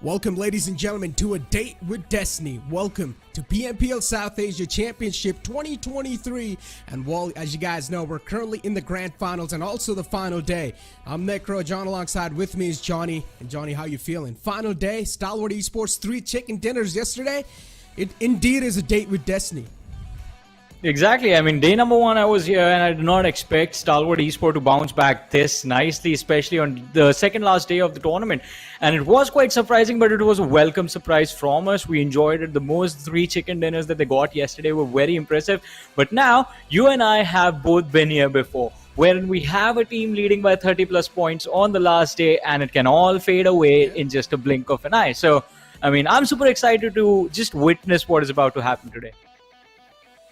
Welcome, ladies and gentlemen, to A Date with Destiny. Welcome to PMPL South Asia Championship 2023. And well, as you guys know, we're currently in the grand finals and also the final day. I'm Necro, John alongside with me is Johnny. And Johnny, how you feeling? Final day, Stalwart Esports, 3 chicken dinners yesterday. It indeed is a date with Destiny. Exactly. I mean, day number 1 I was here and I did not expect Stalwart Esports to bounce back this nicely, especially on the second last day of the tournament. And it was quite surprising, but it was a welcome surprise from us. We enjoyed it the most. 3 chicken dinners that they got yesterday were very impressive. But now, you and I have both been here before, wherein we have a team leading by 30 plus points on the last day and it can all fade away in just a blink of an eye. So, I mean, I'm super excited to just witness what is about to happen today.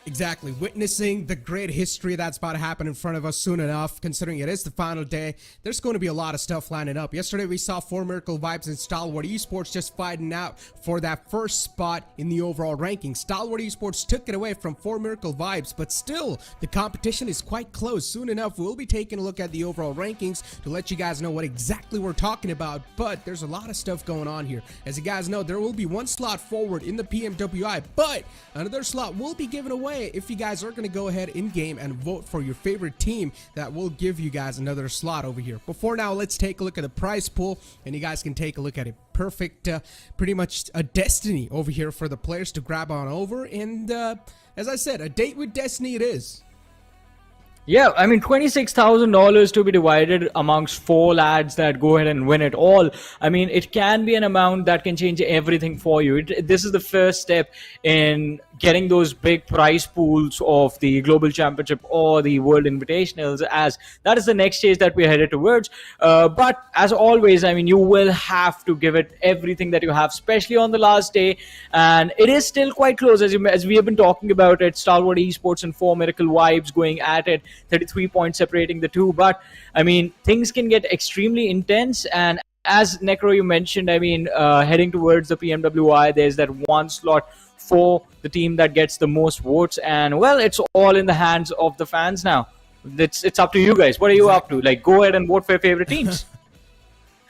Exactly. Witnessing the great history that's about to happen in front of us soon enough, considering it is the final day. There's going to be a lot of stuff lining up. Yesterday, we saw 4 Miracle Vibes and Stalwart Esports just fighting out for that first spot in the overall ranking. Stalwart Esports took it away from 4 Miracle Vibes, but still, the competition is quite close. Soon enough, we'll be taking a look at the overall rankings to let you guys know what exactly we're talking about, but there's a lot of stuff going on here. As you guys know, there will be 1 slot forward in the PMWI, but another slot will be given away if you guys are going to go ahead in game and vote for your favorite team. That will give you guys another slot over here. Before now, let's take a look at the prize pool and you guys can take a look at it. Perfect, pretty much a destiny over here for the players to grab on over. And as I said, a date with Destiny it is. Yeah, I mean, $26,000 to be divided amongst 4 lads that go ahead and win it all. I mean, it can be an amount that can change everything for you. This is the first step in getting those big prize pools of the Global Championship or the World Invitationals, as that is the next stage that we're headed towards. But as always, I mean, you will have to give it everything that you have, especially on the last day. And it is still quite close, as we have been talking about it. Stalwart Esports and 4 Miracle Vibes going at it. 33 points separating the two, but I mean, things can get extremely intense. And as Necro, you mentioned, I mean, heading towards the PMWI, there's that 1 slot for the team that gets the most votes, and well, it's all in the hands of the fans now. It's up to you guys. What are you up to? Like, go ahead and vote for your favorite teams.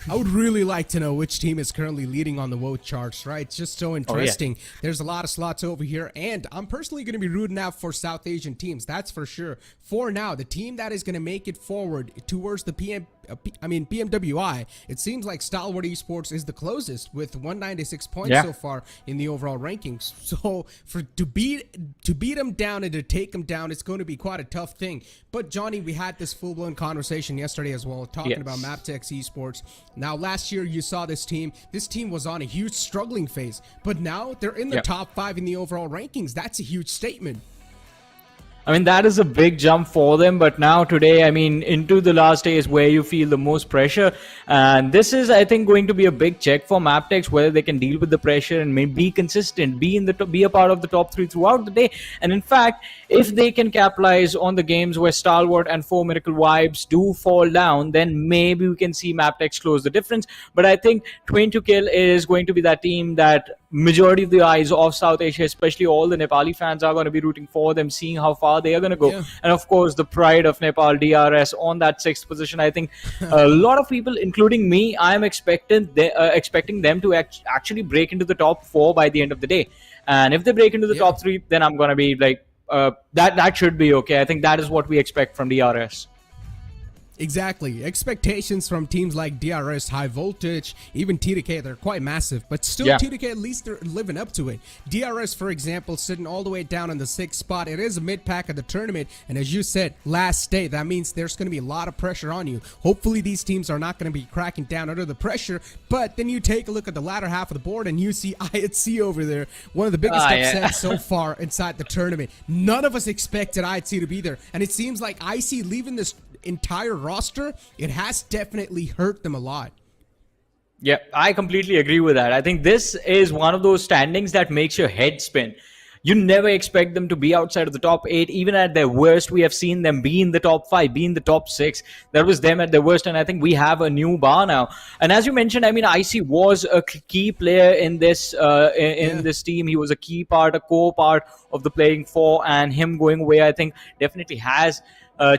I would really like to know which team is currently leading on the vote charts, right? It's just so interesting. Oh, yeah. There's a lot of slots over here, and I'm personally going to be rooting out for South Asian teams, that's for sure. For now, the team that is going to make it forward towards the PMWI, it seems like Stalwart Esports is the closest with 196 points so far in the overall rankings. So to beat them down and to take them down, it's going to be quite a tough thing. But Johnny, we had this full-blown conversation yesterday as well, talking about MABETEX Esports. Now, last year you saw this team. This team was on a huge struggling phase, but now they're in the top 5 in the overall rankings. That's a huge statement. I mean, that is a big jump for them, but now today, I mean, into the last day is where you feel the most pressure. And this is, I think, going to be a big check for MABETEX, whether they can deal with the pressure and maybe be consistent, be a part of the top 3 throughout the day. And in fact, if they can capitalize on the games where Stalwart and 4 Miracle Vibes do fall down, then maybe we can see MABETEX close the difference. But I think Twain to Kill is going to be that team that majority of the eyes of South Asia, especially all the Nepali fans, are going to be rooting for them, seeing how far they are going to go. And of course, the pride of Nepal, DRS, on that 6th position. I think a lot of people, including me, I am expecting them to actually break into the top 4 by the end of the day. And if they break into the top 3, then I'm going to be like, that should be okay. I think that is what we expect from DRS. Exactly. Expectations from teams like DRS, Highvoltage, even TDK, they're quite massive, but still TDK, at least they're living up to it. DRS, for example, sitting all the way down in the 6th spot. It is a mid-pack of the tournament, and as you said, last day, that means there's going to be a lot of pressure on you. Hopefully these teams are not going to be cracking down under the pressure, but then you take a look at the latter half of the board and you see IHC over there, one of the biggest upsets so far inside the tournament. None of us expected IHC to be there, and it seems like IC leaving this entire roster, it has definitely hurt them a lot. Yeah, I completely agree with that. I think this is one of those standings that makes your head spin. You never expect them to be outside of the top 8. Even at their worst, we have seen them be in the top 5, be in the top 6. That was them at their worst, and I think we have a new bar now. And as you mentioned, I mean, IC was a key player in this this team. He was a key part, a core part of the playing four, and him going away, I think, definitely has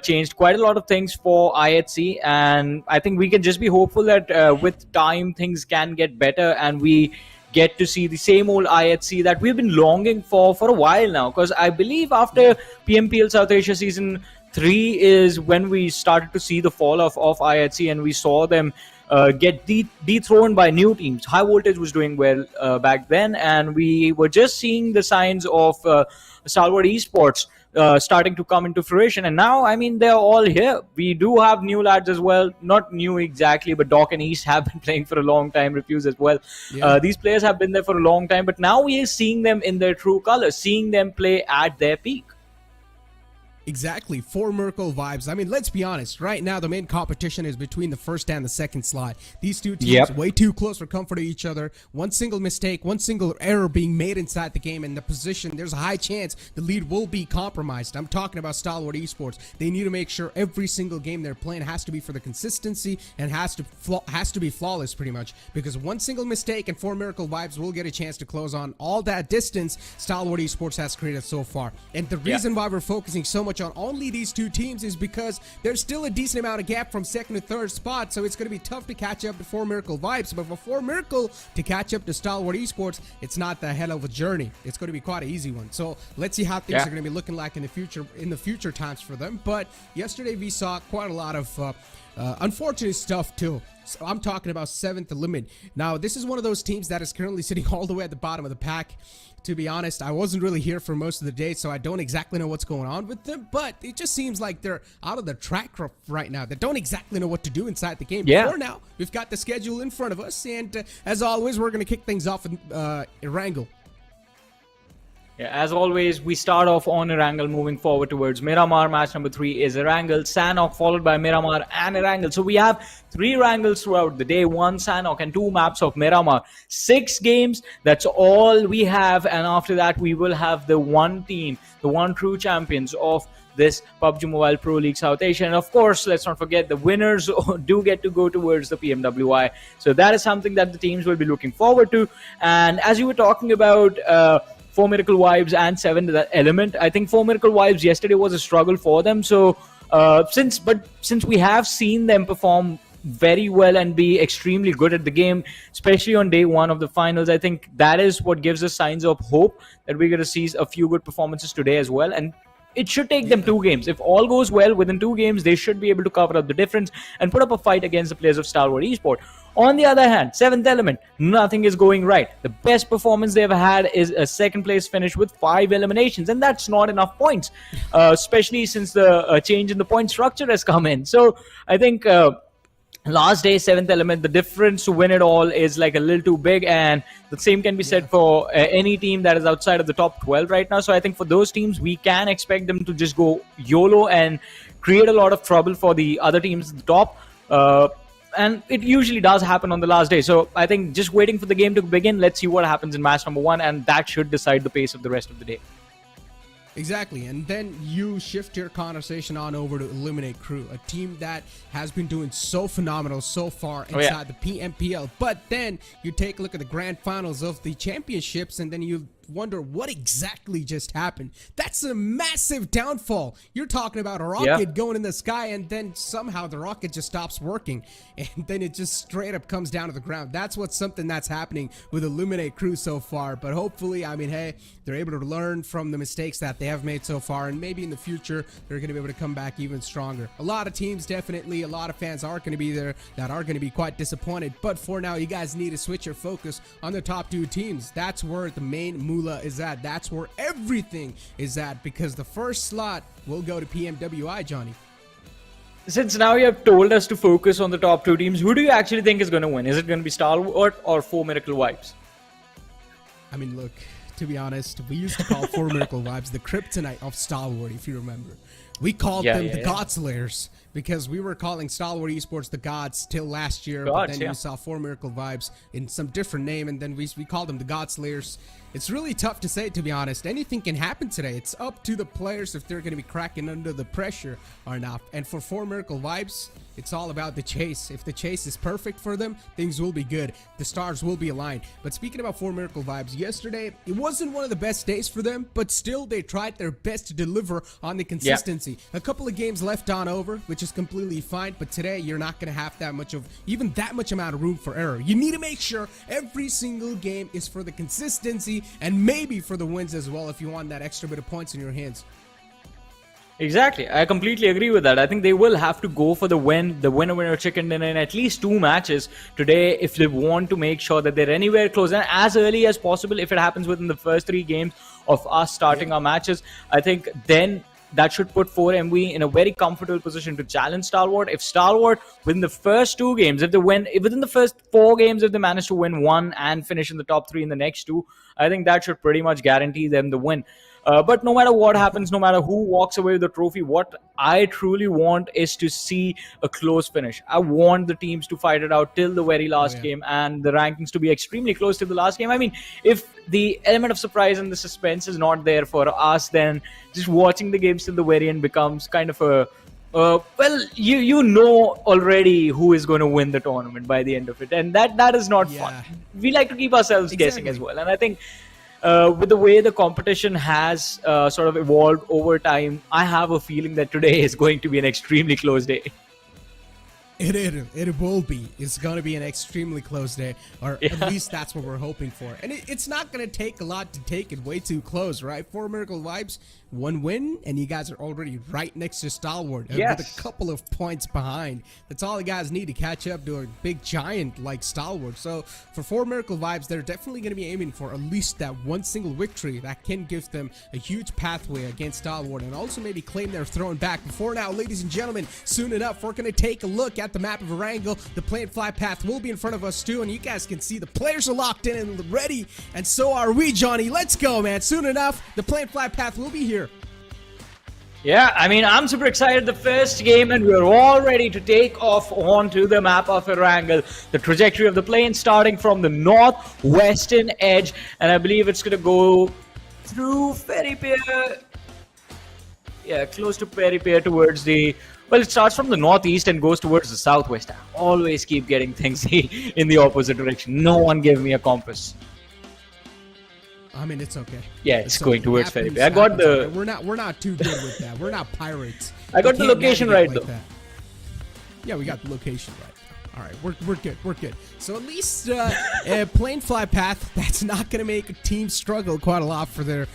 changed quite a lot of things for IHC, and I think we can just be hopeful that with time things can get better and we get to see the same old IHC that we've been longing for a while now. Because I believe after PMPL South Asia Season 3 is when we started to see the fall off of IHC, and we saw them get dethroned by new teams. Highvoltage was doing well back then, and we were just seeing the signs of Stalwart Esports starting to come into fruition. And now, I mean, they're all here. We do have new lads as well. Not new exactly, but Doc and East have been playing for a long time. Refuse as well. These players have been there for a long time, but now we are seeing them in their true colors, seeing them play at their peak. Exactly, for Merkel vibes. I mean, let's be honest. Right now, the main competition is between the first and the second slot. These two teams way too close for comfort to each other. One single mistake, one single error being made inside the game, and the position, there's a high chance the lead will be compromised. I'm talking about Stalwart Esports. They need to make sure every single game they're playing has to be for the consistency and has to be flawless, pretty much. Because one single mistake and for Miracle vibes will get a chance to close on all that distance Stalwart Esports has created so far. And the reason why we're focusing so much on only these two teams is because there's still a decent amount of gap from second to third spot, so it's going to be tough to catch up to 4 Miracle vibes. But for 4 Miracle to catch up to Stalwart Esports, it's not the hell of a journey. It's going to be quite an easy one. So let's see how things are going to be looking like in the future times for them. But yesterday we saw quite a lot of unfortunate stuff too. So I'm talking about 7th Element. Now, this is one of those teams that is currently sitting all the way at the bottom of the pack. To be honest, I wasn't really here for most of the day, so I don't exactly know what's going on with them, but it just seems like they're out of the track right now. They don't exactly know what to do inside the game. For now, we've got the schedule in front of us, and as always, we're going to kick things off with Erangel. As always, we start off on Erangel, moving forward towards Miramar. Match number 3 is Erangel, Sanhok, followed by Miramar and Erangel. So we have 3 Erangels throughout the day, 1 Sanhok and 2 maps of Miramar. 6 games, that's all we have. And after that, we will have the one team, the one true champions of this PUBG Mobile Pro League South Asia. And of course, let's not forget the winners do get to go towards the PMWI. So that is something that the teams will be looking forward to. And as you were talking about 4 Miracle Vibes and 7th Element, I think 4 Miracle Vibes yesterday was a struggle for them. So since we have seen them perform very well and be extremely good at the game, especially on day 1 of the finals, I think that is what gives us signs of hope that we're going to see a few good performances today as well. And it should take them 2 games. If all goes well, within 2 games, they should be able to cover up the difference and put up a fight against the players of Stalwart Esports. On the other hand, 7th Element, nothing is going right. The best performance they've had is a 2nd place finish with 5 eliminations, and that's not enough points, especially since the change in the point structure has come in. So I think last day, 7th Element, the difference to win it all is like a little too big, and the same can be said for any team that is outside of the top 12 right now. So I think for those teams, we can expect them to just go YOLO and create a lot of trouble for the other teams at the top. And it usually does happen on the last day. So I think just waiting for the game to begin, let's see what happens in match number 1, and that should decide the pace of the rest of the day. Exactly, and then you shift your conversation on over to Eliminate Crew, a team that has been doing so phenomenal so far inside the PMPL. But then you take a look at the grand finals of the championships, and then you wonder what exactly just happened. That's a massive downfall. You're talking about a rocket going in the sky, and then somehow the rocket just stops working, and then it just straight up comes down to the ground. That's something that's happening with Eliminate Crew so far. But hopefully, I mean, hey, they're able to learn from the mistakes that they have made so far, and maybe in the future they're going to be able to come back even stronger. A lot of teams, definitely, a lot of fans are going to be there that are going to be quite disappointed. But for now, you guys need to switch your focus on the top 2 teams. That's where the main moolah is at. That's where everything is at, because the first slot will go to PMWI, Johnny. Since now you have told us to focus on the top 2 teams, who do you actually think is going to win? Is it going to be Stalwart or 4 Miracle Vibes? I mean, look, to be honest, we used to call 4 Miracle Vibes the kryptonite of Stalwart, if you remember. We called Yeah, them yeah, the yeah. God Slayers because we were calling Stalwart Esports the Gods till last year, but Gods, then yeah. you saw Four Miracle Vibes in some different name, and then we called them the God Slayers. It's really tough to say, to be honest. Anything can happen today. It's up to the players if they're going to be cracking under the pressure or not. And for Four Miracle Vibes, it's all about the chase. If the chase is perfect for them, things will be good. The stars will be aligned. But speaking about Four Miracle Vibes, yesterday, it wasn't one of the best days for them, but still they tried their best to deliver on the consistency. A couple of games left on over, which is completely fine, but today you're not going to have that much of, even that much amount of room for error. You need to make sure every single game is for the consistency and maybe for the wins as well if you want that extra bit of points in your hands. Exactly. I completely agree with that. I think they will have to go for the winner chicken dinner in at least 2 matches today if they want to make sure that they're anywhere close and as early as possible. If it happens within the first 3 games of us starting our matches, I think then that should put 4MV in a very comfortable position to challenge Stalwart. If Stalwart within the first 2 games, if they win within the first 4 games, if they manage to win 1 and finish in the top 3 in the next 2, I think that should pretty much guarantee them the win. But no matter what happens, no matter who walks away with the trophy, what I truly want is to see a close finish. I want the teams to fight it out till the very last game and the rankings to be extremely close to the last game. I mean, if the element of surprise and the suspense is not there for us, then just watching the games till the very end becomes kind of a well, you know already who is going to win the tournament by the end of it, and that is not fun. We like to keep ourselves guessing as well, and I think with the way the competition has sort of evolved over time, I have a feeling that today is going to be an extremely close day. It will be. It's going to be an extremely close day, or at least that's what we're hoping for. And it's not going to take a lot to take it way too close, right? Four Miracle Vibes, 1 win, and you guys are already right next to Stalwart with a couple of points behind. That's all you guys need to catch up to a big giant like Stalwart. So for Four Miracle Vibes, they're definitely going to be aiming for at least that one single victory that can give them a huge pathway against Stalwart and also maybe claim their throne back. Before now, ladies and gentlemen, soon enough, we're going to take a look at the map of Erangel. The play and fly path will be in front of us too, and you guys can see the players are locked in and ready, and so are we, Johnny. Let's go, man. Soon enough, the play and fly path will be here. Yeah, I mean, I'm super excited. The first game, and we're all ready to take off onto the map of Erangel. The trajectory of the plane starting from the northwestern edge, and I believe it's going to go through Peripier. Yeah, close to Peripier towards the... Well, it starts from the northeast and goes towards the southwest. I always keep getting things in the opposite direction. No one gave me a compass. I mean, it's okay. Yeah, it's going towards Peripier. I got the... We're not too good with that. We're not pirates. I got the location right, though. Yeah, we got the location right. All right, we're good. We're good. So at least a plane fly path, that's not going to make a team struggle quite a lot for their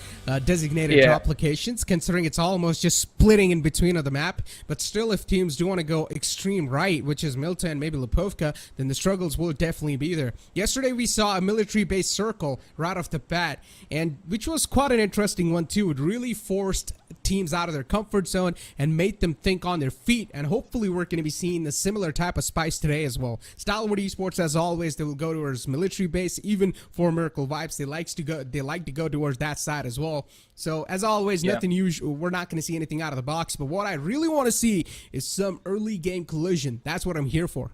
designated drop locations, considering it's almost just splitting in between of the map. But still, if teams do want to go extreme right, which is Milta and maybe Lipovka, then the struggles will definitely be there. Yesterday, we saw a military-based circle right off the bat, and which was quite an interesting one too. It really forced teams out of their comfort zone and made them think on their feet, and hopefully we're going to be seeing a similar type of spice today as well. Stalwart Esports, as always, they will go towards military base. Even for Miracle Vibes, they like to go towards that side as well. So as always, nothing usual. We're not going to see anything out of the box, but what I really want to see is some early game collision. That's what I'm here for.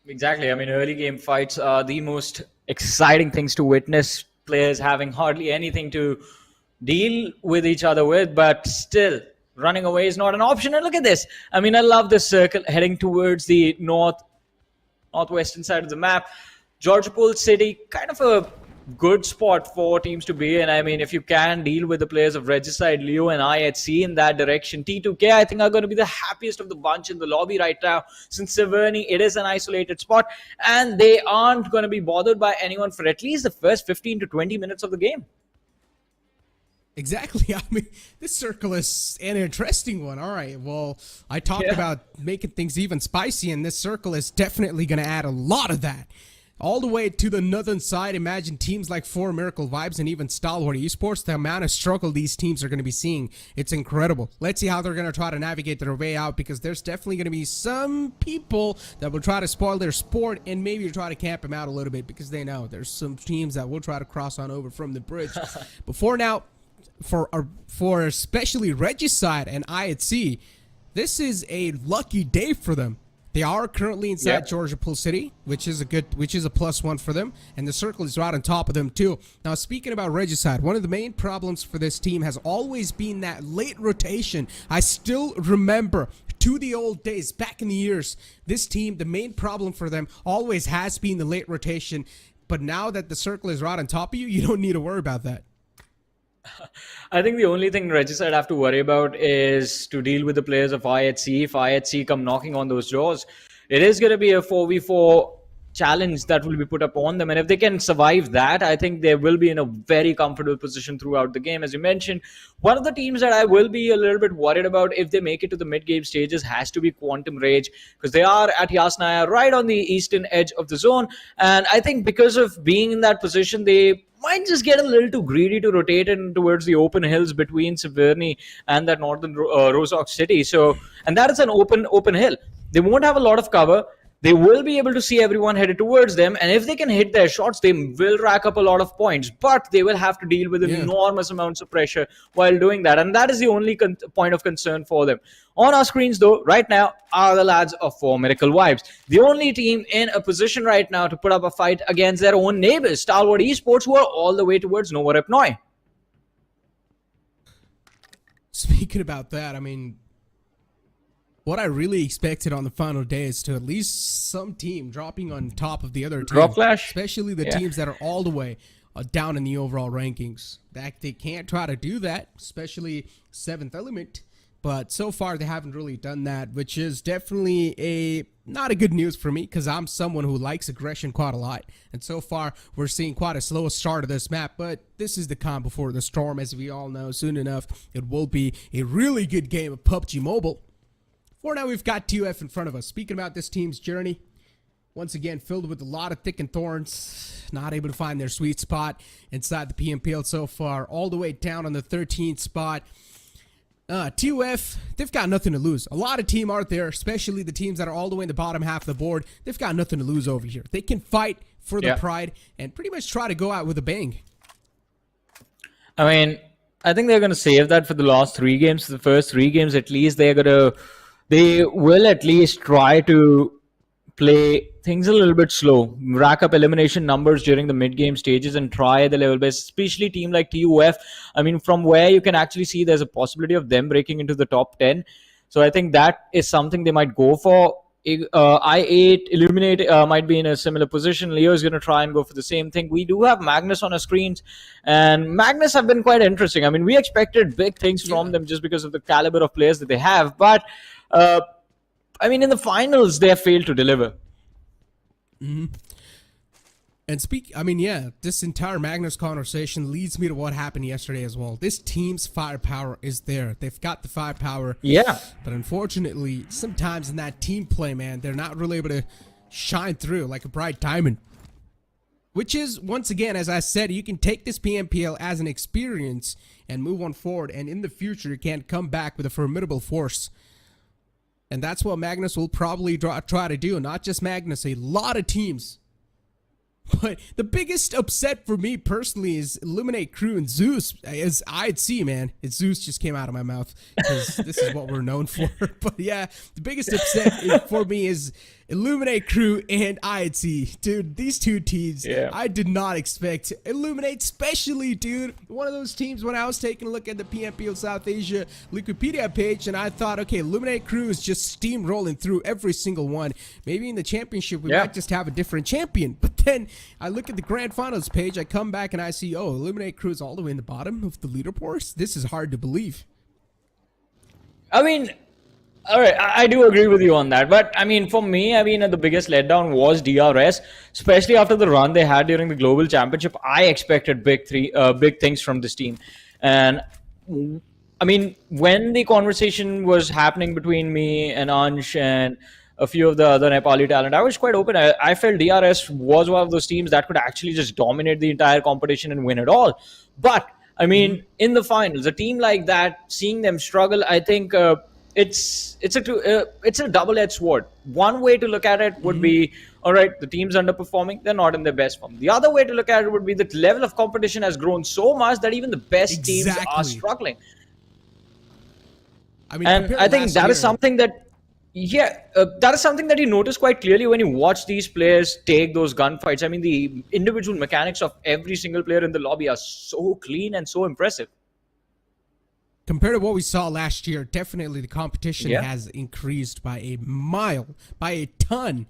Exactly. I mean, early game fights are the most exciting things to witness. Players having hardly anything to deal with each other with, but still running away is not an option. And look at this. I mean, I love this circle heading towards the northwestern side of the map. Georgopol City, kind of a good spot for teams to be in. I mean, if you can deal with the players of Regicide, Leo and IHC in that direction, T2K I think are going to be the happiest of the bunch in the lobby right now, since Severny, it is an isolated spot and they aren't going to be bothered by anyone for at least the first 15 to 20 minutes of the game. Exactly. I mean, this circle is an interesting one. All right. Well, I talked about making things even spicy, and this circle is definitely going to add a lot of that. All the way to the northern side, imagine teams like Four Miracle Vibes and even Stalwart Esports, the amount of struggle these teams are going to be seeing. It's incredible. Let's see how they're going to try to navigate their way out, because there's definitely going to be some people that will try to spoil their sport and maybe try to camp them out a little bit, because they know there's some teams that will try to cross on over from the bridge. Before now, for especially Regicide and IHC, this is a lucky day for them. They are currently inside Georgia Pool City, which is a +1 for them, and the circle is right on top of them too. Now, speaking about Regicide, one of the main problems for this team has always been that late rotation. I still remember to the old days, back in the years, this team, the main problem for them always has been the late rotation. But now that the circle is right on top of you, you don't need to worry about that. I think the only thing Regicide have to worry about is to deal with the players of IHC. If IHC come knocking on those doors, it is going to be a 4v4 challenge that will be put upon them. And if they can survive that, I think they will be in a very comfortable position throughout the game. As you mentioned, one of the teams that I will be a little bit worried about if they make it to the mid-game stages has to be Quantum Rage, because they are at Yasnaya, right on the eastern edge of the zone. And I think because of being in that position, they might just get a little too greedy to rotate in towards the open hills between Severny and that northern Rozhok city. So, and that is an open hill. They won't have a lot of cover. They will be able to see everyone headed towards them, and if they can hit their shots, they will rack up a lot of points, but they will have to deal with enormous amounts of pressure while doing that, and that is the only point of concern for them. On our screens, though, right now are the lads of 4 Miracle Vibes, the only team in a position right now to put up a fight against their own neighbors, Stalwart Esports, who are all the way towards Nova Repnoi. Speaking about that, I mean, what I really expected on the final day is to at least some team dropping on top of the other team. Drop Flash? Especially the teams that are all the way down in the overall rankings. That they can't try to do that, especially 7th Element. But so far, they haven't really done that, which is definitely not a good news for me, because I'm someone who likes aggression quite a lot. And so far, we're seeing quite a slow start of this map, but this is the calm before the storm, as we all know. Soon enough, it will be a really good game of PUBG Mobile. For now, we've got TUF in front of us. Speaking about this team's journey, once again, filled with a lot of thick and thorns, not able to find their sweet spot inside the PMPL so far, all the way down on the 13th spot. TUF, they've got nothing to lose. A lot of team out there, especially the teams that are all the way in the bottom half of the board, they've got nothing to lose over here. They can fight for the pride and pretty much try to go out with a bang. I mean, I think they're going to save that for the last 3 games. The first 3 games, at least, they will at least try to play things a little bit slow, rack up elimination numbers during the mid-game stages and try the level best, especially a team like TUF. I mean, from where you can actually see there's a possibility of them breaking into the top 10. So I think that is something they might go for. I8, Illuminate might be in a similar position. Leo is going to try and go for the same thing. We do have Magnus on our screens, and Magnus have been quite interesting. I mean, we expected big things from them just because of the caliber of players that they have, but I mean, in the finals, they have failed to deliver. And this entire Magnus conversation leads me to what happened yesterday as well. This team's firepower is there. They've got the firepower. Yeah. But unfortunately, sometimes in that team play, man, they're not really able to shine through like a bright diamond. Which is, once again, as I said, you can take this PMPL as an experience and move on forward. And in the future, you can come back with a formidable force. And that's what Magnus will probably try to do. Not just Magnus, a lot of teams. But the biggest upset for me personally is Illuminate Crew and Zeus. As I'd see, man. Zeus just came out of my mouth because this is what we're known for. But yeah, the biggest upset for me is Illuminate Crew and IHC. Dude, these two teams, I did not expect. Illuminate especially, dude. One of those teams when I was taking a look at the PMPL South Asia Wikipedia page, and I thought, okay, Illuminate Crew is just steamrolling through every single one. Maybe in the championship, we might just have a different champion. But then I look at the grand finals page, I come back and I see, oh, Illuminate Crew is all the way in the bottom of the leaderboards. This is hard to believe. I mean, all right, I do agree with you on that. But, I mean, for me, the biggest letdown was DRS, especially after the run they had during the Global Championship. I expected big things from this team. And, I mean, when the conversation was happening between me and Ansh and a few of the other Nepali talent, I was quite open. I felt DRS was one of those teams that could actually just dominate the entire competition and win it all. But, I mean, in the finals, a team like that, seeing them struggle, I think... it's a double-edged sword. One way to look at it would be, all right, the team's underperforming, they're not in their best form. The other way to look at it would be the level of competition has grown so much that even the best teams are struggling. I mean, and I think that is something that, that is something that you notice quite clearly when you watch these players take those gunfights. I mean, the individual mechanics of every single player in the lobby are so clean and so impressive. Compared to what we saw last year, definitely the competition has increased by a mile, by a ton.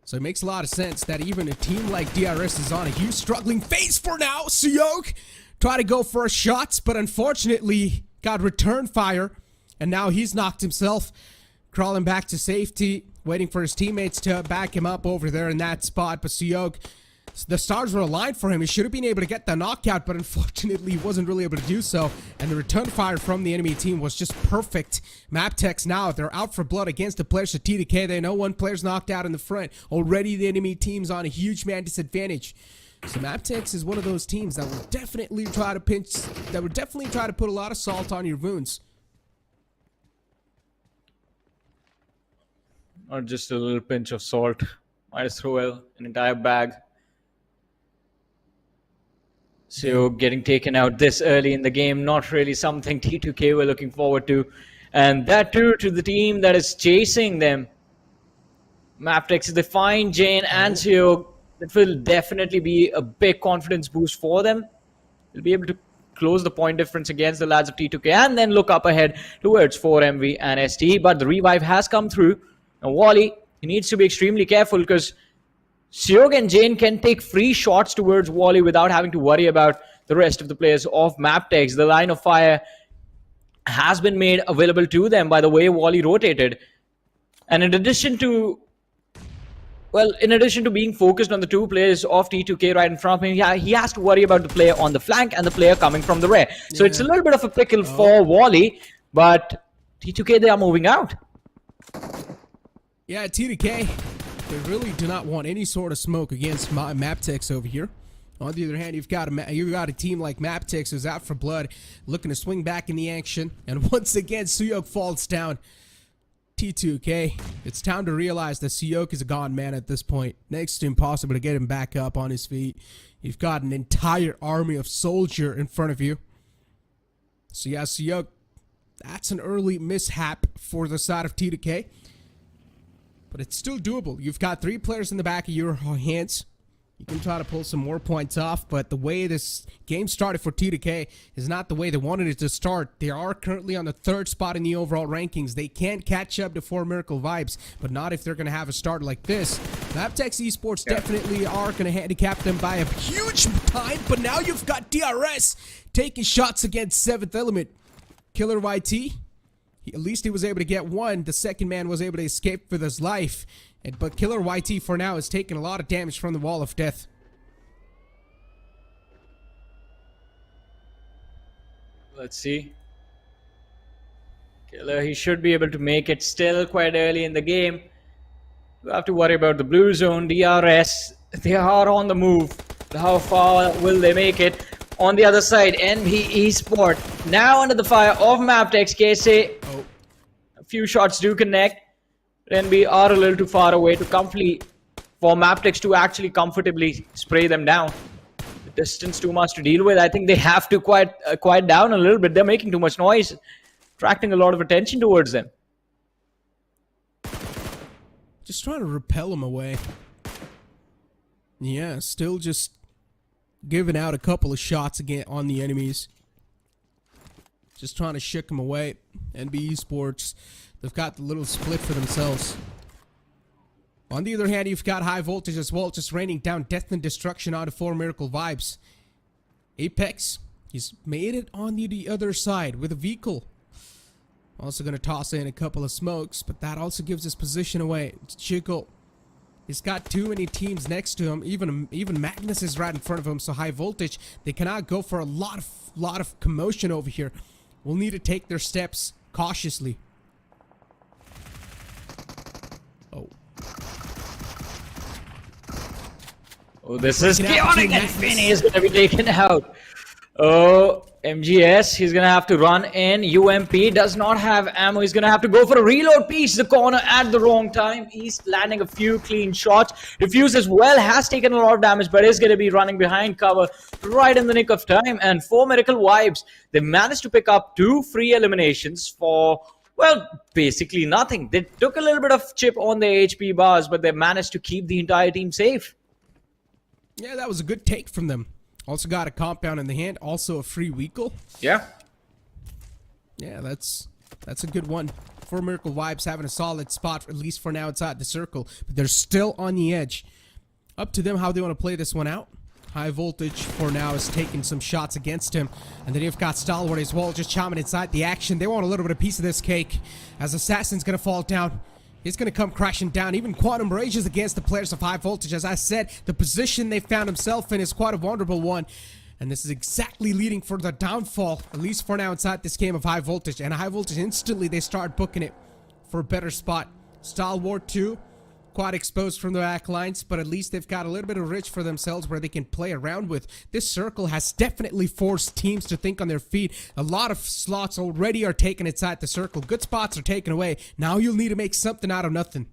So it makes a lot of sense that even a team like DRS is on a huge struggling phase for now. Sanhok tried to go for shots, but unfortunately got return fire. And now he's knocked himself, crawling back to safety, waiting for his teammates to back him up over there in that spot. But Sanhok, the stars were aligned for him. He should have been able to get the knockout, but unfortunately he wasn't really able to do so. And the return fire from the enemy team was just perfect. MABETEX now, they're out for blood against the players of TDK. They know one player's knocked out in the front. Already the enemy team's on a huge man disadvantage. So MABETEX is one of those teams that will definitely try to put a lot of salt on your wounds. Not just a little pinch of salt. Might as well an entire bag. So getting taken out this early in the game, not really something T2K were looking forward to. And that too to the team that is chasing them. MABETEX, they find Jane and Sanhok. That will definitely be a big confidence boost for them. They'll be able to close the point difference against the lads of T2K and then look up ahead towards 4MV and ST. But the revive has come through. Now Wally, he needs to be extremely careful because Sanhok and Jane can take free shots towards Wally without having to worry about the rest of the players of MABETEX. The line of fire has been made available to them by the way Wally rotated. And in addition to being focused on the two players of T2K right in front of him, he has to worry about the player on the flank and the player coming from the rear. So it's a little bit of a pickle for Wally, but T2K, they are moving out. Yeah, TDK, they really do not want any sort of smoke against MABETEX over here. On the other hand, you've got a team like MABETEX who's out for blood, looking to swing back in the action. And once again, Sanhok falls down. T2K, it's time to realize that Sanhok is a gone man at this point. Next to impossible to get him back up on his feet. You've got an entire army of soldier in front of you. So yeah, Sanhok, that's an early mishap for the side of T2K. But it's still doable. You've got 3 players in the back of your hands. You can try to pull some more points off, but the way this game started for T2K is not the way they wanted it to start. They are currently on the 3rd spot in the overall rankings. They can't catch up to 4 Miracle Vibes, but not if they're going to have a start like this. Magnus Esports definitely are going to handicap them by a huge time, but now you've got DRS taking shots against 7th Element. Killer YT, at least he was able to get one. The second man was able to escape with his life. But Killer YT for now is taking a lot of damage from the Wall of Death. Let's see. Killer, he should be able to make it still quite early in the game. You have to worry about the blue zone. DRS, they are on the move. How far will they make it? On the other side, NV Esports now under the fire of MABETEX. KSA, a few shots do connect. NB are a little too far away to for MABETEX to actually comfortably spray them down. The distance too much to deal with. I think they have to quiet down a little bit. They're making too much noise, attracting a lot of attention towards them. Just trying to repel them away. Yeah, still just giving out a couple of shots again on the enemies. Just trying to shook them away. NB Esports, they've got the little split for themselves. On the other hand, you've got Highvoltage as well, just raining down death and destruction onto 4 Miracle Vibes. Apex, he's made it on the other side with a vehicle. Also going to toss in a couple of smokes, but that also gives his position away. It's Chico. He's got too many teams next to him. Even Magnus is right in front of him. So Highvoltage, they cannot go for a lot of commotion over here. We'll need to take their steps cautiously. Oh, this is chaotic, and Finny is going to be taken out. Oh, MGS, he's gonna have to run in. UMP does not have ammo. He's gonna have to go for a reload piece. The corner at the wrong time. He's landing a few clean shots. Refuse as well, has taken a lot of damage, but is gonna be running behind cover right in the nick of time. And for Miracle Vibes, they managed to pick up 2 free eliminations for, well, basically nothing. They took a little bit of chip on their HP bars, but they managed to keep the entire team safe. Yeah, that was a good take from them. Also got a compound in the hand, also a free Weekle. Yeah. Yeah, that's a good one. For Miracle Vibes having a solid spot, at least for now, inside the circle. But they're still on the edge. Up to them how they want to play this one out. Highvoltage for now is taking some shots against him. And then you've got Stalwart as well, just choming inside the action. They want a little bit of piece of this cake. As Assassin's going to fall down. He's going to come crashing down. Even Quantum Rage is against the players of Highvoltage. As I said, the position they found himself in is quite a vulnerable one. And this is exactly leading for the downfall, at least for now, inside this game of Highvoltage. And Highvoltage, instantly, they start booking it for a better spot. Stalwart, too, quite exposed from the back lines, but at least they've got a little bit of rich for themselves where they can play around with. This circle has definitely forced teams to think on their feet. A lot of slots already are taken inside the circle. Good spots are taken away. Now you'll need to make something out of nothing.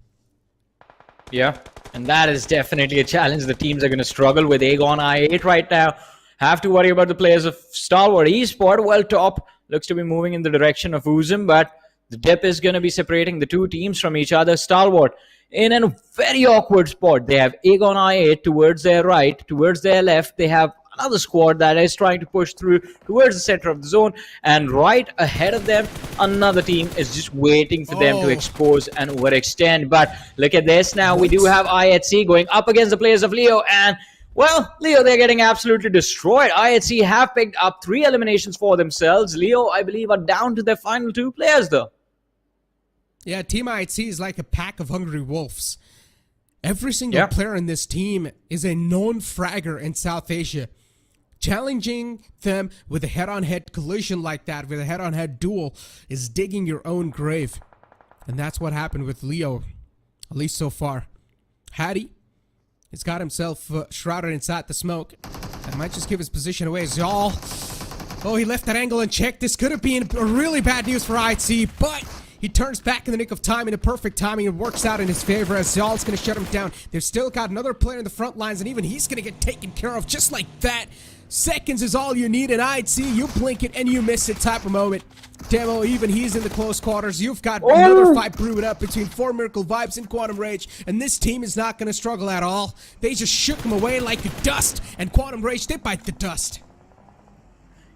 Yeah, and that is definitely a challenge the teams are going to struggle with. Aegon I8 right now. Have to worry about the players of Stalwart Esports. Well, top looks to be moving in the direction of Uzum, but the dip is going to be separating the two teams from each other. Stalwart in a very awkward spot. They have Aegon I8 towards their right, towards their left. They have another squad that is trying to push through towards the center of the zone, and right ahead of them, another team is just waiting for them to expose and overextend. But look at this now. We do have IHC going up against the players of Leo, and well, Leo, they're getting absolutely destroyed. IHC have picked up 3 eliminations for themselves. Leo, I believe, are down to their final 2 players, though. Yeah, Team IHC is like a pack of hungry wolves. Every single player in this team is a known fragger in South Asia. Challenging them with a head-on-head collision like that, with a head-on-head duel, is digging your own grave. And that's what happened with Leo, at least so far. Hattie has got himself shrouded inside the smoke. That might just give his position away. Zal. Oh, he left that angle unchecked. This could have been really bad news for IHC, but he turns back in the nick of time, in the perfect timing. It works out in his favor as Zal's going to shut him down. They've still got another player in the front lines, and even he's going to get taken care of just like that. Seconds is all you need, and IHC, you blink it and you miss it type of moment. Demo, even he's in the close quarters. You've got another fight brewing up between 4 Miracle Vibes and Quantum Rage, and this team is not going to struggle at all. They just shook him away like dust, and Quantum Rage, they bite the dust.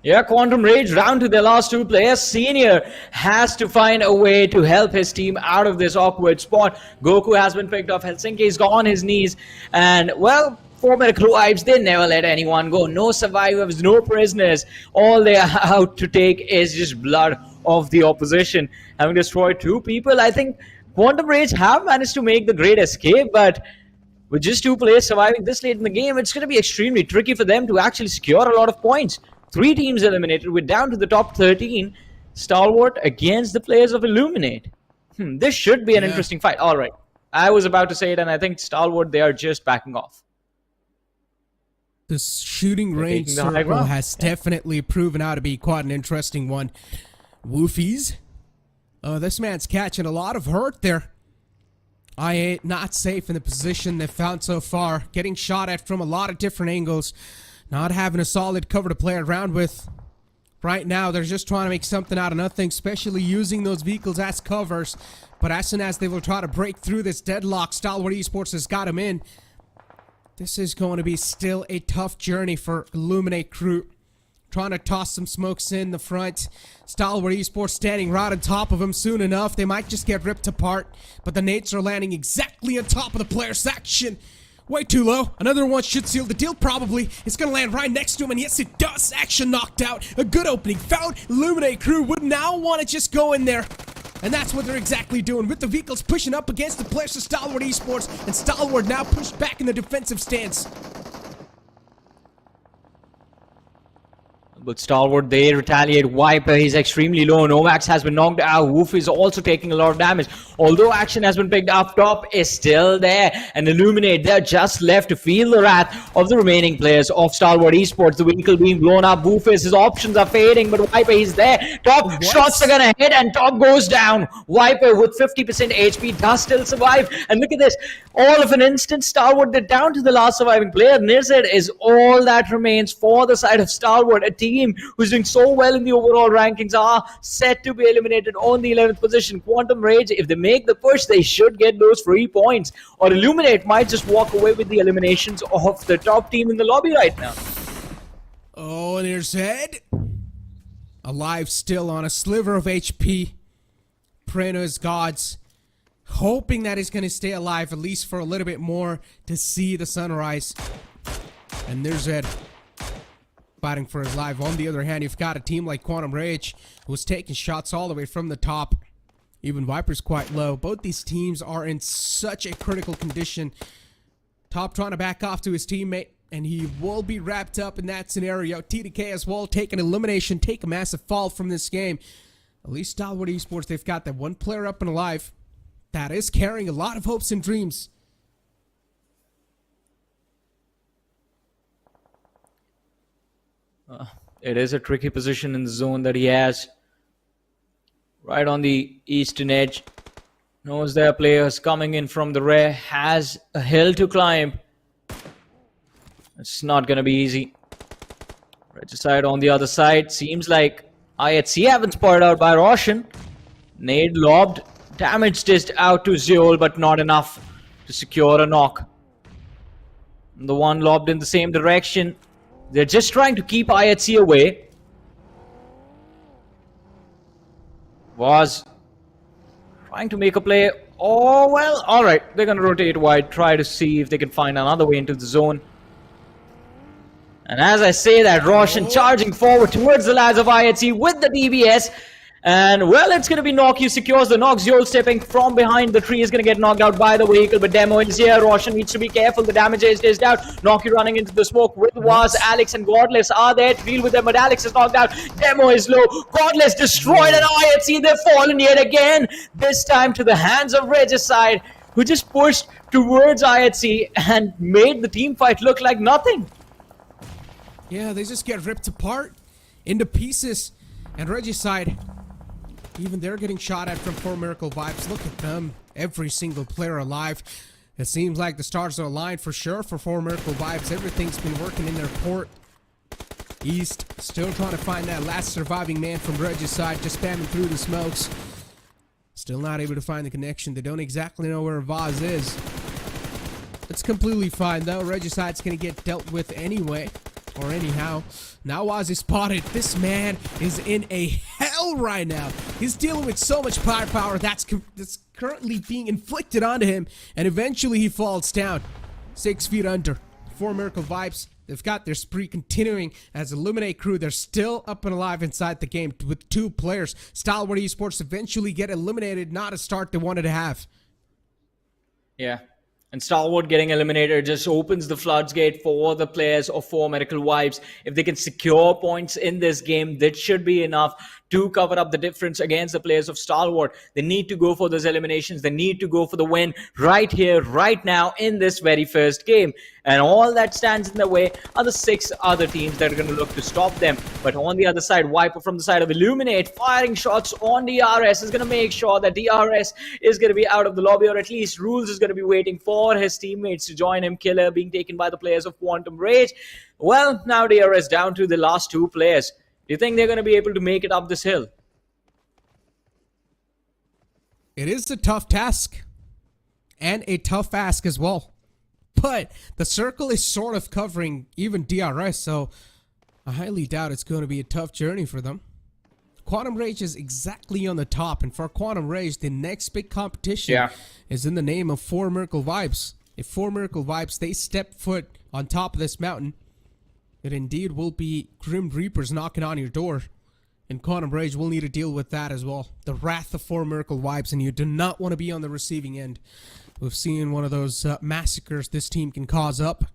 Yeah, Quantum Rage down to their last 2 players. Senior has to find a way to help his team out of this awkward spot. Goku has been picked off. Helsinki's got on his knees, and well, for Miracle Vibes, they never let anyone go. No survivors, no prisoners. All they are out to take is just blood of the opposition. Having destroyed 2 people, I think Quantum Rage have managed to make the great escape, but with just 2 players surviving this late in the game, it's going to be extremely tricky for them to actually secure a lot of points. 3 teams eliminated. We're down to the top 13. Stalwart against the players of Illuminate. This should be an interesting fight. All right. I was about to say it, and I think Stalwart, they are just backing off. The shooting range circle has definitely proven out to be quite an interesting one. Woofies. This man's catching a lot of hurt there. I8 not safe in the position they've found so far. Getting shot at from a lot of different angles. Not having a solid cover to play around with. Right now, they're just trying to make something out of nothing, especially using those vehicles as covers. But as soon as they will try to break through this deadlock, Stalwart Esports has got him in. This is going to be still a tough journey for Illuminate crew. Trying to toss some smokes in the front. Stalwart Esports standing right on top of him. Soon enough, they might just get ripped apart. But the nades are landing exactly on top of the player section. Way too low. Another one should seal the deal, probably. It's going to land right next to him, and yes, it does. Action knocked out. A good opening found. Illuminate crew would now want to just go in there. And that's what they're exactly doing, with the vehicles pushing up against the players of Stalwart Esports, and Stalwart now pushed back in the defensive stance. But Stalwart, they retaliate. Viper, he's extremely low. Novax has been knocked out. Woof is also taking a lot of damage. Although action has been picked up, Top is still there. And Illuminate, they're just left to feel the wrath of the remaining players of Stalwart Esports. The vehicle being blown up. Woof, his options are fading, but Viper, he's there. Top shots are gonna hit, and Top goes down. Viper with 50% HP does still survive. And look at this. All of an instant, Stalwart, they're down to the last surviving player. Nirzed is all that remains for the side of Stalwart. A team who's doing so well in the overall rankings are set to be eliminated on the 11th position. Quantum Rage, if they make the push, they should get those free points. Or Illuminate might just walk away with the eliminations of the top team in the lobby right now. Oh, Nirzed, alive still on a sliver of HP. Praying to his gods, hoping that he's going to stay alive at least for a little bit more to see the sunrise. And Nirzed fighting for his life. On the other hand, you've got a team like Quantum Rage who's taking shots all the way from the top. Even Viper's quite low. Both these teams are in such a critical condition. Top trying to back off to his teammate, and he will be wrapped up in that scenario. TDK as well, take an elimination, take a massive fall from this game. At least Stalwart Esports, they've got that one player up and alive that is carrying a lot of hopes and dreams. It is a tricky position in the zone that he has. Right on the eastern edge. Knows there are players coming in from the rear. Has a hill to climb. It's not going to be easy. Regicide on the other side. Seems like IHC haven't spotted out by Roshan. Nade lobbed. Damage dished out to Zeol, but not enough to secure a knock. The one lobbed in the same direction. They're just trying to keep IHC away. Was trying to make a play. Oh, well, alright. They're going to rotate wide. Try to see if they can find another way into the zone. And as I say that, Roshan charging forward towards the lads of IHC with the DBS. And, well, it's going to be Knock. He secures the knock. Zeol stepping from behind the tree is going to get knocked out by the vehicle. But Demo is here. Roshan needs to be careful. The damage is dished out. Knocky running into the smoke with Waz. Alex and Godless are there to deal with them. But Alex is knocked out. Demo is low. Godless destroyed. And IHC, they've fallen yet again. This time to the hands of Regicide, who just pushed towards IHC and made the team fight look like nothing. Yeah, they just get ripped apart into pieces. And Regicide, even they're getting shot at from 4 Miracle Vibes. Look at them. Every single player alive. It seems like the stars are aligned for sure for 4 Miracle Vibes. Everything's been working in their port. East still trying to find that last surviving man from Regicide, just spamming through the smokes. Still not able to find the connection. They don't exactly know where Vaz is. It's completely fine though. Regicide's gonna get dealt with anyway. Or anyhow. Now Waz is spotted. This man is in a hell right now. He's dealing with so much firepower that's currently being inflicted onto him. And eventually he falls down. 6 feet under. 4 Miracle Vibes. They've got their spree continuing as Illuminate crew. They're still up and alive inside the game with 2 players. Stalwart Esports eventually get eliminated. Not a start they wanted to have. Yeah. And Stalwart getting eliminated just opens the floodgate for the players of 4 Miracle Vibes. If they can secure points in this game, that should be enough to cover up the difference against the players of Stalwart. They need to go for those eliminations. They need to go for the win right here, right now, in this very first game. And all that stands in the way are the 6 other teams that are going to look to stop them. But on the other side, Viper from the side of Illuminate, firing shots on DRS is going to make sure that DRS is going to be out of the lobby, or at least Rules is going to be waiting for his teammates to join him. Killer being taken by the players of Quantum Rage. Well, now DRS down to the last 2 players. Do you think they're going to be able to make it up this hill? It is a tough task. And a tough ask as well. But the circle is sort of covering even DRS, so I highly doubt it's going to be a tough journey for them. Quantum Rage is exactly on the top, and for Quantum Rage, the next big competition is in the name of 4 Miracle Vibes. If 4 Miracle Vibes, they step foot on top of this mountain, it indeed will be Grim Reapers knocking on your door. And Quantum Rage will need to deal with that as well. The wrath of 4 Miracle Vibes, and you do not want to be on the receiving end. We've seen one of those massacres this team can cause up.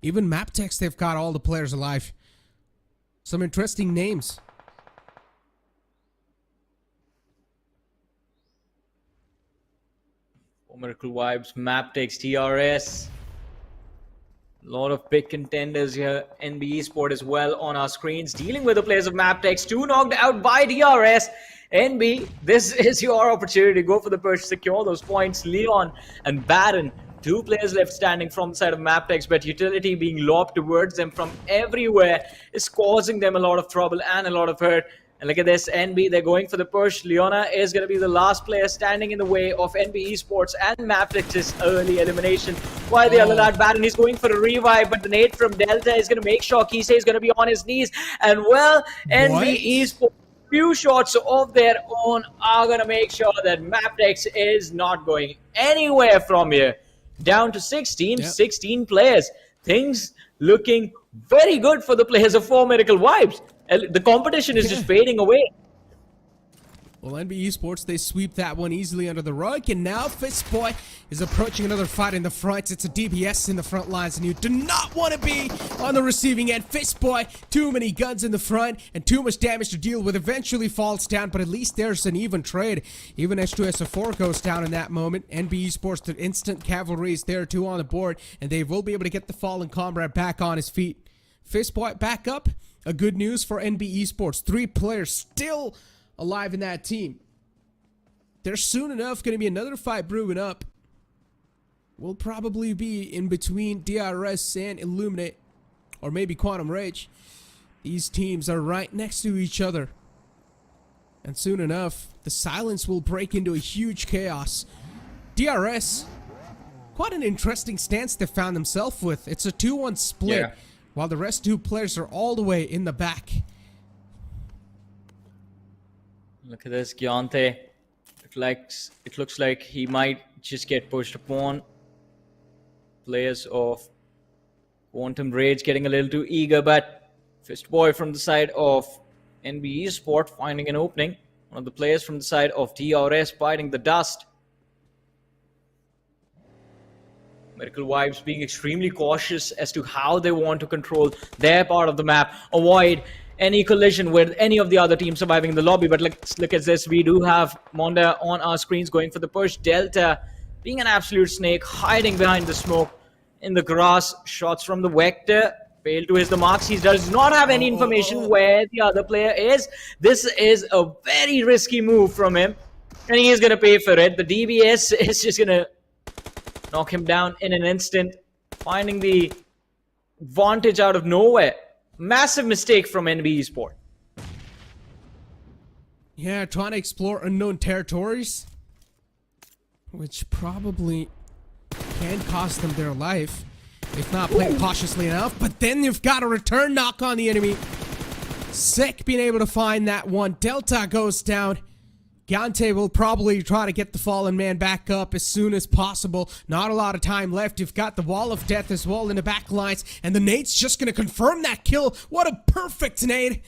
Even MABETEX, they've got all the players alive. Some interesting names. Miracle Vibes, MABETEX, DRS. A lot of big contenders here. NB Esports as well on our screens. Dealing with the players of MABETEX. 2 knocked out by DRS. NB, this is your opportunity to go for the push, secure those points. Leon and Baron, 2 players left standing from the side of MABETEX, but utility being lobbed towards them from everywhere is causing them a lot of trouble and a lot of hurt. And look at this, NB, they're going for the push. Leona is going to be the last player standing in the way of NB Esports and MABETEX's early elimination. While the other lad, Baron, he's going for a revive, but the nade from Delta is going to make sure Kise is going to be on his knees. And well, NB Esports, few shots of their own are going to make sure that MABETEX is not going anywhere from here. Down to 16 players. Things looking very good for the players of 4 Miracle Vibes. The competition is just fading away. Well, NB Esports, they sweep that one easily under the rug, and now Fistboy is approaching another fight in the front. It's a DBS in the front lines, and you do not want to be on the receiving end. Fistboy, too many guns in the front, and too much damage to deal with, eventually falls down, but at least there's an even trade. Even H2SO4 goes down in that moment. NB Esports, the instant cavalry is there too on the board, and they will be able to get the fallen comrade back on his feet. Fistboy back up. A good news for NB Esports. 3 players still alive in that team. There's soon enough going to be another fight brewing up. Will probably be in between DRS and Illuminate, or maybe Quantum Rage. These teams are right next to each other. And soon enough, the silence will break into a huge chaos. DRS, quite an interesting stance they found themselves with. It's a 2-1 split, while the rest 2 players are all the way in the back. Look at this, Gyante. It looks like he might just get pushed upon. Players of Quantum Rage getting a little too eager, but Fistboy from the side of NB Esports finding an opening. One of the players from the side of DRS biting the dust. Miracle Vibes being extremely cautious as to how they want to control their part of the map, avoid any collision with any of the other teams surviving in the lobby. But let's look at this. We do have Monda on our screens going for the push. Delta being an absolute snake, hiding behind the smoke in the grass. Shots from the Vector failed to hit the marks. He does not have any information where the other player is. This is a very risky move from him, and he is going to pay for it. The DBS is just going to knock him down in an instant, finding the advantage out of nowhere. Massive mistake from NB Esports. Yeah, trying to explore unknown territories, which probably can cost them their life if not played cautiously enough. But then you've got a return knock on the enemy. Sick being able to find that one. Delta goes down. Gyante will probably try to get the fallen man back up as soon as possible. Not a lot of time left. You've got the wall of death as well in the back lines, and the nade's just going to confirm that kill. What a perfect nade.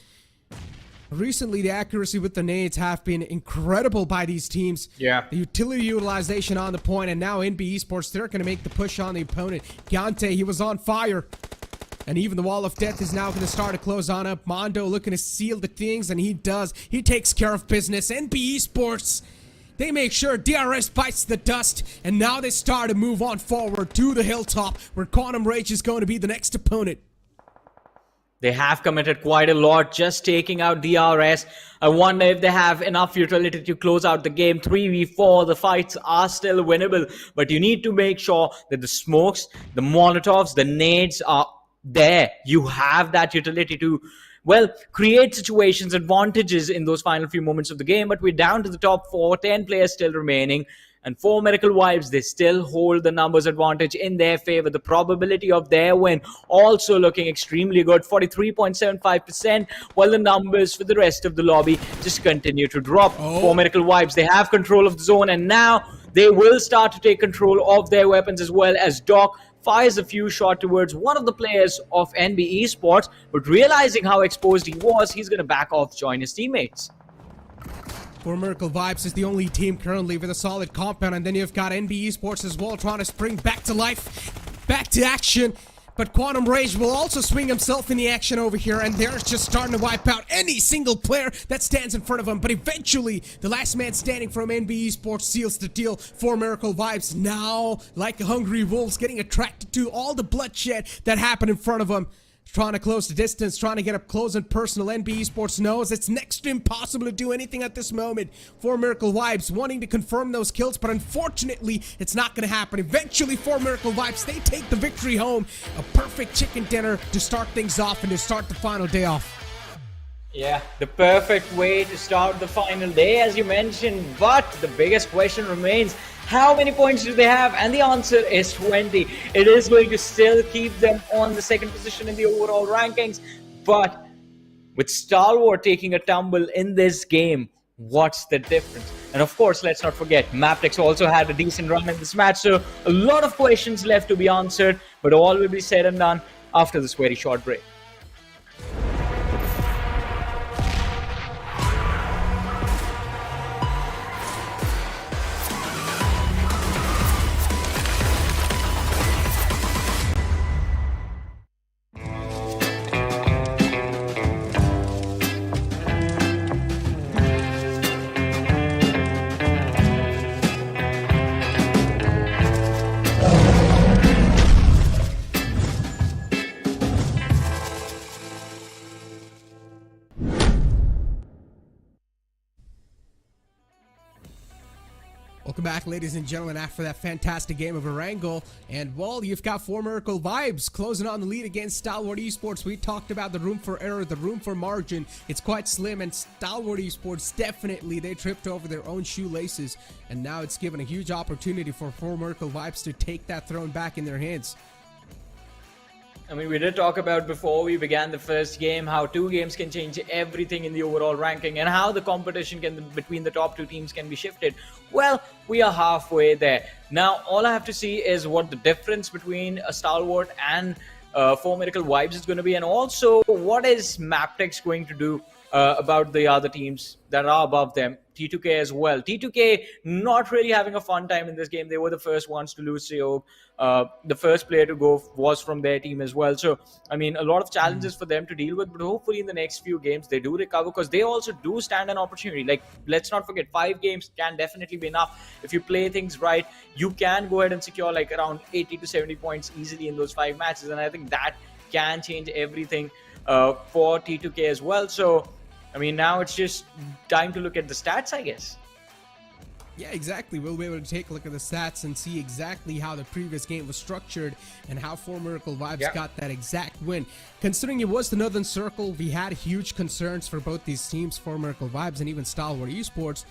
Recently, the accuracy with the nades have been incredible by these teams. Yeah. The utility utilization on the point, and now NB Esports, they're going to make the push on the opponent. Gyante, he was on fire. And even the wall of death is now going to start to close on up. Mondo looking to seal the things, and he does. He takes care of business. NB Esports, they make sure DRS bites the dust, and now they start to move on forward to the hilltop, where Quantum Rage is going to be the next opponent. They have committed quite a lot just taking out DRS. I wonder if they have enough utility to close out the game. 3v4, the fights are still winnable, but you need to make sure that the smokes, the molotovs, the nades are there. You have that utility to, well, create situations, advantages in those final few moments of the game. But we're down to the top 4, 10 players still remaining, and 4 Miracle Vibes, they still hold the numbers advantage in their favor. The probability of their win also looking extremely good, 43.75%, while the numbers for the rest of the lobby just continue to drop. 4 Miracle Vibes, they have control of the zone, and now they will start to take control of their weapons as well, as Doc fires a few shots towards one of the players of NB Esports, but realizing how exposed he was, he's going to back off, join his teammates. 4 Miracle Vibes is the only team currently with a solid compound, and then you've got NB Esports as well trying to spring back to life, back to action. But Quantum Rage will also swing himself in the action over here, and they're just starting to wipe out any single player that stands in front of him. But eventually, the last man standing from NB Esports seals the deal for Miracle Vibes. Now, like hungry wolves, getting attracted to all the bloodshed that happened in front of him. Trying to close the distance, trying to get up close and personal. NB Esports knows it's next to impossible to do anything at this moment for Miracle Vibes, wanting to confirm those kills, but unfortunately, it's not going to happen. Eventually, for Miracle Vibes, they take the victory home. A perfect chicken dinner to start things off and to start the final day off. Yeah, the perfect way to start the final day, as you mentioned. But the biggest question remains, how many points do they have? And the answer is 20. It is going to still keep them on the second position in the overall rankings. But with Stalwart taking a tumble in this game, what's the difference? And of course, let's not forget, MABETEX also had a decent run in this match. So a lot of questions left to be answered, but all will be said and done after this very short break. Welcome back, ladies and gentlemen, after that fantastic game of Erangel. And, well, you've got 4 Miracle Vibes closing on the lead against Stalwart Esports. We talked about the room for error, the room for margin. It's quite slim, and Stalwart Esports, definitely, they tripped over their own shoelaces. And now it's given a huge opportunity for 4 Miracle Vibes to take that throne back in their hands. I mean, we did talk about before we began the first game how 2 games can change everything in the overall ranking and how the competition between the top 2 teams can be shifted. Well, we are halfway there. Now, all I have to see is what the difference between a Stalwart and 4 Miracle Vibes is going to be, and also what is MABETEX going to do about the other teams that are above them. T2K as well. T2K not really having a fun time in this game. They were the first ones to lose Sanhok. The first player to go was from their team as well. So, I mean, a lot of challenges for them to deal with, but hopefully in the next few games they do recover, because they also do stand an opportunity. Like, let's not forget, 5 games can definitely be enough. If you play things right, you can go ahead and secure like around 80 to 70 points easily in those 5 matches. And I think that can change everything for T2K as well. So, I mean, now it's just time to look at the stats, I guess. Yeah, exactly. We'll be able to take a look at the stats and see exactly how the previous game was structured and how 4 Miracle Vibes got that exact win. Considering it was the Northern Circle, we had huge concerns for both these teams, 4 Miracle Vibes and even Stalwart Esports.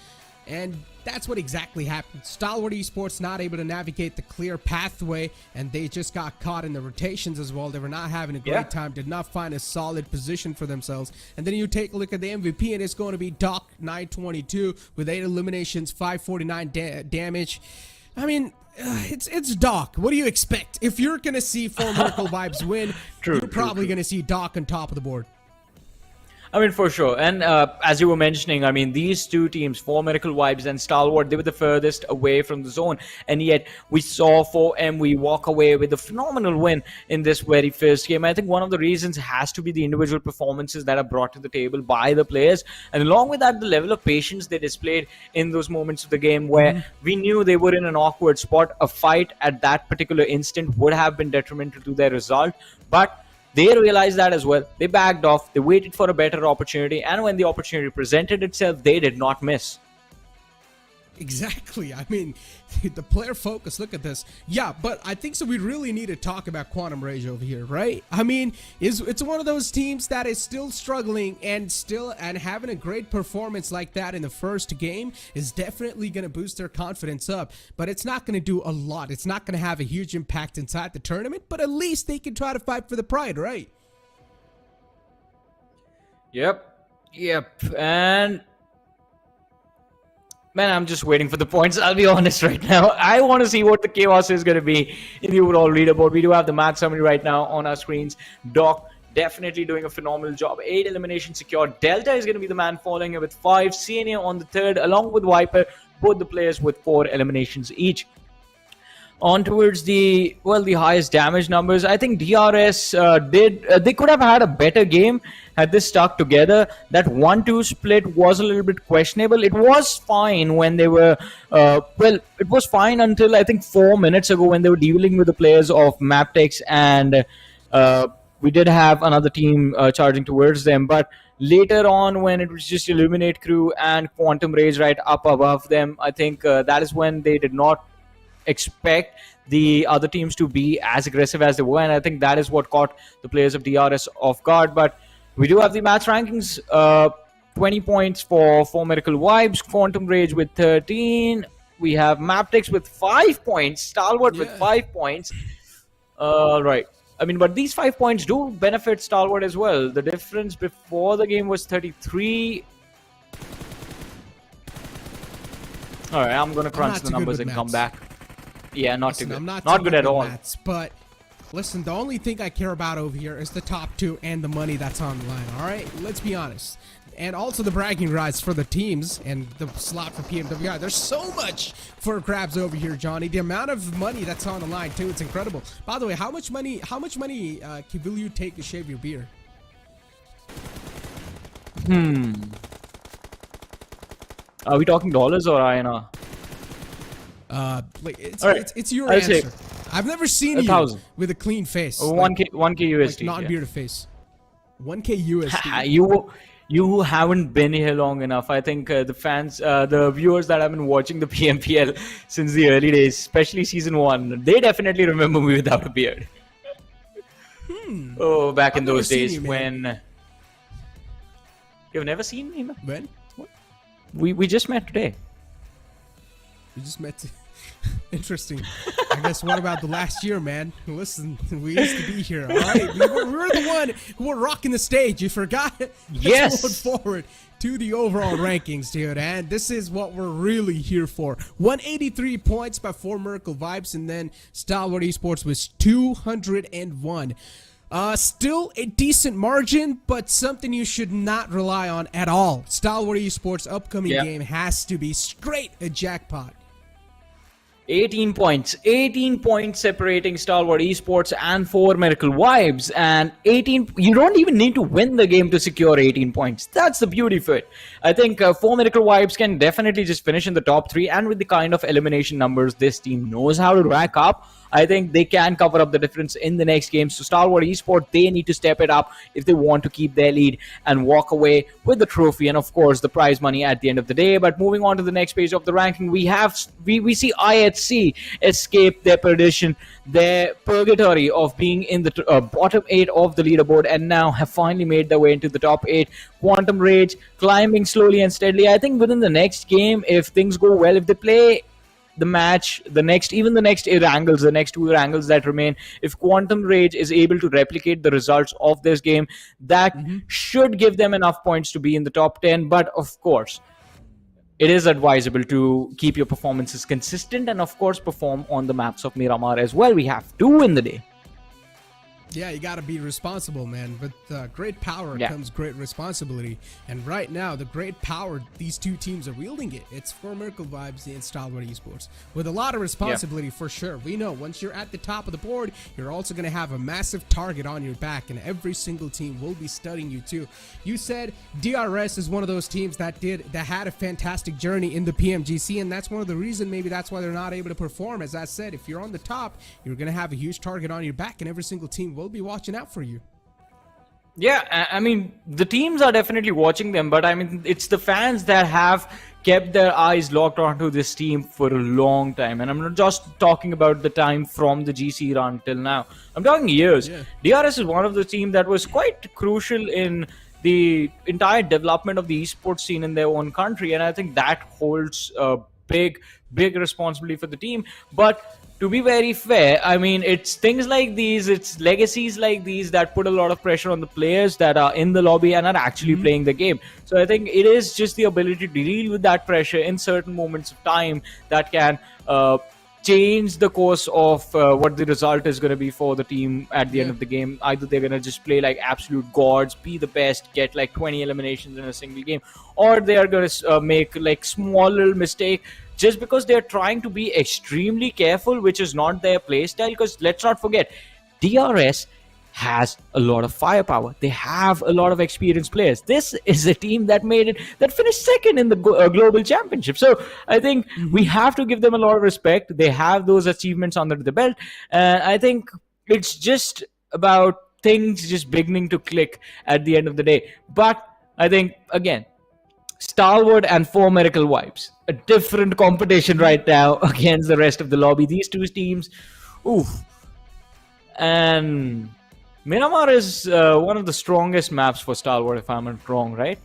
And that's what exactly happened. Stalwart Esports not able to navigate the clear pathway, and they just got caught in the rotations as well. They were not having a great time, did not find a solid position for themselves. And then you take a look at the MVP, and it's going to be Doc 922 with 8 eliminations, 549 damage. I mean, it's Doc. What do you expect? If you're going to see 4 Miracle Vibes win, you're probably going to see Doc on top of the board. I mean, for sure. And as you were mentioning, I mean, these 2 teams, 4 Miracle Vibes and Stalwart, they were the furthest away from the zone. And yet we saw 4MV walk away with a phenomenal win in this very first game. I think one of the reasons has to be the individual performances that are brought to the table by the players. And along with that, the level of patience they displayed in those moments of the game where we knew they were in an awkward spot. A fight at that particular instant would have been detrimental to their result. But they realized that as well. They backed off. They waited for a better opportunity. And when the opportunity presented itself, they did not miss. Exactly. I mean, the player focus, look at this. Yeah, but I think so we really need to talk about Quantum Rage over here, right? I mean, it's one of those teams that is still struggling and having a great performance like that in the first game is definitely going to boost their confidence up, but it's not going to do a lot. It's not going to have a huge impact inside the tournament, but at least they can try to fight for the pride, right? Yep. And man, I'm just waiting for the points. I'll be honest right now. I want to see what the chaos is going to be in the overall leaderboard. We do have the match summary right now on our screens. Doc definitely doing a phenomenal job. 8 eliminations secured. Delta is going to be the man following it with 5. CNA on the 3rd, along with Viper. Both the players with 4 eliminations each. on towards the highest damage numbers. I think DRS they could have had a better game had they stuck together. That 1-2 split was a little bit questionable. It was fine when they were it was fine until I think 4 minutes ago when they were dealing with the players of MABETEX, and we did have another team charging towards them, but later on when it was just Illuminate Crew and Quantum Rage right up above them, I think that is when they did not expect the other teams to be as aggressive as they were, and I think that is what caught the players of DRS off guard. But we do have the match rankings. 20 points for Miracle Vibes, Quantum Rage with 13. We have MABETEX with 5 points, Stalwart with 5 points. Right. I mean, but these 5 points do benefit Stalwart as well. The difference before the game was 33. All right, I'm going to crunch the numbers and come back. Yeah, not too good. I'm not good at all. Maths, but listen, the only thing I care about over here is the top 2 and the money that's on the line, all right? Let's be honest. And also the bragging rights for the teams and the slot for PMWI. There's so much for grabs over here, Johnny. The amount of money that's on the line too, it's incredible. By the way, how much money will you take to shave your beard? Are we talking dollars or INR? Like it's your answer. I've never seen you with a clean face. 1K USD. Like non-bearded face. 1K USD. You haven't been here long enough. I think the fans, the viewers that have been watching the PMPL since the early days, especially season 1, they definitely remember me without a beard. Oh, back in those days when... You've never seen me, man? When? What? We just met today. We just met. Interesting. I guess what about the last year, man? Listen, we used to be here, all right? We were the one who were rocking the stage. You forgot? Yes. Let's move forward to the overall rankings, dude. And this is what we're really here for. 183 points by 4 Miracle Vibes, and then Stalwart Esports was 201. Still a decent margin, but something you should not rely on at all. Stalwart Esports' upcoming game has to be straight a jackpot. 18 points separating Stalwart Esports and 4 Miracle Vibes, and 18. You don't even need to win the game to secure 18 points. That's the beauty of it. I think 4 Miracle Vibes can definitely just finish in the top 3, and with the kind of elimination numbers this team knows how to rack up, I think they can cover up the difference in the next game. So Stalwart Esports, they need to step it up if they want to keep their lead and walk away with the trophy and of course the prize money at the end of the day. But moving on to the next page of the ranking, we see IHC escape their perdition, their purgatory of being in the bottom 8 of the leaderboard, and now have finally made their way into the top 8. Quantum Rage climbing slowly and steadily. I think within the next game, if things go well, if they play the match, the next Erangels, the next 2 Erangels that remain, if Quantum Rage is able to replicate the results of this game, that should give them enough points to be in the top 10. But of course, it is advisable to keep your performances consistent and of course perform on the maps of Miramar as well. We have 2 in the day. Yeah, you gotta be responsible, man. With great power comes great responsibility. And right now, the great power these 2 teams are wielding it's for Miracle Vibes and Stalwart Esports. With a lot of responsibility for sure. We know once you're at the top of the board, you're also gonna have a massive target on your back, and every single team will be studying you too. You said DRS is one of those teams that had a fantastic journey in the PMGC, and that's one of the reasons maybe that's why they're not able to perform. As I said, if you're on the top, you're gonna have a huge target on your back, and every single team will be watching out for you. Yeah, I mean, the teams are definitely watching them, but I mean, it's the fans that have kept their eyes locked onto this team for a long time. And I'm not just talking about the time from the GC run till now. I'm talking years. DRS is one of the teams that was quite crucial in the entire development of the esports scene in their own country, and I think that holds a big responsibility for the team. But to be very fair, I mean, it's things like these, it's legacies like these that put a lot of pressure on the players that are in the lobby and are actually playing the game. So I think it is just the ability to deal with that pressure in certain moments of time that can change the course of what the result is going to be for the team at the end of the game. Either they're going to just play like absolute gods, be the best, get like 20 eliminations in a single game, or they are going to make like small little mistake, just because they're trying to be extremely careful, which is not their playstyle. Because let's not forget, DRS has a lot of firepower. They have a lot of experienced players. This is a team that finished second in the global championship. So I think we have to give them a lot of respect. They have those achievements under the belt, and I think it's just about things just beginning to click at the end of the day. But I think, again, Stalwart and 4 Miracle Vibes, a different competition right now against the rest of the lobby. These two teams, oof. And Miramar is one of the strongest maps for Stalwart, if I'm not wrong, right?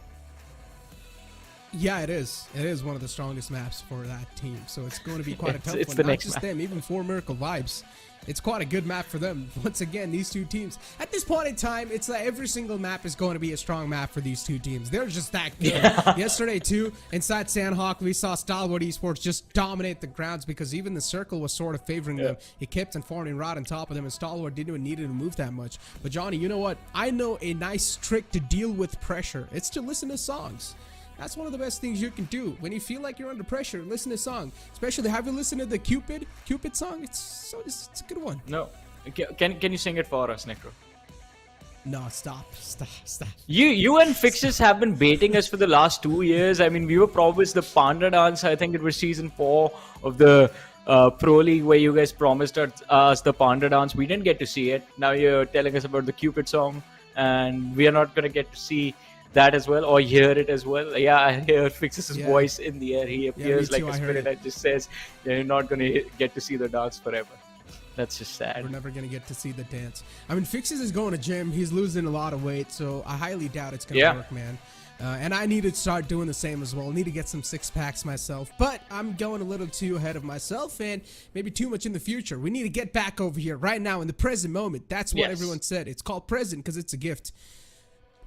Yeah, it is. It is one of the strongest maps for that team. So it's going to be quite a tough it's one. the Not next just map. them, even 4 Miracle Vibes. It's quite a good map for them. Once again, these two teams, at this point in time, it's like every single map is going to be a strong map for these two teams. They're just that good. Yeah. Yesterday, too, inside Sanhok, we saw Stalwart Esports just dominate the grounds because even the circle was sort of favoring them. It kept informing right on top of them, and Stalwart didn't even need to move that much. But Johnny, you know what? I know a nice trick to deal with pressure. It's to listen to songs. That's one of the best things you can do. When you feel like you're under pressure, listen to song. Especially, have you listened to the Cupid song? It's a good one. No. Can you sing it for us, Necro? No, stop. You and Fixes have been baiting us for the last 2 years. I mean, we were promised the Panda dance. I think it was season 4 of the Pro League where you guys promised us the Panda dance. We didn't get to see it. Now you're telling us about the Cupid song, and we are not going to get to see that as well, or hear it as well. Yeah, I hear Fixes' voice in the air. He appears like a spirit that just says, you're not going to get to see the dance forever. That's just sad. We're never going to get to see the dance. I mean, Fixes is going to gym. He's losing a lot of weight, so I highly doubt it's going to work, man. And I need to start doing the same as well. I need to get some 6-packs myself. But I'm going a little too ahead of myself and maybe too much in the future. We need to get back over here right now in the present moment. That's what everyone said. It's called present because it's a gift.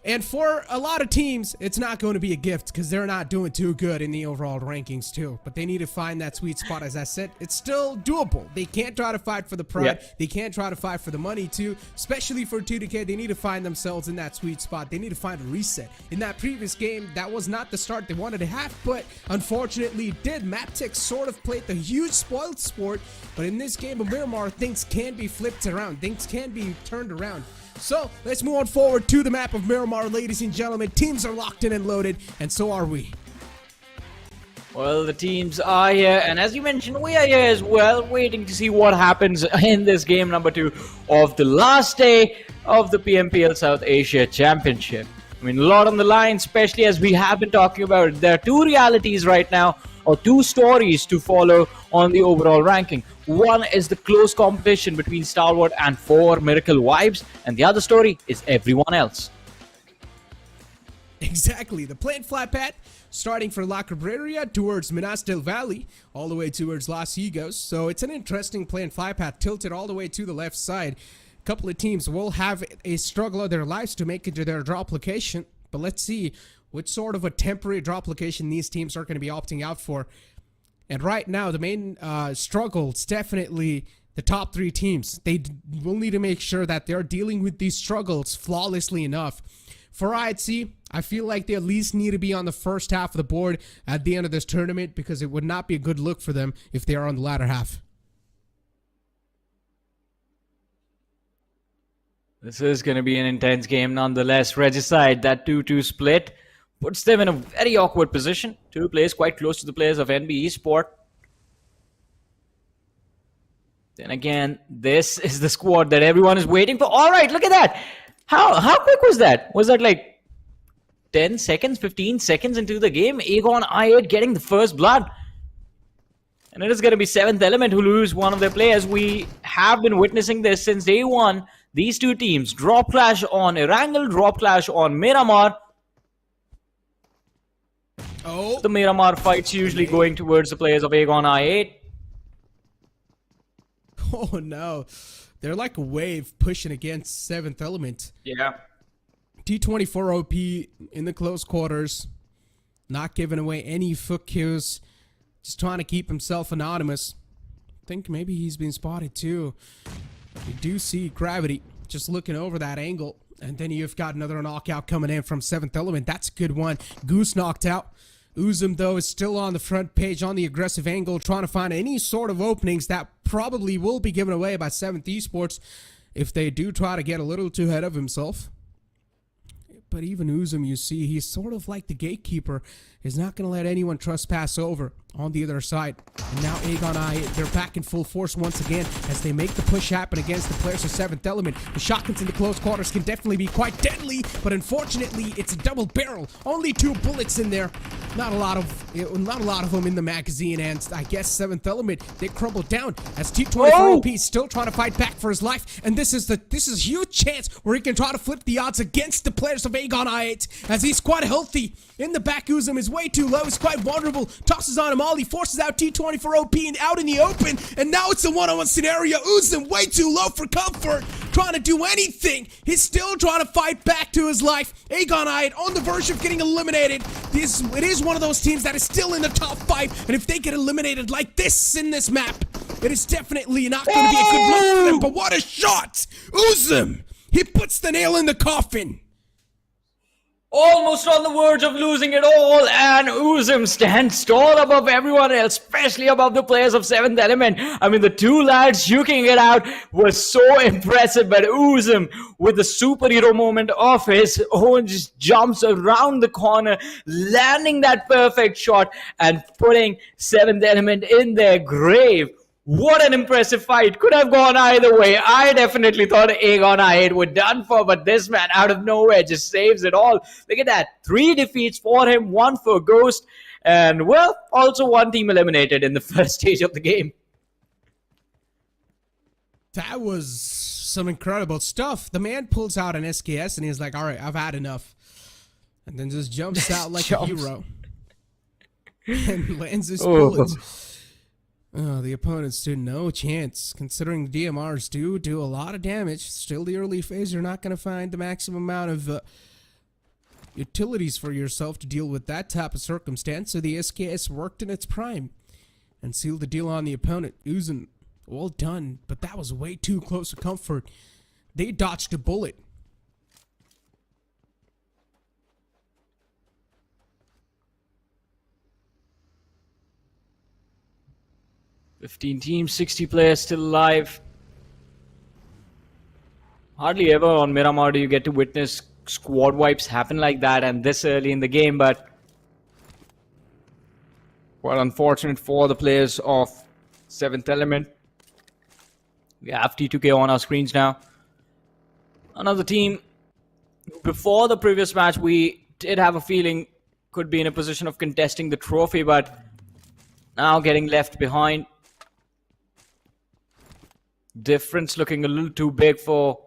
And for a lot of teams, it's not going to be a gift because they're not doing too good in the overall rankings too. But they need to find that sweet spot. As I said, it's still doable. They can't try to fight for the pride. They can't try to fight for the money too. Especially for 2DK, they need to find themselves in that sweet spot. They need to find a reset. In that previous game, that was not the start they wanted to have, but unfortunately it did. MABETEX sort of played the huge spoiled sport, but in this game of Miramar, things can be flipped around. Things can be turned around. So let's move on forward to the map of Miramar, ladies and gentlemen. Teams are locked in and loaded, and so are we. Well, the teams are here, and as you mentioned, we are here as well, waiting to see what happens in this game number 2 of the last day of the PMPL South Asia Championship. I mean, a lot on the line, especially as we have been talking about. There are 2 realities right now, or 2 stories to follow on the overall ranking. One is the close competition between Stalwart and 4 Miracle Vibes, and the other story is everyone else. Exactly. The planned flat path starting from La Cabrera towards Minas del Valle, all the way towards Los Higos. So it's an interesting planned flat path tilted all the way to the left side. A couple of teams will have a struggle of their lives to make it to their drop location, but let's see which sort of a temporary drop location these teams are going to be opting out for. And right now, the main struggle is definitely the top 3 teams. They will need to make sure that they're dealing with these struggles flawlessly enough. For IHC, I feel like they at least need to be on the first half of the board at the end of this tournament because it would not be a good look for them if they are on the latter half. This is going to be an intense game nonetheless. Regicide, that 2-2 split puts them in a very awkward position. 2 players quite close to the players of NB Esport. Then again, this is the squad that everyone is waiting for. All right, look at that. How quick was that? Was that like 10 seconds, 15 seconds into the game? Aegon I8 getting the first blood. And it is going to be 7th Element who lose one of their players. We have been witnessing this since day one. These 2 teams, drop clash on Erangel, drop clash on Miramar. Oh, The Miramar fights usually going towards the players of Aegon I8. oh no. They're like a wave pushing against 7th Element. Yeah. T24 OP in the close quarters. Not giving away any foot kills. Just trying to keep himself anonymous. I think maybe he's been spotted too. You do see Gravity just looking over that angle. And then you've got another knockout coming in from 7th Element. That's a good one. Goose knocked out. Uzum, though, is still on the front page on the aggressive angle, trying to find any sort of openings that probably will be given away by 7th Esports if they do try to get a little too ahead of himself. But even Uzum, you see, he's sort of like the gatekeeper. He's not going to let anyone trespass over on the other side. And now Aegon I, they're back in full force once again as they make the push happen against the players of 7th Element. The shotguns in the close quarters can definitely be quite deadly, but unfortunately, it's a double barrel. Only 2 bullets in there. Not a lot of them in the magazine, and I guess 7th Element, they crumbled down as T24 OP is still trying to fight back for his life, and this is a huge chance where he can try to flip the odds against the players of Aegon I8 as he's quite healthy. In the back, Uzum is way too low. He's quite vulnerable. Tosses on him all. He forces out T24 OP and out in the open. And now it's a one-on-one scenario. Uzum way too low for comfort. Trying to do anything. He's still trying to fight back to his life. Aegon I on the verge of getting eliminated. It is one of those teams that is still in the top 5. And if they get eliminated like this in this map, it is definitely not going to be a good look for them. But what a shot! Uzum! He puts the nail in the coffin. Almost on the verge of losing it all, and Uzum stands tall above everyone else, especially above the players of 7th Element. I mean, the 2 lads juking it out was so impressive, but Uzum, with the superhero moment of his own, just jumps around the corner, landing that perfect shot and putting 7th Element in their grave. What an impressive fight. Could have gone either way. I definitely thought Aegon I8 were done for, but this man out of nowhere just saves it all. Look at that. 3 defeats for him, 1 for Ghost, and, well, also 1 team eliminated in the first stage of the game. That was some incredible stuff. The man pulls out an SKS and he's like, all right, I've had enough. And then just jumps out like a hero. And lands his bullets. Oh, the opponents stood no chance, considering the DMRs do a lot of damage. Still the early phase, you're not going to find the maximum amount of utilities for yourself to deal with that type of circumstance, so the SKS worked in its prime and sealed the deal on the opponent. Uzum, well done, but that was way too close to comfort. They dodged a bullet. 15 teams, 60 players still alive. Hardly ever on Miramar do you get to witness squad wipes happen like that and this early in the game, but well, unfortunate for the players of 7th Element. We have T2K on our screens now. Another team, before the previous match, we did have a feeling could be in a position of contesting the trophy, but now getting left behind. Difference looking a little too big for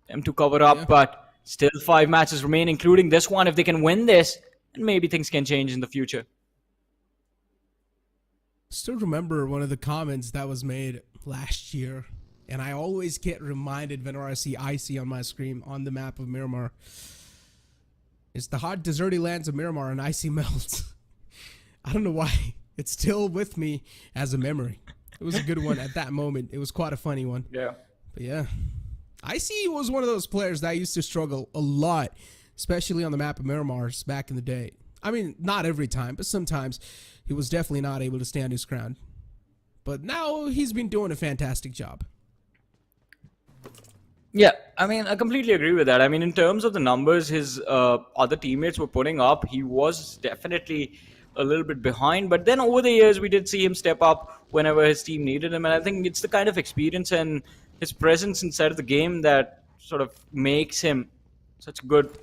them to cover up, but still 5 matches remain, including this one. If they can win this, then maybe things can change in the future. Still remember one of the comments that was made last year, and I always get reminded whenever I see icy on my screen on the map of Miramar. It's the hot deserty lands of Miramar and icy melts. I don't know why. It's still with me as a memory. It was a good one at that moment. It was quite a funny one. Yeah. But yeah. Icy was one of those players that used to struggle a lot, especially on the map of Miramars back in the day. I mean, not every time, but sometimes he was definitely not able to stand his ground. But now he's been doing a fantastic job. Yeah, I mean, I completely agree with that. I mean, in terms of the numbers his other teammates were putting up, he was definitely a little bit behind. But then over the years, we did see him step up whenever his team needed him. And I think it's the kind of experience and his presence inside of the game that sort of makes him such a good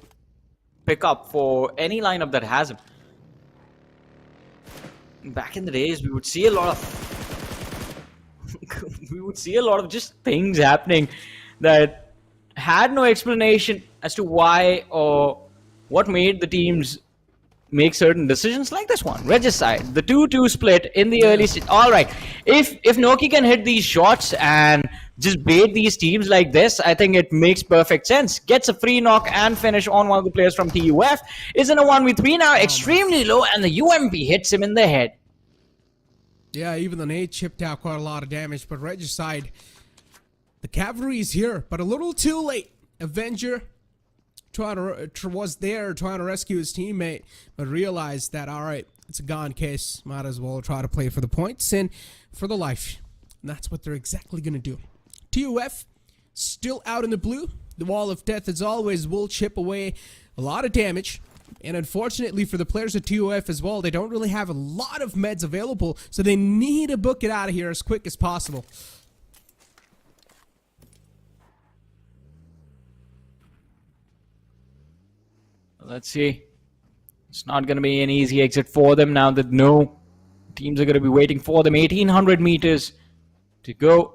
pickup for any lineup that has him. Back in the days, we would see a lot of just things happening that had no explanation as to why or what made the teams make certain decisions, like this one. Regicide, the 2-2 split in the early stage. All right, if Noki can hit these shots and just bait these teams like this, I think it makes perfect sense. Gets a free knock and finish on one of the players from TUF. Is in a 1v3 now, extremely low, and the UMP hits him in the head. Yeah, even the nade chipped out quite a lot of damage, but Regicide, the cavalry is here, but a little too late. Avenger was there trying to rescue his teammate, but realized that, all right, it's a gone case. Might as well try to play for the points and for the life. And that's what they're exactly going to do. TUF still out in the blue. The wall of death, as always, will chip away a lot of damage. And unfortunately for the players at TUF as well, they don't really have a lot of meds available, so they need to book it out of here as quick as possible. Let's see. It's not going to be an easy exit for them now that no teams are going to be waiting for them. 1800 meters to go.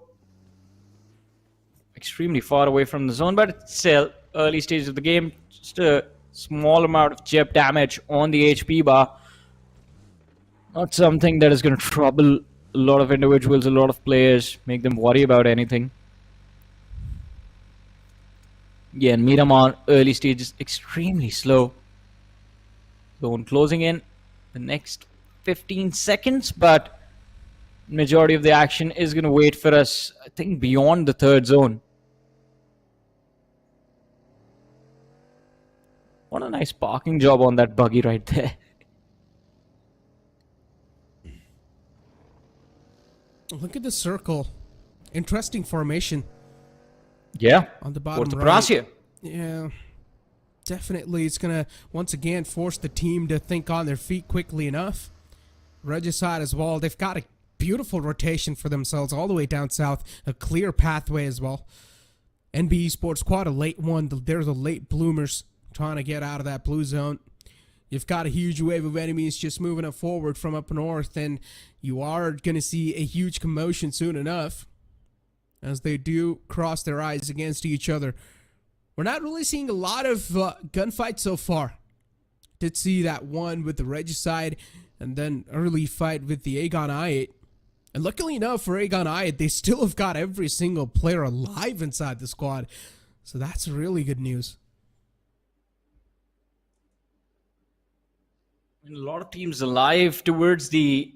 Extremely far away from the zone, but still early stage of the game. Just a small amount of chip damage on the HP bar. Not something that is going to trouble a lot of individuals, a lot of players, make them worry about anything. Yeah, and Miramar early stage is extremely slow. Zone closing in the next 15 seconds, but majority of the action is going to wait for us, I think, beyond the third zone. What a nice parking job on that buggy right there. Look at the circle. Interesting formation. Yeah, On the bottom right. Yeah. Definitely, it's going to, once again, force the team to think on their feet quickly enough. Regicide as well. They've got a beautiful rotation for themselves all the way down south. A clear pathway as well. NB Esports, quite a late one. They're the late bloomers trying to get out of that blue zone. You've got a huge wave of enemies just moving up forward from up north, and you are going to see a huge commotion soon enough as they do cross their eyes against each other. We're not really seeing a lot of gunfights so far. Did see that one with the Regicide and then early fight with the Aegon I8. And luckily enough for Aegon I8, they still have got every single player alive inside the squad. So that's really good news. A lot of teams alive towards the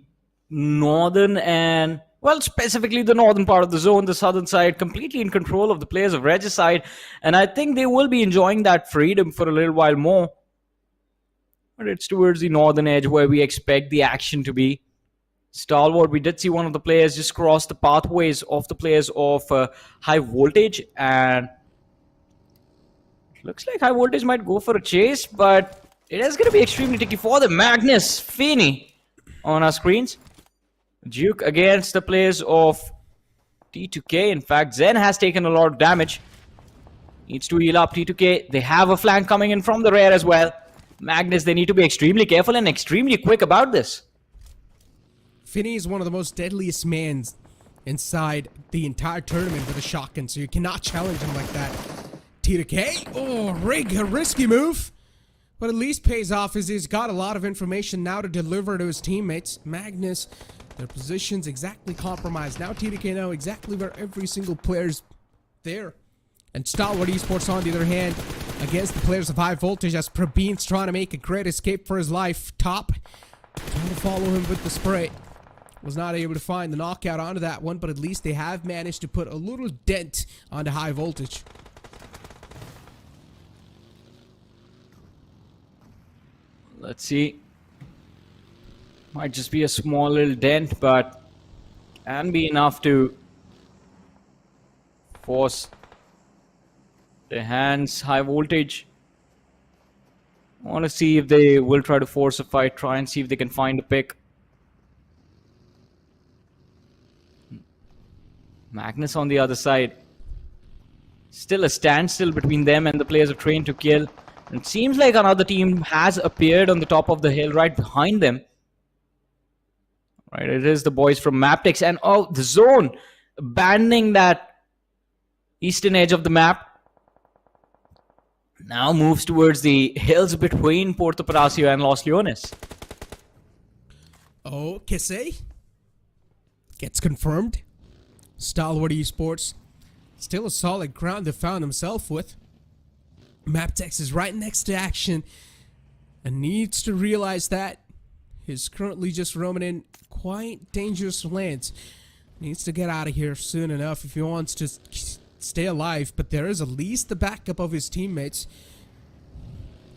northern and, well, specifically the northern part of the zone, the southern side, completely in control of the players of Regicide. And I think they will be enjoying that freedom for a little while more. But it's towards the northern edge where we expect the action to be. Stalwart, we did see one of the players just cross the pathways of the players of Highvoltage. And it looks like Highvoltage might go for a chase, but it is going to be extremely tricky for the Magnus Feeney on our screens. Duke against the players of T2K. In fact, Zen has taken a lot of damage. Needs to heal up T2K. They have a flank coming in from the rear as well. Magnus, they need to be extremely careful and extremely quick about this. Finney is one of the most deadliest mans inside the entire tournament with a shotgun, so you cannot challenge him like that. T2K, oh, a risky move. But at least pays off as he's got a lot of information now to deliver to his teammates. Magnus, their positions exactly compromised. Now T2K know exactly where every single player's there. And Stalwart Esports, on the other hand, against the players of Highvoltage, as Prabeen's trying to make a great escape for his life. Top, trying to follow him with the spray. Was not able to find the knockout onto that one, but at least they have managed to put a little dent onto Highvoltage. Let's see. Might just be a small little dent, but can be enough to force their hands. Highvoltage. I want to see if they will try to force a fight, try and see if they can find a pick. Magnus on the other side. Still a standstill between them and the players of Train to Kill. It seems like another team has appeared on the top of the hill right behind them. Right, it is the boys from MABETEX. And oh, the zone abandoning that eastern edge of the map. Now moves towards the hills between Puerto Palacio and Los Leones. Oh, Kese gets confirmed. Stalwart Esports, still a solid ground they found himself with. MABETEX is right next to action and needs to realize that he's currently just roaming in quite dangerous lands. Needs to get out of here soon enough if he wants to stay alive, but there is at least the backup of his teammates.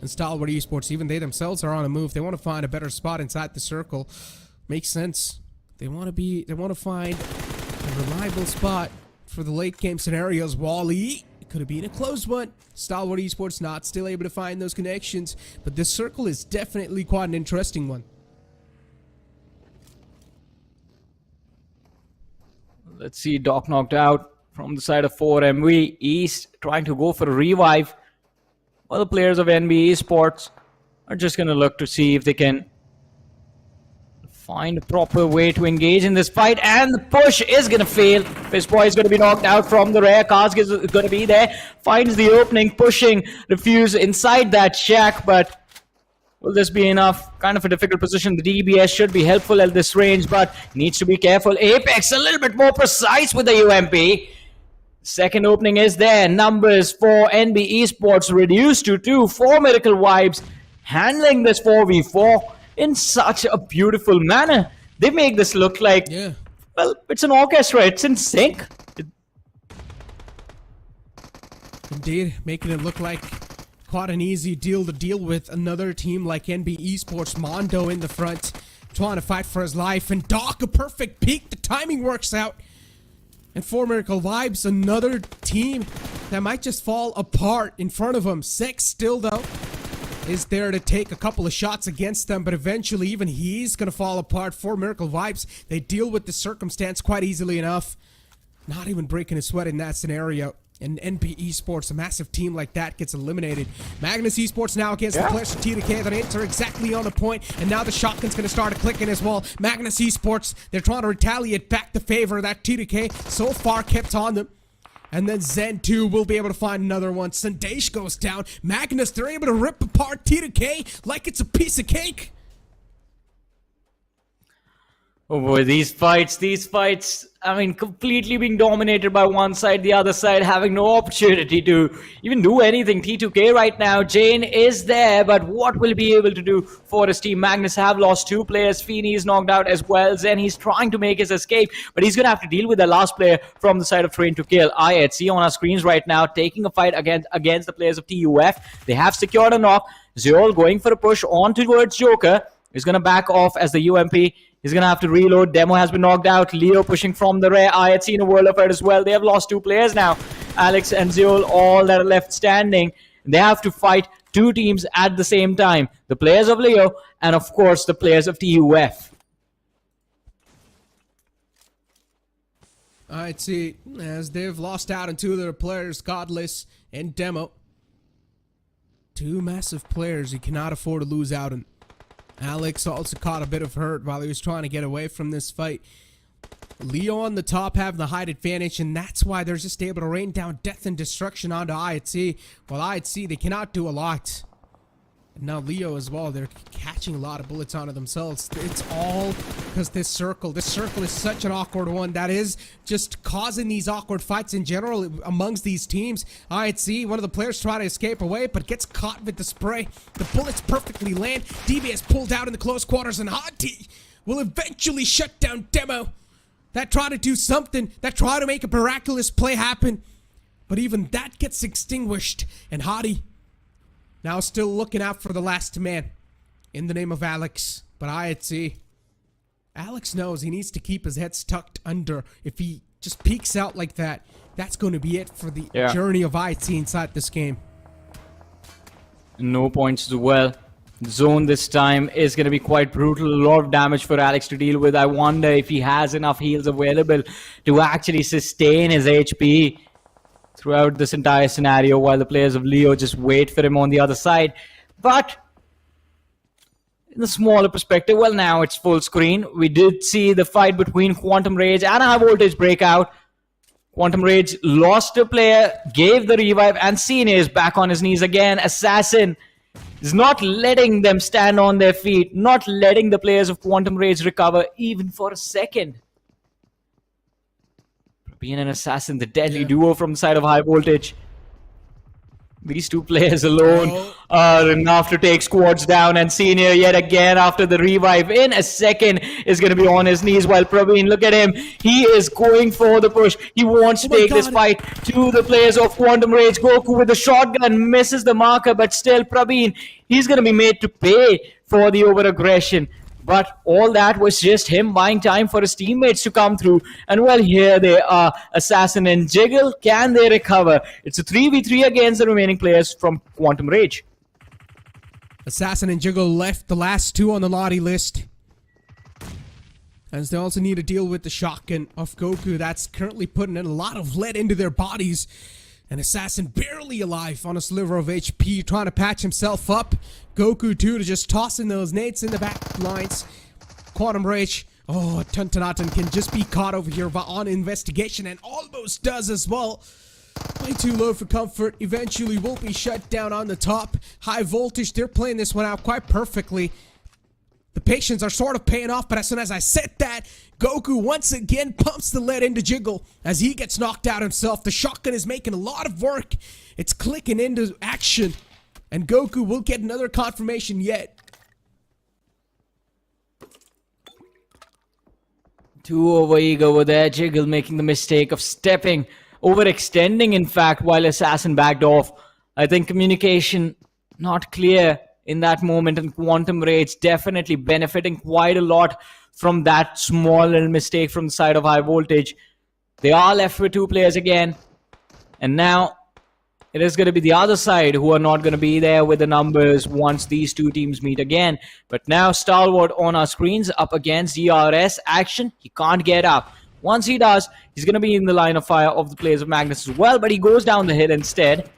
And Stalwart Esports, even they themselves are on a move. They want to find a better spot inside the circle. Makes sense. They want to find a reliable spot for the late game scenarios. Wally, it could have been a close one. Stalwart Esports not still able to find those connections, but this circle is definitely quite an interesting one. Let's see, Doc knocked out from the side of 4MV. East trying to go for a revive. Well, the players of NB Esports are just going to look to see if they can find a proper way to engage in this fight, and the push is going to fail. Fistboy is going to be knocked out from the rear. Karsk is going to be there, finds the opening, pushing Refuse inside that shack, but will this be enough? Kind of a difficult position. The DBS should be helpful at this range, but needs to be careful. Apex a little bit more precise with the UMP. Second opening is there. Numbers for NB Esports reduced to 2. 4 Miracle Vibes handling this 4v4 in such a beautiful manner. They make this look like, well, it's an orchestra. It's in sync. Indeed, making it look like quite an easy deal to deal with. Another team like NB Esports, Mondo in the front, trying to fight for his life. And Doc, a perfect peek. The timing works out. And 4 Miracle Vibes, another team that might just fall apart in front of him. Six still, though, is there to take a couple of shots against them, but eventually even he's going to fall apart. 4 Miracle Vibes, they deal with the circumstance quite easily enough. Not even breaking a sweat in that scenario. And NB Esports, a massive team like that, gets eliminated. Magnus Esports now against the players of TDK that enter exactly on the point. And now the shotgun's going to start clicking as well. Magnus Esports, they're trying to retaliate back the favor that TDK so far kept on them. And then Zen 2 will be able to find another one. Sandesh goes down. Magnus, they're able to rip apart TDK like it's a piece of cake. Oh boy, these fights, I mean, completely being dominated by one side, the other side having no opportunity to even do anything. T2K right now, Jane is there, but what will he be able to do for his team? Magnus have lost 2 players, Feeny is knocked out as well, Zen he's trying to make his escape, but he's going to have to deal with the last player from the side of Train to Kill. See on our screens right now, taking a fight against the players of TUF. They have secured a knock. Zeol going for a push on towards Joker. He's going to back off as the UMP. He's going to have to reload. Demo has been knocked out. Leo pushing from the rear. IHC in a world of hurt as well. They have lost 2 players now. Alex and Zeol, all that are left standing. They have to fight 2 teams at the same time. The players of Leo and, of course, the players of TUF. IHC, as they've lost out on 2 of their players, Godless and Demo. 2 massive players you cannot afford to lose out on. Alex also caught a bit of hurt while he was trying to get away from this fight. Leo on the top have the height advantage, and that's why they're just able to rain down death and destruction onto IHC. While IHC, they cannot do a lot. And now Leo as well, they're catching a lot of bullets onto themselves. It's all because this circle is such an awkward one that is just causing these awkward fights in general amongst these teams. IHC, one of the players trying to escape away, but gets caught with the spray. The bullets perfectly land. DBS pulled out in the close quarters, and Hadi will eventually shut down Demo. That tried to do something, that tried to make a miraculous play happen. But even that gets extinguished, and Hadi now still looking out for the last man in the name of Alex. But IHC, Alex knows he needs to keep his head tucked under. If he just peeks out like that, that's going to be it for the journey of IHC inside this game. No points as well. Zone this time is going to be quite brutal. A lot of damage for Alex to deal with. I wonder if he has enough heals available to actually sustain his HP throughout this entire scenario, while the players of Leo just wait for him on the other side. But in the smaller perspective, well, now it's full screen. We did see the fight between Quantum Rage and Highvoltage Breakout. Quantum Rage lost a player, gave the revive, and Cine is back on his knees again. Assassin is not letting them stand on their feet, not letting the players of Quantum Rage recover even for a second. Being an Assassin, the deadly duo from the side of Highvoltage. These two players alone are enough to take squads down, and Senior yet again after the revive in a second is going to be on his knees, while Praveen, look at him, he is going for the push. He wants to take this fight to the players of Quantum Rage. Goku with the shotgun misses the marker, but still Praveen, he's going to be made to pay for the over-aggression. But all that was just him buying time for his teammates to come through. And well, here they are, Assassin and Jiggle. Can they recover? It's a 3v3 against the remaining players from Quantum Rage. Assassin and Jiggle left the last two on the Lottie list, as they also need to deal with the shotgun of Goku that's currently putting in a lot of lead into their bodies. And Assassin barely alive on a sliver of HP, trying to patch himself up. Goku too to just tossing those nades in the back lines. Quantum Rage, oh, Tuntanatan can just be caught over here on investigation, and almost does as well. Way too low for comfort. Eventually will be shut down on the top. Highvoltage, they're playing this one out quite perfectly. The patience are sort of paying off, but as soon as I said that, Goku once again pumps the lead into Jiggle as he gets knocked out himself. The shotgun is making a lot of work. It's clicking into action, and Goku will get another confirmation yet. Too overeager over there. Jiggle making the mistake of stepping, overextending in fact, while Assassin backed off. I think communication not clear in that moment, and Quantum Rage definitely benefiting quite a lot from that small little mistake from the side of Highvoltage. They are left with two players again, and now it is going to be the other side who are not going to be there with the numbers once these two teams meet again. But now Stalwart on our screens up against DRS. Action, he can't get up. Once he does, he's going to be in the line of fire of the players of Magnus as well, but he goes down the hill instead.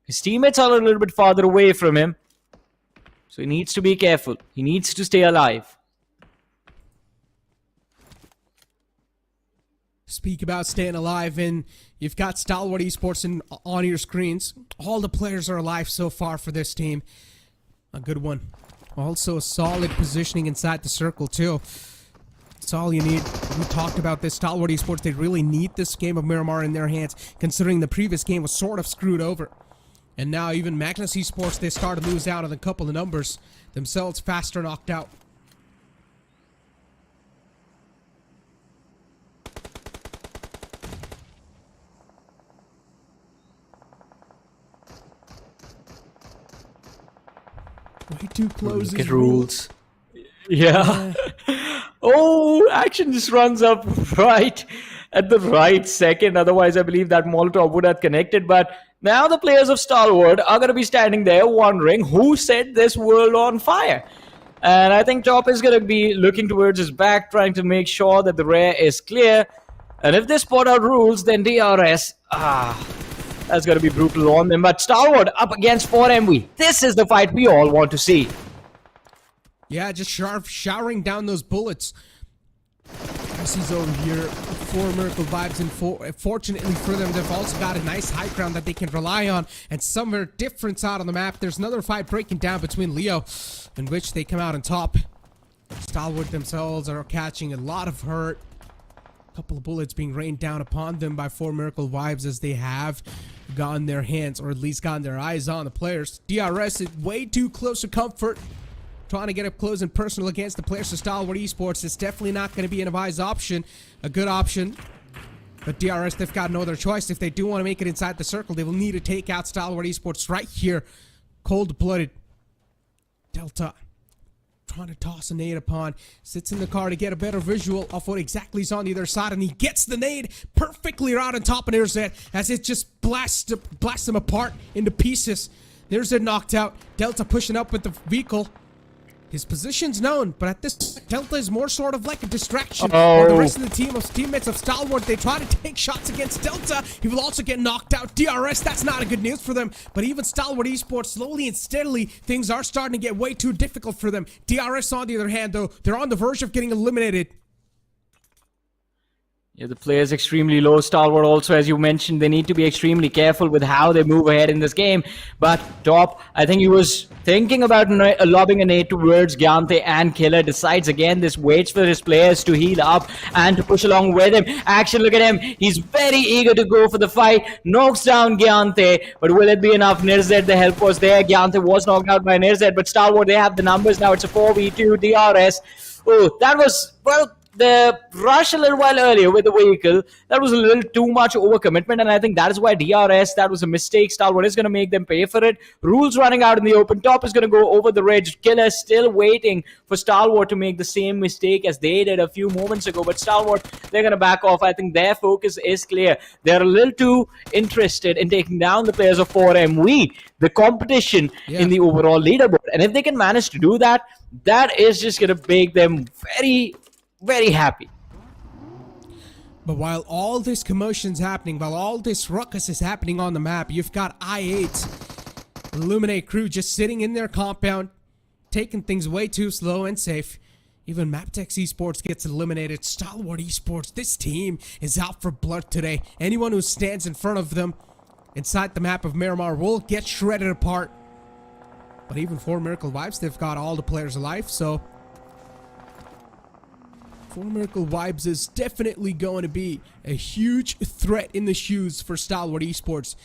His teammates are a little bit farther away from him, so he needs to be careful. He needs to stay alive. Speak about staying alive, and you've got Stalwart Esports on your screens. All the players are alive so far for this team. A good one. Also a solid positioning inside the circle too. That's all you need. We talked about this. Stalwart Esports, they really need this game of Miramar in their hands, considering the previous game was sort of screwed over. And now even Magnus Esports, they start to lose out on a couple of numbers themselves, faster knocked out. Way too close. Look at rules. Yeah. Oh, action just runs up right at the right second. Otherwise, I believe that Molotov would have connected. But now the players of Stalwart are going to be standing there wondering who set this world on fire. And I think Top is going to be looking towards his back, trying to make sure that the rear is clear. And if they spot out rules, then DRS, that's going to be brutal on them. But Stalwart up against 4MV. This is the fight we all want to see. Yeah, just showering down those bullets. He's over here, 4 Miracle Vibes, and fortunately for them, they've also got a nice high ground that they can rely on, and somewhere different out on the map. There's another fight breaking down between Leo, in which they come out on top. Stalwart themselves are catching a lot of hurt. A couple of bullets being rained down upon them by 4 Miracle Vibes, as they have gotten their hands, or at least gotten their eyes on the players. DRS is way too close to comfort, trying to get up close and personal against the players of Stalwart Esports. It's definitely not going to be an advised option, a good option. But DRS, they've got no other choice. If they do want to make it inside the circle, they will need to take out Stalwart Esports right here. Cold-blooded. Delta trying to toss a nade upon. Sits in the car to get a better visual of what exactly is on the other side, and he gets the nade perfectly right on top of Nerzet as it just blasts him apart into pieces. Nerzet knocked out. Delta pushing up with the vehicle. His position's known, but at this Delta is more sort of like a distraction. While the rest of the teammates of Stalwart, they try to take shots against Delta. He will also get knocked out. DRS, that's not a good news for them. But even Stalwart Esports, slowly and steadily, things are starting to get way too difficult for them. DRS, on the other hand, though, they're on the verge of getting eliminated. Yeah, the player's extremely low. Stalwart also, as you mentioned, they need to be extremely careful with how they move ahead in this game. But Top, I think he was thinking about lobbing a nade towards Gyante, and Killer decides again this, waits for his players to heal up and to push along with him. Action, look at him. He's very eager to go for the fight. Knocks down Gyante, but will it be enough? Nirzet, the help was there. Gyante was knocked out by Nirzet, but Stalwart, they have the numbers now. It's a 4v2 DRS. Oh, that was, well, the rush a little while earlier with the vehicle, that was a little too much overcommitment, and I think that is why DRS, that was a mistake. Stalwart is going to make them pay for it. Rules running out in the open. Top is going to go over the ridge. Killer still waiting for Stalwart to make the same mistake as they did a few moments ago, but Stalwart, they're going to back off. I think their focus is clear. They're a little too interested in taking down the players of 4MV, the competition in the overall leaderboard, and if they can manage to do that, that is just going to make them very happy. But while all this commotion's happening, while all this ruckus is happening on the map, you've got I8 Illuminate crew just sitting in their compound, taking things way too slow and safe. Even MABETEX Esports gets eliminated. Stalwart Esports, this team is out for blood today. Anyone who stands in front of them inside the map of Miramar will get shredded apart. But even for Miracle Vibes, they've got all the players alive, so for Miracle Vibes is definitely going to be a huge threat in the shoes for Stalwart Esports.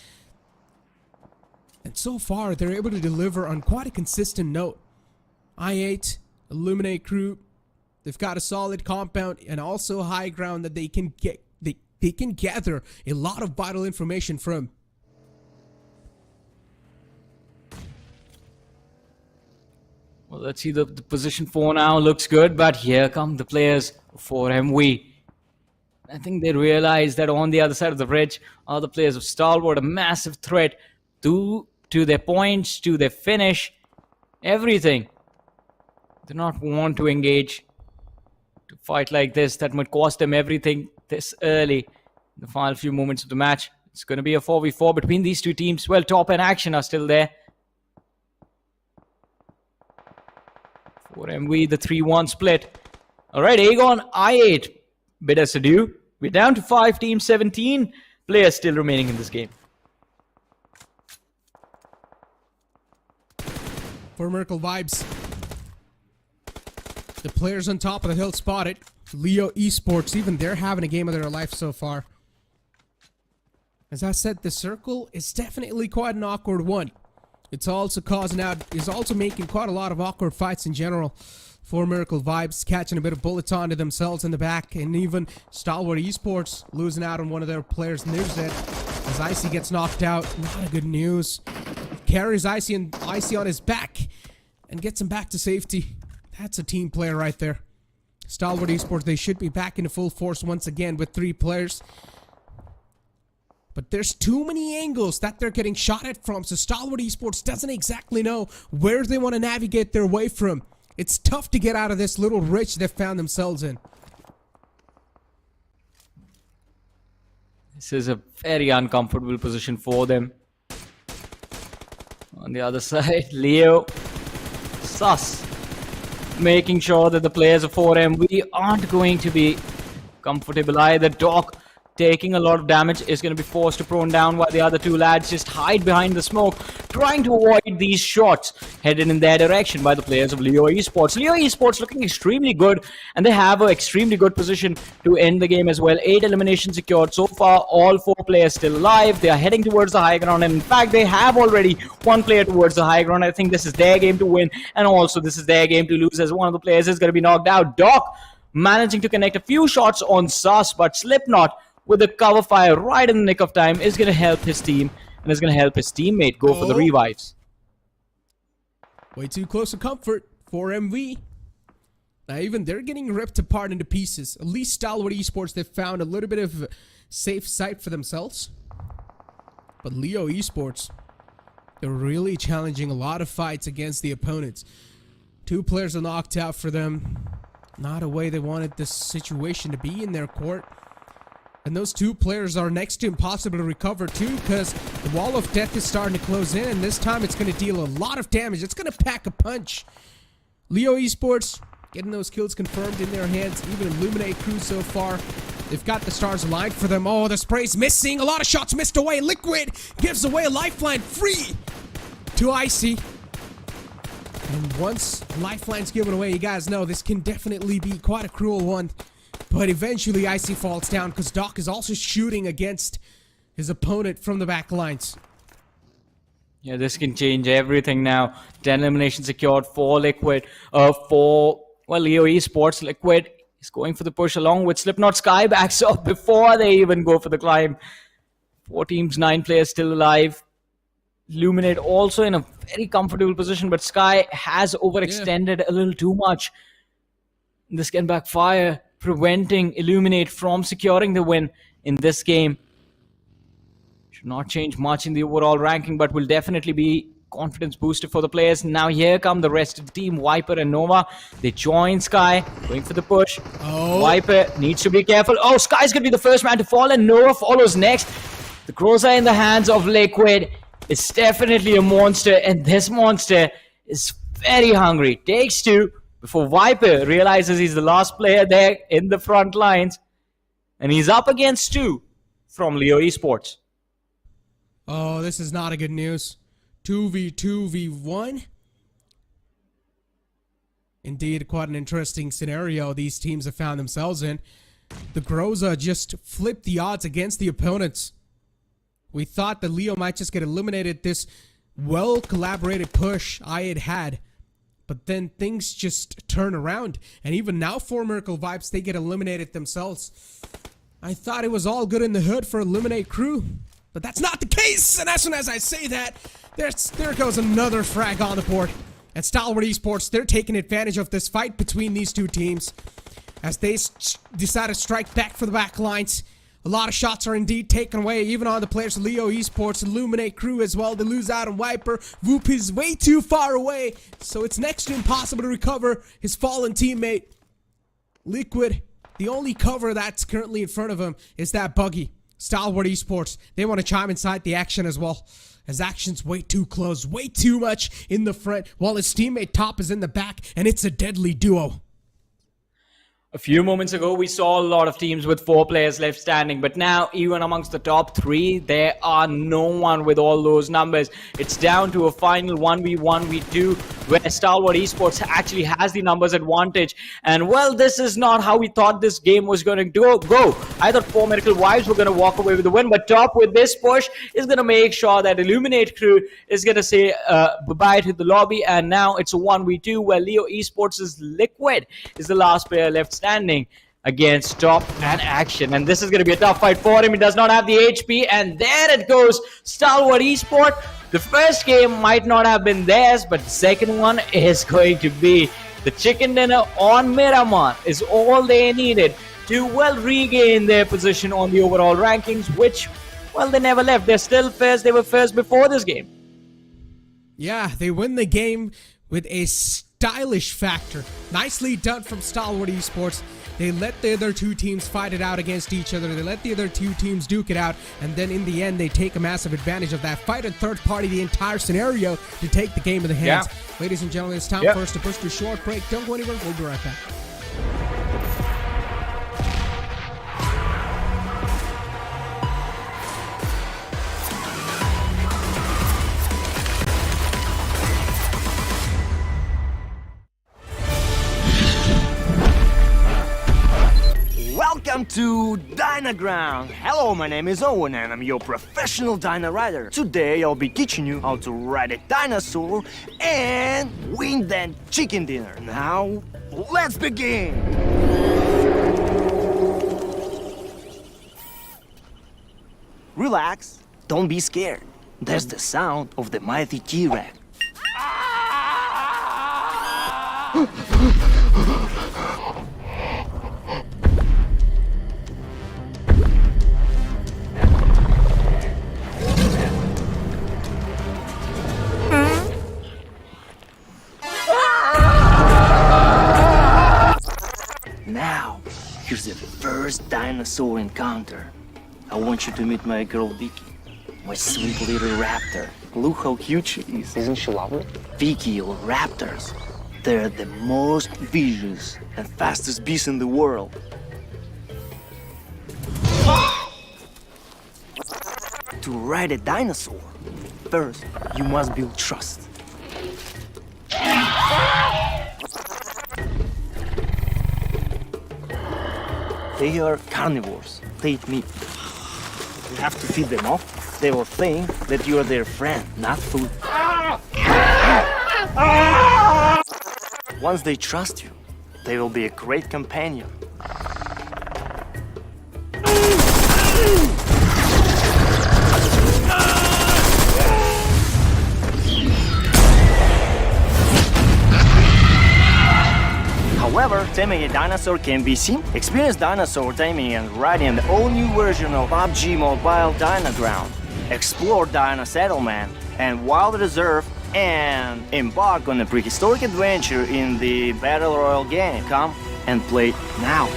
And so far, they're able to deliver on quite a consistent note. I8, Illuminate crew, they've got a solid compound and also high ground that they can get. They can gather a lot of vital information from. Well, let's see, the position 4 now looks good, but here come the players for MV. I think they realize that on the other side of the ridge are the players of Stalwart, a massive threat to their points, to their finish, everything. They do not want to engage, to fight like this. That might cost them everything this early in the final few moments of the match. It's going to be a 4v4 between these two teams. Well, Top and Action are still there. For MV, the 3-1 split. Alright, Aegon, I8. Bid us adieu. We're down to 5 teams, 17 players still remaining in this game. For Miracle Vibes, the players on top of the hill spotted. Leo Esports, even they're having a game of their life so far. As I said, the circle is definitely quite an awkward one. It's also making quite a lot of awkward fights in general. For Miracle Vibes, catching a bit of bullets onto themselves in the back, and even Stalwart Esports losing out on one of their players, Nirzet, as Icy gets knocked out. Not a good news. Carries Icy on his back and gets him back to safety. That's a team player right there. Stalwart Esports, they should be back into full force once again with 3 players. But there's too many angles that they're getting shot at from, so Stalwart Esports doesn't exactly know where they want to navigate their way from. It's tough to get out of this little ridge they've found themselves in. This is a very uncomfortable position for them. On the other side, Leo, sus, making sure that the players of 4MV aren't going to be comfortable either. Doc, taking a lot of damage, is going to be forced to prone down while the other 2 lads just hide behind the smoke, trying to avoid these shots headed in their direction by the players of Leo Esports. Leo Esports looking extremely good, and they have an extremely good position to end the game as well. 8 eliminations secured so far, all 4 players still alive. They are heading towards the high ground, and in fact they have already 1 player towards the high ground. I think this is their game to win, and also this is their game to lose, as one of the players is going to be knocked out. Doc managing to connect a few shots on Sus, but Slipknot with the cover fire right in the nick of time is going to help his team and is going to help his teammate go for the revives. Way too close to comfort for MV. Now even they're getting ripped apart into pieces. At least Stalwart Esports, they've found a little bit of safe sight for themselves. But Leo Esports, they're really challenging a lot of fights against the opponents. 2 players are knocked out for them. Not a way they wanted this situation to be in their court. And those 2 players are next to impossible to recover too, because the wall of death is starting to close in, and this time it's going to deal a lot of damage. It's going to pack a punch. Leo Esports getting those kills confirmed in their hands. Even Illuminate crew so far They've got the stars aligned for them. Oh, the spray's missing. A lot of shots missed away. Liquid gives away a lifeline free to Icy. And once lifeline's given away, you guys know this can definitely be quite a cruel one. But eventually Icy falls down because Doc is also shooting against his opponent from the back lines. Yeah, this can change everything now. 10 eliminations secured for Liquid. For Leo Esports, Liquid is going for the push along with Slipknot. Sky backs up before they even go for the climb. 4 teams, 9 players still alive. Illuminate also in a very comfortable position, but Sky has overextended a little too much. This can backfire, preventing Illuminate from securing the win in this game. Should not change much in the overall ranking, but will definitely be confidence booster for the players. Now here come the rest of the team, Viper and Nova. They join Sky, going for the push. Oh. Viper needs to be careful. Oh, Sky's going to be the first man to fall, and Nova follows next. The crows are in the hands of Liquid. It's definitely a monster, and this monster is very hungry. Takes 2 before Viper realizes he's the last player there in the front lines. And he's up against 2 from Leo Esports. Oh, this is not a good news. 2v2v1. Indeed, quite an interesting scenario these teams have found themselves in. The Groza just flipped the odds against the opponents. We thought that Leo might just get eliminated this well-collaborated push I had. But then things just turn around. And even now for Miracle Vibes, they get eliminated themselves. I thought it was all good in the hood for Eliminate Crew. But that's not the case. And as soon as I say that, there goes another frag on the board. And Stalwart Esports, they're taking advantage of this fight between these two teams. As they decide to strike back for the back lines. A lot of shots are indeed taken away, even on the players of Leo Esports, Illuminate Crew as well. They lose out on Viper. Whoop is way too far away, so it's next to impossible to recover his fallen teammate. Liquid, the only cover that's currently in front of him is that buggy. Stalwart Esports, they want to chime inside the action as well. As action's way too close, way too much in the front, while his teammate Top is in the back, and it's a deadly duo. A few moments ago, we saw a lot of teams with 4 players left standing, but now, even amongst the top 3, there are no one with all those numbers. It's down to a final 1v1v2, where Stalwart Esports actually has the numbers advantage. And, well, this is not how we thought this game was going to go. I thought 4 Miracle Wives were going to walk away with the win, but Top, with this push, is going to make sure that Illuminate Crew is going to say bye-bye to the lobby, and now it's a 1v2, where Leo Esports' Liquid is the last player left standing against Top and Action, and this is going to be a tough fight for him. He does not have the HP, and there it goes. Stalwart Esports, the first game might not have been theirs, but the second one is going to be. The chicken dinner on Miramar is all they needed to, well, regain their position on the overall rankings, which, well, they never left. They're still first. They were first before this game. Yeah, they win the game with a stylish factor. Nicely done from Stalwart Esports. They let the other two teams fight it out against each other. They let the other two teams duke it out. And then in the end, they take a massive advantage of that. Fight and third party the entire scenario to take the game in the hands. Yeah. Ladies and gentlemen, it's time for us to push to a short break. Don't go anywhere. We'll be right back. Welcome to Dynaground! Hello, my name is Owen and I'm your professional Dyna rider. Today I'll be teaching you how to ride a dinosaur and win that chicken dinner. Now, let's begin! Relax, don't be scared. That's the sound of the mighty T-Rex. Now, here's the first dinosaur encounter. I want you to meet my girl Vicky, my sweet little raptor. Look how cute she is. Isn't she lovely? Vicky or raptors, they're the most vicious and fastest beasts in the world. to ride a dinosaur, first you must build trust. They are carnivores. They eat meat. You have to feed them off. They will think that you are their friend, not food. Once they trust you, they will be a great companion. However, taming a dinosaur can be seen. Experience dinosaur taming and riding the all-new version of PUBG Mobile Dynaground. Explore Dino Settlement and Wild Reserve and embark on a prehistoric adventure in the Battle Royale game. Come and play now.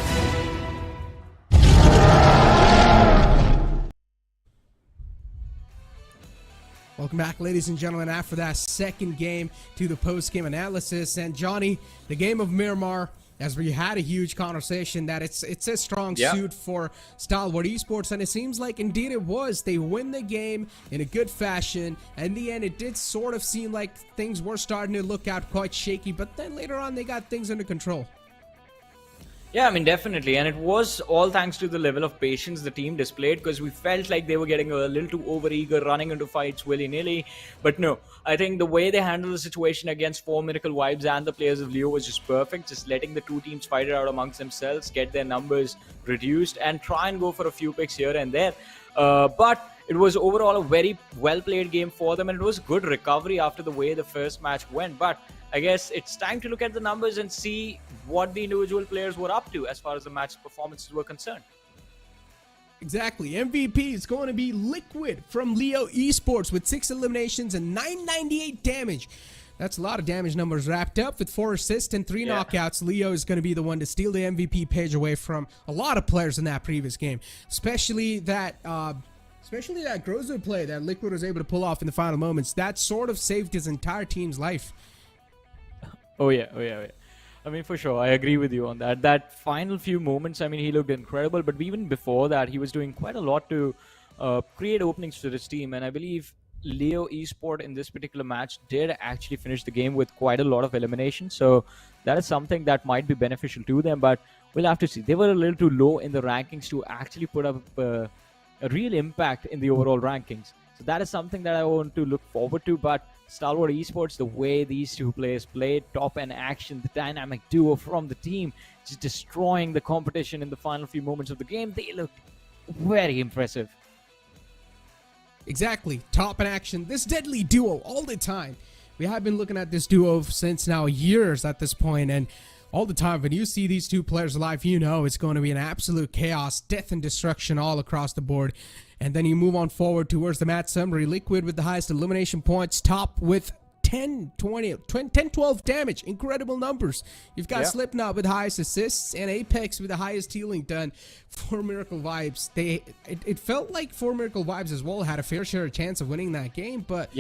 Welcome back, ladies and gentlemen, after that second game to the post-game analysis. And Johnny, the game of Miramar, as we had a huge conversation that it's a strong suit for Stalwart Esports, and it seems like indeed it was. They win the game in a good fashion. In the end, it did sort of seem like things were starting to look out quite shaky, but then later on they got things under control. Yeah, I mean, definitely. And it was all thanks to the level of patience the team displayed, because we felt like they were getting a little too overeager, running into fights willy-nilly. But no, I think the way they handled the situation against 4 Miracle Vibes and the players of Leo was just perfect. Just letting the two teams fight it out amongst themselves, get their numbers reduced, and try and go for a few picks here and there. But it was overall a very well-played game for them, and it was good recovery after the way the first match went. But I guess it's time to look at the numbers and see what the individual players were up to as far as the match performances were concerned. Exactly. MVP is going to be Liquid from Leo Esports with 6 eliminations and 998 damage. That's a lot of damage numbers wrapped up with 4 assists and 3 knockouts. Leo is going to be the one to steal the MVP page away from a lot of players in that previous game, especially that Grozo play that Liquid was able to pull off in the final moments. That sort of saved his entire team's life. Oh yeah. I mean, for sure, I agree with you on that. That final few moments, I mean, he looked incredible. But even before that, he was doing quite a lot to create openings for his team. And I believe Leo Esport in this particular match did actually finish the game with quite a lot of elimination. So that is something that might be beneficial to them. But we'll have to see. They were a little too low in the rankings to actually put up a real impact in the overall rankings. So that is something that I want to look forward to. But Stalwart Esports, the way these two players played, top and action, the dynamic duo from the team, just destroying the competition in the final few moments of the game, they looked very impressive. Exactly. Top and action. This deadly duo all the time. We have been looking at this duo since now years at this point, and all the time when you see these two players live, you know it's going to be an absolute chaos, death and destruction all across the board. And then you move on forward towards the match summary. Liquid with the highest elimination points, top with 10, 12 damage. Incredible numbers. You've got Slipknot with highest assists and Apex with the highest healing done. 4 Miracle Vibes. It felt like 4 Miracle Vibes as well had a fair share of chance of winning that game, but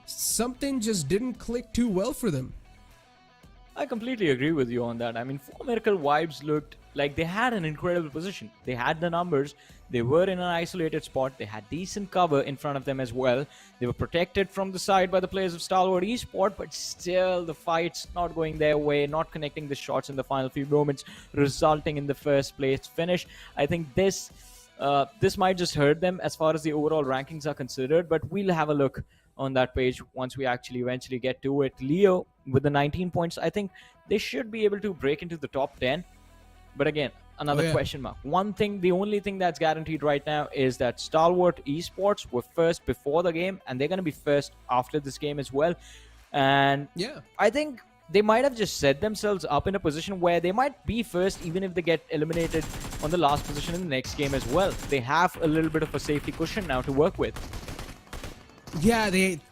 something just didn't click too well for them. I completely agree with you on that. I mean, 4 Miracle Vibes looked like they had an incredible position. They had the numbers. They were in an isolated spot. They had decent cover in front of them as well. They were protected from the side by the players of Stalwart Esports, but still the fight's not going their way, not connecting the shots in the final few moments, resulting in the first place finish. I think this might just hurt them as far as the overall rankings are considered, but we'll have a look on that page once we actually eventually get to it. Leo with the 19 points, I think they should be able to break into the top 10. But again, another question mark. The only thing that's guaranteed right now is that Stalwart Esports were first before the game, and they're going to be first after this game as well. And I think they might have just set themselves up in a position where they might be first even if they get eliminated on the last position in the next game as well. They have a little bit of a safety cushion now to work with. Yeah,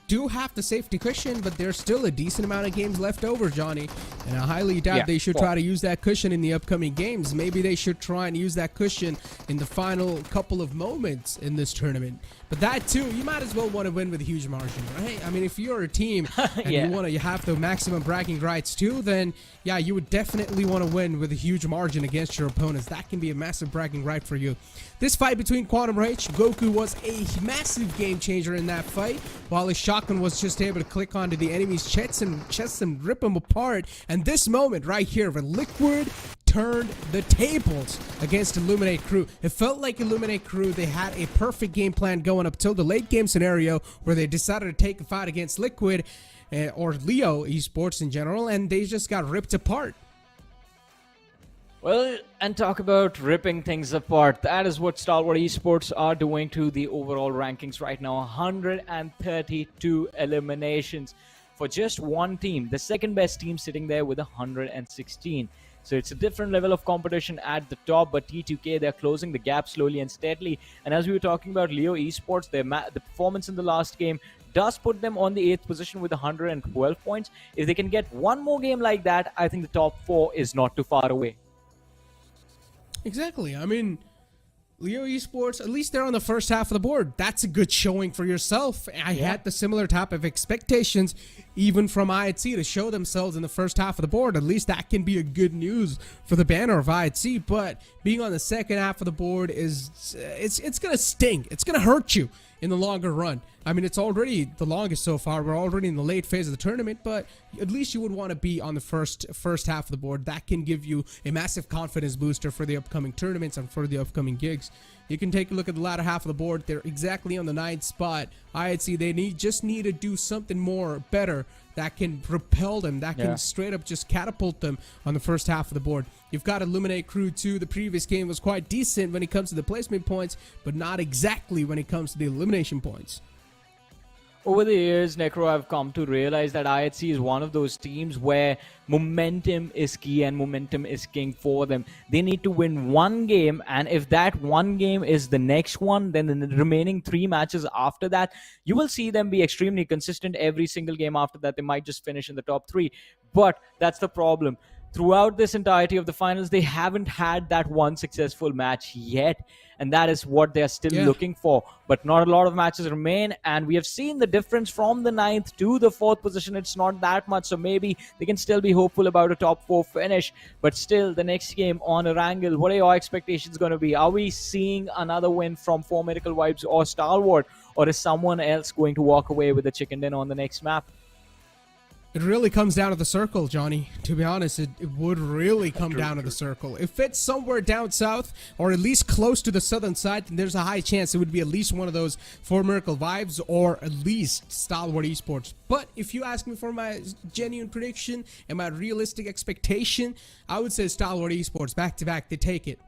do have the safety cushion, but there's still a decent amount of games left over, Johnny. And I highly doubt they should try to use that cushion in the upcoming games. Maybe they should try and use that cushion in the final couple of moments in this tournament. But that too, you might as well want to win with a huge margin, right? I mean, if you're a team and you have the maximum bragging rights too, then yeah, you would definitely want to win with a huge margin against your opponents. That can be a massive bragging right for you. This fight between Quantum Rage, Goku was a massive game changer in that fight, while his shotgun was just able to click onto the enemy's chests and rip them apart. And this moment right here, where Liquid turned the tables against Illuminate Crew. It felt like Illuminate Crew, they had a perfect game plan going up till the late game scenario where they decided to take a fight against Liquid or Leo Esports in general, and they just got ripped apart. Well, and talk about ripping things apart. That is what Stalwart Esports are doing to the overall rankings right now. 132 eliminations for just one team. The second best team sitting there with 116. So it's a different level of competition at the top, but T2K, they're closing the gap slowly and steadily. And as we were talking about Leo Esports, the performance in the last game does put them on the 8th position with 112 points. If they can get one more game like that, I think the top 4 is not too far away. Exactly. I mean, Leo Esports, at least they're on the first half of the board. That's a good showing for yourself. I had the similar type of expectations even from IHC to show themselves in the first half of the board. At least that can be a good news for the banner of IHC. But being on the second half of the board is it's gonna sting. It's gonna hurt you in the longer run. I mean, it's already the longest so far. We're already in the late phase of the tournament, but at least you would want to be on the first half of the board. That can give you a massive confidence booster for the upcoming tournaments and for the upcoming gigs. You can take a look at the latter half of the board. They're exactly on the 9th spot. IHC, they just need to do something more better that can propel them, that can straight up just catapult them on the first half of the board. You've got Illuminate Crew 2. The previous game was quite decent when it comes to the placement points, but not exactly when it comes to the elimination points. Over the years, Necro, I've come to realize that IHC is one of those teams where momentum is key and momentum is king for them. They need to win one game, and if that one game is the next one, then in the remaining 3 matches after that, you will see them be extremely consistent. Every single game after that, they might just finish in the top 3. But that's the problem. Throughout this entirety of the finals, they haven't had that one successful match yet, and that is what they're still looking for. But not a lot of matches remain, and we have seen the difference from the 9th to the 4th position. It's not that much, so maybe they can still be hopeful about a top 4 finish. But still, the next game on Erangel, what are your expectations going to be? Are we seeing another win from 4 Miracle Vibes or Stalwart, or is someone else going to walk away with the chicken dinner on the next map? It really comes down to the circle, Johnny. To be honest, it would really come down to the circle. If it's somewhere down south, or at least close to the southern side, then there's a high chance it would be at least one of those 4 Miracle Vibes, or at least Stalwart Esports. But if you ask me for my genuine prediction and my realistic expectation, I would say Stalwart Esports, back-to-back, they take it.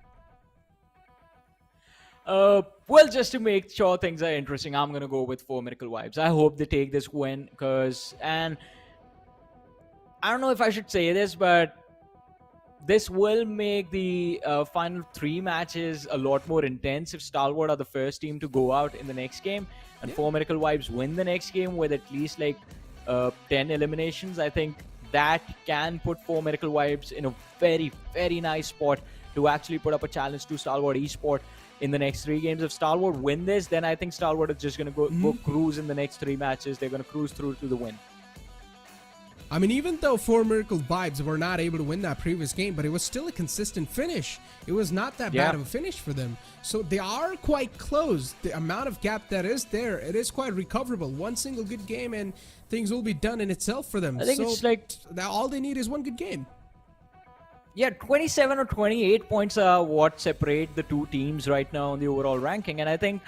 Well, just to make sure things are interesting, I'm going to go with 4 Miracle Vibes. I hope they take this win, and I don't know if I should say this, but this will make the final 3 matches a lot more intense if Stalwart are the first team to go out in the next game, and 4 Miracle Vibes win the next game with at least like 10 eliminations. I think that can put 4 Miracle Vibes in a very, very nice spot to actually put up a challenge to Stalwart Esports in the next 3 games. If Stalwart win this, then I think Stalwart is just going to go cruise in the next 3 matches. They're going to cruise through to the win. I mean, even though 4 Miracle Vibes were not able to win that previous game, but it was still a consistent finish. It was not that bad of a finish for them. So they are quite close. The amount of gap that is there, it is quite recoverable. One single good game and things will be done in itself for them. I think it's like all they need is one good game. Yeah, 27 or 28 points are what separate the 2 teams right now in the overall ranking. And I think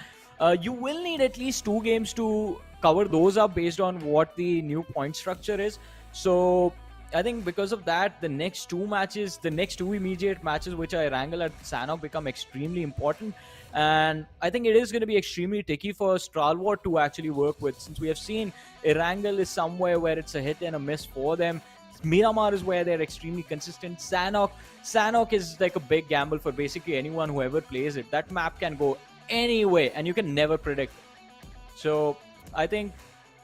you will need at least 2 games to cover those up based on what the new point structure is. So I think because of that, the next 2 matches, the next 2 immediate matches, which are Erangel and Sanhok, become extremely important. And I think it is going to be extremely tricky for Stalwart to actually work with, since we have seen Erangel is somewhere where it's a hit and a miss for them. Miramar is where they're extremely consistent. Sanhok is like a big gamble for basically anyone who ever plays it. That map can go any way and you can never predict it. So I think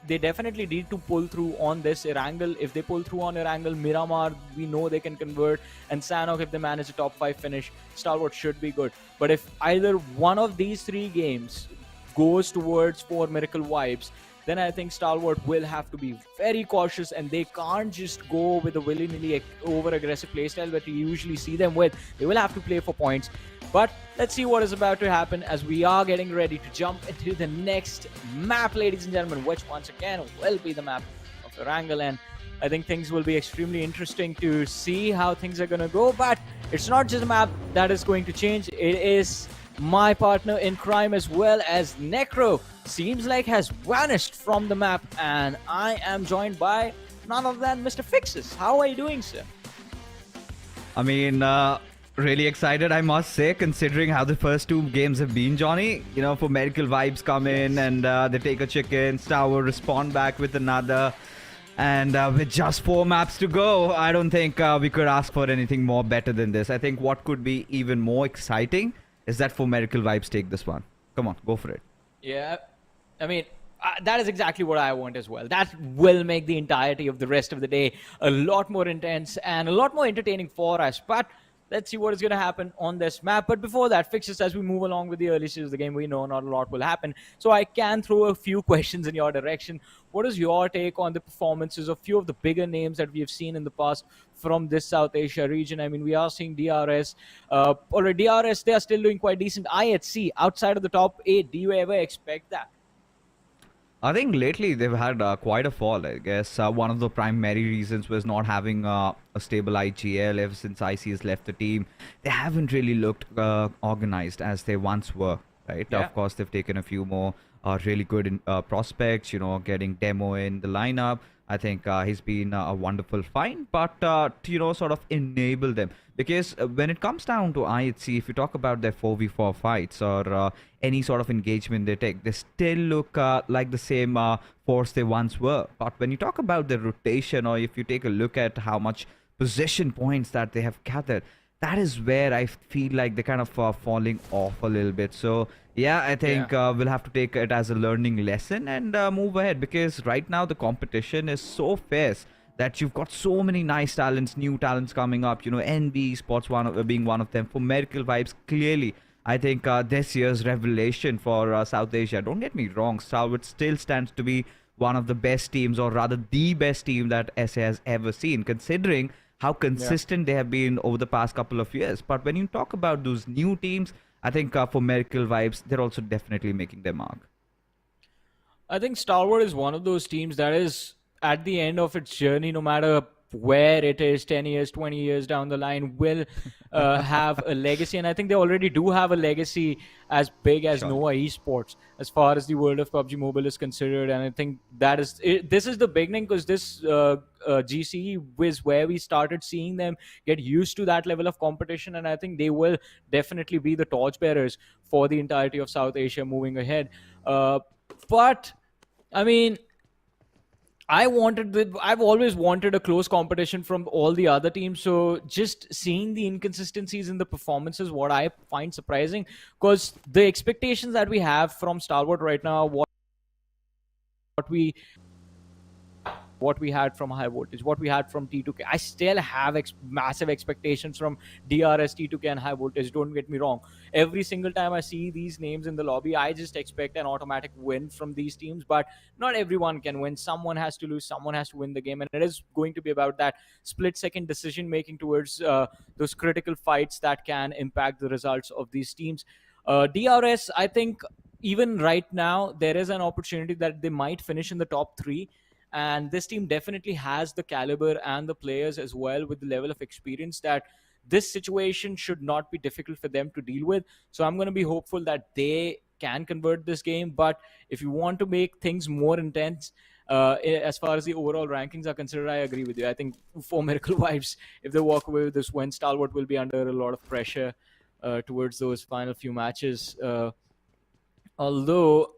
they definitely need to pull through on this Erangel. If they pull through on Erangel, Miramar, we know they can convert, and Sanhok, if they manage a top 5 finish, Stalwart should be good. But if either one of these 3 games goes towards 4 Miracle vibes, then I think Stalwart will have to be very cautious, and they can't just go with a willy-nilly over-aggressive playstyle that we usually see them with. They will have to play for points. But let's see what is about to happen as we are getting ready to jump into the next map, ladies and gentlemen, which once again will be the map of Erangel. And I think things will be extremely interesting to see how things are going to go. But it's not just a map that is going to change. It is my partner in crime as well, as Necro seems like has vanished from the map, and I am joined by none other than Mr. Fixes. How are you doing, sir? I mean, really excited, I must say, considering how the first 2 games have been, Johnny. You know, for Miracle vibes come in and they take a chicken, Star respond back with another. And with just 4 maps to go, I don't think we could ask for anything more better than this. I think what could be even more exciting is that for Miracle vibes take this one. Come on, go for it. Yeah, I mean, that is exactly what I want as well. That will make the entirety of the rest of the day a lot more intense and a lot more entertaining for us. But let's see what is going to happen on this map. But before that, Fixes, as we move along with the early stages of the game, we know not a lot will happen. So I can throw a few questions in your direction. What is your take on the performances of a few of the bigger names that we have seen in the past from this South Asia region? I mean, we are seeing DRS. Already DRS, they are still doing quite decent. IHC, outside of the top 8, do you ever expect that? I think lately they've had quite a fall. I guess one of the primary reasons was not having a stable IGL ever since IC has left the team. They haven't really looked organized as they once were, right? Yeah. Of course, they've taken a few more really good prospects, you know, getting Demo in the lineup. I think he's been a wonderful find, but to, you know, sort of enable them. Because when it comes down to IHC, if you talk about their 4v4 fights or any sort of engagement they take, they still look like the same force they once were. But when you talk about the rotation, or if you take a look at how much position points that they have gathered, that is where I feel like they're kind of falling off a little bit. So yeah, I think we'll have to take it as a learning lesson and move ahead, because right now the competition is so fierce that you've got so many nice talents, new talents coming up. You know, NB Esports being one of them. For Miracle vibes, clearly, I think this year's revelation for South Asia. Don't get me wrong, Stalwart still stands to be one of the best teams, or rather the best team that SA has ever seen, considering how consistent they have been over the past couple of years. But when you talk about those new teams, I think for Miracle vibes, they're also definitely making their mark. I think Stalwart is one of those teams that is at the end of its journey, no matter where it is, 10 years, 20 years down the line, will have a legacy. And I think they already do have a legacy as big as Noah Esports, as far as the world of PUBG Mobile is considered. And I think that is this is the beginning, because this GCE was where we started seeing them get used to that level of competition. And I think they will definitely be the torchbearers for the entirety of South Asia moving ahead. But, I mean, I've always wanted a close competition from all the other teams. So just seeing the inconsistencies in the performances, what I find surprising, because the expectations that we have from Stalwart right now, what we had from Highvoltage, what we had from T2K. I still have massive expectations from DRS, T2K, and Highvoltage. Don't get me wrong. Every single time I see these names in the lobby, I just expect an automatic win from these teams. But not everyone can win. Someone has to lose. Someone has to win the game. And it is going to be about that split-second decision-making towards those critical fights that can impact the results of these teams. DRS, I think even right now, there is an opportunity that they might finish in the top 3. And this team definitely has the caliber and the players as well, with the level of experience, that this situation should not be difficult for them to deal with. So I'm going to be hopeful that they can convert this game. But if you want to make things more intense, as far as the overall rankings are considered, I agree with you. I think for Miracle vibes, if they walk away with this win, Stalwart will be under a lot of pressure towards those final few matches. Although,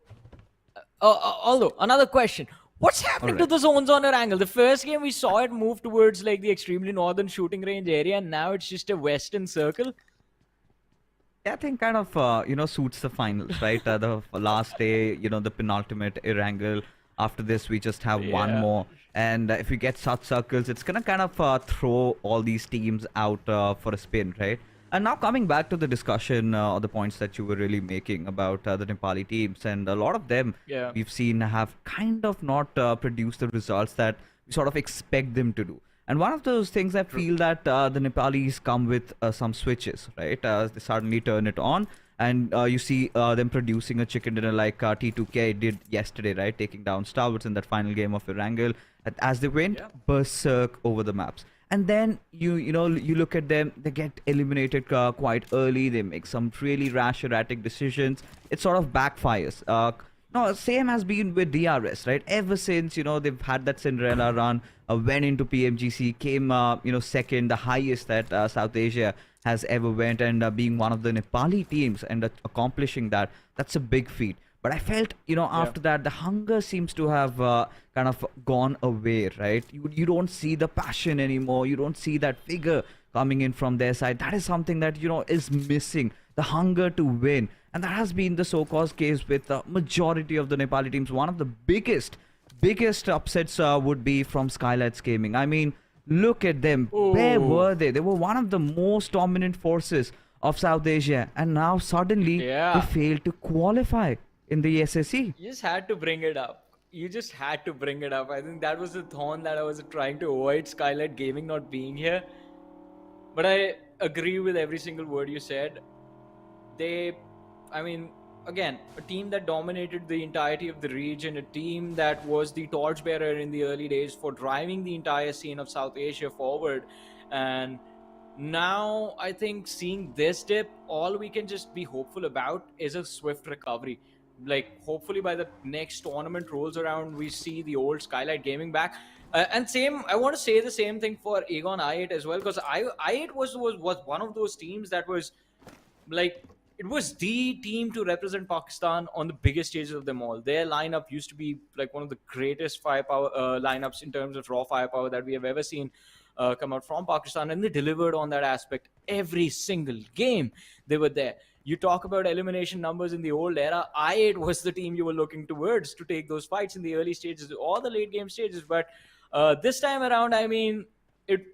another question. What's happening to the zones on Erangel? The first game we saw it move towards like the extremely northern shooting range area, and now it's just a western circle. Yeah, I think kind of, suits the finals, right? The last day, the penultimate Erangel After this, we just have one Yeah. more. And if we get such circles, it's gonna kind of throw all these teams out for a spin, right? And now coming back to the discussion or the points that you were really making about the Nepali teams, and a lot of them Yeah. we've seen have kind of not produced the results that we sort of expect them to do. And one of those things I feel that the Nepalis come with some switches, right? They suddenly turn it on, and you see them producing a chicken dinner like T2K did yesterday, right? Taking down Stalwarts in that final game of Erangel as they went berserk over the maps. And then you look at them, they get eliminated quite early. They make some really rash, erratic decisions. It sort of backfires. No, same has been with DRS, right? Ever since they've had that Cinderella run, went into PMGC, came second, the highest that South Asia has ever went, and being one of the Nepali teams and accomplishing that's a big feat. But I felt, after that, the hunger seems to have kind of gone away, right? You don't see the passion anymore. You don't see that figure coming in from their side. That is something that, is missing. The hunger to win. And that has been the so-called case with the majority of the Nepali teams. One of the biggest upsets would be from DRS Gaming. I mean, look at them. Ooh. Where were they? They were one of the most dominant forces of South Asia. And now suddenly they failed to qualify in the SSE. You just had to bring it up. You just had to bring it up. I think that was the thorn that I was trying to avoid, Skylight Gaming not being here. But I agree with every single word you said. Again, a team that dominated the entirety of the region, a team that was the torchbearer in the early days for driving the entire scene of South Asia forward. And now I think seeing this dip, all we can just be hopeful about is a swift recovery. Like, hopefully by the next tournament rolls around, we see the old Skylight Gaming back. And same, I want to say the same thing for Aegon i8 as well, because i8 was one of those teams that was like, it was the team to represent Pakistan on the biggest stages of them all. Their lineup used to be like one of the greatest firepower lineups in terms of raw firepower that we have ever seen come out from Pakistan, and they delivered on that aspect every single game. They were there. You talk about elimination numbers in the old era. i8 was the team you were looking towards to take those fights in the early stages or the late game stages. But this time around, I mean,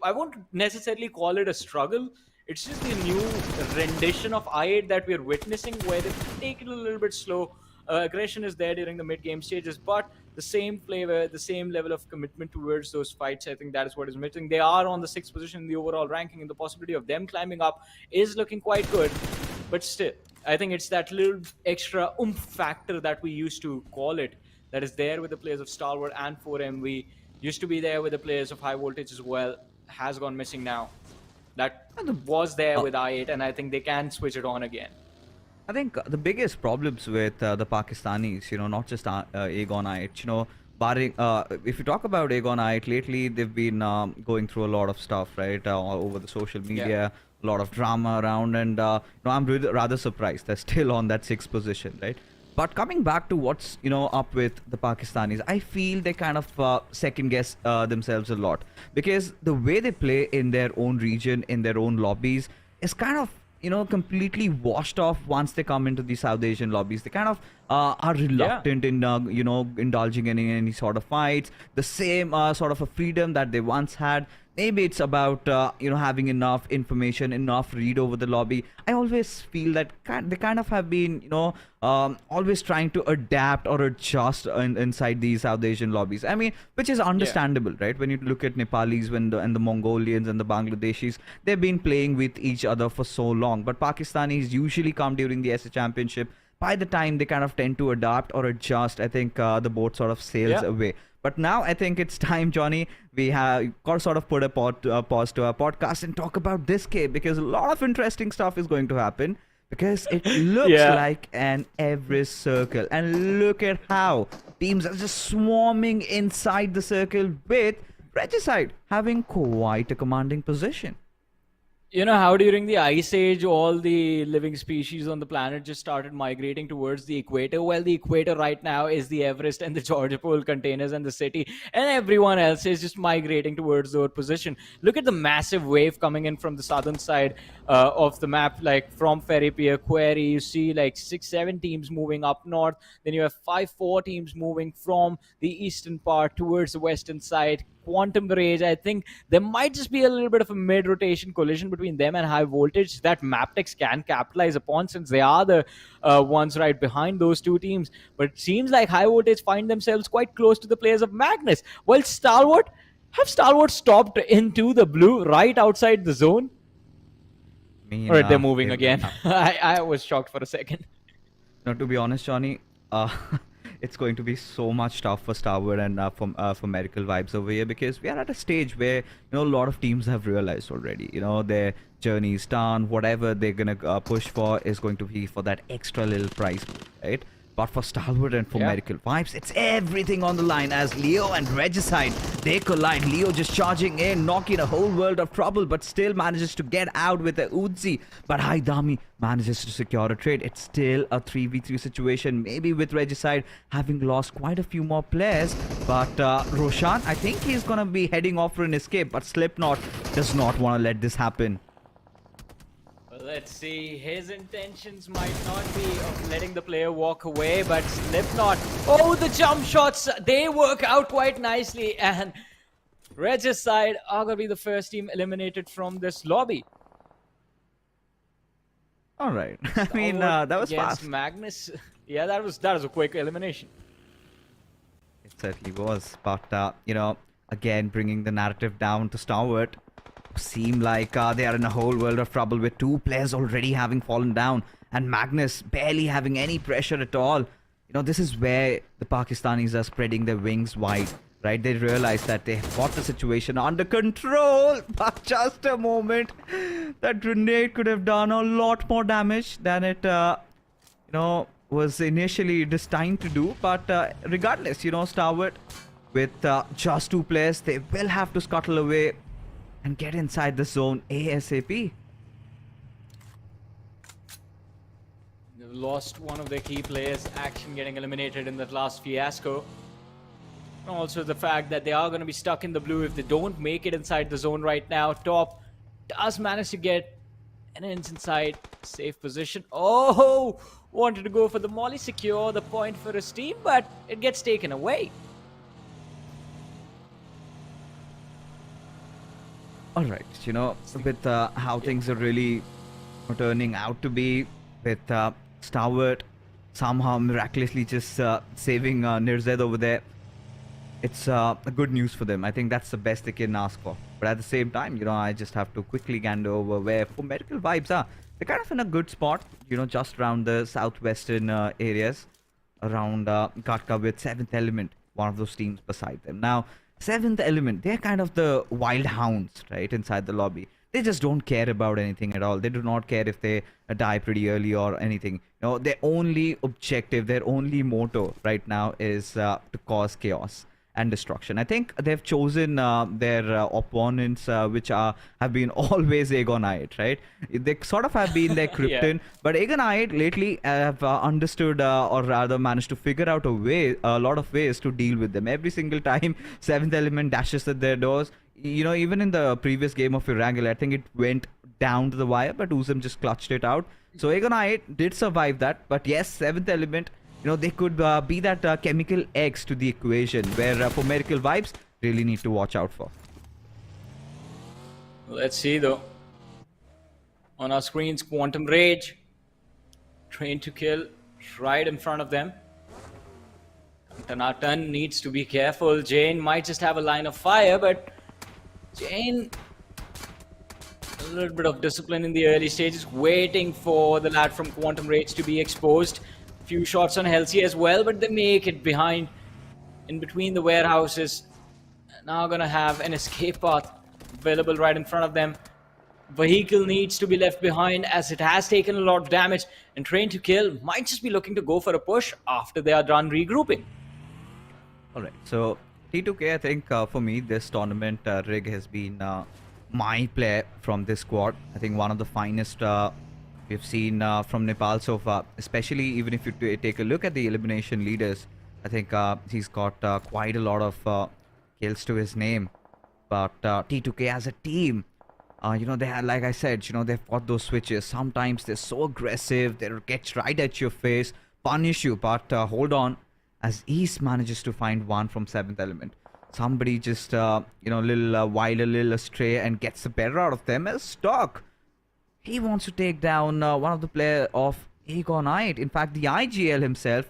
I won't necessarily call it a struggle. It's just the new rendition of i8 that we're witnessing, where they take it a little bit slow. Aggression is there during the mid-game stages, but the same flavor, the same level of commitment towards those fights, I think that is what is missing. They are on the 6th position in the overall ranking, and the possibility of them climbing up is looking quite good. But still, I think it's that little extra oomph factor that we used to call it, that is there with the players of Stalwart and 4MV, used to be there with the players of Highvoltage as well, has gone missing now. That was there with i8, and I think they can switch it on again. I think the biggest problems with the Pakistanis, not just Aegon i8, barring, if you talk about Aegon i8, lately they've been going through a lot of stuff, right, all over the social media, a lot of drama around, and I'm really rather surprised they're still on that 6th position, right? But coming back to what's up with the Pakistanis, I feel they kind of second guess themselves a lot, because the way they play in their own region, in their own lobbies, is kind of completely washed off once they come into the South Asian lobbies. They kind of are reluctant in indulging in any sort of fights. The same sort of a freedom that they once had. Maybe it's about having enough information, enough read over the lobby. I always feel that they kind of have been always trying to adapt or adjust inside these South Asian lobbies. I mean, which is understandable, right? When you look at Nepalis and the Mongolians and the Bangladeshis, they've been playing with each other for so long. But Pakistanis usually come during the SA Championship. By the time they kind of tend to adapt or adjust, I think the boat sort of sails away. But now I think it's time, Johnny, we have got to sort of put a pause to our podcast and talk about this game, because a lot of interesting stuff is going to happen, because it looks like an Everest circle. And look at how teams are just swarming inside the circle, with Regicide having quite a commanding position. You know how during the Ice Age, all the living species on the planet just started migrating towards the equator? Well, the equator right now is the Everest and the Georgia Pole containers and the city, and everyone else is just migrating towards their position. Look at the massive wave coming in from the southern side of the map, like from Ferry Pier, Quarry. You see like 6-7 teams moving up north. Then you have 5-4 teams moving from the eastern part towards the western side. Quantum Rage, I think there might just be a little bit of a mid-rotation collision between them and High Voltage that MABETEX can capitalize upon, since they are the ones right behind those two teams. But it seems like High Voltage find themselves quite close to the players of Magnus. Well, Stalwart stopped into the blue right outside the zone? I mean, All right, they're moving they- again. I was shocked for a second. Now, to be honest, Johnny, it's going to be so much tough for Stalwart and for Medical Vibes over here, because we are at a stage where, a lot of teams have realized already, their journey is done. Whatever they're gonna push for is going to be for that extra little price, right? But for Stalwart and for Medical Vibes, it's everything on the line as Leo and Regicide, they collide. Leo just charging in, knocking a whole world of trouble, but still manages to get out with a Uzi. But Haidami manages to secure a trade. It's still a 3v3 situation, maybe with Regicide having lost quite a few more players. But Roshan, I think he's going to be heading off for an escape, but Slipknot does not want to let this happen. Let's see, his intentions might not be of letting the player walk away, but Slipknot, oh, the jump shots, they work out quite nicely, and Regicide are going to be the first team eliminated from this lobby. All right. I mean, that was against fast. Magnus. Yeah, that was a quick elimination. It certainly was. But, again, bringing the narrative down to Stalwart, seem like they are in a whole world of trouble with two players already having fallen down and Magnus barely having any pressure at all. This is where the Pakistanis are spreading their wings wide, right? They realize that they have got the situation under control, but just a moment, that grenade could have done a lot more damage than it, was initially destined to do. But regardless, Stalwart, with just two players, they will have to scuttle away and get inside the zone ASAP. They've lost one of their key players, Action, getting eliminated in that last fiasco. And also the fact that they are going to be stuck in the blue if they don't make it inside the zone right now. Top does manage to get an inside safe position. Oh, wanted to go for the molly, secure the point for his team, but it gets taken away. All right, with how things are really turning out to be, with Stalwart somehow miraculously just saving Nirzed over there, it's good news for them. I think that's the best they can ask for. But at the same time, I just have to quickly gander over where for Medical Vibes are. They're kind of in a good spot, just around the southwestern areas, around Gatka with 7th Element, one of those teams beside them. Now, 7th Element, they're kind of the wild hounds, right, inside the lobby. They just don't care about anything at all. They do not care if they die pretty early or anything. Their only objective, their only motto right now is to cause chaos and destruction. I think they've chosen their opponents, which have been always Aegonite, right? They sort of have been their krypton, but Aegonite lately have understood, or rather managed to figure out a lot of ways to deal with them. Every single time 7th Element dashes at their doors, even in the previous game of Erangel, I think it went down to the wire, but Uzum just clutched it out. So Aegonite did survive that, but yes, 7th Element, they could be that chemical X to the equation, where for Medical Vibes, really need to watch out for. Let's see though. On our screens, Quantum Rage, Train to Kill, right in front of them. Tanatan needs to be careful. Jane might just have a line of fire, but Jane, a little bit of discipline in the early stages, waiting for the lad from Quantum Rage to be exposed. Few shots on Halsey as well, but they make it behind, in between the warehouses. Now gonna have an escape path available right in front of them. Vehicle needs to be left behind as it has taken a lot of damage, and Train to Kill might just be looking to go for a push after they are done regrouping. Alright, so T2K, I think for me, this tournament rig has been my player from this squad. I think one of the finest we've seen from Nepal so far. Especially even if you take a look at the elimination leaders, I think he's got quite a lot of kills to his name. But T2K as a team, they had, like I said, they've got those switches. Sometimes they're so aggressive, they get right at your face, punish you. But hold on, as East manages to find one from 7th element. Somebody just, little wild, a little astray and gets the better out of them as Stock. He wants to take down one of the players of Aegon Knight. In fact, the IGL himself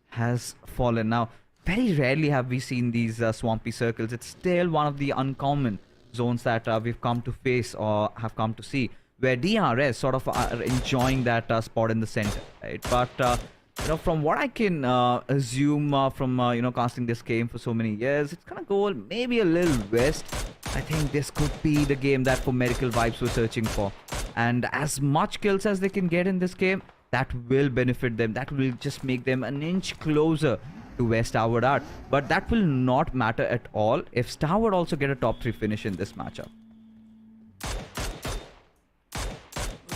has fallen. Now, very rarely have we seen these swampy circles. It's still one of the uncommon zones that we've come to face or have come to see, where DRS sort of are enjoying that spot in the center, right? But from what I can assume from casting this game for so many years, it's gonna go maybe a little west. I think this could be the game that for Medical Vibes were searching for, and as much kills as they can get in this game, that will benefit them. That will just make them an inch closer to where Stalwart are. But that will not matter at all if Stalwart also get a top 3 finish in this matchup.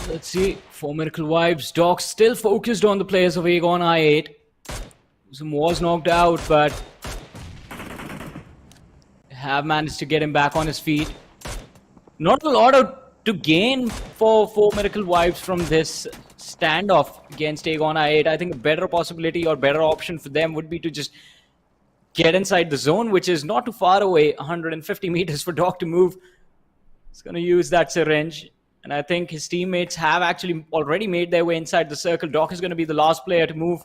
Let's see. For Miracle Vibes, Doc still focused on the players of Aegon I8. Uzum was knocked out, but have managed to get him back on his feet. Not a lot to gain for Miracle Vibes from this standoff against Aegon I8. I think a better possibility or better option for them would be to just get inside the zone, which is not too far away, 150 meters for Doc to move. He's going to use that syringe, and I think his teammates have actually already made their way inside the circle. Doc is going to be the last player to move.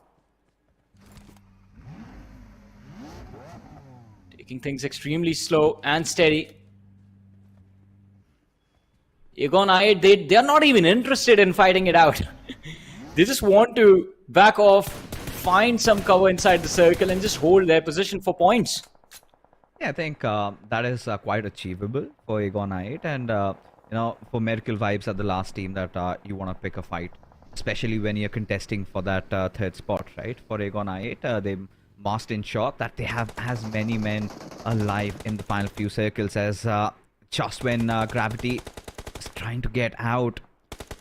Taking things extremely slow and steady. Aegon I8, they're not even interested in fighting it out. They just want to back off, find some cover inside the circle, and just hold their position for points. Yeah, I think that is quite achievable for Aegon I8, and for Miracle Vibes are the last team that you want to pick a fight, especially when you're contesting for that third spot, right? For Aegon I8, they must ensure that they have as many men alive in the final few circles as just when Gravity is trying to get out,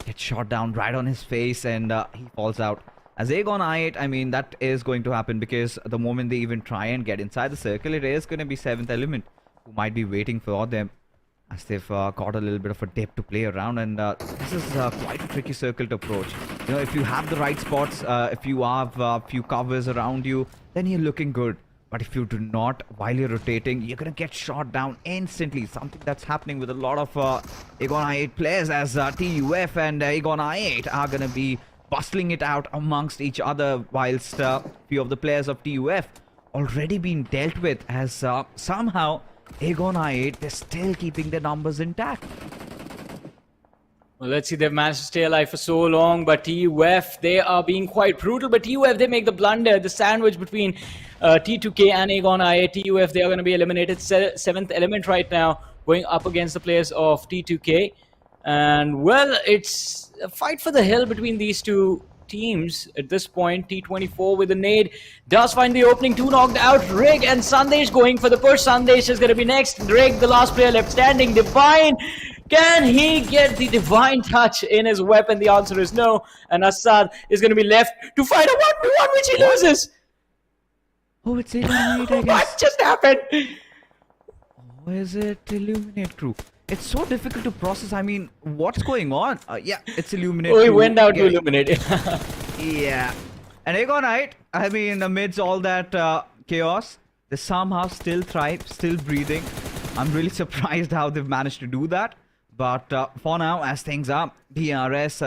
gets shot down right on his face, and he falls out. As Aegon I8, I mean, that is going to happen because the moment they even try and get inside the circle, it is going to be 7th element who might be waiting for them, as they've got a little bit of a dip to play around, and this is quite a tricky circle to approach. If you have the right spots, if you have a few covers around you, then you're looking good. But if you do not, while you're rotating, you're going to get shot down instantly. Something that's happening with a lot of Aegon I8 players, as TUF and Aegon I8 are going to be bustling it out amongst each other, whilst few of the players of TUF already been dealt with, as somehow Aegon I8, they're still keeping their numbers intact. Well, let's see, they've managed to stay alive for so long, but TUF, they are being quite brutal. But TUF, they make the blunder, the sandwich between T2K and Aegon I8. TUF, they are going to be eliminated. 7th element right now, going up against the players of T2K. And, well, it's a fight for the hill between these two teams at this point. T24 with a nade does find the opening. 2 knocked out. Rig and Sandesh going for the push. Sandesh is going to be next. Rig, the last player left standing. Divine, can he get the divine touch in his weapon? The answer is no. And Assad is going to be left to fight a 1v1, which he loses. Oh, it's Illuminate, I guess. What just happened? Or is it Illuminate crew? It's so difficult to process. I mean, what's going on? Yeah, it's Illuminate. Oh, he went down to Illuminate. Yeah. And Aegon I8, I mean, amidst all that chaos, they somehow still thrive, still breathing. I'm really surprised how they've managed to do that. But for now, as things are, DRS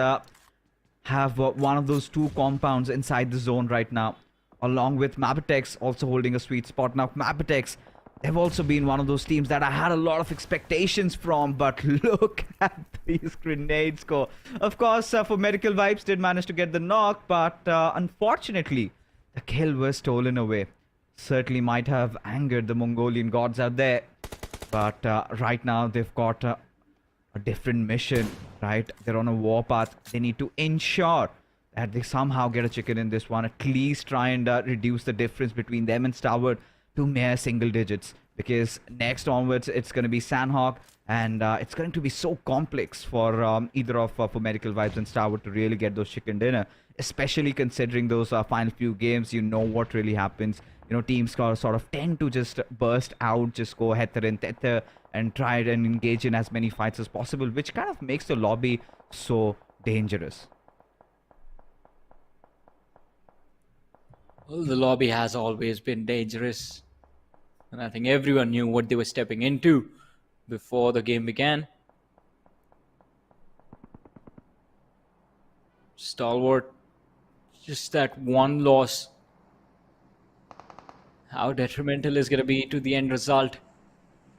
have one of those 2 compounds inside the zone right now, along with MABETEX also holding a sweet spot. Now, MABETEX, they've also been one of those teams that I had a lot of expectations from, but look at these grenade score. Of course, for Medical Vibes did manage to get the knock, but unfortunately, the kill was stolen away. Certainly might have angered the Mongolian gods out there, but right now they've got a different mission, right? They're on a warpath. They need to ensure that they somehow get a chicken in this one, at least try and reduce the difference between them and Stalwart to mere single digits, because next onwards it's going to be Sanhok And it's going to be so complex for either of for Medical Vibes and Stalwart to really get those chicken dinner, especially considering those final few games. You know what really happens. You know, teams sort of tend to just burst out, just go hether and tether and try and engage in as many fights as possible, which kind of makes the lobby so dangerous. Well, the lobby has always been dangerous. And I think everyone knew what they were stepping into before the game began. Stalwart, just that one loss. How detrimental is going to be to the end result?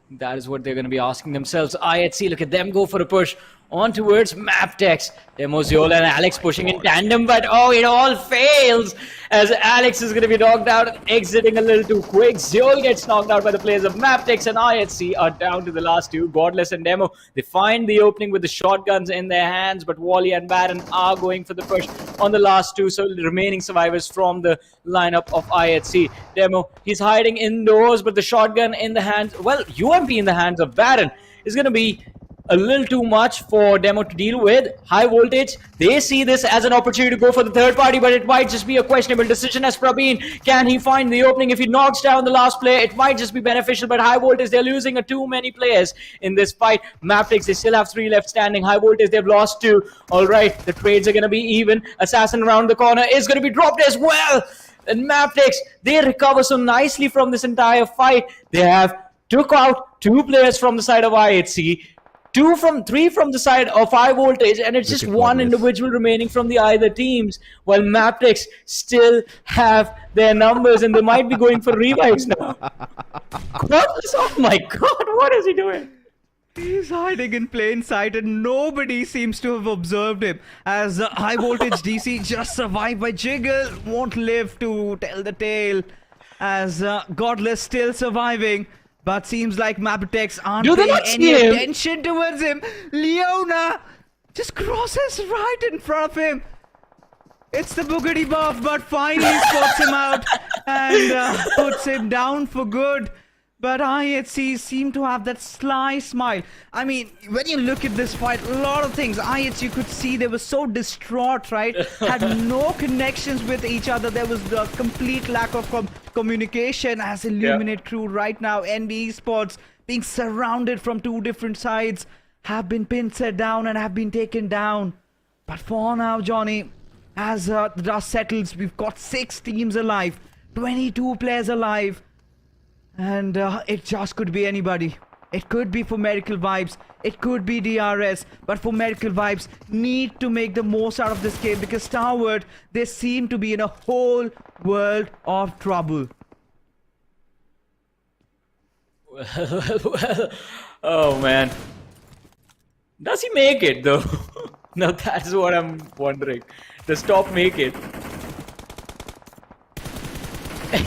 That is what they're going to be asking themselves. IHC, look at them go for a push on towards MABETEX. Demoziola and Alex pushing in tandem, but oh, it all fails as Alex is going to be knocked out, exiting a little too quick. Ziol gets knocked out by the players of MABETEX, and IHC are down to the last two. Godless and Demo, they find the opening with the shotguns in their hands, but Wally and Baron are going for the push on the last two, so the remaining survivors from the lineup of IHC. Demo, he's hiding indoors, but the shotgun in the hands, well, UMP in the hands of Baron is going to be a little too much for Demo to deal with. Highvoltage, they see this as an opportunity to go for the third party, but it might just be a questionable decision as Praveen. Can he find the opening? If he knocks down the last player, it might just be beneficial, but Highvoltage, they're losing too many players in this fight. MABETEX, they still have 3 left standing. Highvoltage, they've lost 2. All right, the trades are going to be even. Assassin around the corner is going to be dropped as well. And MABETEX, they recover so nicely from this entire fight. They have took out 2 players from the side of IHC, 3 from the side of Highvoltage, and it's just one individual remaining from the either teams, while MABETEX still have their numbers and they might be going for revives now. Oh my god, what is he doing? He's hiding in plain sight and nobody seems to have observed him, as Highvoltage DC just survived by Jiggle, won't live to tell the tale, as Godless still surviving. But seems like MABETEX aren't paying any attention towards him. Leona just crosses right in front of him. It's the boogity buff, but finally spots him out and puts him down for good. But IHC seem to have that sly smile. I mean, when you look at this fight, a lot of things. IHC could see they were so distraught, right? Had no connections with each other. There was the complete lack of communication as Illuminate crew right now. NB Esports being surrounded from 2 different sides have been pinned down and have been taken down. But for now, Johnny, as the dust settles, we've got 6 teams alive, 22 players alive. And it just could be anybody. It could be for Medical Vibes. It could be DRS. But for Medical Vibes, need to make the most out of this game, because Stalwart, they seem to be in a whole world of trouble. Well, oh man. Does he make it though? Now that's what I'm wondering. Does Top make it?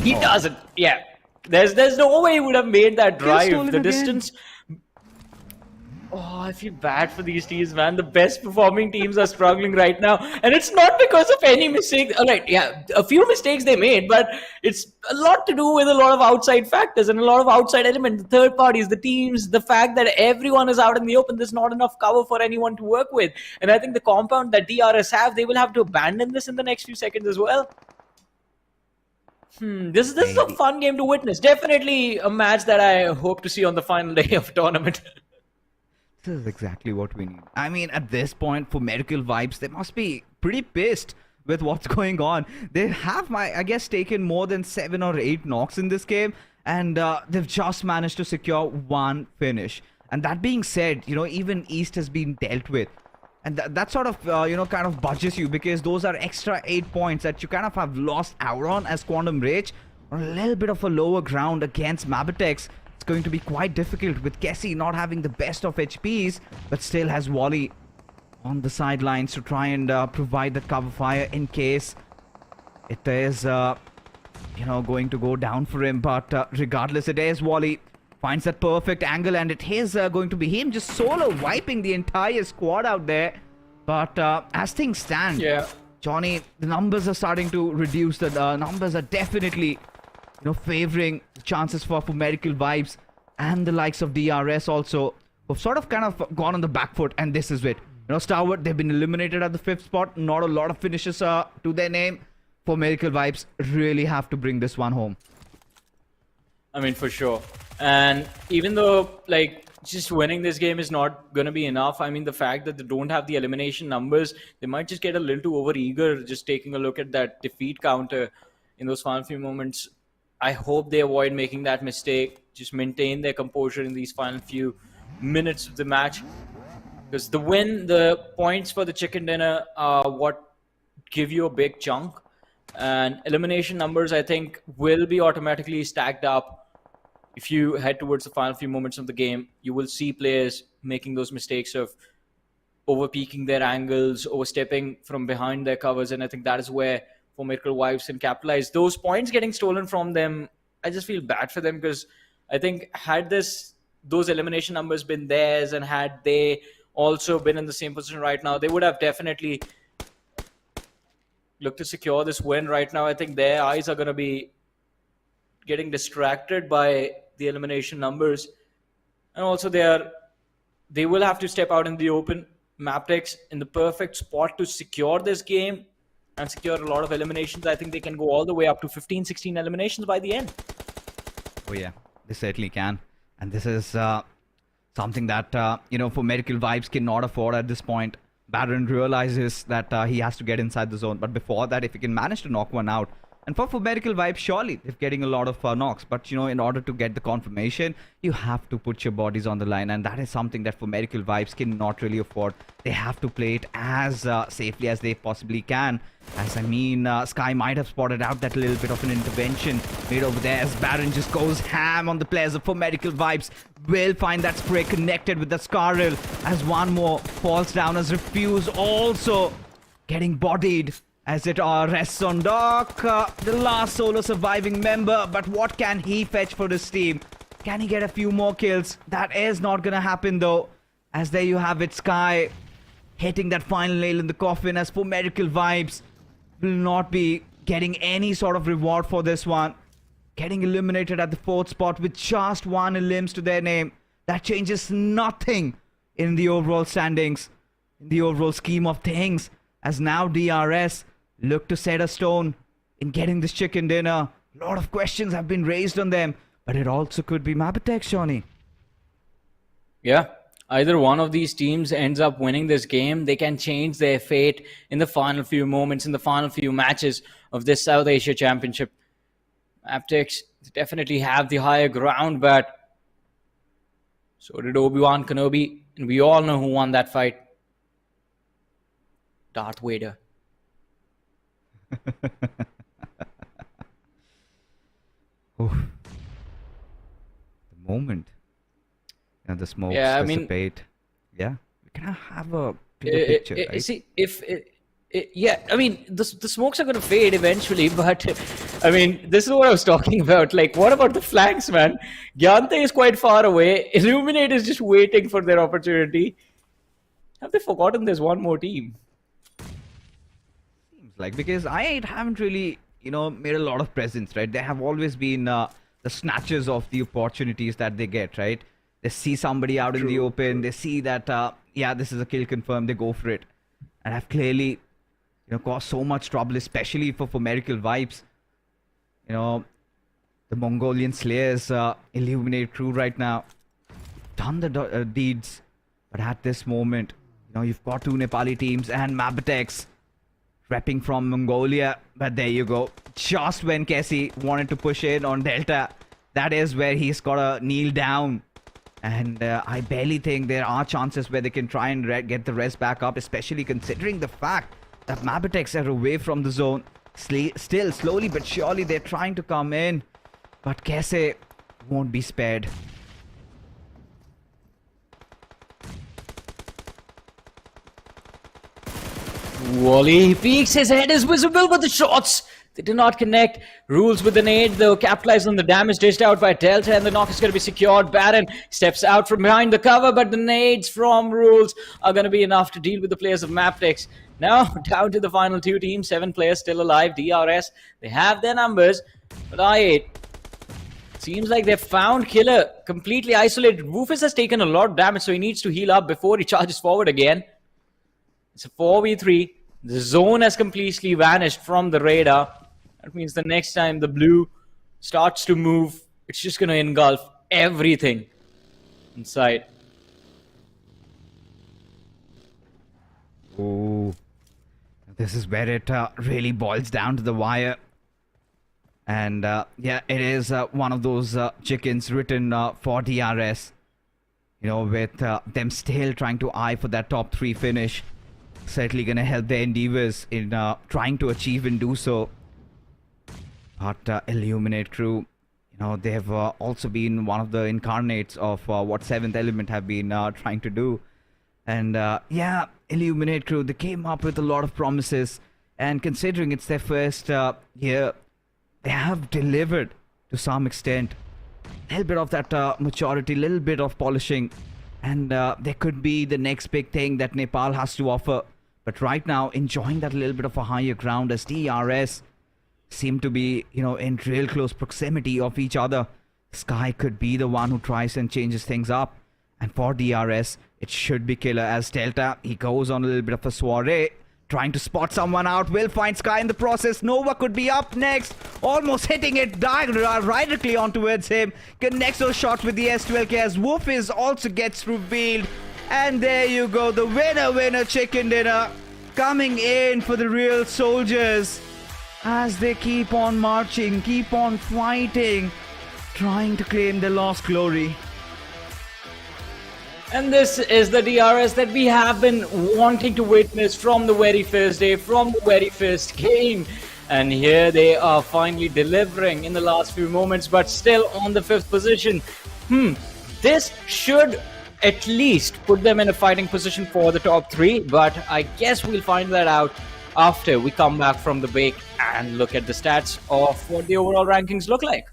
He doesn't. Yeah. There's no way he would have made that drive. The distance. Oh, I feel bad for these teams, man. The best performing teams are struggling right now. And it's not because of any mistake. Alright, yeah, a few mistakes they made, but it's a lot to do with a lot of outside factors and a lot of outside elements. The third parties, the teams, the fact that everyone is out in the open, there's not enough cover for anyone to work with. And I think the compound that DRS have, they will have to abandon this in the next few seconds as well. This is a fun game to witness. Definitely a match that I hope to see on the final day of tournament. This is exactly what we need. I mean, at this point, for Medical Vibes, they must be pretty pissed with what's going on. They have, I guess, taken more than 7 or 8 knocks in this game, and they've just managed to secure 1 finish. And that being said, you know, even East has been dealt with. And that sort of, you know, kind of budges you, because those are extra 8 points that you kind of have lost out on as Quantum Rage on a little bit of a lower ground against MABETEX. It's going to be quite difficult with Kessie not having the best of HPs, but still has Wally on the sidelines to try and provide that cover fire in case it is, you know, going to go down for him. But regardless, it is Wally. Finds that perfect angle, and it is going to be him just solo wiping the entire squad out there. But as things stand, Johnny, the numbers are starting to reduce. The numbers are definitely, you know, favoring chances for Medical Vibes and the likes of DRS also. who've sort of kind of gone on the back foot, and this is it. You know, Stalwart, they've been eliminated at the 5th spot. Not a lot of finishes to their name. For Miracle Vibes, really have to bring this one home. I mean, for sure. And even though, like, just winning this game is not going to be enough, I mean, the fact that they don't have the elimination numbers, they might just get a little too over-eager just taking a look at that defeat counter in those final few moments. I hope they avoid making that mistake. Just maintain their composure in these final few minutes of the match. Because the win, the points for the chicken dinner are what give you a big chunk. And elimination numbers, I think, will be automatically stacked up. If you head towards the final few moments of the game, you will see players making those mistakes of over-peaking their angles, overstepping from behind their covers, and I think that is where For Miracle Vibes can capitalize. Those points getting stolen from them, I just feel bad for them, because I think had those elimination numbers been theirs and had they also been in the same position right now, they would have definitely look to secure this win right now. I think their eyes are going to be getting distracted by the elimination numbers. And also they will have to step out in the open. MABETEX in the perfect spot to secure this game and secure a lot of eliminations. I think they can go all the way up to 15, 16 eliminations by the end. Oh yeah, they certainly can. And this is something that, you know, For Miracle Vibes cannot afford at this point. Baron realizes that he has to get inside the zone. But before that, if he can manage to knock one out, and for Miracle Vibes, surely they're getting a lot of knocks. But, you know, in order to get the confirmation, you have to put your bodies on the line. And that is something that For Miracle Vibes cannot really afford. They have to play it as safely as they possibly can. As I mean, Sky might have spotted out that little bit of an intervention made over there as Baron just goes ham on the players of For Miracle Vibes. Will find that spray connected with the Scarrel as one more falls down as Refuse also getting bodied as it rests on Doc, the last solo surviving member. But what can he fetch for this team? Can he get a few more kills? That is not gonna happen though, as there you have it, Sky hitting that final nail in the coffin, as For Miracle Vibes will not be getting any sort of reward for this one. Getting eliminated at the 4th spot with just 1 elims to their name. That changes nothing in the overall standings, in the overall scheme of things, as now DRS look to set a stone in getting this chicken dinner. A lot of questions have been raised on them, but it also could be MABETEX, Shawnee. Yeah, either one of these teams ends up winning this game, they can change their fate in the final few moments, in the final few matches of this South Asia Championship. MABETEX definitely have the higher ground, but so did Obi-Wan Kenobi, and we all know who won that fight. Darth Vader. Oh, the moment. You know, the smokes Yeah, I mean, dissipate. Yeah, we can have a bigger picture, right? See, yeah, I mean, the smokes are going to fade eventually, but I mean, this is what I was talking about. Like, what about the flanks, man? Gyante is quite far away. Illuminate is just waiting for their opportunity. Have they forgotten there's one more team? Seems like, because I haven't really, you know, made a lot of presence, right? They have always been the snatchers of the opportunities that they get, right? They see somebody out in the open, they see that, yeah, this is a kill confirmed, they go for it. And I've clearly, you know, caused so much trouble, especially for Miracle Vibes. You know, the Mongolian Slayers Illuminate crew right now done the deeds, but at this moment, you know, you've got 2 Nepali teams and MABETEX repping from Mongolia. But there you go, just when Kessie wanted to push in on Delta, that is where he's got to kneel down. And I barely think there are chances where they can try and get the rest back up, especially considering the fact that MABETEX are away from the zone. Still, slowly but surely, they're trying to come in. But Kessie won't be spared. Wally peeks, his head is visible, but the shots, they do not connect. Rules with the nade, though, capitalize on the damage dished out by Delta, and the knock is going to be secured. Baron steps out from behind the cover, but the nades from Rules are going to be enough to deal with the players of MABETEX. Now, down to the final 2 teams, 7 players still alive. DRS, they have their numbers, but I8 Seems like they found Killer completely isolated. Woofus has taken a lot of damage, so he needs to heal up before he charges forward again. It's a 4v3. The zone has completely vanished from the radar. That means the next time the blue starts to move, it's just going to engulf everything inside. Oh, this is where it really boils down to the wire. And yeah, it is one of those chickens written for DRS. You know, with them still trying to eye for that top 3 finish. Certainly going to help their endeavors in trying to achieve and do so. But Illuminate crew, you know, they have also been one of the incarnates of what 7th Element have been trying to do. And yeah, Illuminate crew, they came up with a lot of promises. And considering it's their first year, they have delivered to some extent. A little bit of that maturity, a little bit of polishing. And there could be the next big thing that Nepal has to offer. But right now, enjoying that little bit of a higher ground as DRS seem to be, you know, in real close proximity of each other. Sky could be the one who tries and changes things up. And for DRS, it should be Killer as Delta. He goes on a little bit of a soiree, trying to spot someone out. Will find Sky in the process. Nova could be up next. Almost hitting it directly on towards him. Connects those shots with the S12K as Woofus also gets revealed. And there you go. The winner chicken dinner coming in for the real soldiers. As they keep on marching, keep on fighting, trying to claim their lost glory. And this is the DRS that we have been wanting to witness from the very first day, from the very first game. And here they are finally delivering in the last few moments, but still on the 5th position. This should at least put them in a fighting position for the top 3, but I guess we'll find that out after we come back from the break and look at the stats of what the overall rankings look like.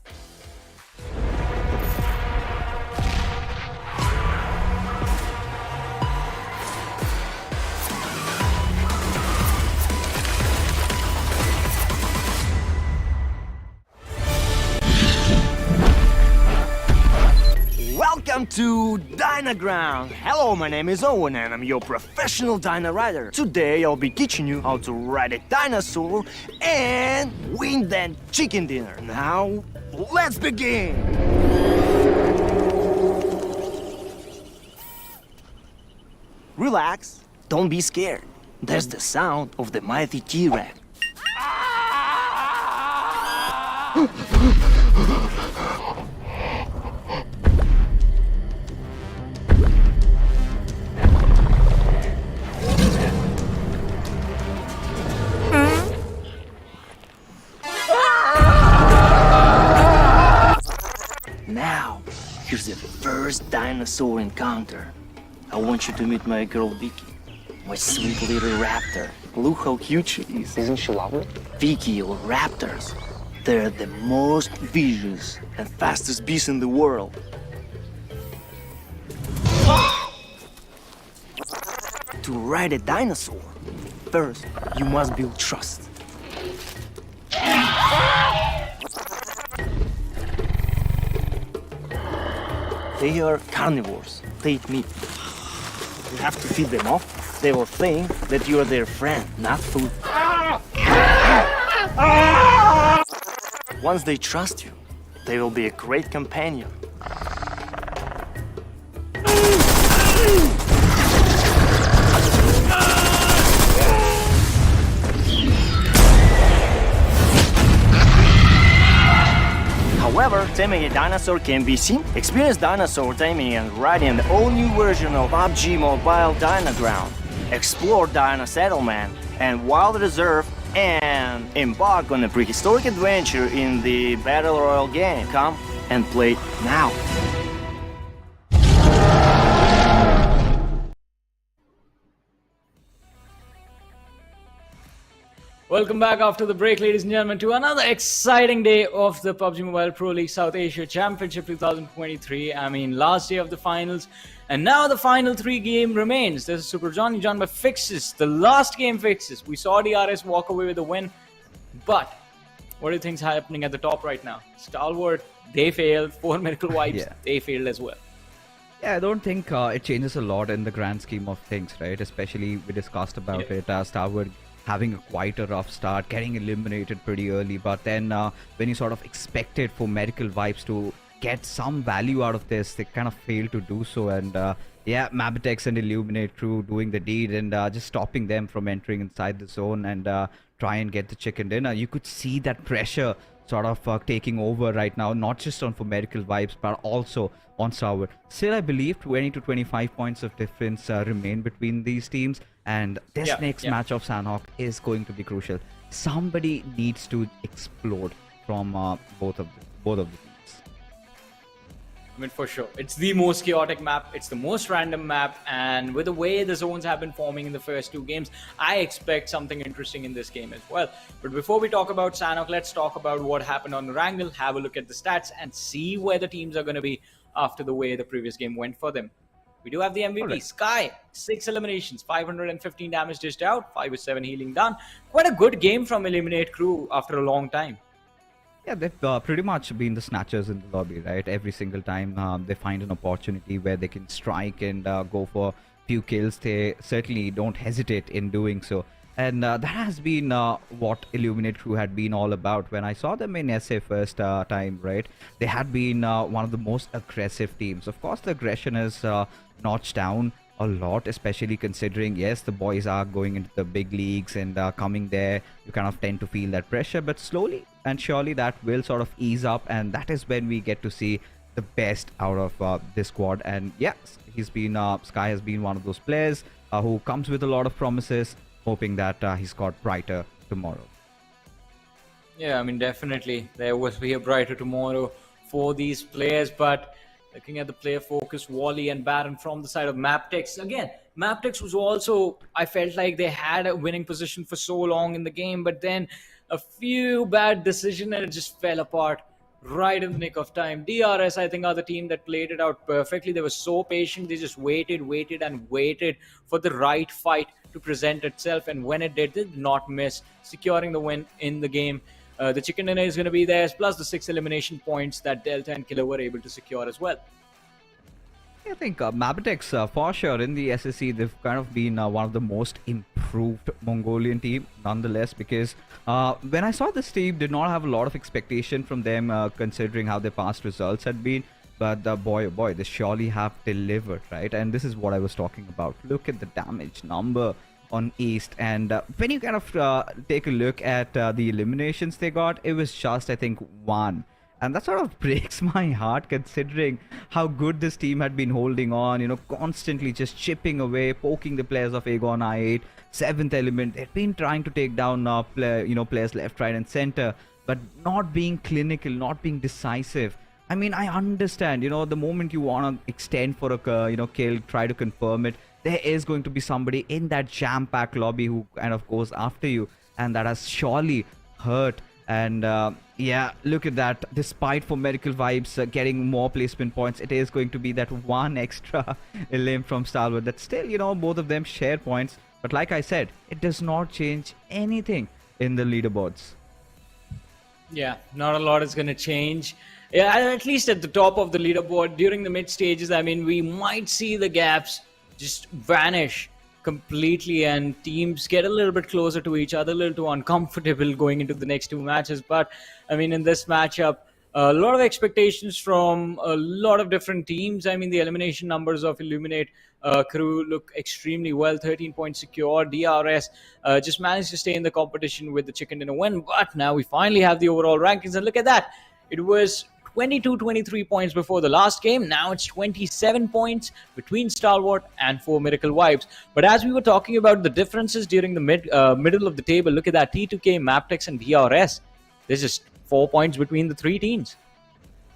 Welcome to Dynaground! Hello, my name is Owen and I'm your professional Dyna rider. Today I'll be teaching you how to ride a dinosaur and win that chicken dinner. Now, let's begin! Relax, don't be scared. That's the sound of the mighty T-Rex. Now, here's the first dinosaur encounter. I want you to meet my girl Vicky, my sweet little raptor. Look how cute she is. Isn't she lovely? Vicky or raptors, they're the most vicious and fastest beasts in the world. To ride a dinosaur, first you must build trust. They are carnivores. They eat meat. You have to feed them off. They will think that you are their friend, not food. Once they trust you, they will be a great companion. However, taming a dinosaur can be seen. Experience dinosaur taming and riding the all-new version of PUBG Mobile Dynaground. Explore Dyna Settlement and Wild Reserve and embark on a prehistoric adventure in the Battle Royale game. Come and play now. Welcome back after the break, ladies and gentlemen, to another exciting day of the PUBG Mobile Pro League South Asia Championship 2023. I mean, last day of the finals, and now the final 3 game remains. This is Super Johnny John by Fixes, the last game Fixes. We saw DRS walk away with a win, but What do you think's happening at the top right now? Stalwart, they failed. 4 Miracle Vibes, Yeah. they failed as well. Yeah, I don't think it changes a lot in the grand scheme of things, right? Especially we discussed about Yeah. it. Stalwart having quite a rough start, getting eliminated pretty early, but then when you sort of expected for Medical Vibes to get some value out of this, they kind of failed to do so. And yeah, MABETEX and Illuminate Crew doing the deed and just stopping them from entering inside the zone and try and get the chicken dinner. You could see that pressure sort of taking over right now, not just on for Medical Vibes, but also on Stalwart. Still, I believe 20 to 25 points of difference remain between these teams, and this next match of Sanhok is going to be crucial. Somebody needs to explode from both of the teams. I mean, for sure. It's the most chaotic map. It's the most random map. And with the way the zones have been forming in the first 2 games, I expect something interesting in this game as well. But before we talk about Sanhok, let's talk about what happened on Erangel, have a look at the stats, and see where the teams are going to be after the way the previous game went for them. We do have the MVP, Alright. Sky. 6 eliminations, 515 damage dished out, 5 with 7 healing done. Quite a good game from Eliminate Crew after a long time. Yeah, they've pretty much been the snatchers in the lobby, right? Every single time they find an opportunity where they can strike and go for few kills, they certainly don't hesitate in doing so. And that has been what Illuminate Crew had been all about. When I saw them in SA first time, right? They had been one of the most aggressive teams. Of course, the aggression is notched down a lot, especially considering, yes, the boys are going into the big leagues and coming there. You kind of tend to feel that pressure, but slowly and surely that will sort of ease up, and that is when we get to see the best out of this squad. And yes, Sky has been one of those players who comes with a lot of promises, hoping that he's got brighter tomorrow. Yeah, I mean, definitely there will be a brighter tomorrow for these players. But looking at the player focus, Wally and Baron from the side of MABETEX. Again, MABETEX was also, I felt like they had a winning position for so long in the game, but then a few bad decisions and it just fell apart right in the nick of time. DRS, I think, are the team that played it out perfectly. They were so patient. They just waited and waited for the right fight to present itself. And when it did, they did not miss, securing the win in the game. The chicken dinner is going to be there, plus the 6 elimination points that Delta and Killer were able to secure as well. I think MABETEX, for sure, in the SSC, they've kind of been one of the most improved Mongolian team, nonetheless, because when I saw this team, did not have a lot of expectation from them, considering how their past results had been. But boy, oh boy, they surely have delivered, right? And this is what I was talking about. Look at the damage number on East, and when you kind of take a look at the eliminations they got, it was just, I think, 1. And that sort of breaks my heart, considering how good this team had been holding on, constantly just chipping away, poking the players of Aegon I8, 7th Element. They'd been trying to take down players left, right, and center, but not being clinical, not being decisive. I mean, I understand, the moment you want to extend for a kill, try to confirm it, there is going to be somebody in that jam-packed lobby who kind of goes after you, and that has surely hurt. And yeah, look at that. Despite for Medical Vibes getting more placement points, it is going to be that 1 extra limb from Stalwart. That still, both of them share points. But like I said, it does not change anything in the leaderboards. Yeah, not a lot is going to change. Yeah, at least at the top of the leaderboard during the mid stages, I mean, we might see the gaps just vanish completely and teams get a little bit closer to each other, a little too uncomfortable going into the next 2 matches. But I mean, in this matchup, a lot of expectations from a lot of different teams. I mean, the elimination numbers of Illuminate Crew look extremely well. 13 points secure. DRS just managed to stay in the competition with the chicken dinner win. But now we finally have the overall rankings, and look at that. It was 22-23 points before the last game. Now it's 27 points between Stalwart and 4 Miracle Vibes. But as we were talking about the differences during the middle of the table, look at that. T2K, MABETEX, and DRS. There's just 4 points between the 3 teams.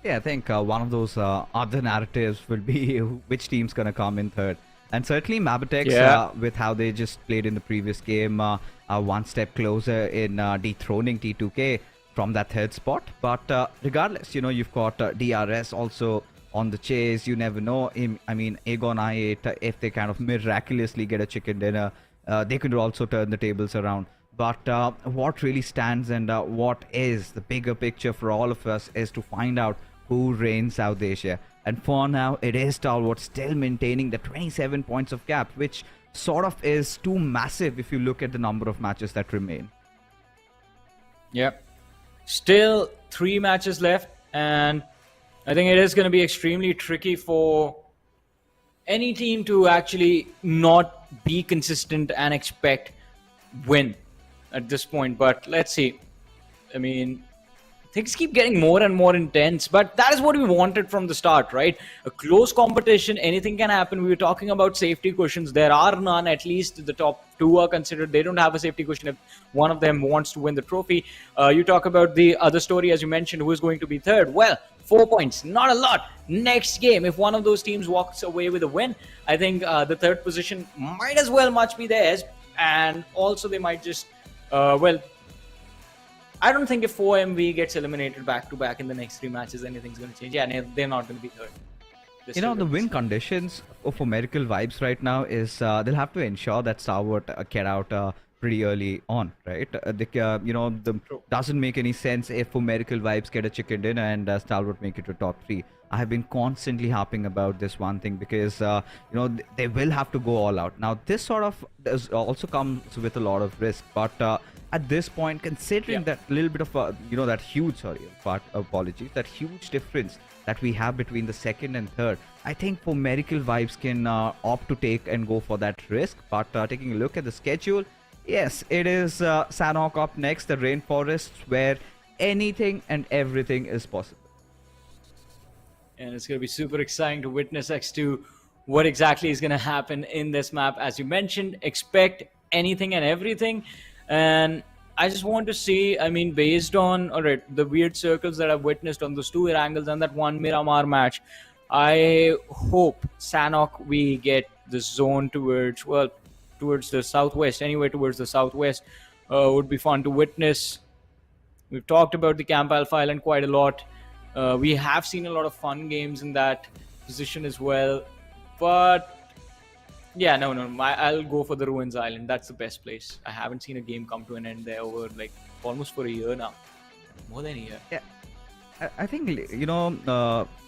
Yeah, I think one of those other narratives will be which team's going to come in third. And certainly MABETEX, with how they just played in the previous game, are 1 step closer in dethroning T2K from that 3rd spot. But regardless, you've got DRS also on the chase. You never know. I mean, Aegon I8, if they kind of miraculously get a chicken dinner, they could also turn the tables around. But what really stands and what is the bigger picture for all of us is to find out who reigns South Asia. And for now, it is Stalwart still maintaining the 27 points of gap, which sort of is too massive if you look at the number of matches that remain. Yep. Still 3 matches left, and I think it is going to be extremely tricky for any team to actually not be consistent and expect win at this point. But let's see. I mean, things keep getting more and more intense, but that is what we wanted from the start, right? A close competition, anything can happen. We were talking about safety cushions. There are none. At least the top 2 are considered. They don't have a safety cushion if one of them wants to win the trophy. You talk about the other story, as you mentioned, who is going to be third. Well, 4 points, not a lot. Next game, if one of those teams walks away with a win, I think the third position might as well much be theirs. And also they might just, I don't think if 4MV gets eliminated back-to-back in the next 3 matches, anything's going to change. Yeah, they're not going to be third. The win conditions for Miracle Vibes right now is they'll have to ensure that Stalwart get out pretty early on, right? Doesn't make any sense if for Miracle Vibes get a chicken dinner and Stalwart make it to top 3. I have been constantly harping about this one thing because they will have to go all out. Now this sort of also comes with a lot of risk, but at this point, considering that little bit of that huge that huge difference that we have between the second and third, I think for Miracle Vibes can opt to take and go for that risk. But taking a look at the schedule, yes, it is Sanhok up next, the Rainforests, where anything and everything is possible. And it's going to be super exciting to witness X2 what exactly is going to happen in this map. As you mentioned, expect anything and everything. And I just want to see, I mean, based on the weird circles that I've witnessed on those 2 Erangels and that 1 Miramar match, I hope Sanhok we get the zone towards the southwest, anywhere towards the southwest. Would be fun to witness. We've talked about the Camp Alpha Island quite a lot. We have seen a lot of fun games in that position as well. But yeah, no, I'll go for the Ruins Island. That's the best place. I haven't seen a game come to an end there over almost for a year now. More than a year. Yeah, I think,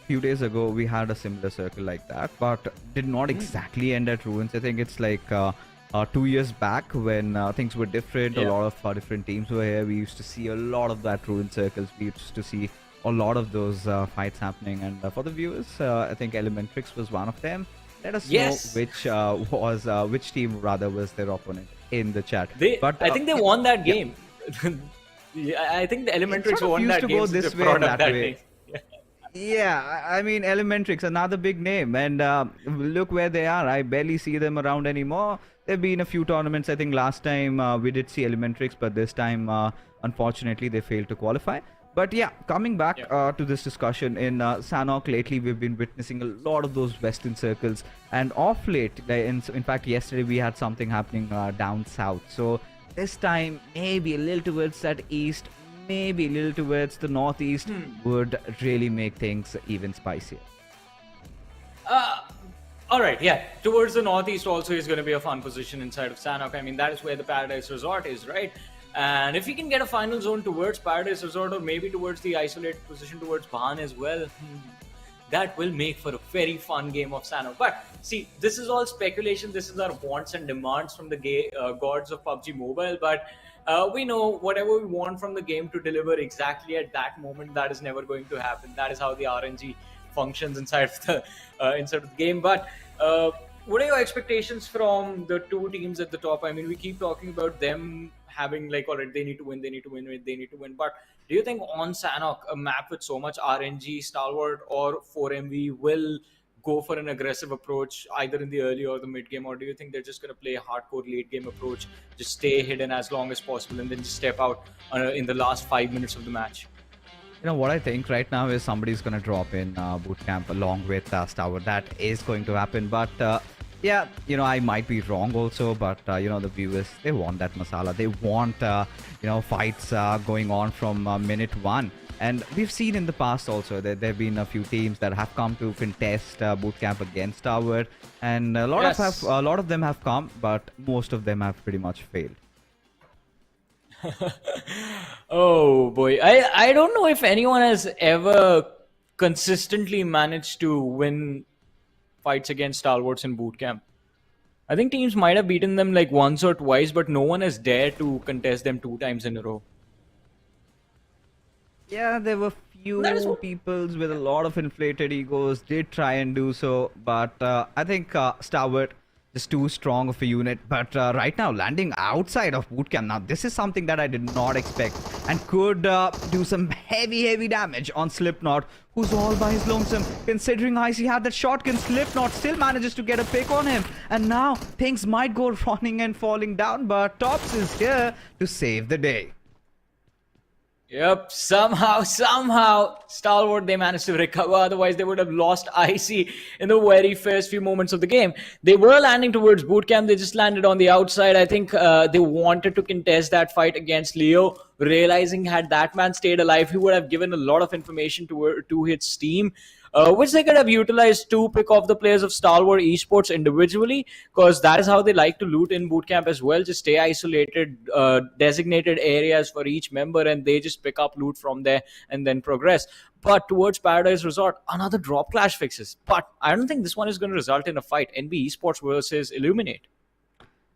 few days ago we had a similar circle like that, but did not exactly end at Ruins. I think it's like 2 years back when things were different. A lot of different teams were here. We used to see a lot of that Ruin circles. We used to see a lot of those fights happening. And for the viewers, I think Elementrix was one of them. Let us know which team rather was their opponent in the chat. I think they won that game. I think the Elementrix won that game. Go this way and that way. Yeah, I mean, Elementrix, another big name, and look where they are. I barely see them around anymore. There've been a few tournaments. I think last time we did see Elementrix, but this time, unfortunately, they failed to qualify. But yeah, coming back to this discussion, in Sanhok lately, we've been witnessing a lot of those Western circles. And off late, in fact, yesterday we had something happening down south. So this time, maybe a little towards that east, maybe a little towards the northeast would really make things even spicier. Alright, yeah. Towards the northeast also is going to be a fun position inside of Sanhok. I mean, that is where the Paradise Resort is, right? And if you can get a final zone towards Paradise Resort or maybe towards the isolated position towards Bahan as well, that will make for a very fun game of Sanhok. But see, this is all speculation. This is our wants and demands from the gods of PUBG Mobile. But we know whatever we want from the game to deliver exactly at that moment, that is never going to happen. That is how the RNG functions inside of the game. But what are your expectations from the 2 teams at the top? I mean, we keep talking about them having alright, they need to win. But do you think on Sanhok, a map with so much RNG, Stalwart or 4MV will go for an aggressive approach either in the early or the mid game, or do you think they're just going to play a hardcore late game approach, just stay hidden as long as possible and then just step out in the last 5 minutes of the match? What I think right now is somebody's going to drop in bootcamp along with Stalwart. That is going to happen, but yeah, I might be wrong also, but the viewers, they want that masala. They want fights going on from minute 1. And we've seen in the past also that there have been a few teams that have come to contest bootcamp against Stalwart, and a lot of them have come, but most of them have pretty much failed. Oh boy, I don't know if anyone has ever consistently managed to win fights against stalwarts in boot camp. I think teams might have beaten them like once or twice, but no one has dared to contest them 2 times in a row. Yeah, there were That is few what. peoples with a lot of inflated egos did try and do so, but I think Stalwart is too strong of a unit. But right now, landing outside of bootcamp, now this is something that I did not expect and could do some heavy damage on Slipknot, who's all by his lonesome. Considering Icy had that shotgun, Slipknot still manages to get a pick on him, and now things might go running and falling down. But Tops is here to save the day. Yep, somehow, Stalwart, they managed to recover. Otherwise, they would have lost Icy in the very first few moments of the game. They were landing towards bootcamp. They just landed on the outside. I think they wanted to contest that fight against Leo, realizing had that man stayed alive, he would have given a lot of information to his team. Which they could have utilized to pick off the players of Stalwart Esports individually, because that is how they like to loot in bootcamp as well. Just stay isolated, designated areas for each member, and they just pick up loot from there and then progress. But towards Paradise Resort, another drop clash fixes. But I don't think this one is going to result in a fight. NB Esports versus Illuminate.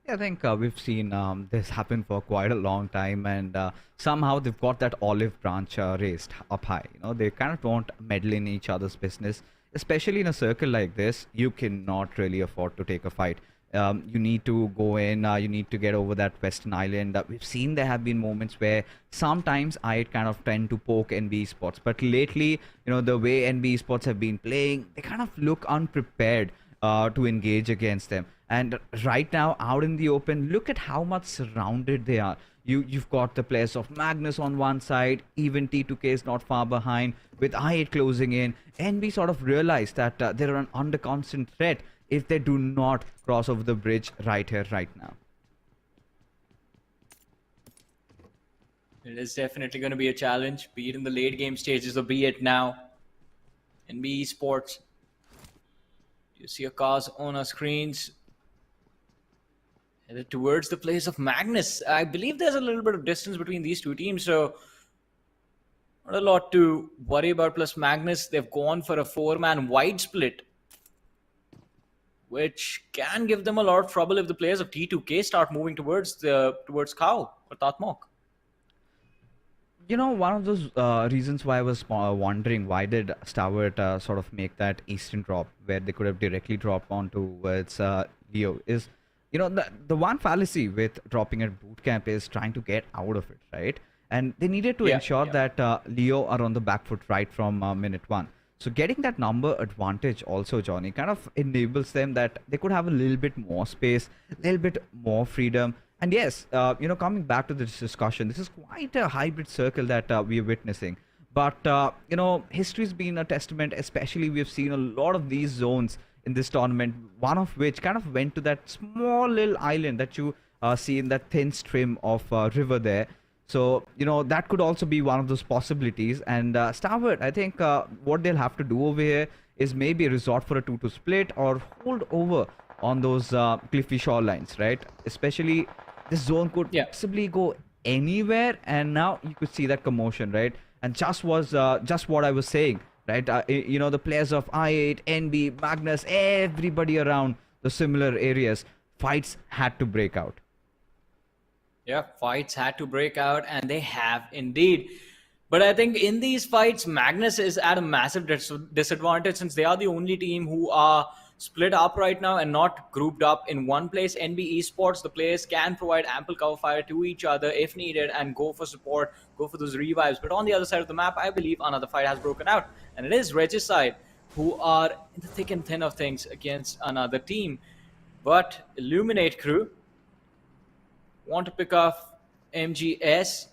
I think we've seen this happen for quite a long time, and somehow they've got that olive branch raised up high. You know, they kind of don't meddle in each other's business, especially in a circle like this. You cannot really afford to take a fight. You need to go in. You need to get over that Western Island. We've seen there have been moments where sometimes I kind of tend to poke NB Sports, but lately, you know, the way NB Sports have been playing, they kind of look unprepared to engage against them. And right now, out in the open, look at how much surrounded they are. You've got the players of Magnus on one side, even T2K is not far behind, with I8 closing in. NB sort of realized that they're under constant threat if they do not cross over the bridge right here, right now. It is definitely going to be a challenge, be it in the late game stages or be it now. NB Esports. You see your cars on our screens. Headed towards the place of Magnus. I believe there's a little bit of distance between these two teams, so not a lot to worry about. Plus Magnus, they've gone for a 4-man wide split, which can give them a lot of trouble if the players of T2K start moving towards Cow or Tatmok. You know, one of those reasons why I was wondering why did Stalwart sort of make that eastern drop where they could have directly dropped on towards Leo is, you know, the one fallacy with dropping at bootcamp is trying to get out of it, right? And they needed to ensure that Leo are on the back foot right from minute one. So getting that number advantage also, Johnny, kind of enables them that they could have a little bit more space, a little bit more freedom. And yes, you know, coming back to this discussion, this is quite a hybrid circle that we are witnessing. But, you know, history's been a testament, especially we've seen a lot of these zones in this tournament, one of which kind of went to that small little island that you see in that thin stream of river there. So, you know, that could also be one of those possibilities. And Stalwart, I think what they'll have to do over here is maybe resort for a 2-2 split or hold over on those cliffy shorelines, right? Especially this zone could possibly go anywhere. And now you could see that commotion, right? And just what I was saying, right? You know, the players of I8, NB, Magnus, everybody around the similar areas, fights had to break out. Yeah, fights had to break out, and they have indeed. But I think in these fights, Magnus is at a massive disadvantage since they are the only team who are split up right now and not grouped up in one place. NB Esports, the players can provide ample cover fire to each other if needed and go for support, go for those revives. But on the other side of the map, I believe another fight has broken out, and it is Regicide who are in the thick and thin of things against another team. But Illuminate crew want to pick off MGS.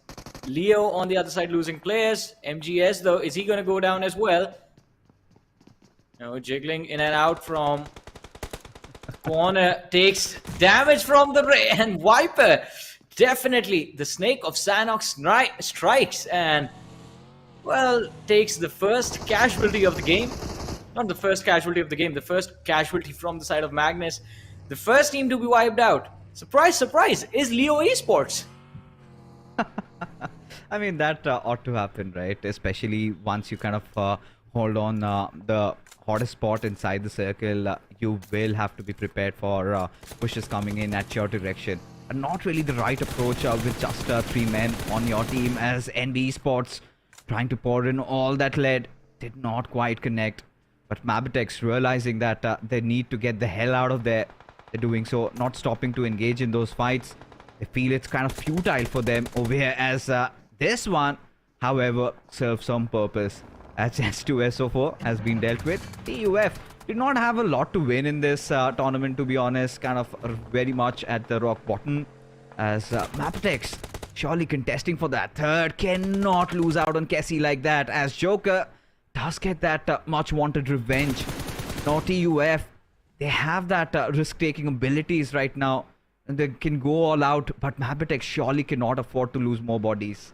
Leo on the other side losing players. MGS though, is he going to go down as well? No, jiggling in and out from corner, takes damage from the and Viper. Definitely the snake of Sanhok strikes and, well, takes the first casualty of the game. Not the first casualty of the game, the first casualty from the side of Magnus. The first team to be wiped out. Surprise, surprise, is Leo Esports. I mean, that ought to happen, right? Especially once you kind of hold on the hottest spot inside the circle, you will have to be prepared for pushes coming in at your direction. And not really the right approach with just 3 men on your team, as NB Esports trying to pour in all that lead did not quite connect. But MABETEX, realizing that they need to get the hell out of there, they're doing so, not stopping to engage in those fights. They feel it's kind of futile for them over here, as this one, however, serves some purpose. As S2SO4 has been dealt with. TUF did not have a lot to win in this tournament, to be honest. Kind of very much at the rock bottom, as MABETEX surely contesting for that third. Cannot lose out on Kessie like that, as Joker does get that much wanted revenge. Now TUF, they have that risk-taking abilities right now, and they can go all out, but MABETEX surely cannot afford to lose more bodies.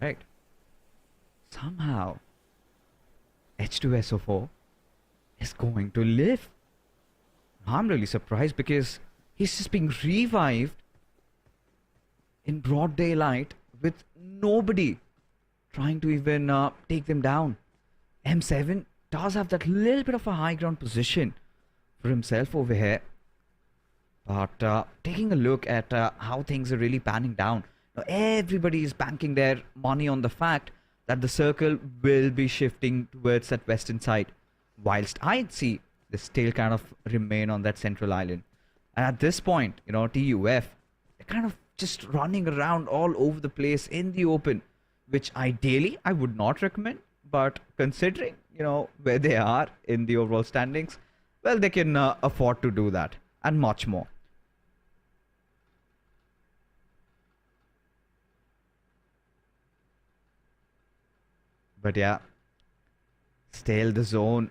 Right. Somehow, H2SO4 is going to live. I'm really surprised, because he's just being revived in broad daylight with nobody trying to even take them down. M7 does have that little bit of a high ground position for himself over here. But taking a look at how things are really panning down, now everybody is banking their money on the fact that the circle will be shifting towards that western side, whilst I'd see they still kind of remain on that central island. And at this point, you know, TUF, they're kind of just running around all over the place in the open, which ideally I would not recommend, but considering, you know, where they are in the overall standings, well, they can afford to do that and much more. But yeah, still the zone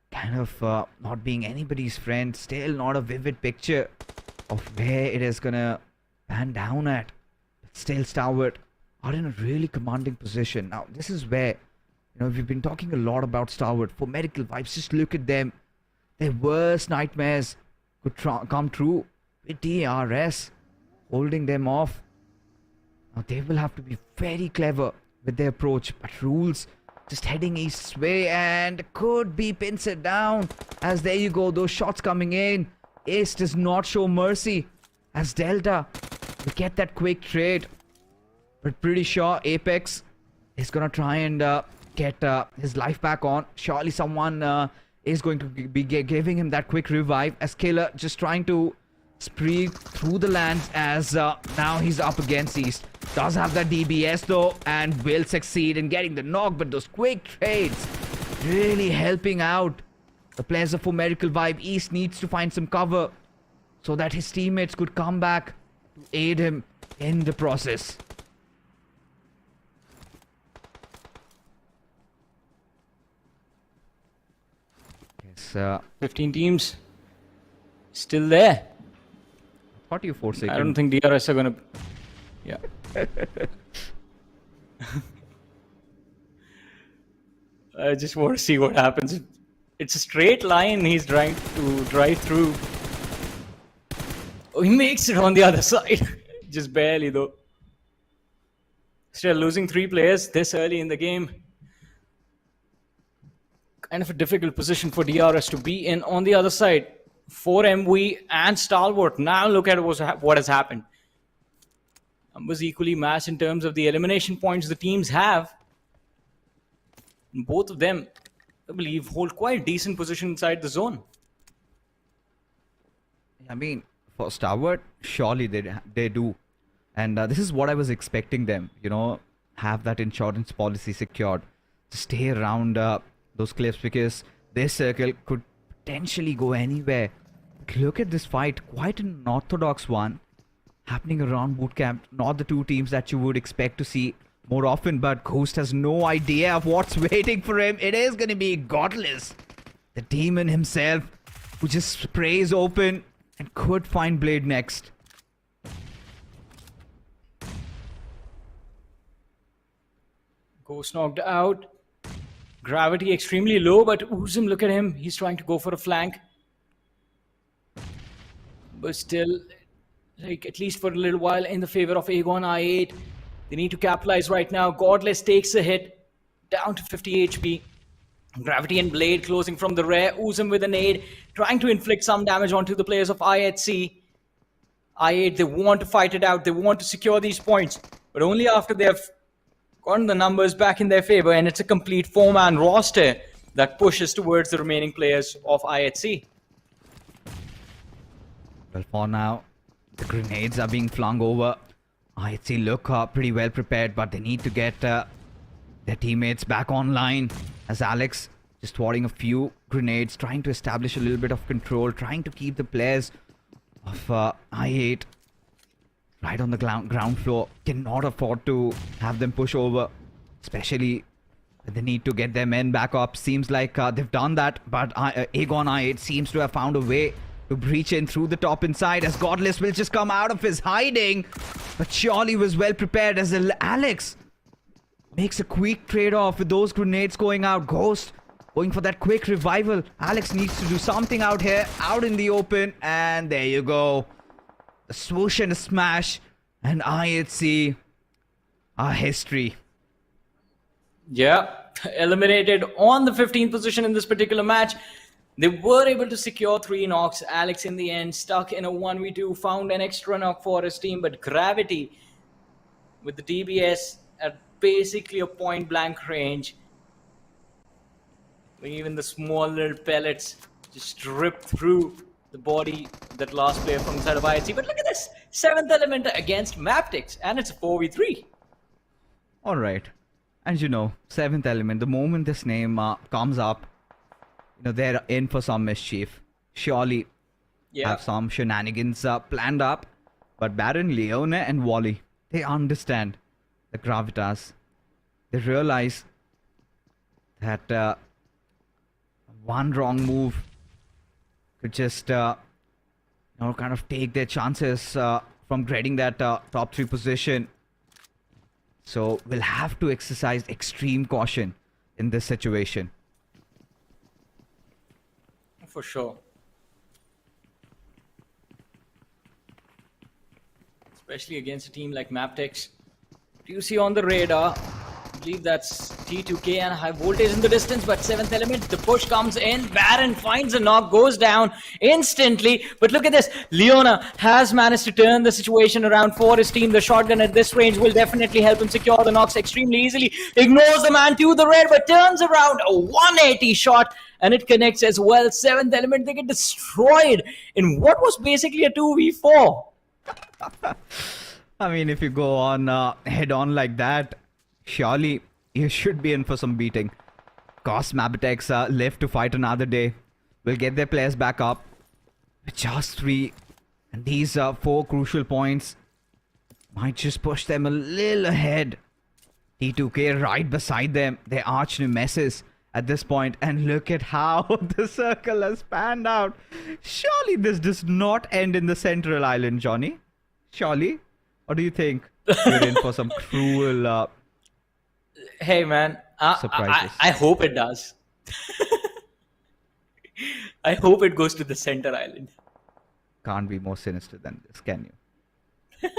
kind of not being anybody's friend. Still not a vivid picture of where it is gonna pan down at. But still Stalwart are in a really commanding position. Now this is where, you know, we've been talking a lot about Stalwart. For medical vibes, just look at them. Their worst nightmares could come true with DRS holding them off. Now they will have to be very clever with their approach, but Rules just heading east's way and could be pincered down, as there you go, those shots coming in. Ace does not show mercy, as Delta will get that quick trade, but pretty sure Apex is gonna try and get his life back on. Surely someone is going to be giving him that quick revive, as Killer just trying to spree through the lands, as now he's up against East. Does have that DBS though, and will succeed in getting the knock, but those quick trades really helping out the players of Medical Vibe. East needs to find some cover so that his teammates could come back to aid him in the process. Yes, 15 teams still there. What are you forsaken? I don't think DRS are gonna. Yeah. I just want to see what happens. It's a straight line he's trying to drive through. Oh, he makes it on the other side. Just barely though. Still losing 3 players this early in the game. Kind of a difficult position for DRS to be in. On the other side, 4 MV and Stalwart. Now look at what has happened. Numbers equally matched in terms of the elimination points the teams have. Both of them, I believe, hold quite decent position inside the zone. I mean, for Stalwart, surely they do. And this is what I was expecting them, you know, have that insurance policy secured to stay around those cliffs, because this circle could potentially go anywhere. Look at this fight, quite an orthodox one happening around bootcamp. Not the 2 teams that you would expect to see more often, but Ghost has no idea of what's waiting for him. It is going to be Godless, the demon himself, who just sprays open and could find Blade next. Ghost knocked out. Gravity extremely low, but Uzum, look at him. He's trying to go for a flank. But still, like, at least for a little while, in the favor of Aegon I8. They need to capitalize right now. Godless takes a hit, down to 50 HP. Gravity and Blade closing from the rear. Uzum with a nade, trying to inflict some damage onto the players of I8C. I8, they want to fight it out. They want to secure these points, but only after they have gotten the numbers back in their favor, and it's a complete 4-man roster that pushes towards the remaining players of I8C. Well, for now, the grenades are being flung over. IHC look pretty well prepared, but they need to get their teammates back online. As Alex just swatting a few grenades, trying to establish a little bit of control, trying to keep the players of I8 right on the ground floor. Cannot afford to have them push over, especially when they need to get their men back up. Seems like they've done that, but Aegon I8 seems to have found a way to breach in through the top inside, as Godless will just come out of his hiding. But surely was well prepared as Alex makes a quick trade-off with those grenades going out. Ghost going for that quick revival. Alex needs to do something out here, out in the open, and there you go. A swoosh and a smash, and IHC our history. Yeah, eliminated on the 15th position in this particular match. They were able to secure 3 knocks. Alex in the end stuck in a 1v2, found an extra knock for his team, but Gravity with the DBS at basically a point blank range. Even the small little pellets just rip through the body of that last player from the side of IHC. But look at this, 7th element against MABETEX, and it's a 4v3. Alright, and you know, 7th element, the moment this name comes up, you know, they're in for some mischief. Surely have some shenanigans planned up. But Baron, Leone and Wally, they understand the gravitas. They realize that one wrong move could just kind of take their chances from getting that top 3 position. So we'll have to exercise extreme caution in this situation. For sure. Especially against a team like MABETEX. Do you see on the radar? I believe that's T2K and Highvoltage in the distance, but 7th element, the push comes in. Baron finds a knock, goes down instantly. But look at this. Leona has managed to turn the situation around for his team. The shotgun at this range will definitely help him secure the knocks extremely easily. Ignores the man to the red, but turns around a 180 shot, and it connects as well. 7th element, they get destroyed in what was basically a 2v4. I mean, if you go on head on like that, surely you should be in for some beating. Cost MABETEX live to fight another day. Will get their players back up with just 3. And these 4 crucial points might just push them a little ahead. T2K right beside them. Their arch nemesis at this point. And look at how the circle has panned out. Surely this does not end in the central island, Johnny. Surely? Or do you think we're in for some cruel Hey man, surprises? I hope it does. I hope it goes to the center island. Can't be more sinister than this, can you?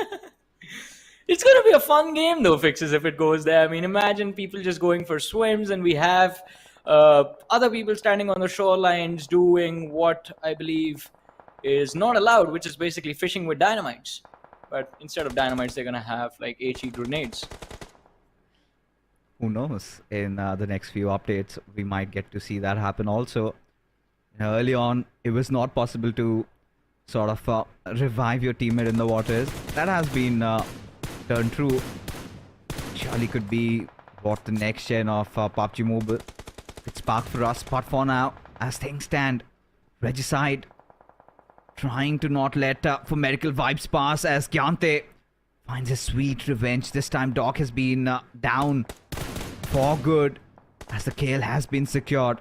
It's going to be a fun game though, Fixes, if it goes there. I mean, imagine people just going for swims, and we have other people standing on the shorelines doing what I believe is not allowed, which is basically fishing with dynamites. But instead of dynamites, they're going to have like HE grenades. Who knows? In the next few updates, we might get to see that happen also. Early on, it was not possible to sort of revive your teammate in the waters. That has been turned true. Surely could be what the next gen of PUBG Mobile could spark for us. But for now, as things stand, Regicide trying to not let for medical vibes pass, as Gyante finds a sweet revenge. This time Doc has been down for good, as the kill has been secured.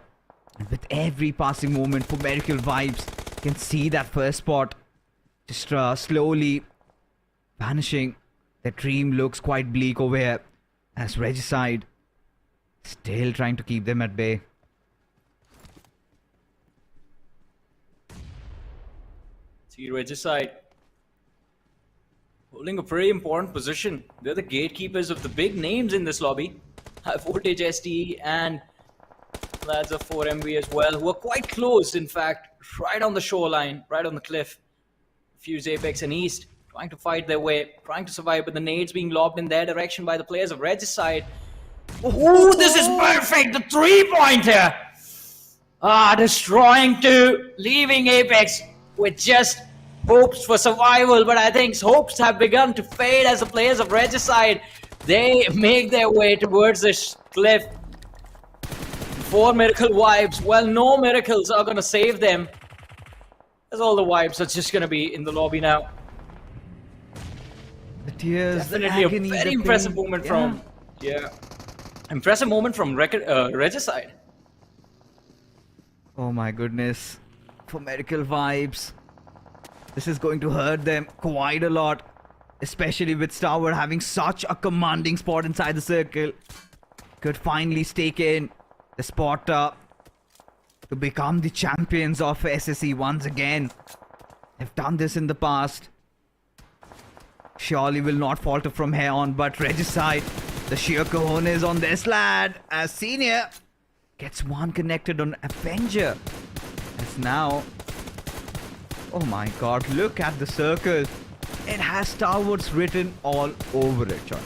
And with every passing moment for medical vibes, you can see that first spot just slowly vanishing. The dream looks quite bleak over here, as Regicide Still trying to keep them at bay. See Regicide holding a pretty important position. They're the gatekeepers of the big names in this lobby. Highvoltage STE and lads of 4MV as well, who are quite close, in fact, right on the shoreline, right on the cliff. Fuse Apex and East trying to fight their way, trying to survive, but the nades being lobbed in their direction by the players of Regicide. Oh, this is perfect! The three-pointer! Destroying two, leaving Apex with just hopes for survival, but I think hopes have begun to fade as the players of Regicide, they make their way towards this cliff. 4 miracle vibes. Well, no miracles are gonna save them, as all the vibes are just gonna be in the lobby now. The tears, Definitely the agony, a very the impressive pain. moment from impressive moment from Regicide. Oh my goodness. For medical vibes. This is going to hurt them quite a lot. Especially with Stalwart having such a commanding spot inside the circle. Could finally stake in the spot to become the champions of SSE once again. They've done this in the past. Surely will not falter from here on, but Regicide, the sheer cojones on this lad as Senior gets one connected on Avenger. As now, oh my god, look at the circle. It has Stalwarts written all over it, John.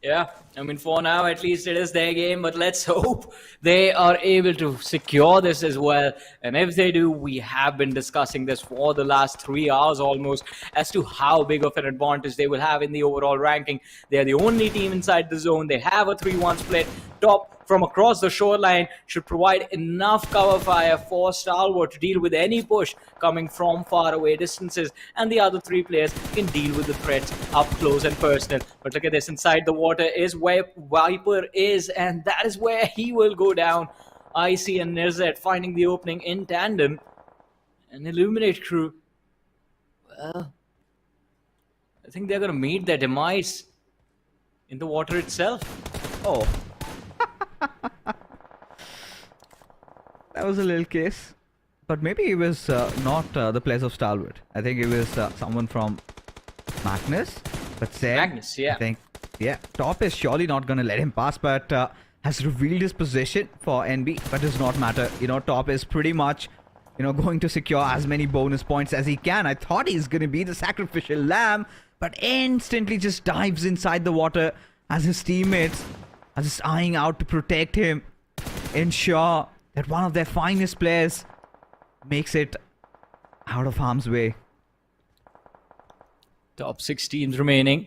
Yeah, I mean, for now at least it is their game, but let's hope they are able to secure this as well. And if they do, we have been discussing this for the last 3 hours almost as to how big of an advantage they will have in the overall ranking. They are the only team inside the zone. They have a 3-1 split. Top from across the shoreline should provide enough cover fire for Stalwart to deal with any push coming from far away distances, and the other 3 players can deal with the threats up close and personal. But look at this, inside the water is where Viper is, and that is where he will go down. Icy and Nirzet finding the opening in tandem, and Illuminate crew, well, I think they're going to meet their demise in the water itself. Oh. That was a little case. But maybe it was not the players of Stalwart. I think it was someone from Magnus. But Sam, Magnus, yeah. I think, yeah, Top is surely not going to let him pass, but has revealed his position for NB. But does not matter. You know, Top is pretty much, you know, going to secure as many bonus points as he can. I thought he's going to be the sacrificial lamb, but instantly just dives inside the water as his teammates are just eyeing out to protect him, ensure that one of their finest players makes it out of harm's way. Top 6 teams remaining.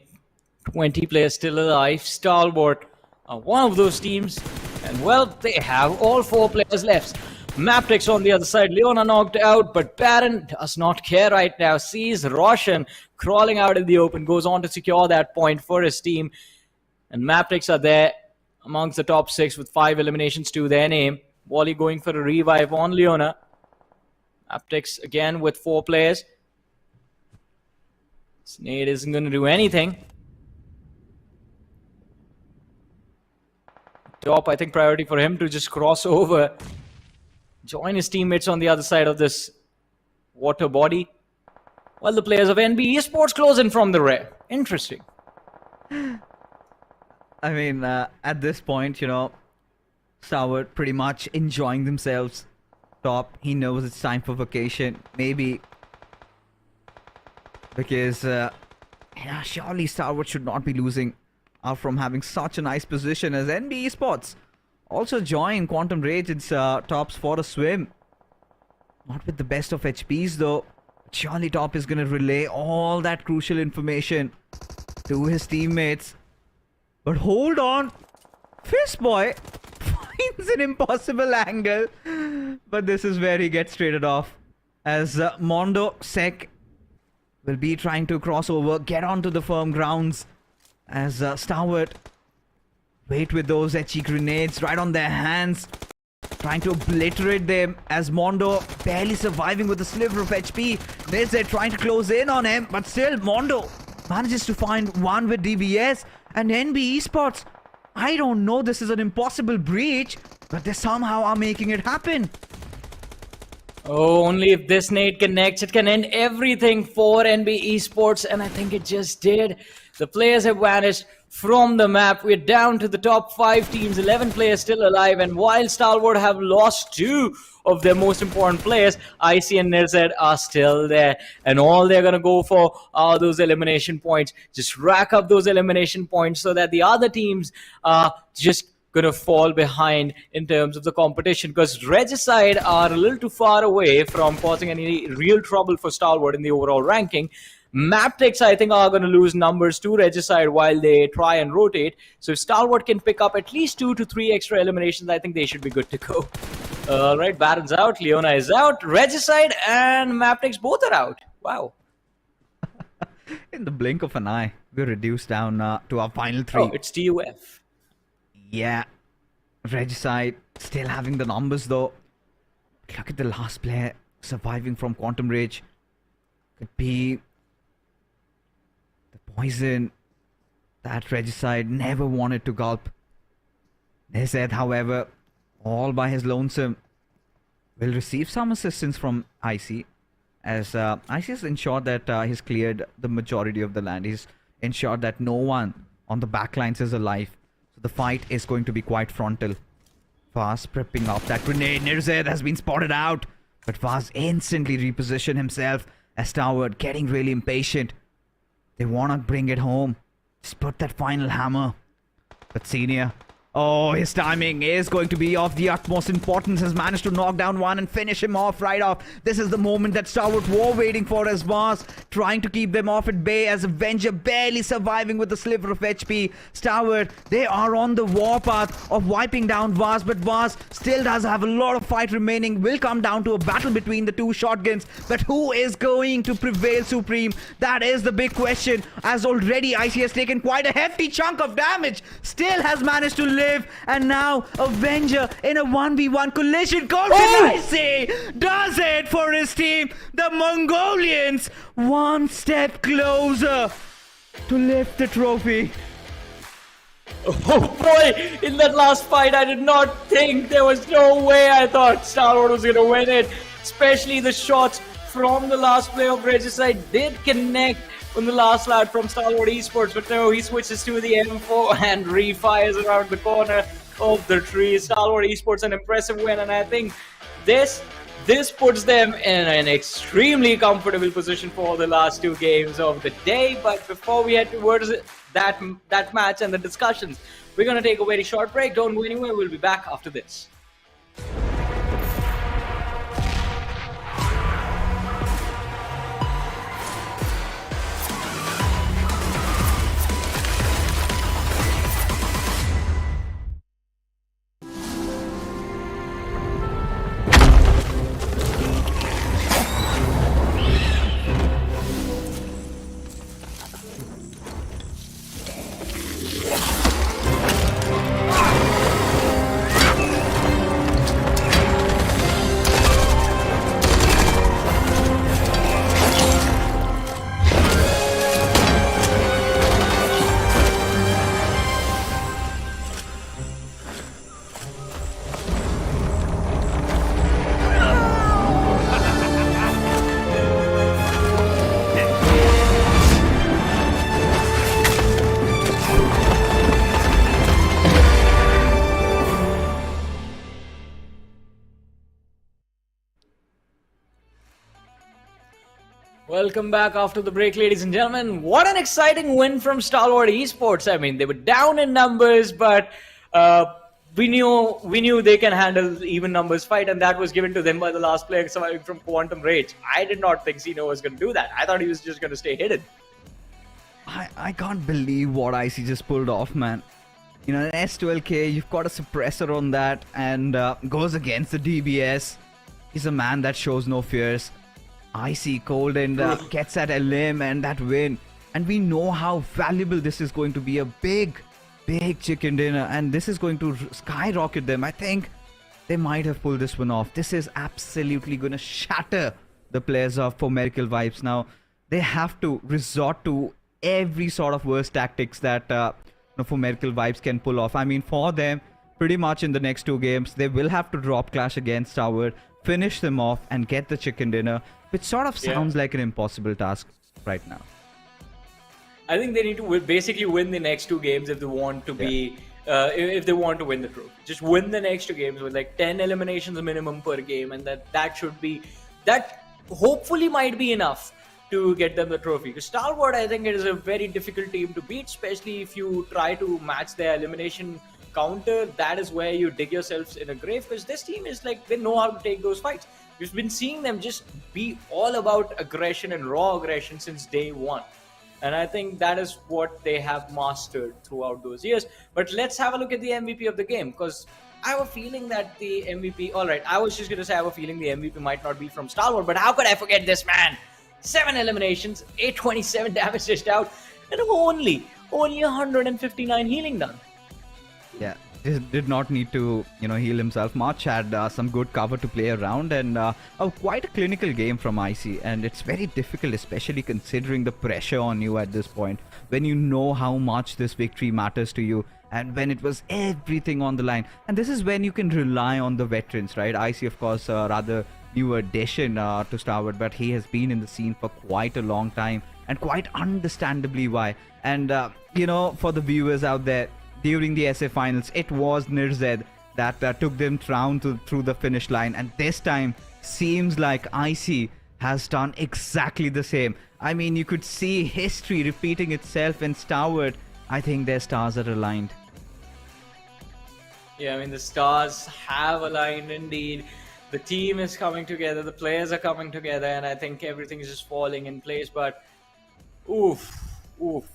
20 players still alive. Stalwart are one of those teams. And well, they have all 4 players left. MABETEX on the other side. Leona knocked out, but Baron does not care right now. Sees Roshan crawling out in the open. Goes on to secure that point for his team. And MABETEX are there amongst the top 6 with 5 eliminations to their name. Wally going for a revive on Leona. MABETEX again with 4 players. Snade isn't going to do anything. Top, I think priority for him to just cross over. Join his teammates on the other side of this water body. While the players of NB Esports close in from the rear. Interesting. I mean, at this point, you know, Stalwart pretty much enjoying themselves. Top, he knows it's time for vacation. Maybe because, yeah, surely Stalwart should not be losing out from having such a nice position as NB Esports. Also join Quantum Rage. It's Top's for a swim. Not with the best of HPs though. Surely Top is going to relay all that crucial information to his teammates. But hold on. Fistboy finds an impossible angle. But this is where he gets traded off. As Mondo Sec will be trying to cross over, get onto the firm grounds. As Stalwart wait with those etchy grenades right on their hands. Trying to obliterate them as Mondo barely surviving with a sliver of HP. Nizet trying to close in on him, but still Mondo manages to find one with DBS, and NB Esports I don't know, this is an impossible breach, but they somehow are making it happen. Oh, only if this nade connects, it can end everything for NB Esports, and I think it just did. The players have vanished from the map. We're down to the top 5 teams, 11 players still alive, and while Stalwart have lost 2 of their most important players, IC and Nirzed are still there, and all they're gonna go for are those elimination points. Just rack up those elimination points so that the other teams are just gonna fall behind in terms of the competition, because Regicide are a little too far away from causing any real trouble for Stalwart in the overall ranking. MABETEX, I think, are going to lose numbers to Regicide while they try and rotate. So if Stalwart can pick up at least 2 to 3 extra eliminations, I think they should be good to go. Alright, Baron's out, Leona is out, Regicide and MABETEX both are out. Wow. In the blink of an eye, we're reduced down to our final 3. Oh, it's TUF. Yeah, Regicide still having the numbers though. Look at the last player surviving from Quantum Rage. Could be the poison that Regicide never wanted to gulp. They said, however, all by his lonesome, will receive some assistance from IC, as IC has ensured that he's cleared the majority of the land. He's ensured that no one on the backlines is alive. The fight is going to be quite frontal. Vaz prepping up that grenade. Nirzed has been spotted out, but Vaz instantly repositioned himself as Stalwart getting really impatient. They want to bring it home. Just put that final hammer. But Senior, oh, his timing is going to be of the utmost importance. Has managed to knock down one and finish him off right off. This is the moment that Stalwart were waiting for, as Vaz trying to keep them off at bay, as Avenger barely surviving with a sliver of HP. Stalwart, they are on the warpath of wiping down Vaz, but Vaz still does have a lot of fight remaining. Will come down to a battle between the 2 shotguns, but who is going to prevail supreme? That is the big question, as already IC has taken quite a hefty chunk of damage. Still has managed to live, and now Avenger in a 1v1 collision. Golden IC does it for his team. The Mongolians one step closer to lift the trophy. Oh boy, in that last fight, I did not think, there was no way I thought Stalwart was going to win it. Especially the shots from the last play of Regicide did connect on the last lad from Stalwart Esports, but no, he switches to the M4 and refires around the corner of the tree. Stalwart Esports an impressive win, and I think this puts them in an extremely comfortable position for the last 2 games of the day. But before we head towards that match and the discussions, we're going to take a very short break. Don't go anywhere, we'll be back after this. Welcome back after the break, ladies and gentlemen. What an exciting win from Stalwart Esports. I mean, they were down in numbers, but we knew they can handle even numbers fight, and that was given to them by the last player surviving from Quantum Rage. I did not think Zeno was going to do that. I thought he was just going to stay hidden. I can't believe what IC just pulled off, man. You know, an S12K, you've got a suppressor on that, and goes against the DBS. He's a man that shows no fears. IC cold and gets that LM and that win. And we know how valuable this is going to be. A big chicken dinner, and this is going to skyrocket them. I think they might have pulled this one off. This is absolutely going to shatter the players of For Miracle Vibes. Now, they have to resort to every sort of worst tactics that for Miracle Vibes can pull off. I mean, for them, pretty much in the next 2 games, they will have to drop Clash against Stalwart, finish them off, and get the chicken dinner, which sort of sounds like an impossible task right now. I think they need to basically win the next 2 games if they want to be, if they want to win the trophy. Just win the next 2 games with like 10 eliminations minimum per game, and that should be, that hopefully might be enough to get them the trophy. Because Stalwart, I think it is a very difficult team to beat, especially if you try to match their elimination counter. That is where you dig yourselves in a grave, because this team is like, they know how to take those fights. We've been seeing them just be all about aggression and raw aggression since day one. And I think that is what they have mastered throughout those years. But let's have a look at the MVP of the game, because I have a feeling that the MVP, alright, I was just going to say I have a feeling the MVP might not be from Stalwart, but how could I forget this man? 7 eliminations, 827 damage dished out, and only 159 healing done. Yeah, did not need to, heal himself much. Had some good cover to play around, and quite a clinical game from IC. And it's very difficult, especially considering the pressure on you at this point, when you know how much this victory matters to you, and when it was everything on the line. And this is when you can rely on the veterans, right? IC, of course, rather new addition to Stalwart, but he has been in the scene for quite a long time, and quite understandably why. And for the viewers out there, during the SA finals, it was Nirzed that took them through the finish line, and this time seems like IC has done exactly the same. I mean, you could see history repeating itself in Stalwart. I think their stars are aligned. Yeah, I mean, the stars have aligned indeed. The team is coming together, the players are coming together, and I think everything is just falling in place. But oof,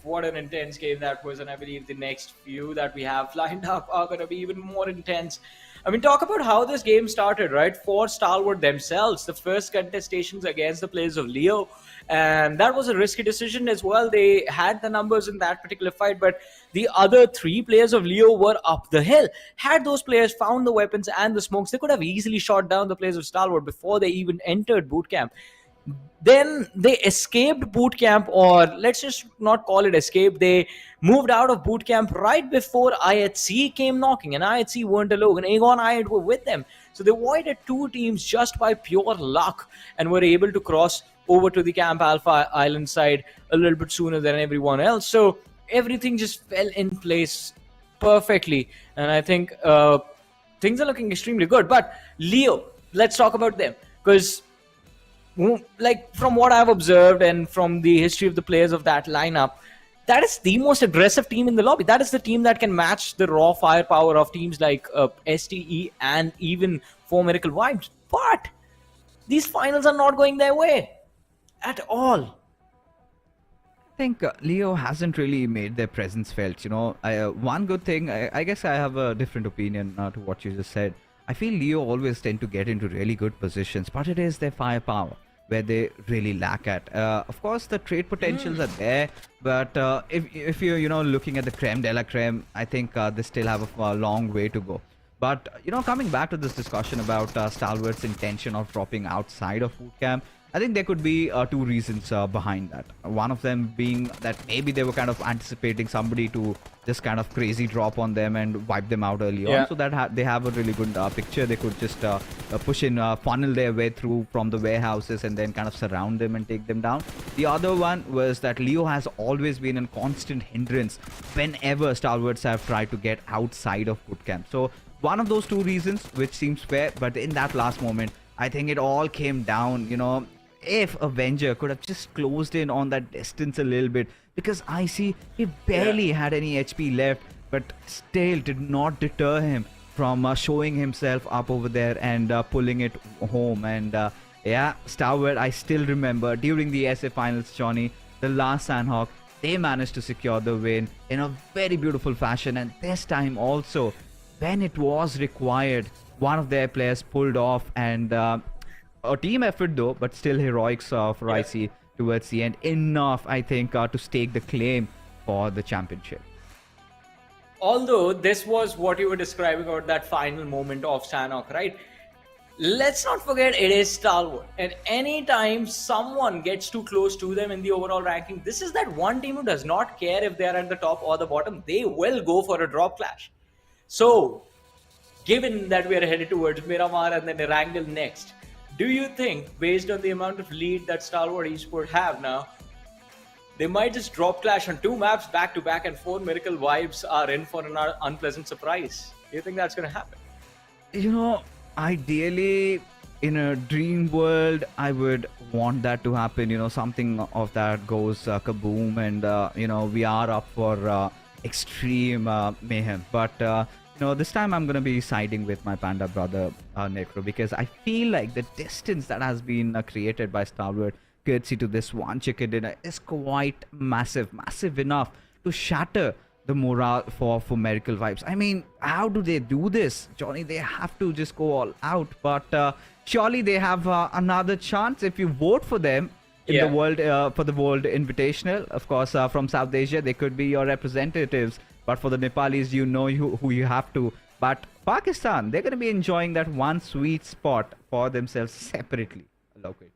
what an intense game that was, and I believe the next few that we have lined up are going to be even more intense. I mean, talk about how this game started, right? For Stalwart themselves, the first contestations against the players of Leo, and that was a risky decision as well. They had the numbers in that particular fight, but the other 3 players of Leo were up the hill. Had those players found the weapons and the smokes, they could have easily shot down the players of Stalwart before they even entered boot camp. Then they escaped boot camp, or let's just not call it escape. They moved out of boot camp right before IHC came knocking, and IHC weren't alone, and Aegon IHC were with them. So they avoided 2 teams just by pure luck and were able to cross over to the Camp Alpha Island side a little bit sooner than everyone else. So everything just fell in place perfectly, and I think things are looking extremely good. But Leo, let's talk about them, because like from what I've observed and from the history of the players of that lineup, that is the most aggressive team in the lobby. That is the team that can match the raw firepower of teams like STE and even for Miracle Vibes. But these finals are not going their way at all. I think Leo hasn't really made their presence felt. One good thing, I guess I have a different opinion to what you just said. I feel Leo always tend to get into really good positions, but it is their firepower where they really lack at. Of course, the trade potentials are there, but if you're looking at the creme de la creme, I think they still have a long way to go. But coming back to this discussion about Stalwart's intention of dropping outside of boot camp, I think there could be 2 reasons behind that. One of them being that maybe they were kind of anticipating somebody to just kind of crazy drop on them and wipe them out early on, so that they have a really good picture. They could just push in, funnel their way through from the warehouses and then kind of surround them and take them down. The other one was that Leo has always been a constant hindrance whenever Stalwarts have tried to get outside of bootcamp. So one of those 2 reasons, which seems fair, but in that last moment, I think it all came down, if Avenger could have just closed in on that distance a little bit, because I see he barely had any HP left, but still did not deter him from showing himself up over there and pulling it home. And Stalwart, I still remember during the SA finals, Johnny, the last Sanhok, they managed to secure the win in a very beautiful fashion. And this time also, when it was required, one of their players pulled off, and a team effort though, but still heroics for IC towards the end. Enough, I think, to stake the claim for the championship. Although this was what you were describing about that final moment of Sanhok, right? Let's not forget it is Stalwart. And anytime someone gets too close to them in the overall ranking, this is that one team who does not care if they are at the top or the bottom. They will go for a drop clash. So, given that we are headed towards Miramar and then Erangel next, do you think, based on the amount of lead that Stalwart Esports have now, they might just drop clash on 2 maps back to back and 4 Miracle Vibes are in for an unpleasant surprise? Do you think that's going to happen? You know, ideally, in a dream world, I would want that to happen. You know, something of that goes kaboom, and you know, we are up for extreme mayhem. But you know, this time I'm gonna be siding with my panda brother Necro, because I feel like the distance that has been created by Stalwart, courtesy to this one chicken dinner, is quite massive enough to shatter the morale for Miracle Vibes. I mean, how do they do this, Johnny? They have to just go all out, but surely they have another chance if you vote for them in the world, for the World Invitational. Of course, from South Asia, they could be your representatives, but for the Nepalis, you know who you have to. But Pakistan, they're going to be enjoying that one sweet spot for themselves separately located.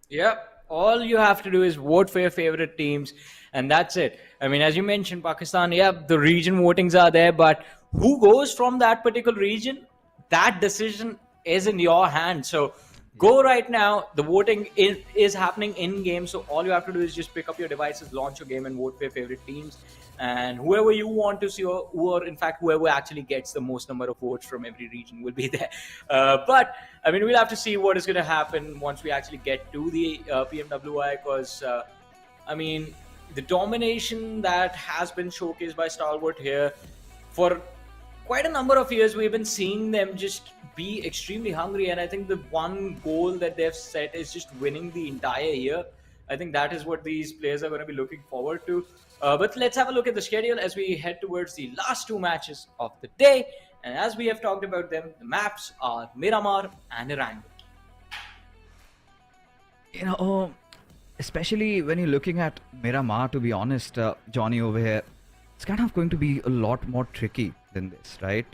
Yep. All you have to do is vote for your favorite teams, and that's it. I mean, as you mentioned, Pakistan, yeah, the region votings are there, but who goes from that particular region, that decision is in your hand. So go right now. The voting is happening in game. So all you have to do is just pick up your devices, launch your game, and vote for your favorite teams. And whoever you want to see, or in fact, whoever actually gets the most number of votes from every region will be there. But I mean, we'll have to see what is going to happen once we actually get to the PMWI, because I mean, the domination that has been showcased by Stalwart here for quite a number of years, we've been seeing them just be extremely hungry, and I think the one goal that they've set is just winning the entire year. I think that is what these players are going to be looking forward to. But let's have a look at the schedule as we head towards the last 2 matches of the day. And as we have talked about them, the maps are Miramar and Erangel. You know, especially when you're looking at Miramar, to be honest, Johnny over here, it's kind of going to be a lot more tricky than this, right?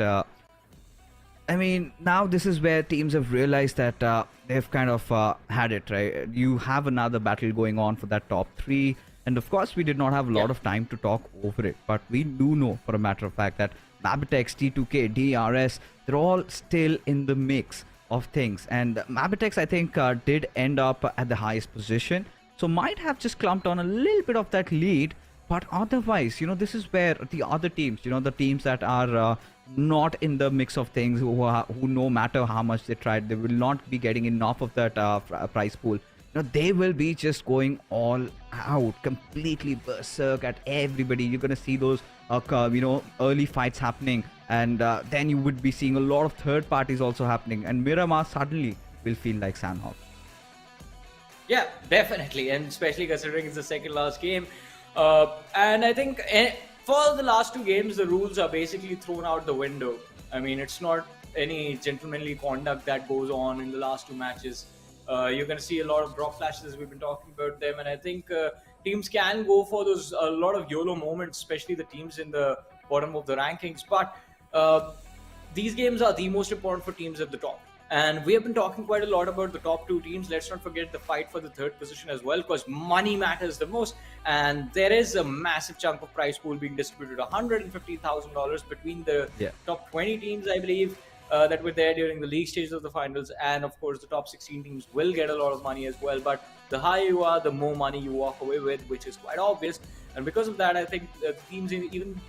I mean, now this is where teams have realized that they've kind of had it, right? You have another battle going on for that top 3. And of course, we did not have a lot of time to talk over it. But we do know, for a matter of fact, that MABETEX, T2K, DRS, they're all still in the mix of things. And MABETEX, I think, did end up at the highest position. So might have just clumped on a little bit of that lead. But otherwise, you know, this is where the other teams, you know, the teams that are not in the mix of things, who no matter how much they tried, they will not be getting enough of that prize pool. You know, they will be just going all out, completely berserk at everybody. You're going to see those, you know, early fights happening. And then you would be seeing a lot of third parties also happening. And Miramar suddenly will feel like Sanhok. Yeah, definitely. And especially considering it's the second last game. And I think for the last 2 games, the rules are basically thrown out the window. I mean, it's not any gentlemanly conduct that goes on in the last 2 matches. You're going to see a lot of drop flashes as we've been talking about them, and I think teams can go for those a lot of YOLO moments, especially the teams in the bottom of the rankings. But these games are the most important for teams at the top. And we have been talking quite a lot about the top 2 teams. Let's not forget the fight for the 3rd position as well, because money matters the most. And there is a massive chunk of prize pool being distributed, $150,000 between the top 20 teams, I believe, that were there during the league stages of the finals. And of course, the top 16 teams will get a lot of money as well. But the higher you are, the more money you walk away with, which is quite obvious. And because of that, I think the teams even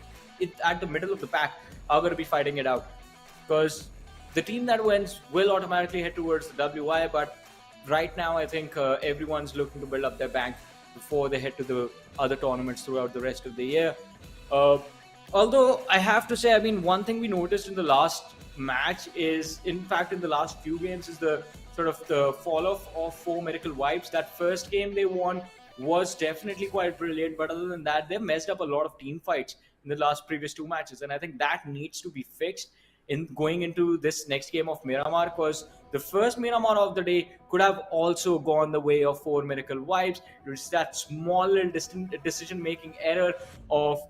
at the middle of the pack are going to be fighting it out, because the team that wins will automatically head towards the WI, but right now I think everyone's looking to build up their bank before they head to the other tournaments throughout the rest of the year. Although I have to say, I mean, one thing we noticed in the last match is, in fact, in the last few games, is the sort of the fall off of 4 Miracle Vibes. That first game they won was definitely quite brilliant, but other than that, they messed up a lot of team fights in the previous 2 matches, and I think that needs to be fixed in going into this next game of Miramar, because the first Miramar of the day could have also gone the way of 4 Miracle Vibes. There's that small little decision-making error of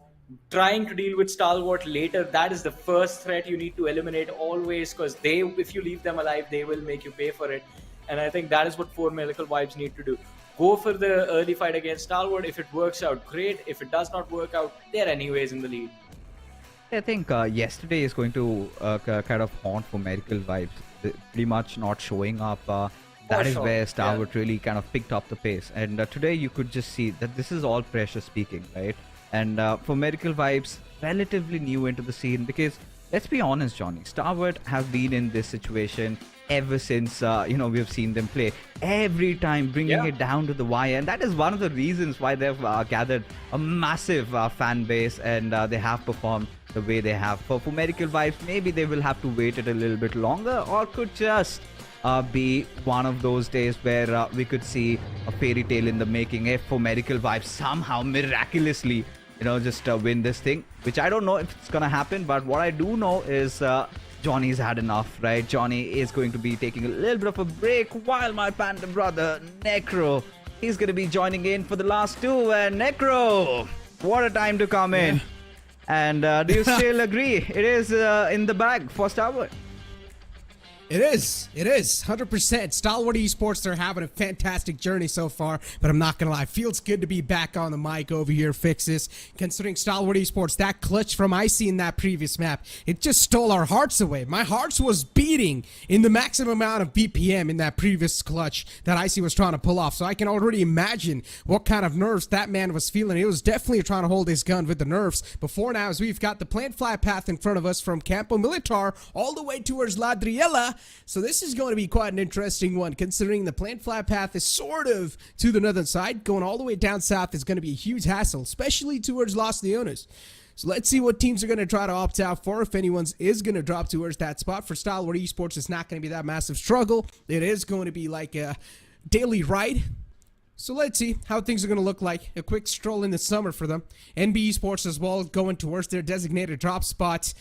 trying to deal with Stalwart later, that is the first threat you need to eliminate always, because if you leave them alive, they will make you pay for it. And I think that is what 4 Miracle Vibes need to do. Go for the early fight against Stalwart. If it works out, great. If it does not work out, they're anyways in the lead. I think yesterday is going to kind of haunt for Miracle Vibes. Pretty much not showing up. That is where Stalwart really kind of picked up the pace. And today you could just see that this is all pressure speaking, right? And for Miracle Vibes, relatively new into the scene, because let's be honest, Johnny, Stalwart have been in this situation ever since we've seen them play. Every time bringing it down to the wire, and that is one of the reasons why they've gathered a massive fan base, and they have performed the way they have. For Miracle Vibes, maybe they will have to wait it a little bit longer, or could just be one of those days where we could see a fairy tale in the making if for Miracle Vibes somehow miraculously just win this thing, which I don't know if it's gonna happen. But what I do know is Johnny's had enough, right? Johnny is going to be taking a little bit of a break, while my panda brother Necro, he's going to be joining in for the last two. And Necro, what a time to come in. And do you still agree it is in the bag for Stalwart? It is 100%. Stalwart Esports, they're having a fantastic journey so far, but I'm not gonna lie, feels good to be back on the mic over here, Fixes. Considering Stalwart Esports, that clutch from Icy in that previous map, it just stole our hearts away. My heart was beating in the maximum amount of BPM in that previous clutch that Icy was trying to pull off, so I can already imagine what kind of nerves that man was feeling. He was definitely trying to hold his gun with the nerves. Before now, as we've got the plant fly path in front of us from Campo Militar all the way towards Ladriela. So this is going to be quite an interesting one, considering the plant flat path is sort of to the northern side. Going all the way down south is going to be a huge hassle, especially towards Los Leones. So let's see what teams are going to try to opt out for, if anyone's is going to drop towards that spot. For Stalwart Esports, it's not going to be that massive struggle. It is going to be like a daily ride. So let's see how things are going to look like. A quick stroll in the summer for them. NB Esports as well, going towards their designated drop spots.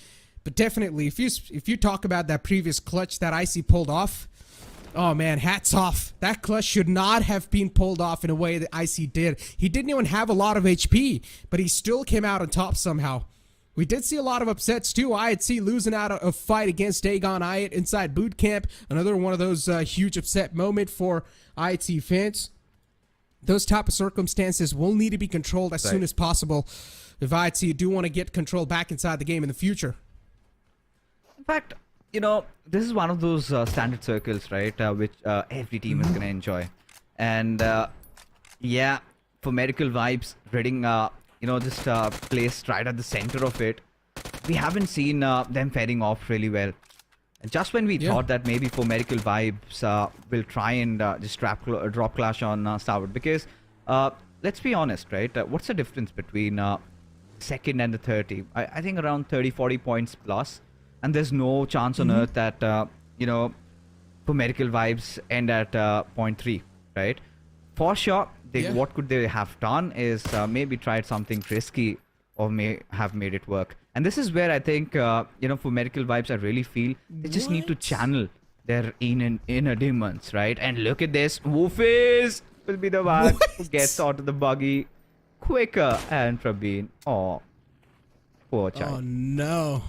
But definitely, if you talk about that previous clutch that Icy pulled off, oh man, hats off. That clutch should not have been pulled off in a way that Icy did. He didn't even have a lot of HP, but he still came out on top somehow. We did see a lot of upsets too. IATC losing out a fight against Dagon Ayat inside boot camp. Another one of those huge upset moment for IATC fans. Those type of circumstances will need to be controlled as soon as possible if IATC do want to get control back inside the game in the future. In fact, this is one of those standard circles, right, which every team is going to enjoy. And yeah, for Miracle Vibes, Reading, just placed right at the center of it, we haven't seen them faring off really well. And just when we thought that maybe for Miracle Vibes will try and just drop clash on Stalwart, because let's be honest, right, what's the difference between second and the 30? I think around 30-40 points plus. And there's no chance on earth that, for Miracle Vibes end at 0.3, right? For sure, what could they have done is maybe tried something risky, or may have made it work. And this is where I think, for Miracle Vibes, I really feel they just need to channel their inner demons, right? And look at this. Wolfies will be the one who gets out of the buggy quicker. And Prabeen, oh, poor child. Oh, no.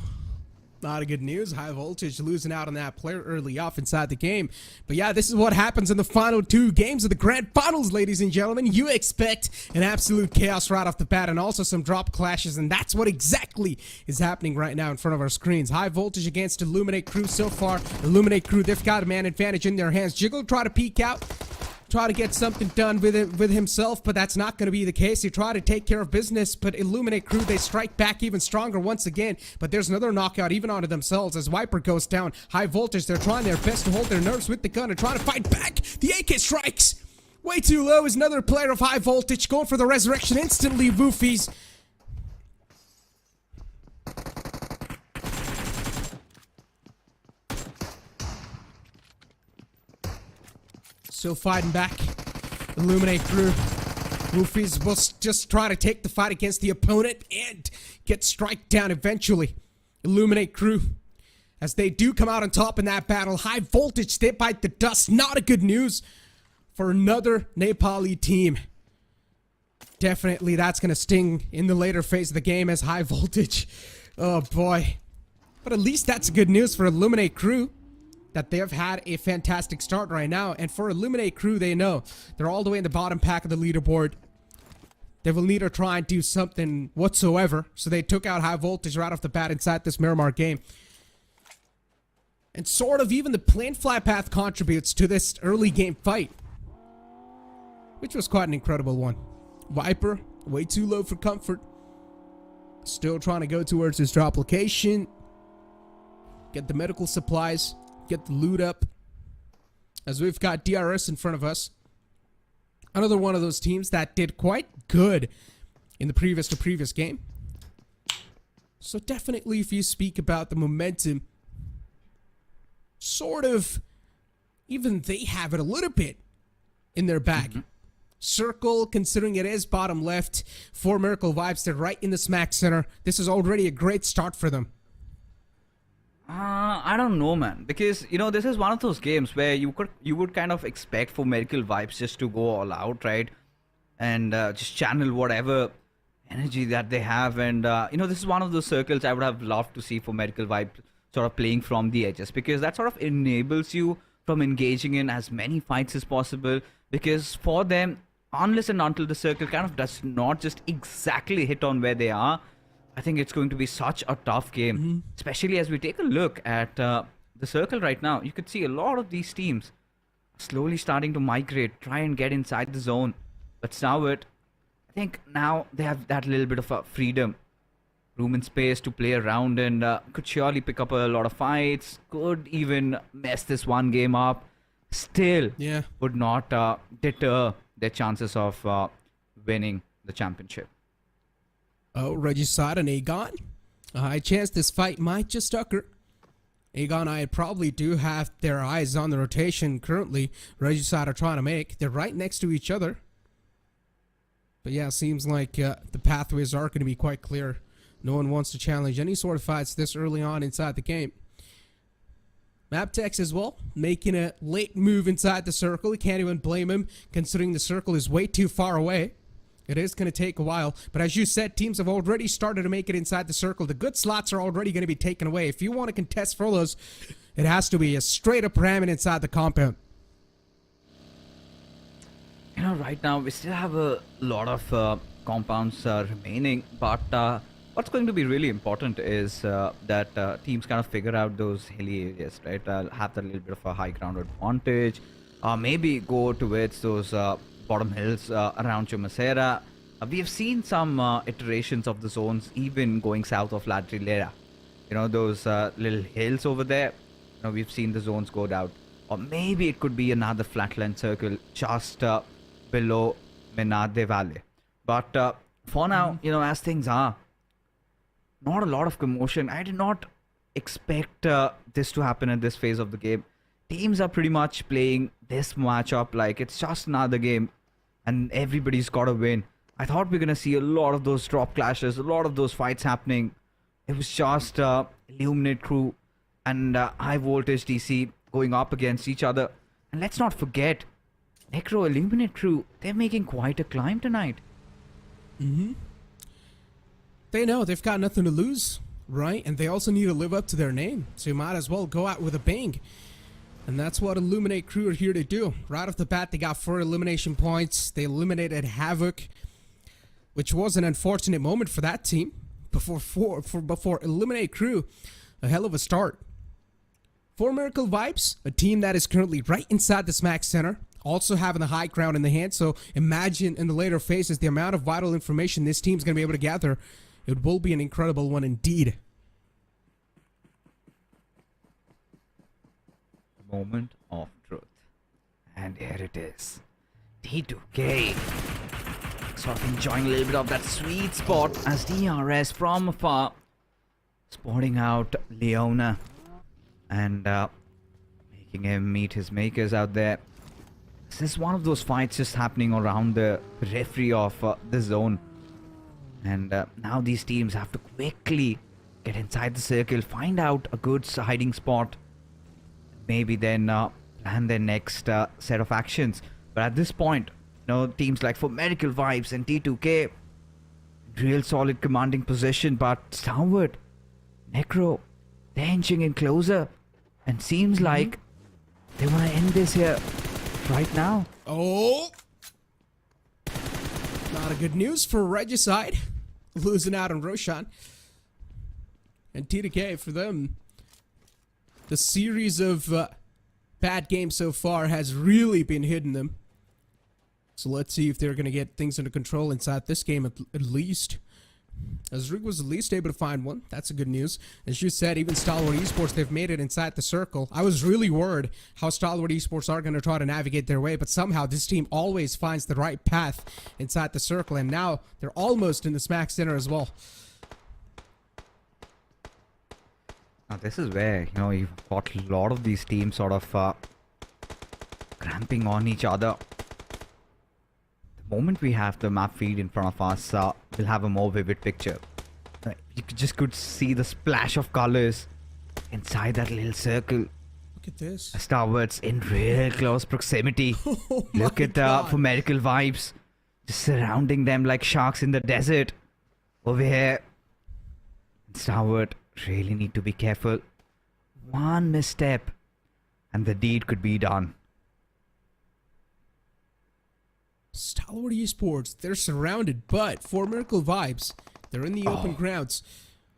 Not a good news. Highvoltage losing out on that player early off inside the game. But yeah, this is what happens in the final two games of the grand finals, ladies and gentlemen. You expect an absolute chaos right off the bat, and also some drop clashes, and that's what exactly is happening right now in front of our screens. Highvoltage against Illuminate Crew so far. Illuminate Crew, they've got a man advantage in their hands. Jiggle try to peek out, try to get something done with himself, but that's not going to be the case. He tried to take care of business, but Illuminate Crew, they strike back even stronger once again. But there's another knockout even onto themselves as Viper goes down. Highvoltage, they're trying their best to hold their nerves with the gun and trying to fight back. The AK strikes way too low. Is another player of Highvoltage going for the resurrection instantly. Woofies. Still fighting back. Illuminate Crew. Woofies will just try to take the fight against the opponent and get strike down eventually. Illuminate Crew, as they do come out on top in that battle. Highvoltage, they bite the dust. Not a good news for another Nepali team. Definitely that's going to sting in the later phase of the game as high voltage. Oh boy. But at least that's good news for Illuminate Crew, that they have had a fantastic start right now. And for Illuminate Crew, they know they're all the way in the bottom pack of the leaderboard. They will need to try and do something whatsoever. So they took out high voltage right off the bat inside this Miramar game. And sort of even the planned fly path contributes to this early game fight, which was quite an incredible one. Viper, way too low for comfort. Still trying to go towards his drop location. Get the medical supplies. Get the loot up. As we've got DRS in front of us. Another one of those teams that did quite good in the previous game. So definitely if you speak about the momentum, sort of, even they have it a little bit in their bag. Circle, considering it is bottom left, for Miracle Vibes, they're right in the smack center. This is already a great start for them. I don't know, man, because this is one of those games where you would kind of expect for Miracle Vibes just to go all out, right, and just channel whatever energy that they have, and this is one of those circles I would have loved to see for Miracle Vibes sort of playing from the edges, because that sort of enables you from engaging in as many fights as possible, because for them, unless and until the circle kind of does not just exactly hit on where they are, I think it's going to be such a tough game, especially as we take a look at the circle right now. You could see a lot of these teams slowly starting to migrate, try and get inside the zone. But Stalwart, I think now they have that little bit of freedom, room and space to play around, and could surely pick up a lot of fights, could even mess this one game up. Still, would not deter their chances of winning the championship. Oh, Regicide and Aegon. A high chance this fight might just occur. Aegon and I probably do have their eyes on the rotation currently. Regicide are trying to make. They're right next to each other. But yeah, seems like the pathways are going to be quite clear. No one wants to challenge any sort of fights this early on inside the game. MABETEX as well, making a late move inside the circle. You can't even blame him, considering the circle is way too far away. It is going to take a while, but as you said, teams have already started to make it inside the circle. The good slots are already going to be taken away. If you want to contest for those, it has to be a straight-up ramming inside the compound. Right now we still have a lot of compounds remaining, but what's going to be really important is that teams kind of figure out those hilly areas, right? Have that little bit of a high ground advantage, maybe go towards those bottom hills around Chumacera. We have seen some iterations of the zones even going south of La Trilera. Those little hills over there, we've seen the zones go down. Or maybe it could be another flatland circle just below Menade Valley. But for now, as things are, not a lot of commotion. I did not expect this to happen at this phase of the game. Teams are pretty much playing this matchup like it's just another game and everybody's got to win. I thought we were going to see a lot of those drop clashes, a lot of those fights happening. It was just Illuminate Crew and Highvoltage DC going up against each other. And let's not forget, Necro Illuminate Crew, they're making quite a climb tonight. They know they've got nothing to lose, right? And they also need to live up to their name. So you might as well go out with a bang. And that's what Illuminate Crew are here to do. Right off the bat, they got 4 elimination points. They eliminated Havoc, which was an unfortunate moment for that team. Before Illuminate Crew, a hell of a start. For Miracle Vibes, a team that is currently right inside the smack center, also having the high ground in the hand. So imagine in the later phases the amount of vital information this team's going to be able to gather. It will be an incredible one indeed. Moment of truth. And here it is. T2K sort of enjoying a little bit of that sweet spot as DRS from afar spotting out Leona and making him meet his makers out there. This is one of those fights just happening around the periphery of the zone. And now these teams have to quickly get inside the circle, find out a good hiding spot, maybe then plan their next set of actions. But at this point, teams like for Medical Vibes and T2K, real solid commanding position, but Stalwart, Necro, they're inching in closer, and seems like they want to end this here right now. Oh! Not a good news for Regicide. Losing out on Roshan. And T2K, for them, the series of bad games so far has really been hitting them. So let's see if they're going to get things under control inside this game at least. As Rig was at least able to find one. That's a good news. As you said, even Stalwart Esports, they've made it inside the circle. I was really worried how Stalwart Esports are going to try to navigate their way, but somehow this team always finds the right path inside the circle, and now they're almost in the smack center as well. Now this is where, you've got a lot of these teams sort of cramping on each other. The moment we have the map feed in front of us, we'll have a more vivid picture. You just could see the splash of colors inside that little circle. Look at this. Stalwarts in real close proximity. Oh Look at for Medical Vibes, just surrounding them like sharks in the desert. Over here, Stalwart really need to be careful. One misstep, and the deed could be done. Stalwart Esports, they're surrounded, but for Miracle Vibes, they're in the open grounds.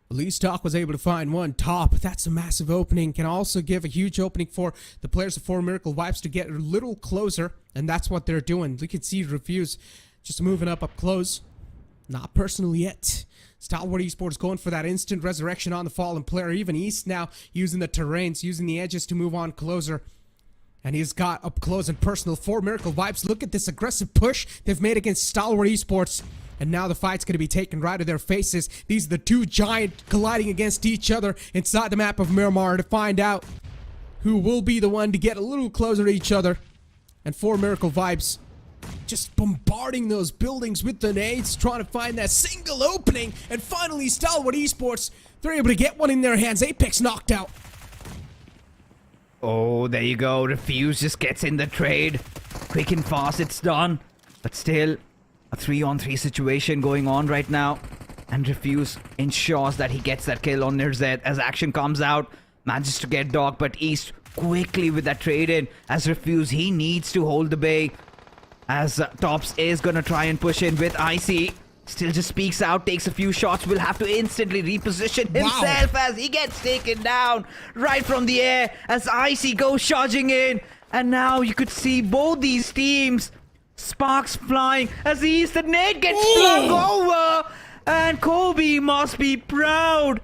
At least Doc was able to find one top. That's a massive opening. Can also give a huge opening for the players of 4 Miracle Vibes to get a little closer, and that's what they're doing. We can see Refuse just moving up close. Not personal yet. Stalwart Esports going for that instant resurrection on the fallen player. Even East now using the terrains, using the edges to move on closer. And he's got up close and personal for Miracle Vibes. Look at this aggressive push they've made against Stalwart Esports. And now the fight's going to be taken right to their faces. These are the two giants colliding against each other inside the map of Miramar to find out who will be the one to get a little closer to each other. And for Miracle Vibes, just bombarding those buildings with the nades, trying to find that single opening. And finally, Stalwart Esports, they're able to get one in their hands. Apex knocked out. Oh, there you go. Refuse just gets in the trade. Quick and fast, it's done. But still, a 3-on-3 situation going on right now. And Refuse ensures that he gets that kill on Nirzet as action comes out. Manages to get Dog, but East quickly with that trade in. As Refuse, he needs to hold the bay. As Tops is gonna try and push in with Icy. Still just speaks out, takes a few shots, will have to instantly reposition himself as he gets taken down right from the air as Icy goes charging in. And now you could see both these teams, sparks flying as the Eastern nade gets flung over. And Kobe must be proud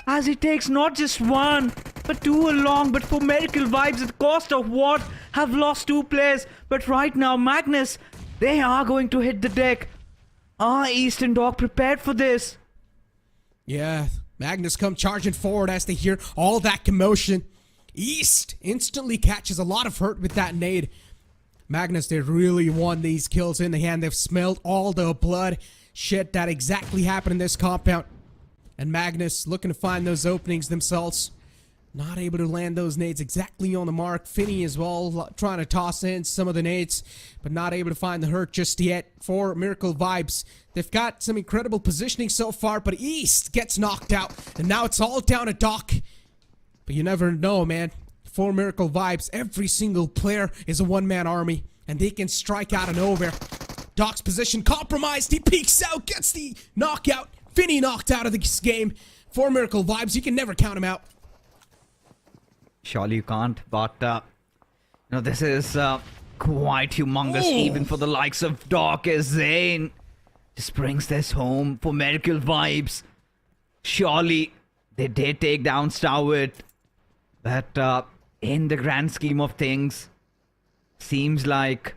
as he takes not just one, but two along. But for Medical Vibes, at the cost of what? Have lost 2 players. But right now, Magnus, they are going to hit the deck. Are Eastern Dog prepared for this? Yeah, Magnus come charging forward as they hear all that commotion. East instantly catches a lot of hurt with that nade. Magnus, they really won these kills in the hand. They've smelled all the blood. Shit, that exactly happened in this compound. And Magnus looking to find those openings themselves. Not able to land those nades exactly on the mark. Finny as well, trying to toss in some of the nades, but not able to find the hurt just yet for Miracle Vibes. They've got some incredible positioning so far, but East gets knocked out, and now it's all down to Doc. But you never know, man. For Miracle Vibes, every single player is a one-man army, and they can strike out of nowhere. Doc's position compromised. He peeks out, gets the knockout. Finny knocked out of this game. For Miracle Vibes, you can never count him out. Surely you can't, but this is quite humongous, even for the likes of Doc as Zane. Just brings this home for Medical Vibes. Surely they did take down Stalwart, but in the grand scheme of things, seems like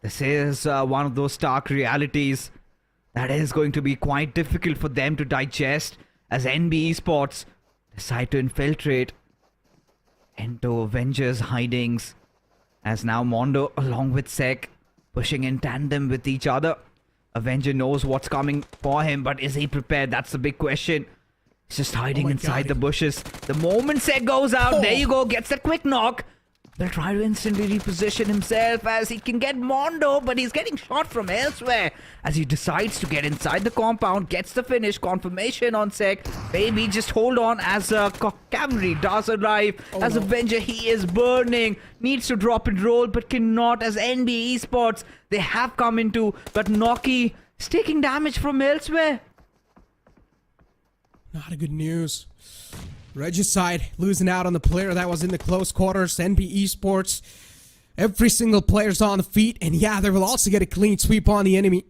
this is one of those stark realities that is going to be quite difficult for them to digest as NB Esports decide to infiltrate into Avengers hidings, as now Mondo along with Sek pushing in tandem with each other. Avenger knows what's coming for him, but is he prepared? That's the big question. He's just hiding inside the bushes. The moment Sek goes out, there you go, gets that quick knock. will try to instantly reposition himself as he can get Mondo, but he's getting shot from elsewhere as he decides to get inside the compound, gets the finish, confirmation on sec. Baby, just hold on as Cavalry does arrive. As Avenger, he is burning, needs to drop and roll, but cannot as NB Esports. They have come into, but Noki is taking damage from elsewhere. Not a good news. Regicide losing out on the player that was in the close quarters. NB Esports, every single player's on the feet, and yeah, they will also get a clean sweep on the enemy.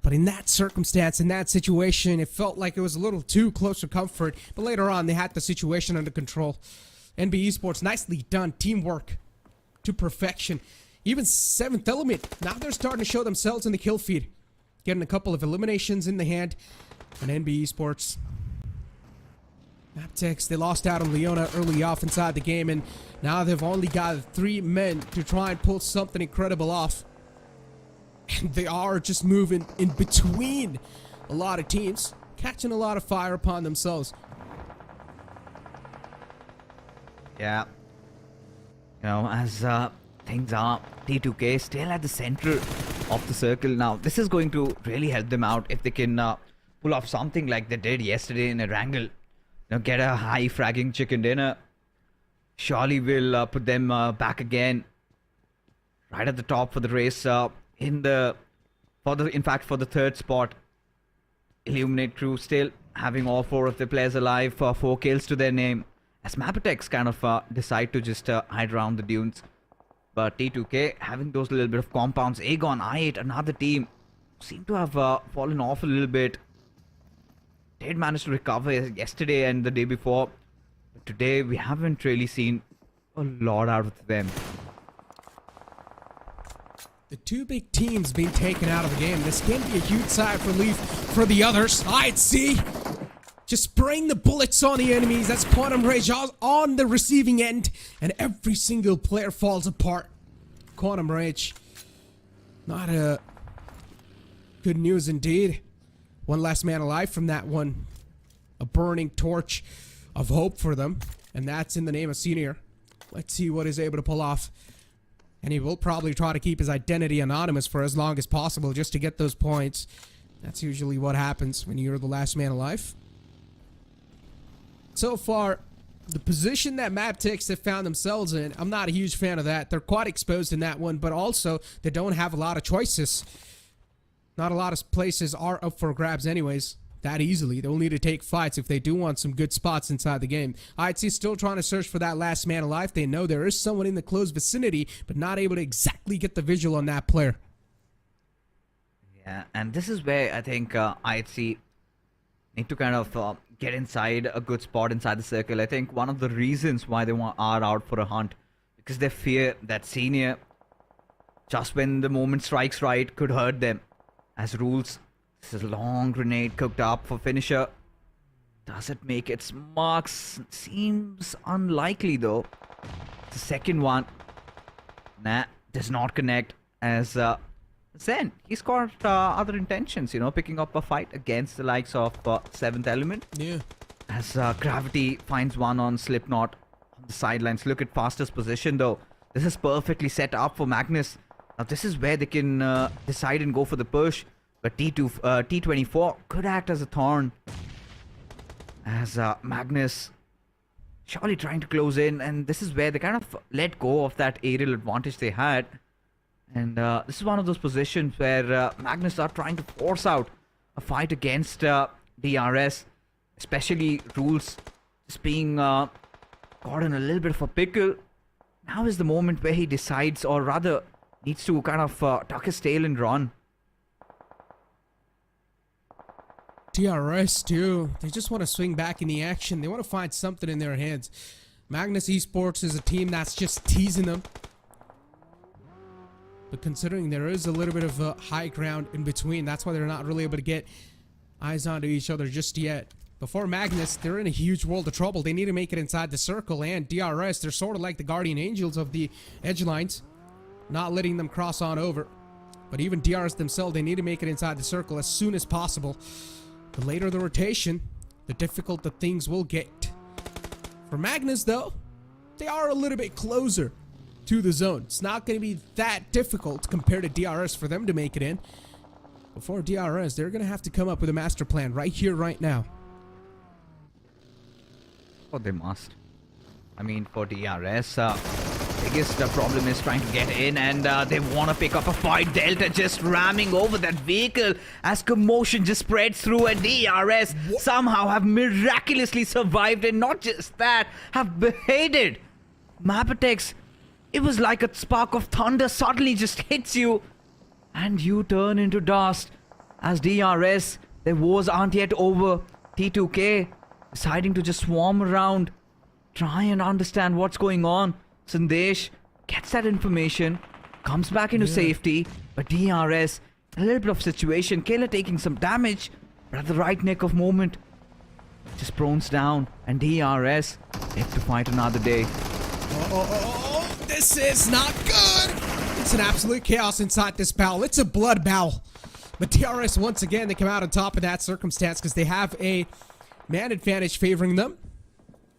But in that circumstance, in that situation, it felt like it was a little too close for comfort. But later on, they had the situation under control. NB Esports, nicely done. Teamwork to perfection. Even 7th Element, now they're starting to show themselves in the kill feed. Getting a couple of eliminations in the hand. And NB Esports, MABETEX, they lost out on Leona early off inside the game, and now they've only got 3 men to try and pull something incredible off. And they are just moving in between a lot of teams, catching a lot of fire upon themselves. Yeah. You know, as things are, T2K still at the center of the circle now. This is going to really help them out if they can pull off something like they did yesterday in Erangel. You know, get a high fragging chicken dinner. Surely will put them back again, right at the top for the race. For the 3rd spot. Illuminate crew still having all 4 of the players alive, 4 kills to their name. As MABETEX kind of decide to just hide around the dunes. But T2K having those little bit of compounds. Aegon, I8, another team, seem to have fallen off a little bit. Did manage to recover yesterday and the day before. But today we haven't really seen a lot out of them. The 2 big teams being taken out of the game. This can be a huge sigh of relief for the others. I'd see. Just spraying the bullets on the enemies. That's Quantum Rage on the receiving end. And every single player falls apart. Quantum Rage. Not a good news indeed. One last man alive from that one. A burning torch of hope for them. And that's in the name of Senior. Let's see what he's able to pull off. And he will probably try to keep his identity anonymous for as long as possible just to get those points. That's usually what happens when you're the last man alive. So far, the position that MABETEX have found themselves in, I'm not a huge fan of that. They're quite exposed in that one, but also they don't have a lot of choices. Not a lot of places are up for grabs anyways, that easily. They'll need to take fights if they do want some good spots inside the game. ITC still trying to search for that last man alive. They know there is someone in the close vicinity, but not able to exactly get the visual on that player. Yeah, and this is where I think ITC need to kind of get inside a good spot inside the circle. I think one of the reasons why they are out for a hunt, because they fear that Senior, just when the moment strikes right, could hurt them. As rules, this is a long grenade cooked up for finisher. Does it make its marks? Seems unlikely though. The second one, nah, does not connect. As Zen, he's got other intentions, you know, picking up a fight against the likes of 7th Element. Yeah. As Gravity finds one on Slipknot on the sidelines. Look at Faster's position though. This is perfectly set up for Magnus. Now this is where they can decide and go for the push. But T24 could act as a thorn. As Magnus surely trying to close in. And this is where they kind of let go of that aerial advantage they had. And this is one of those positions where Magnus are trying to force out a fight against DRS. Especially rules just being caught in a little bit of a pickle. Now is the moment where he decides, or rather needs to kind of tuck his tail and run. DRS too. They just want to swing back in the action. They want to find something in their hands. Magnus Esports is a team that's just teasing them. But considering there is a little bit of high ground in between, that's why they're not really able to get eyes onto each other just yet. Before Magnus, they're in a huge world of trouble. They need to make it inside the circle, and DRS, they're sort of like the guardian angels of the edge lines, not letting them cross on over. But even DRS themselves, they need to make it inside the circle as soon as possible. The later the rotation, the difficult the things will get. For Magnus, though, they are a little bit closer to the zone. It's not going to be that difficult compared to DRS for them to make it in. Before DRS, they're going to have to come up with a master plan right here, right now. Oh, they must. I mean, for DRS, biggest problem is trying to get in, and they want to pick up a fight. Delta just ramming over that vehicle as commotion just spreads through, and DRS somehow have miraculously survived, and not just that, have beheaded MABETEX. It was like a spark of thunder suddenly just hits you, and you turn into dust. As DRS, their wars aren't yet over. T2K deciding to just swarm around, try and understand what's going on. Sandesh gets that information, comes back into safety, but DRS, a little bit of situation. Kayla taking some damage, but at the right nick of moment, just prones down, and DRS have to fight another day. Oh, this is not good. It's an absolute chaos inside this battle. It's a blood battle. But DRS, once again, they come out on top of that circumstance because they have a man advantage favoring them.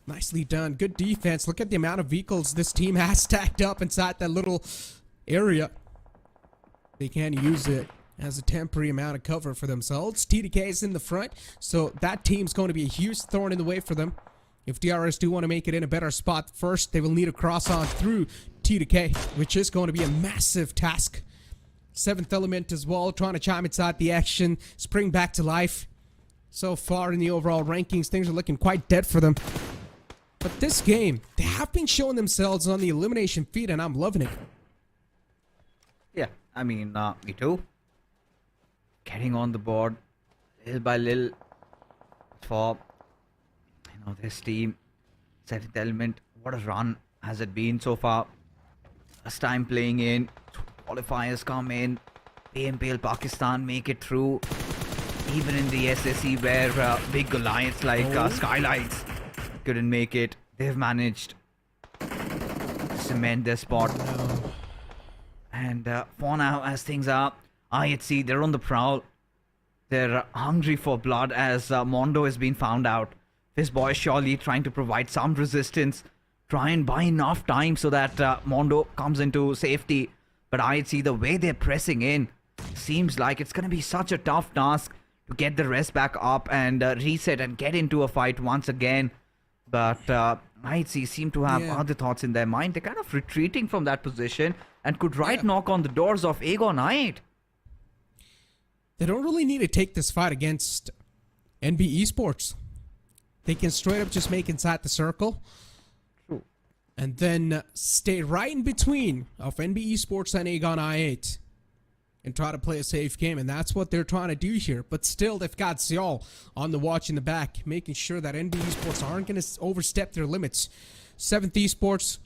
Nicely done. Good defense. Look at the amount of vehicles this team has stacked up inside that little area. They can use it as a temporary amount of cover for themselves. TDK is in the front, so that team's going to be a huge thorn in the way for them. If DRS do want to make it in a better spot first, they will need to cross on through TDK, which is going to be a massive task. Seventh Element as well, trying to chime inside the action, spring back to life. So far in the overall rankings, things are looking quite dead for them. But this game, they have been showing themselves on the elimination feed, and I'm loving it. Yeah, I mean, me too. Getting on the board, little by little, for, you know, this team. Seventh Element, what a run has it been so far. First time playing in, qualifiers come in, PMPL Pakistan make it through. Even in the SSE where big alliance like Skylines couldn't make it, they've managed to cement their spot. And for now, as things are, IHC, they're on the prowl. They're hungry for blood as Mondo has been found out. This boy surely trying to provide some resistance, try and buy enough time so that Mondo comes into safety. But IHC, the way they're pressing in, seems like it's going to be such a tough task to get the rest back up and reset and get into a fight once again. But IHC seem to have other thoughts in their mind. They're kind of retreating from that position and could knock on the doors of Aegon 8. They don't really need to take this fight against NB Esports. They can straight up just make inside the circle. True. And then stay right in between of NB Esports and Aegon I8. And try to play a safe game, and that's what they're trying to do here. But still, they've got Seol on the watch in the back, making sure that NB Esports aren't going to overstep their limits. 7th Esports,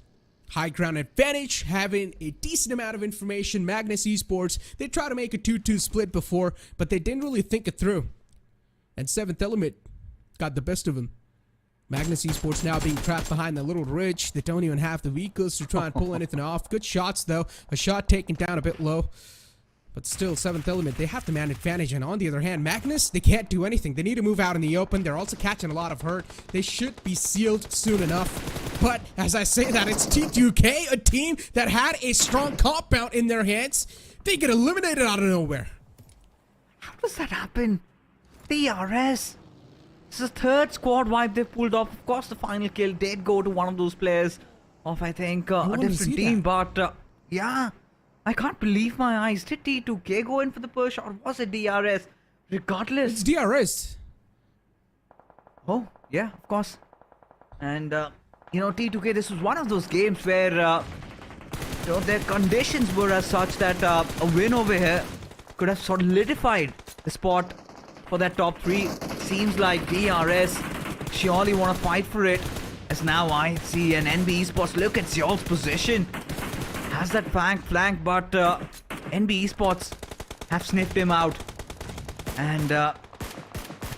high ground advantage, having a decent amount of information. Magnus Esports, they tried to make a 2-2 split before, but they didn't really think it through. And 7th Element got the best of them. Magnus Esports now being trapped behind the little ridge. They don't even have the vehicles to try and pull anything off. Good shots, though. A shot taken down a bit low. But still, 7th Element, they have the man advantage. And on the other hand, Magnus, they can't do anything. They need to move out in the open. They're also catching a lot of hurt. They should be sealed soon enough. But as I say that, it's T2K, a team that had a strong compound in their hands. They get eliminated out of nowhere. How does that happen? DRS. This is the third squad wipe they've pulled off. Of course, the final kill did go to one of those players of, I think, a different team. But, yeah. I can't believe my eyes. Did T2K go in for the push or was it DRS? Regardless. It's DRS. Oh, yeah, of course. And, you know, T2K, this was one of those games where, you know, their conditions were as such that a win over here could have solidified the spot for that top 3. Seems like DRS surely want to fight for it. As now I see an NB Esports look at Seol's position. Has that flank, but NB Esports have sniffed him out. And at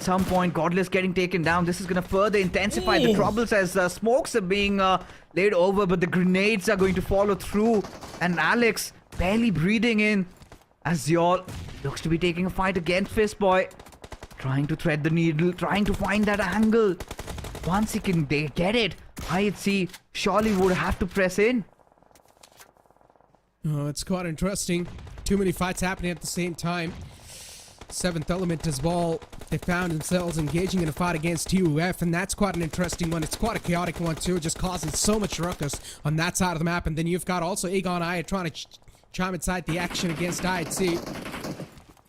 some point, Godless getting taken down. This is going to further intensify the troubles as smokes are being laid over, but the grenades are going to follow through. And Alex barely breathing in as Seol looks to be taking a fight against Fistboy. Trying to thread the needle, trying to find that angle. Once he can get it, IHC surely would have to press in. Oh, it's quite interesting. Too many fights happening at the same time. Seventh Element as well. They found themselves engaging in a fight against TUF, and that's quite an interesting one. It's quite a chaotic one too, just causing so much ruckus on that side of the map. And then you've got also Aegon I trying to chime inside the action against IHC.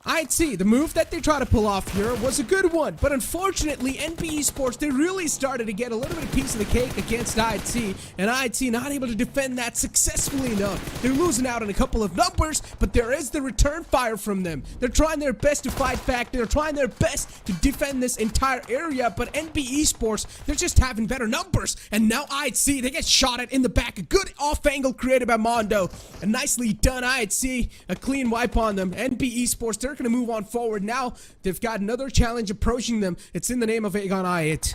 IHC, the move that they try to pull off here was a good one, but unfortunately NP Esports, they really started to get a little bit of piece of the cake against IHC, and IHC not able to defend that successfully enough. They're losing out on a couple of numbers, but there is the return fire from them. They're trying their best to fight back, they're trying their best to defend this entire area, but NP Esports, they're just having better numbers, and now IHC, they get shot at in the back. A good off angle created by Mondo, and nicely done IHC, a clean wipe on them. NP Esports, they're going to move on forward. Now they've got another challenge approaching them. It's in the name of Aegon I8.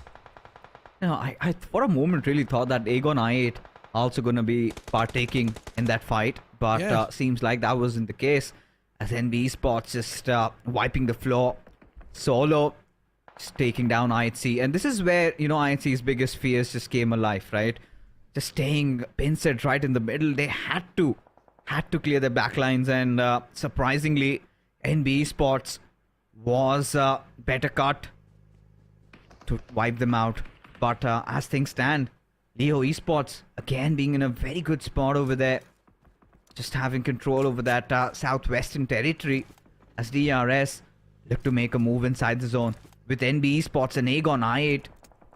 You know, I for a moment really thought that Aegon I8 also going to be partaking in that fight, but Yeah. Seems like that wasn't the case, as NB Esports just wiping the floor solo, just taking down IHC. And this is where, you know, IHC's biggest fears just came alive, right? Just staying pinset right in the middle. They had to clear their backlines, and surprisingly NB Esports was better cut to wipe them out. But as things stand, Leo Esports again being in a very good spot over there, just having control over that southwestern territory, as DRS look to make a move inside the zone, with NB Esports and Aegon I8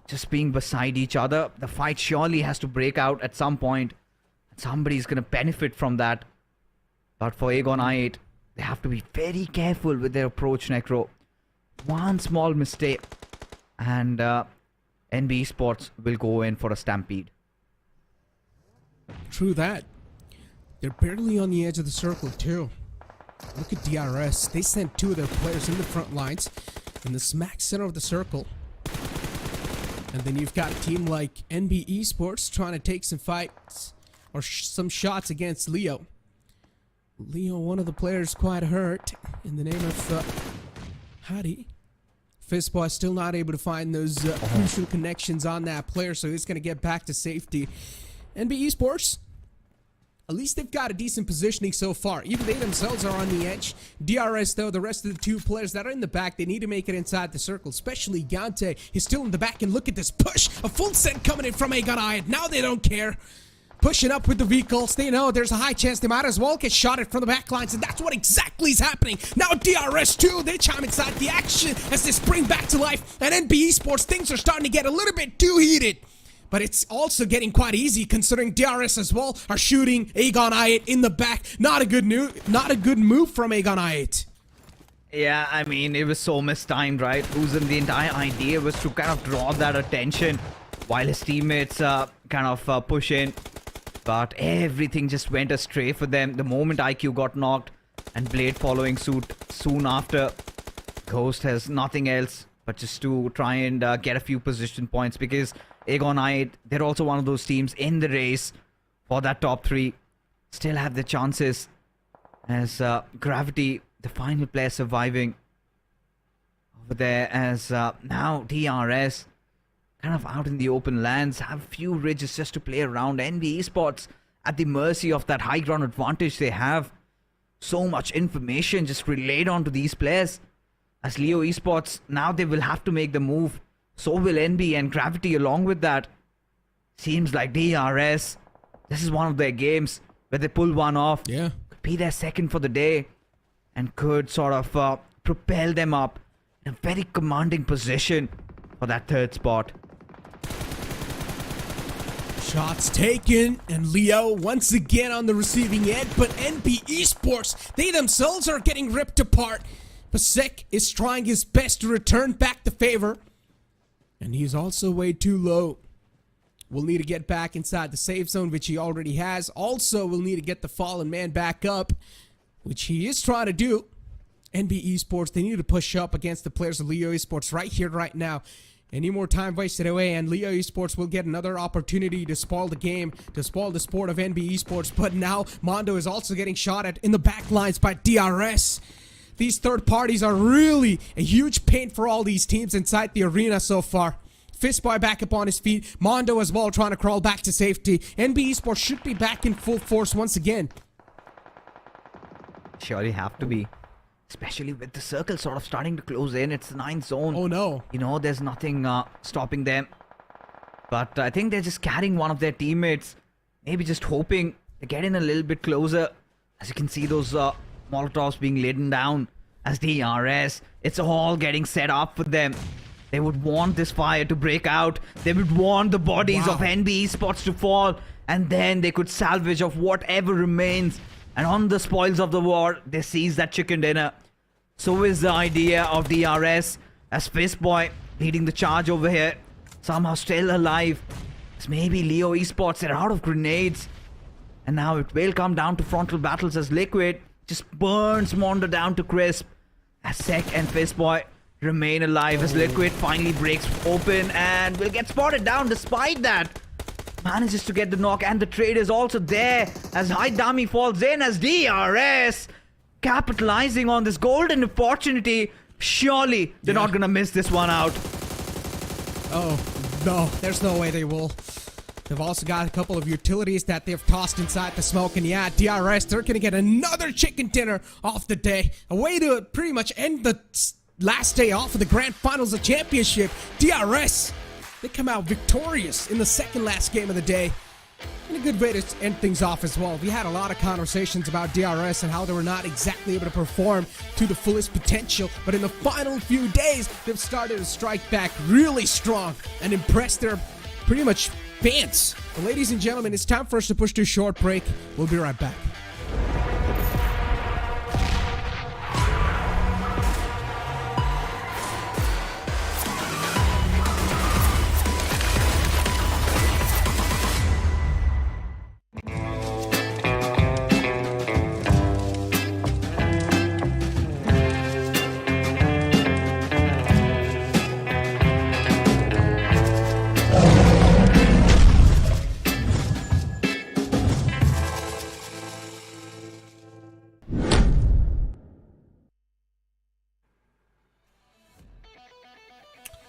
just being beside each other. The fight surely has to break out at some point. Somebody's gonna benefit from that. But for Aegon I8, they have to be very careful with their approach, Necro. One small mistake and NB Sports will go in for a stampede. True that. They're barely on the edge of the circle too. Look at DRS. They sent two of their players in the front lines in the smack center of the circle. And then you've got a team like NB Esports trying to take some fights or some shots against Leo. Leo, one of the players, quite hurt in the name of Hadi. Fistboy still not able to find those crucial connections on that player, so he's going to get back to safety. NB Esports, at least they've got a decent positioning so far. Even they themselves are on the edge. DRS, though, the rest of the two players that are in the back, they need to make it inside the circle, especially Gante. He's still in the back, and look at this push. A full set coming in from Aegon I8. Now they don't care. Pushing up with the vehicles. They know there's a high chance they might as well get shot at from the back lines, and that's what exactly is happening. Now DRS 2, they chime inside the action as they spring back to life. And NB Esports, things are starting to get a little bit too heated. But it's also getting quite easy considering DRS as well are shooting Aegon I8 in the back. Not a good move from Aegon I8. Yeah, I mean, it was so mistimed, right? Uzan, the entire idea was to kind of draw that attention while his teammates kind of push in. But everything just went astray for them the moment IQ got knocked, and Blade following suit soon after. Ghost has nothing else but just to try and get a few position points, because Aegon I8, they're also one of those teams in the race for that top 3. Still have the chances, as Gravity, the final player surviving over there, as now DRS kind of out in the open lands, have a few ridges just to play around. NB Esports at the mercy of that high ground advantage they have. So much information just relayed onto these players. As Leo Esports, now they will have to make the move. So will NB and Gravity along with that. Seems like DRS, this is one of their games where they pull one off. Yeah. Could be their second for the day, and could sort of propel them up in a very commanding position for that third spot. Shots taken, and Leo once again on the receiving end, but NB Esports, they themselves are getting ripped apart. Pasek is trying his best to return back the favor, and he's also way too low. We'll need to get back inside the safe zone, which he already has. Also, we'll need to get the fallen man back up, which he is trying to do. NB Esports, they need to push up against the players of Leo Esports right here, right now. Any more time wasted away, and Leo Esports will get another opportunity to spoil the game, to spoil the sport of NB Esports. But now, Mondo is also getting shot at in the back lines by DRS. These third parties are really a huge pain for all these teams inside the arena so far. Fistboy back up on his feet. Mondo as well trying to crawl back to safety. NB Esports should be back in full force once again. Surely have to be. Especially with the circle sort of starting to close in. It's the 9th zone. Oh no. You know, there's nothing stopping them. But I think they're just carrying one of their teammates. Maybe just hoping to get in a little bit closer. As you can see those Molotovs being laden down as DRS. It's all getting set up for them. They would want this fire to break out. They would want the bodies of NB Esports to fall. And then they could salvage of whatever remains. And on the spoils of the war, they seize that chicken dinner. So is the idea of DRS as Fistboy leading the charge over here. Somehow still alive. It's maybe Leo Esports, they're out of grenades. And now it will come down to frontal battles as Liquid just burns Mondo down to crisp. As Sek and Fistboy remain alive as Liquid finally breaks open and will get spotted down despite that. Manages to get the knock and the trade is also there as High Dummy falls in as DRS capitalizing on this golden opportunity. Surely they're not gonna miss this one out. Oh, no. There's no way they will. They've also got a couple of utilities that they've tossed inside the smoke. And yeah, DRS, they're going to get another chicken dinner off the day. A way to pretty much end the last day off of the Grand Finals of Championship. DRS, they come out victorious in the second last game of the day. And a good way to end things off as well. We had a lot of conversations about DRS and how they were not exactly able to perform to the fullest potential. But in the final few days, they've started to strike back really strong and impress their pretty much fans. But ladies and gentlemen, it's time for us to push to a short break. We'll be right back.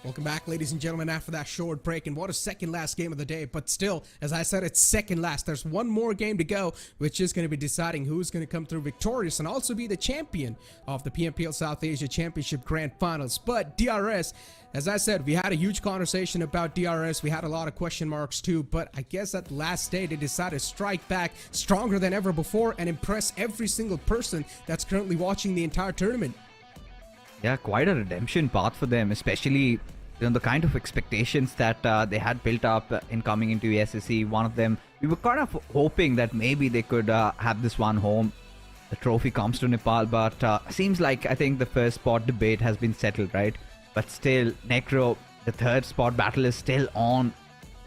Welcome back, ladies and gentlemen, after that short break. And what a second last game of the day. But still, as I said, it's second last. There's one more game to go, which is going to be deciding who's going to come through victorious and also be the champion of the PMPL South Asia Championship Grand Finals. But DRS, as I said, we had a huge conversation about DRS. We had a lot of question marks too. But I guess at the last day, they decided to strike back stronger than ever before and impress every single person that's currently watching the entire tournament. Yeah, quite a redemption path for them, especially the kind of expectations that they had built up in coming into SSC. One of them, we were kind of hoping that maybe they could have this one home. The trophy comes to Nepal, but seems like I think the first spot debate has been settled, right? But still, Necro, the third spot battle is still on.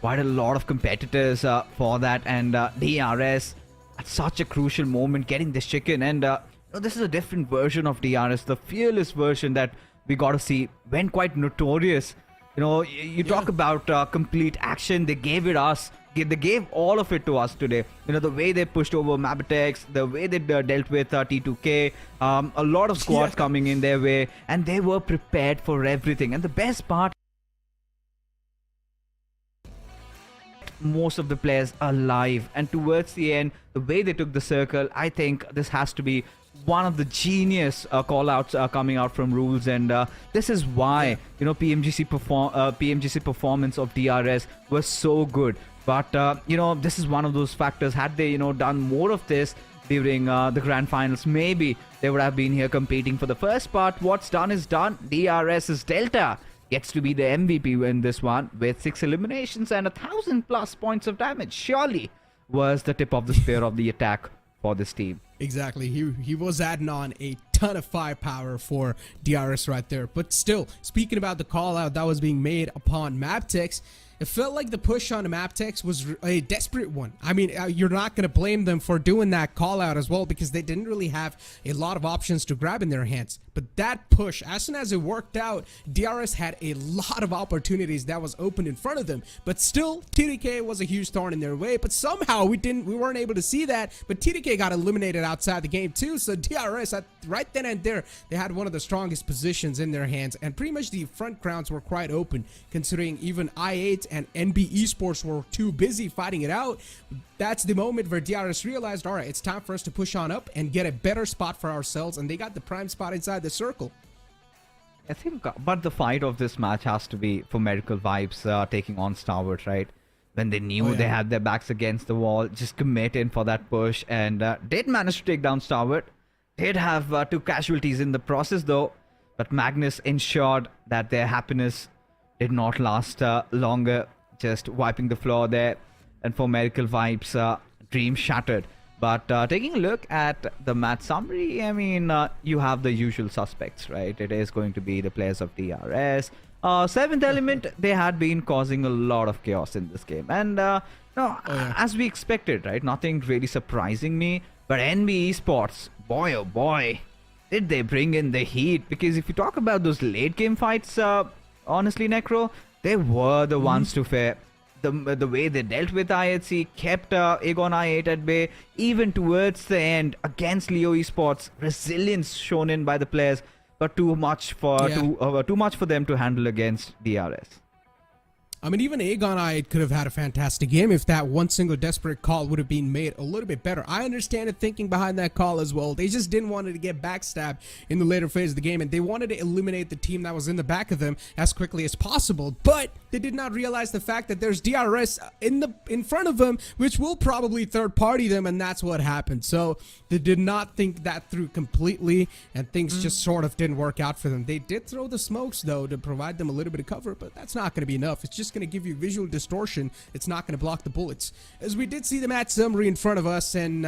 Quite a lot of competitors for that, and DRS at such a crucial moment getting this chicken. And this is a different version of DRS, the fearless version that we got to see. Went quite notorious. You talk about complete action. They gave it us. They gave all of it to us today. The way they pushed over MABETEX, the way they dealt with T2K, a lot of squads coming in their way, and they were prepared for everything. And the best part, most of the players alive. And towards the end, the way they took the circle, I think this has to be one of the genius call-outs coming out from rules. And this is why PMGC performance of DRS was so good. But this is one of those factors. Had they done more of this during the grand finals, maybe they would have been here competing for the first part. What's done is done. DRS's Delta gets to be the MVP in this one with 6 eliminations and 1,000+ points of damage. Surely was the tip of the spear of the attack for this team. Exactly. He was adding on a ton of firepower for DRS right there. But still, speaking about the call out that was being made upon MABETEX, it felt like the push on MABETEX was a desperate one. I mean, you're not going to blame them for doing that call out as well, because they didn't really have a lot of options to grab in their hands. But that push, as soon as it worked out, DRS had a lot of opportunities that was open in front of them. But still, TDK was a huge thorn in their way. But somehow we weren't able to see that. But TDK got eliminated outside the game too. So DRS, right then and there, they had one of the strongest positions in their hands, and pretty much the front grounds were quite open, considering even i8 and NB Esports were too busy fighting it out. That's the moment where DRS realized, all right, it's time for us to push on up and get a better spot for ourselves, and they got the prime spot inside the circle. I think, but the fight of this match has to be for Medical Vibes taking on Stalwart, right? When they knew they had their backs against the wall, just commit in for that push, and did manage to take down Stalwart. Did have 2 casualties in the process though, but Magnus ensured that their happiness did not last longer, just wiping the floor there. And for Medical Vibes, dream shattered. But taking a look at the match summary, I mean, you have the usual suspects, right? It is going to be the players of DRS. 7th Element, they had been causing a lot of chaos in this game. And as we expected, right? Nothing really surprising me. But NB Esports, boy oh boy, did they bring in the heat. Because if you talk about those late game fights, honestly, Necro, they were the ones to fare. The way they dealt with IHC, kept Aegon i8 at bay, even towards the end against Leo Esports. Resilience shown in by the players, but too much for them to handle against DRS. I mean, even Aegon i8 could have had a fantastic game if that one single desperate call would have been made a little bit better. I understand the thinking behind that call as well. They just didn't want to get backstabbed in the later phase of the game, and they wanted to eliminate the team that was in the back of them as quickly as possible. But they did not realize the fact that there's DRS in front of them, which will probably third party them, and that's what happened. So they did not think that through completely, and things just sort of didn't work out for them. They did throw the smokes though to provide them a little bit of cover, but that's not going to be enough. It's just going to give you visual distortion. It's not going to block the bullets. As we did see the match summary in front of us, and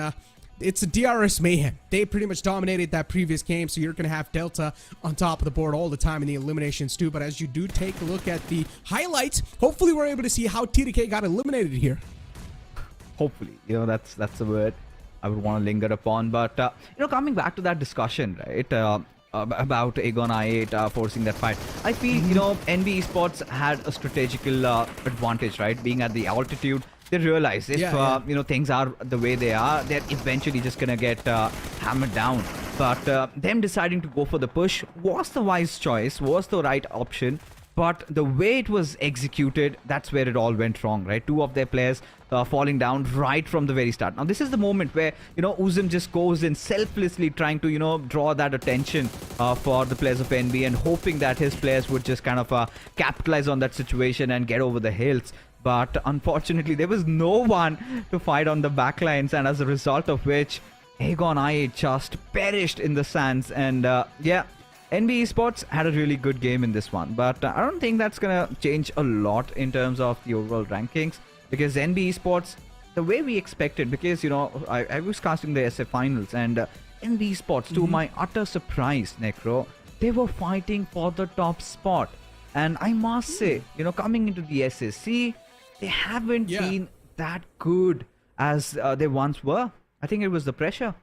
it's a DRS mayhem. They pretty much dominated that previous game, so you're going to have Delta on top of the board all the time in the eliminations too. But as you do take a look at the highlights, hopefully we're able to see how TDK got eliminated here. Hopefully, that's the word I would want to linger upon. But coming back to that discussion, right? About Aegon i8 forcing that fight, I feel NB Esports had a strategical advantage, right? Being at the altitude, they realize if things are the way they are, they're eventually just gonna get hammered down. But them deciding to go for the push was the wise choice, was the right option. But the way it was executed, that's where it all went wrong, right? 2 of their players falling down right from the very start. Now, this is the moment where, Uzum just goes in selflessly trying to, draw that attention for the players of NB, and hoping that his players would just kind of capitalize on that situation and get over the hills. But unfortunately, there was no one to fight on the backlines, and as a result of which, Aegon i8 just perished in the sands. And NB Esports had a really good game in this one, but I don't think that's going to change a lot in terms of the overall rankings, because NB Esports, the way we expected, because, I was casting the SF finals, and NB Esports, to my utter surprise, Necro, they were fighting for the top spot. And I must say, coming into the SSC, they haven't been that good as they once were. I think it was the pressure.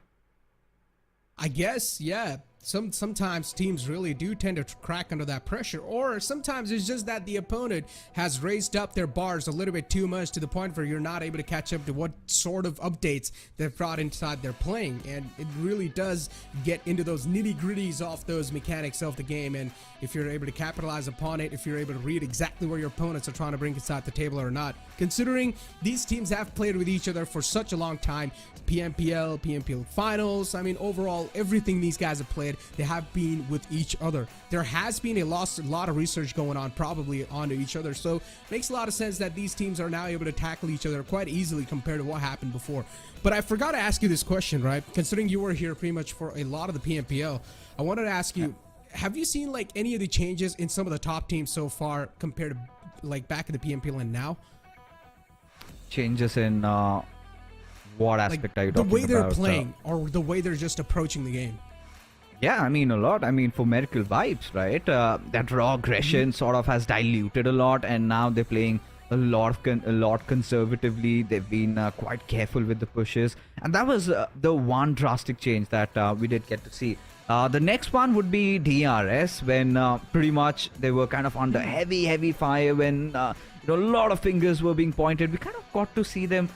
I guess, yeah. Sometimes teams really do tend to crack under that pressure, or sometimes it's just that the opponent has raised up their bars a little bit too much to the point where you're not able to catch up to what sort of updates they've brought inside their playing, and it really does get into those nitty-gritties off those mechanics of the game. And if you're able to capitalize upon it, if you're able to read exactly where your opponents are trying to bring inside the table or not, considering these teams have played with each other for such a long time, PMPL finals, I mean, overall, everything these guys have played, they have been with each other. There has been a lot of research going on probably onto each other, so it makes a lot of sense that these teams are now able to tackle each other quite easily compared to what happened before. But I forgot to ask you this question, right? Considering you were here pretty much for a lot of the PMPL, I wanted to ask you, have you seen like any of the changes in some of the top teams so far compared to like back in the PMPL and now? Changes in what aspect are you talking about? The way they're playing, or the way they're just approaching the game. Yeah, I mean, a lot. I mean, for Medical Vibes, right? That raw aggression sort of has diluted a lot, and now they're playing a lot conservatively. They've been quite careful with the pushes, and that was the one drastic change that we did get to see. The next one would be DRS, when pretty much they were kind of under heavy fire, when a lot of fingers were being pointed. We kind of got to see them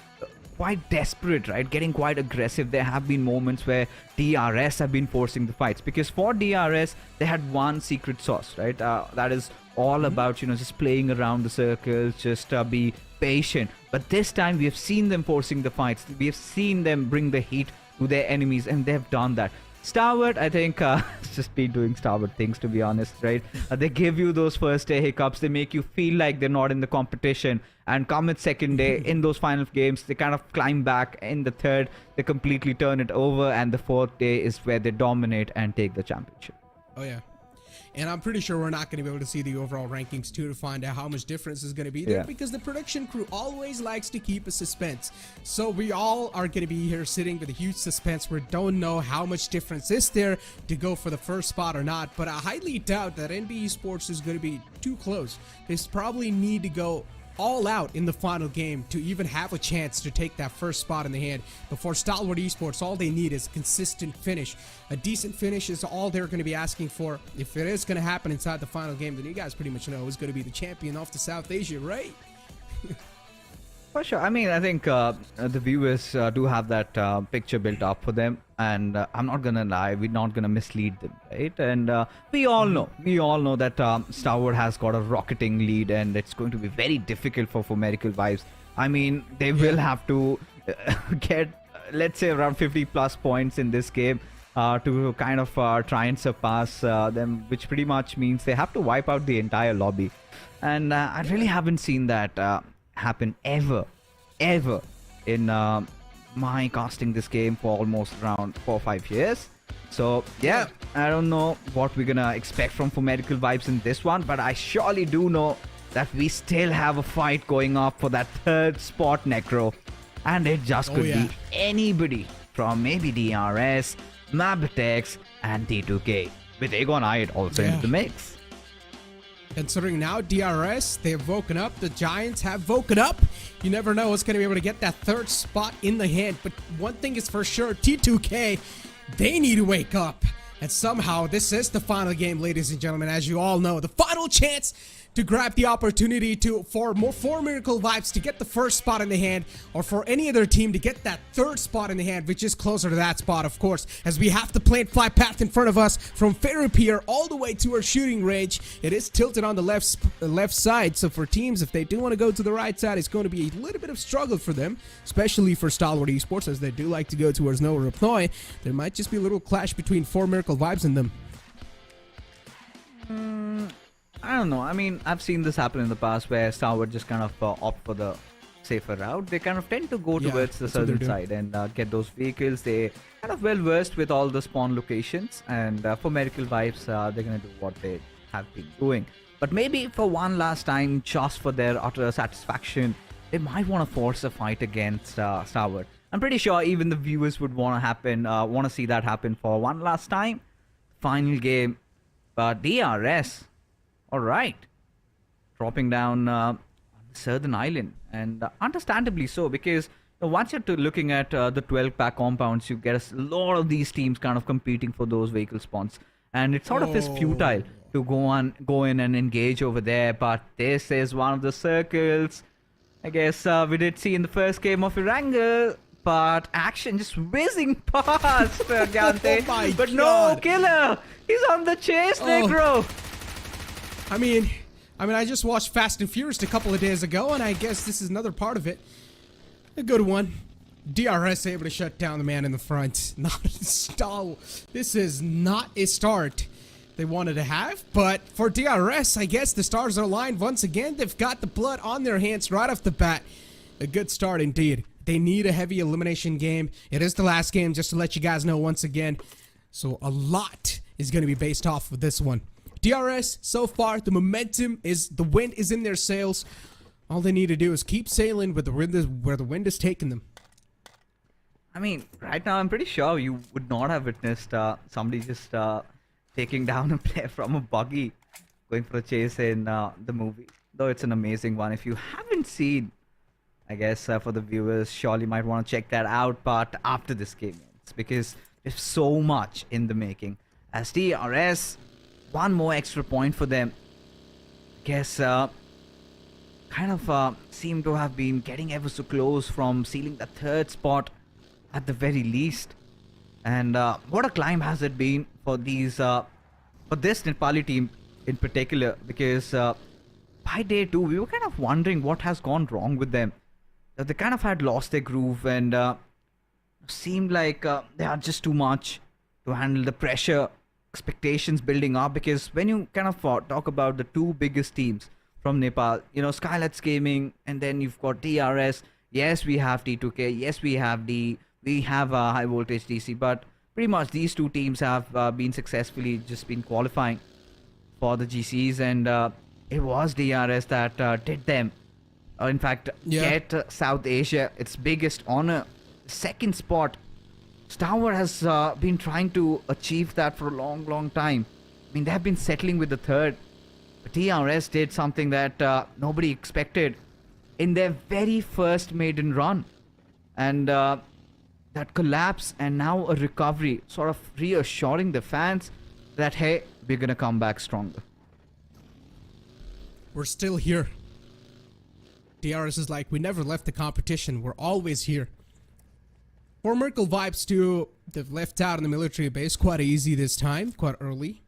quite desperate, right? Getting quite aggressive. There have been moments where DRS have been forcing the fights, because for DRS they had one secret sauce, right? That is all about just playing around the circles, just be patient. But this time we have seen them forcing the fights. We have seen them bring the heat to their enemies, and they've done that. Stalwart, I think, it's just been doing Stalwart things, to be honest, right? They give you those first day hiccups. They make you feel like they're not in the competition. And come at second day, in those final games, they kind of climb back. In the third, they completely turn it over. And the fourth day is where they dominate and take the championship. Oh, yeah. And I'm pretty sure we're not going to be able to see the overall rankings too, to find out how much difference is going to be there, because the production crew always likes to keep a suspense. So we all are going to be here sitting with a huge suspense. We don't know how much difference is there to go for the first spot or not, but I highly doubt that NB Esports is going to be too close. They probably need to go all out in the final game to even have a chance to take that first spot in the hand. Before Stalwart Esports, all they need is a consistent finish. A decent finish is all they're going to be asking for. If it is going to happen inside the final game, then you guys pretty much know who's going to be the champion of the South Asia, right? For sure. I mean, I think the viewers do have that picture built up for them, and I'm not gonna lie, we're not gonna mislead them, right? And we all know that Stalwart has got a rocketing lead, and it's going to be very difficult for Medical Vibes. I mean, they will have to get, let's say, around 50 plus points in this game to kind of try and surpass them, which pretty much means they have to wipe out the entire lobby. And I really haven't seen that happen ever in my casting this game for almost around 4 or 5 years. So yeah, I don't know what we're gonna expect from Medical Vibes in this one, but I surely do know that we still have a fight going up for that third spot, Necro, and it just could be anybody from maybe DRS, MABETEX, and T2K, with Aegon Ide also into the mix. Considering now DRS, they have woken up. The Giants have woken up. You never know what's going to be able to get that third spot in the hand. But one thing is for sure, T2K, they need to wake up. And somehow this is the final game, ladies and gentlemen. As you all know, the final chance to grab the opportunity for Miracle Vibes to get the first spot in the hand, or for any other team to get that third spot in the hand, which is closer to that spot, of course, as we have the plant fly path in front of us from Fairy Pier all the way to our shooting range. It is tilted on the left side, so for teams, if they do want to go to the right side, it's going to be a little bit of struggle for them, especially for Stalwart Esports, as they do like to go towards No Reply. There might just be a little clash between Miracle Vibes and them. I don't know. I mean, I've seen this happen in the past where Stalwart just kind of opt for the safer route. They kind of tend to go towards the southern side and get those vehicles. They kind of well versed with all the spawn locations, and for Medical Vibes, they're gonna do what they have been doing. But maybe for one last time, just for their utter satisfaction, they might want to force a fight against Stalwart. I'm pretty sure even the viewers would want to see that happen for one last time. Final game, but DRS. All right, dropping down on the southern island, and understandably so, because once you're looking at the 12-pack compounds, you get a lot of these teams kind of competing for those vehicle spawns, and it sort of is futile to go in and engage over there. But this is one of the circles, I guess we did see in the first game of Erangel, but action just whizzing past Gante, but no killer. He's on the chase, Negro. I mean, I just watched Fast and Furious a couple of days ago, and I guess this is another part of it. A good one. DRS able to shut down the man in the front. Not a stall. This is not a start they wanted to have, but for DRS, I guess the stars are aligned once again. They've got the blood on their hands right off the bat. A good start indeed. They need a heavy elimination game. It is the last game, just to let you guys know once again. So a lot is going to be based off of this one. DRS, so far, the momentum is, the wind is in their sails. All they need to do is keep sailing with the wind where the wind is taking them. I mean, right now, I'm pretty sure you would not have witnessed somebody just taking down a player from a buggy, going for a chase in the movie. though it's an amazing one. If you haven't seen, I guess for the viewers, surely might want to check that out. But after this game ends, because there's so much in the making. As DRS, one more extra point for them. I guess kind of seem to have been getting ever so close from sealing the third spot at the very least. And what a climb has it been for these for this Nepali team in particular, because by day 2 we were kind of wondering what has gone wrong with them. They kind of had lost their groove and seemed like they are just too much to handle the pressure, expectations building up. Because when you kind of talk about the two biggest teams from Nepal, you know, DRS Gaming, and then you've got DRS. Yes, we have T2K. Yes, we have Highvoltage DC, but pretty much these two teams have been successfully just been qualifying for the GCs, and it was DRS that did them. In fact, get South Asia its biggest honor, second spot. Stalwart has been trying to achieve that for a long time. I mean, they have been settling with the third. But DRS did something that nobody expected in their very first maiden run. And that collapse and now a recovery, sort of reassuring the fans that, hey, we're going to come back stronger. We're still here. DRS is like, we never left the competition. We're always here. For Merkel vibes too, they've left out in the military base quite easy this time, quite early.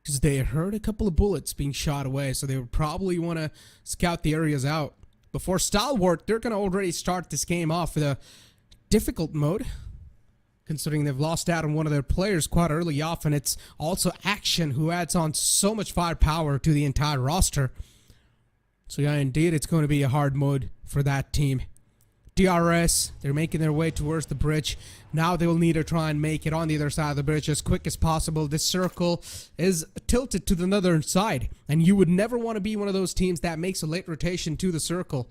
Because they heard a couple of bullets being shot away, so they would probably want to scout the areas out. Before Stalwart, they're going to already start this game off with a difficult mode, considering they've lost out on one of their players quite early off, and it's also Action who adds on so much firepower to the entire roster. So yeah, indeed, it's going to be a hard mode for that team. DRS, they're making their way towards the bridge. Now they will need to try and make it on the other side of the bridge as quick as possible. This circle is tilted to the northern side, and you would never want to be one of those teams that makes a late rotation to the circle.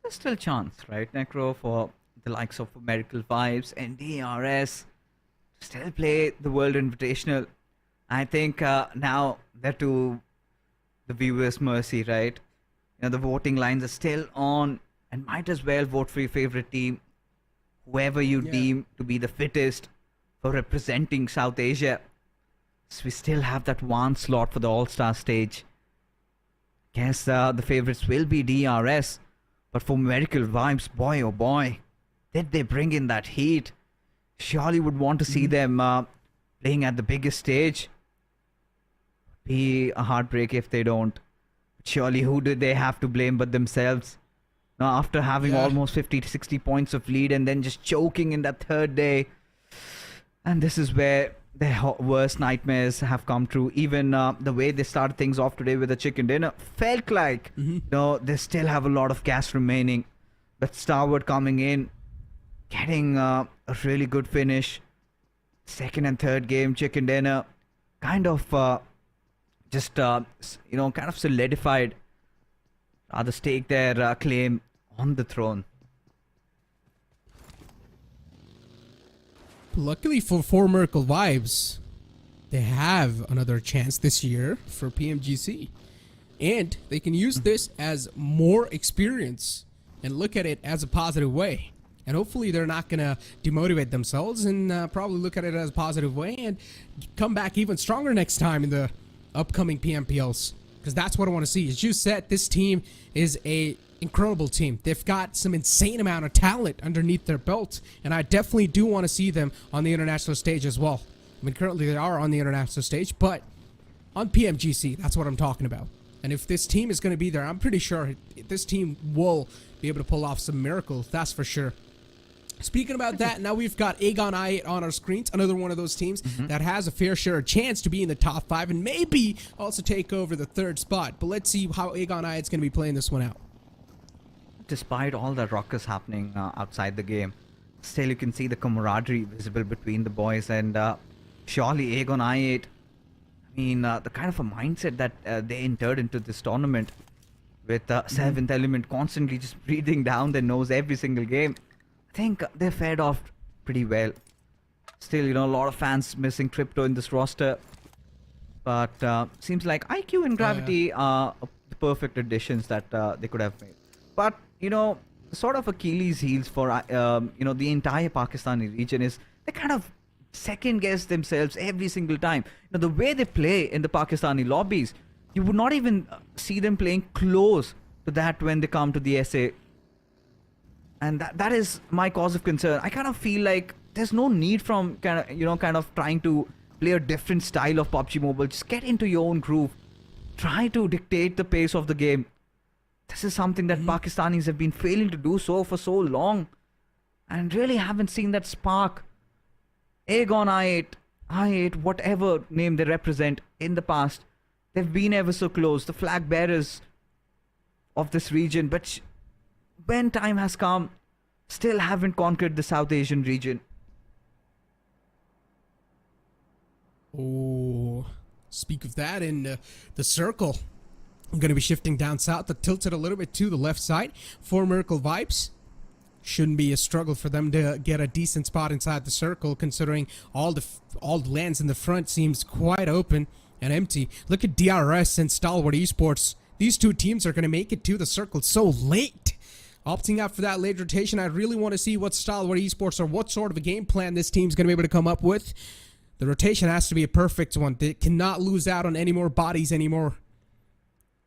There's still chance, right, Necro, for the likes of Medical Vibes and DRS to still play the World Invitational. I think now they're to the viewers' mercy, right? You know, the voting lines are still on, and might as well vote for your favorite team, whoever you deem to be the fittest for representing South Asia. So we still have that one slot for the All-Star stage. Guess the favorites will be DRS, but for Miracle Vibes, boy oh boy, did they bring in that heat. Surely would want to see them playing at the biggest stage. Be a heartbreak if they don't. Surely who do they have to blame but themselves? Now, after having almost 50 to 60 points of lead and then just choking in that third day. And this is where their worst nightmares have come true. Even the way they started things off today with the chicken dinner felt like, you know, they still have a lot of gas remaining. But Stalwart coming in, getting a really good finish. Second and third game, chicken dinner, kind of just, you know, kind of solidified the stake their claim on the throne. Luckily for Merkel Vibes, they have another chance this year for PMGC. And they can use this as more experience and look at it as a positive way. And hopefully they're not going to demotivate themselves and probably look at it as a positive way and come back even stronger next time in the upcoming PMPLs. Because that's what I want to see. As you said, this team is a incredible team. They've got some insane amount of talent underneath their belt, and I definitely do want to see them on the international stage as well. I mean, currently they are on the international stage, but on PMGC, that's what I'm talking about. And if this team is going to be there, I'm pretty sure this team will be able to pull off some miracles, that's for sure. Speaking about that, now we've got Aegon I8 on our screens, another one of those teams that has a fair share of chance to be in the top 5 and maybe also take over the third spot. But let's see how Aegon I8 is going to be playing this one out. Despite all the ruckus happening outside the game, still you can see the camaraderie visible between the boys, and surely Aegon I8, I mean, the kind of a mindset that they entered into this tournament with 7th Element constantly just breathing down their nose every single game. I think they fared off pretty well. Still, you know, a lot of fans missing Crypto in this roster. But seems like IQ and Gravity are the perfect additions that they could have made. But, sort of Achilles heels for, the entire Pakistani region is they kind of second guess themselves every single time. The way they play in the Pakistani lobbies, you would not even see them playing close to that when they come to the SA. And that is my cause of concern. I kind of feel like there's no need from kind of trying to play a different style of PUBG Mobile. Just get into your own groove. Try to dictate the pace of the game. This is something that Pakistanis have been failing to do so for so long. And really haven't seen that spark. Aegon I8, whatever name they represent in the past, they've been ever so close. The flag bearers of this region. But when time has come, still haven't conquered the South Asian region. Oh, speak of that, in the circle, I'm going to be shifting down south, but tilted a little bit to the left side for Miracle Vibes. Shouldn't be a struggle for them to get a decent spot inside the circle, considering all the lands in the front seems quite open and empty. Look at DRS and Stalwart Esports. These two teams are going to make it to the circle so late. Opting out for that late rotation, I really want to see what Stalwart Esports or what sort of a game plan this team's going to be able to come up with. The rotation has to be a perfect one. They cannot lose out on any more bodies anymore.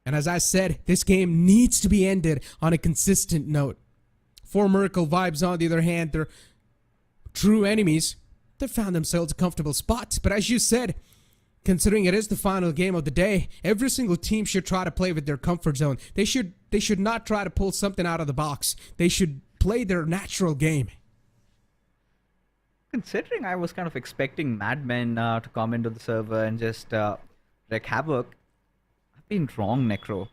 And as I said, this game needs to be ended on a consistent note. For Miracle Vibes, on the other hand, they're true enemies. They found themselves a comfortable spot. But as you said, considering it is the final game of the day, every single team should try to play with their comfort zone. They should not try to pull something out of the box. They should play their natural game. Considering I was kind of expecting Madmen to come into the server and just wreak havoc, I've been wrong, Necro.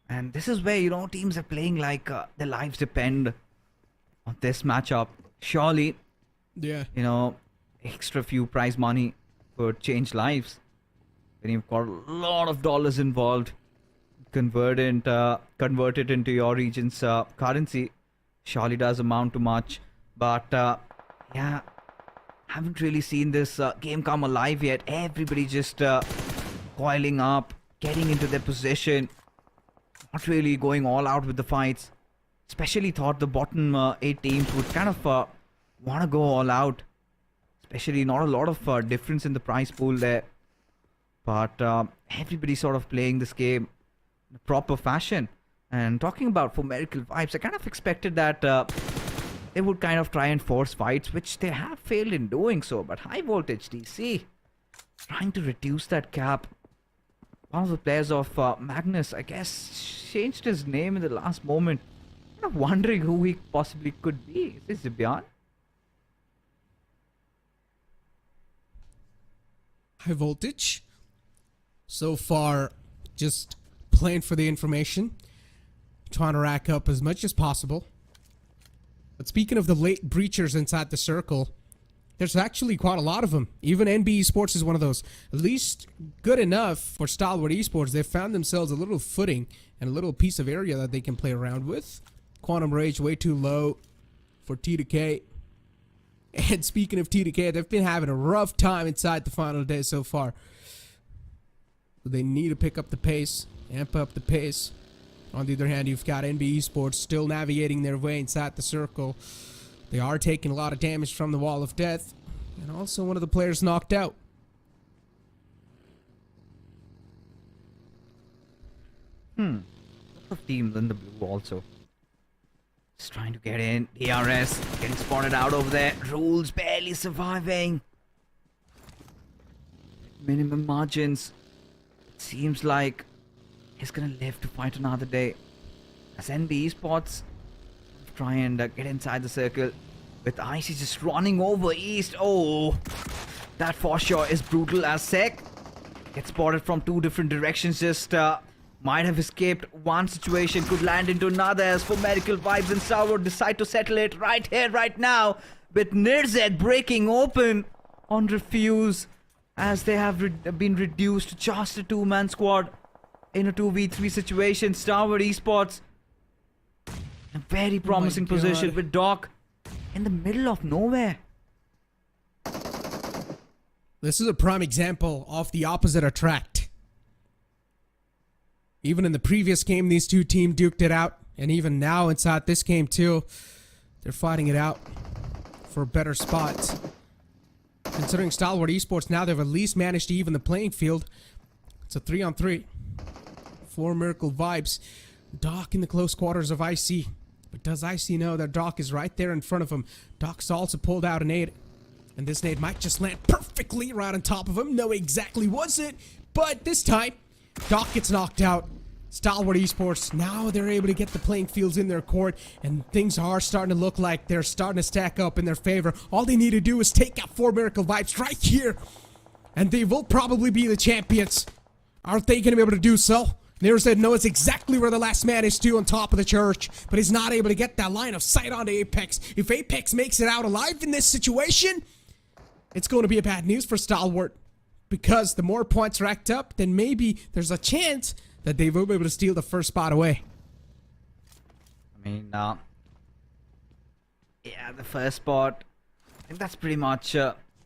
And this is where, teams are playing like their lives depend on this matchup. Surely, Yeah. Extra few prize money could change lives. When you've got a lot of dollars involved, convert it into your region's currency, surely does amount to much. But yeah, haven't really seen this game come alive yet. Everybody just coiling up, getting into their position, not really going all out with the fights. Especially thought the bottom 8 teams would kind of want to go all out. Especially not a lot of difference in the prize pool there. But everybody sort of playing this game in a proper fashion. And talking about for Miracle Vibes, I kind of expected that they would kind of try and force fights, which they have failed in doing so. But Highvoltage DC, trying to reduce that gap. One of the players of Magnus, I guess, changed his name in the last moment. Kind of wondering who he possibly could be. Is this Zibyan? Highvoltage. So far, just playing for the information. Trying to rack up as much as possible. But speaking of the late breachers inside the circle, there's actually quite a lot of them. Even NB Esports is one of those. At least good enough for Stalwart Esports. They've found themselves a little footing and a little piece of area that they can play around with. Quantum Rage way too low for T2K. And speaking of T2K, they've been having a rough time inside the final day so far. So they need to pick up the pace, amp up the pace. On the other hand, you've got NB Esports still navigating their way inside the circle. They are taking a lot of damage from the Wall of Death. And also one of the players knocked out. Lot of teams in the blue also. Just trying to get in. DRS getting spotted out over there. Rules barely surviving. Minimum margins. It seems like he's gonna live to fight another day. As NB Esports try and get inside the circle with Icy just running over east. Oh, that for sure is brutal as Sek gets spotted from 2 different directions. Just might have escaped one situation, could land into another. As for Miracle Vibes and Stalwart decide to settle it right here, right now, with Nirzet breaking open on Refuse, as they have been reduced to just a 2-man squad in a 2v3 situation. Stalwart Esports in a very promising position with Doc in the middle of nowhere. This is a prime example of the opposite attract. Even in the previous game, these two teams duked it out. And even now inside this game too, they're fighting it out for better spots. Considering Stalwart Esports now, they've at least managed to even the playing field. It's a 3-on-3. 4 Miracle vibes. Doc in the close quarters of IC. But does IC know that Doc is right there in front of him? Doc's also pulled out a nade. And this nade might just land perfectly right on top of him. No, exactly was it. But this time, Doc gets knocked out. Stalwart Esports, now they're able to get the playing fields in their court, and things are starting to look like they're starting to stack up in their favor. All they need to do is take out 4 Miracle Vibes right here, and they will probably be the champions. Aren't they going to be able to do so? Nearset knows exactly where the last man is too, on top of the church, but he's not able to get that line of sight onto Apex. If Apex makes it out alive in this situation, it's going to be a bad news for Stalwart, because the more points racked up, then maybe there's a chance that they will be able to steal the first spot away. I mean, yeah, the first spot, I think that's pretty much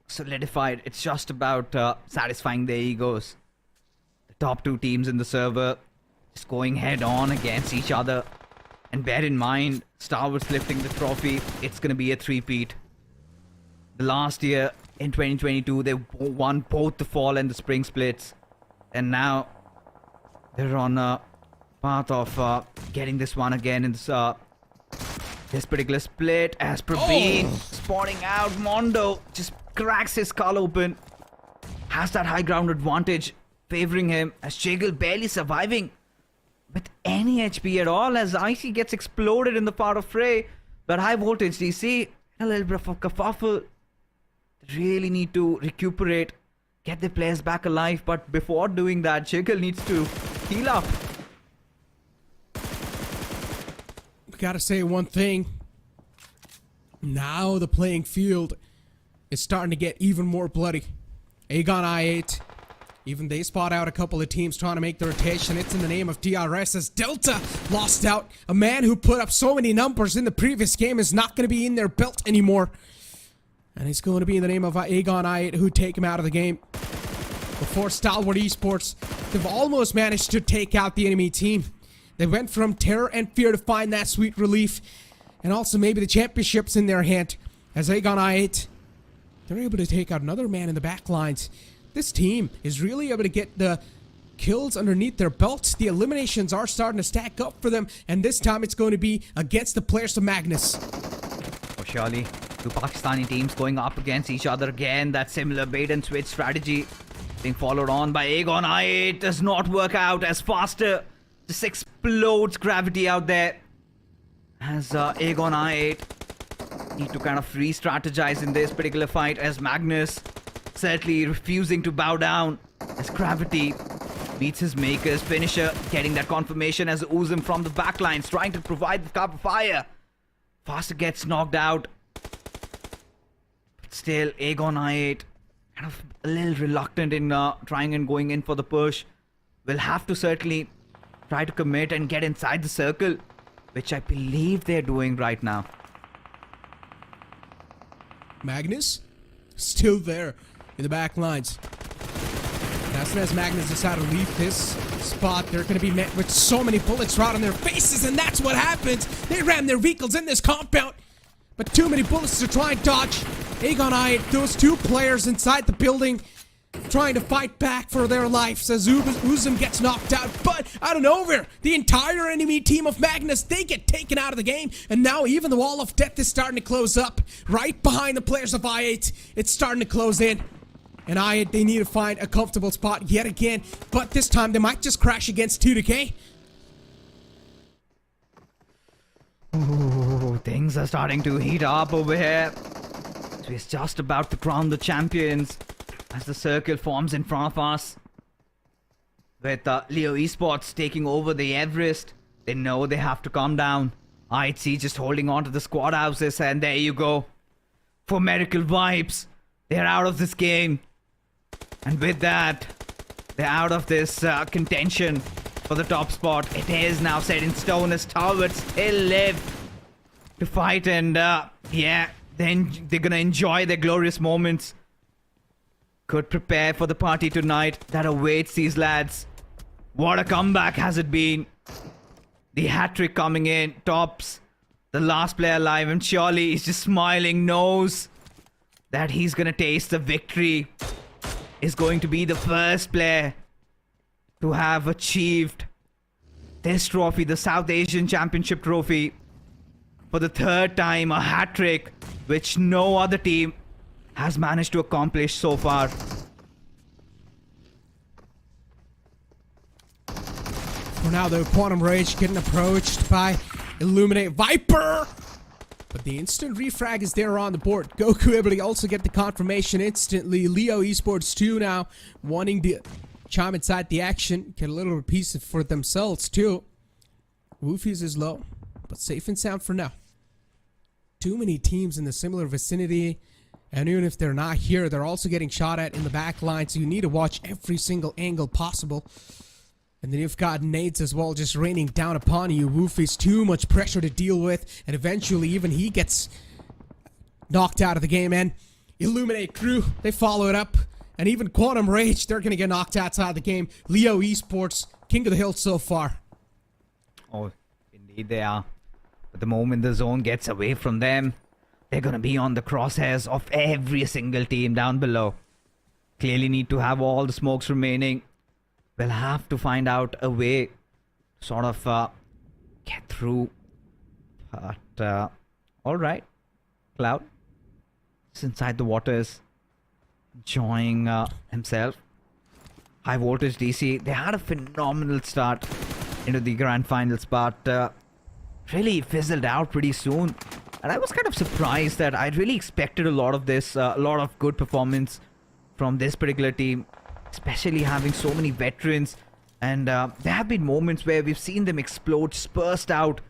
solidified. It's just about satisfying their egos. The top 2 teams in the server just going head on against each other. And bear in mind, Stalwart's lifting the trophy. It's going to be a 3-peat. The last year, in 2022, they won both the fall and the spring splits. And now they're on a path of getting this one again in this particular split. As Praveen spawning out, Mondo just cracks his skull open. Has that high ground advantage favoring him, as Jiggle barely surviving with any HP at all, as IC gets exploded in the part of fray. But Highvoltage DC, a little bit of a kerfuffle. They really need to recuperate, get the players back alive, but before doing that, Jiggle needs to heal up. We gotta say one thing. Now the playing field is starting to get even more bloody. Aegon I8, even they spot out a couple of teams trying to make the rotation. It's in the name of DRS, as Delta lost out. A man who put up so many numbers in the previous game is not going to be in their belt anymore. And it's going to be in the name of Aegon I8 who take him out of the game. Before Stalwart Esports, they've almost managed to take out the enemy team. They went from terror and fear to find that sweet relief. And also maybe the championship's in their hand. As Aegon I8, they're able to take out another man in the back lines. This team is really able to get the kills underneath their belts. The eliminations are starting to stack up for them. And this time it's going to be against the players of Magnus. Oh, surely, 2 Pakistani teams going up against each other again. That similar bait and switch strategy being followed on by Aegon I8 does not work out as faster. Just explodes gravity out there. As Aegon I8 need to kind of re-strategize in this particular fight, as Magnus certainly refusing to bow down as gravity meets his maker's finisher, getting that confirmation as Uzum from the backlines trying to provide the cover fire. Faster gets knocked out. But still, Aegon I8 kind of a little reluctant in trying and going in for the push. Will have to certainly try to commit and get inside the circle, which I believe they're doing right now. Magnus still there in the back lines. And as soon as Magnus decides to leave this spot, they're going to be met with so many bullets right on their faces, and that's what happens. They ram their vehicles in this compound, but too many bullets to try and dodge. Aegon I8, those 2 players inside the building trying to fight back for their lives as Uzum gets knocked out. But out of nowhere, the entire enemy team of Magnus, they get taken out of the game. And now even the wall of death is starting to close up. Right behind the players of I8, it's starting to close in. And I8, they need to find a comfortable spot yet again. But this time, they might just crash against 2DK. Ooh, things are starting to heat up over here. So it's just about to crown the champions as the circle forms in front of us. With Leo Esports taking over the Everest, they know they have to calm down. IHC just holding on to the squad houses, and there you go. For Miracle Vibes, they're out of this game. And with that, they're out of this contention for the top spot. It is now set in stone as Stalwart still live to fight, and yeah, then they're gonna enjoy their glorious moments. could prepare for the party tonight that awaits these lads. What a comeback has it been. The hat-trick coming in. Tops, the last player alive, and surely he's just smiling, knows that he's going to taste the victory. Is going to be the first player to have achieved this trophy, the South Asian Championship trophy, for the third time, a hat-trick, which no other team has managed to accomplish so far. For now, though, Quantum Rage getting approached by Illuminate Viper. But the instant refrag is there on the board. Goku able to also get the confirmation instantly. Leo Esports 2 now wanting to chime inside the action. Get a little piece for themselves, too. Woofy's is low, but safe and sound for now. Too many teams in the similar vicinity. And even if they're not here, they're also getting shot at in the back line. So you need to watch every single angle possible. And then you've got nades as well just raining down upon you. Woofy's too much pressure to deal with. And eventually even he gets knocked out of the game. And Illuminate crew, they follow it up. And even Quantum Rage, they're going to get knocked outside the game. Leo Esports, king of the hill so far. Oh, indeed they are. But the moment the zone gets away from them, they're going to be on the crosshairs of every single team down below. Clearly need to have all the smokes remaining. We'll have to find out a way to sort of get through. But, alright. Cloud is inside the waters, enjoying himself. Highvoltage DC, they had a phenomenal start into the grand finals, but really fizzled out pretty soon. And I was kind of surprised that I really expected a lot of this, a lot of good performance from this particular team, especially having so many veterans. And there have been moments where we've seen them explode, burst out.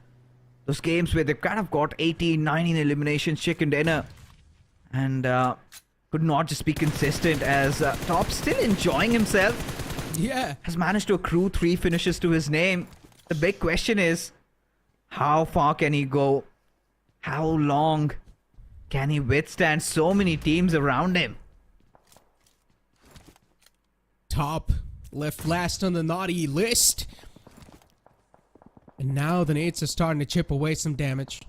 Those games where they've kind of got 18, 19 eliminations, chicken dinner. And could not just be consistent, as Top, still enjoying himself, Yeah. has managed to accrue 3 finishes to his name. The big question is, how far can he go? How long can he withstand so many teams around him? Top left last on the naughty list. And now the nades are starting to chip away some damage.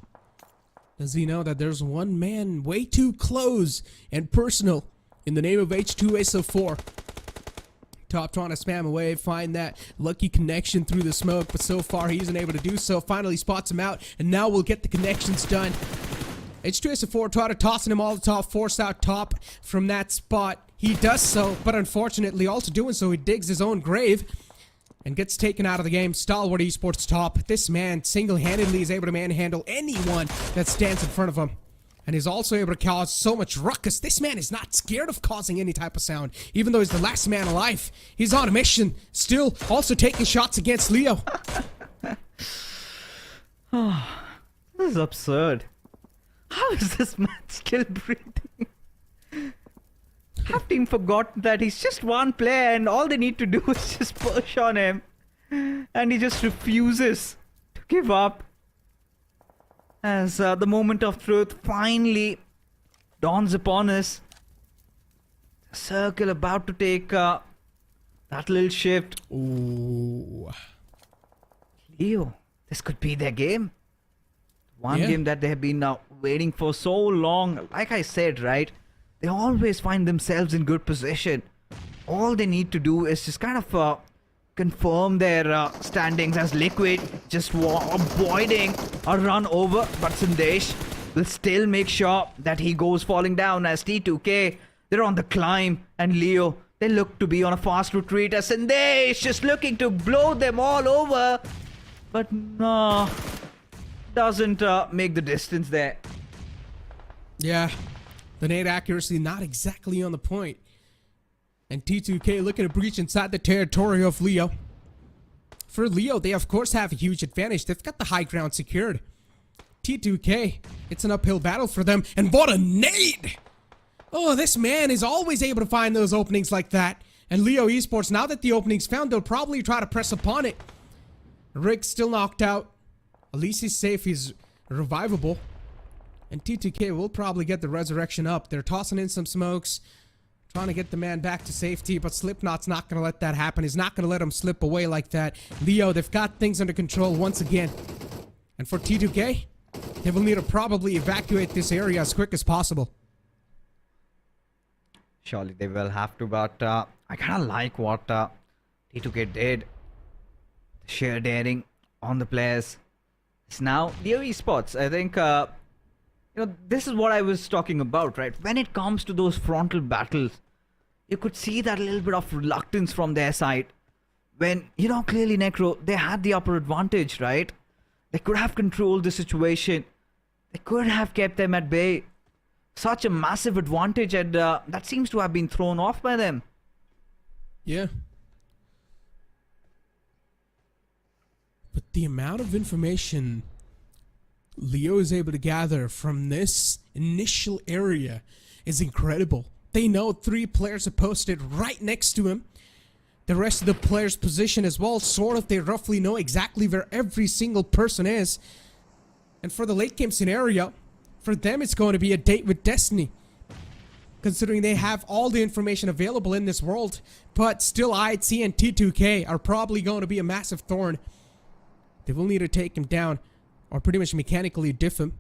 Does he know that there's one man way too close and personal in the name of H2SO4? Top trying to spam away, find that lucky connection through the smoke, but so far he isn't able to do so. Finally spots him out, and now we'll get the connections done. H2SO4 try to tossing him all the top, force out Top from that spot. He does so, but unfortunately also doing so, he digs his own grave and gets taken out of the game. Stalwart Esports Top. This man single-handedly is able to manhandle anyone that stands in front of him. And he's also able to cause so much ruckus. This man is not scared of causing any type of sound. Even though he's the last man alive. He's on a mission. Still also taking shots against Leo. This is absurd. How is this man still breathing? Have team forgotten that he's just one player and all they need to do is just push on him. And he just refuses to give up. As the moment of truth finally dawns upon us. The circle about to take that little shift. Ooh. Leo, this could be their game. One Yeah. game that they have been waiting for so long. Like I said, right? They always find themselves in good position. All they need to do is just kind of confirm their standings as Liquid, just avoiding a run over. But Sandesh will still make sure that he goes falling down, as T2K, they're on the climb. And Leo, they look to be on a fast retreat, as Sandesh just looking to blow them all over. But no, doesn't make the distance there. Yeah. The nade accuracy not exactly on the point. And T2K looking to breach inside the territory of Leo. For Leo, they of course have a huge advantage. They've got the high ground secured. T2K, it's an uphill battle for them. And what a nade! Oh, this man is always able to find those openings like that. And Leo Esports, now that the opening's found, they'll probably try to press upon it. Rick's still knocked out. At least he's safe, he's revivable. And T2K will probably get the resurrection up. They're tossing in some smokes. Trying to get the man back to safety, but Slipknot's not going to let that happen. He's not going to let him slip away like that. Leo, they've got things under control once again. And for T2K, they will need to probably evacuate this area as quick as possible. Surely they will have to, but I kind of like what T2K did. The sheer daring on the players. It's now DRS Esports. I think, this is what I was talking about, right? When it comes to those frontal battles, you could see that little bit of reluctance from their side. When, clearly Necro, they had the upper advantage, right? They could have controlled the situation. They could have kept them at bay. Such a massive advantage, and that seems to have been thrown off by them. Yeah. But the amount of information Leo is able to gather from this initial area is incredible. They know 3 players are posted right next to him. The rest of the players' position as well, sort of, they roughly know exactly where every single person is. And for the late game scenario, for them it's going to be a date with destiny, considering they have all the information available in this world. But still, IHC and T2K are probably going to be a massive thorn. They will need to take him down, or pretty much mechanically diff him.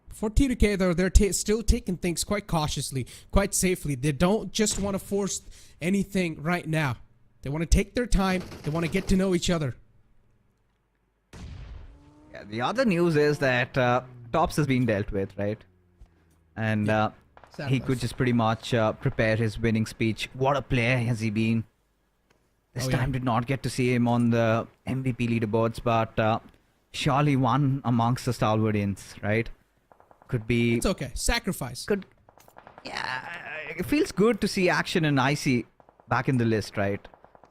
For T2K though, they're still taking things quite cautiously, quite safely. They don't just want to force anything right now. They want to take their time. They want to get to know each other. Yeah, the other news is that Tops has been dealt with, right? And he could just pretty much prepare his winning speech. What a player has he been. This time did not get to see him on the MVP leaderboards, but surely one amongst the Stalwartians, right? Could be... It's okay. Sacrifice. Yeah, it feels good to see Action and Icy back in the list, right?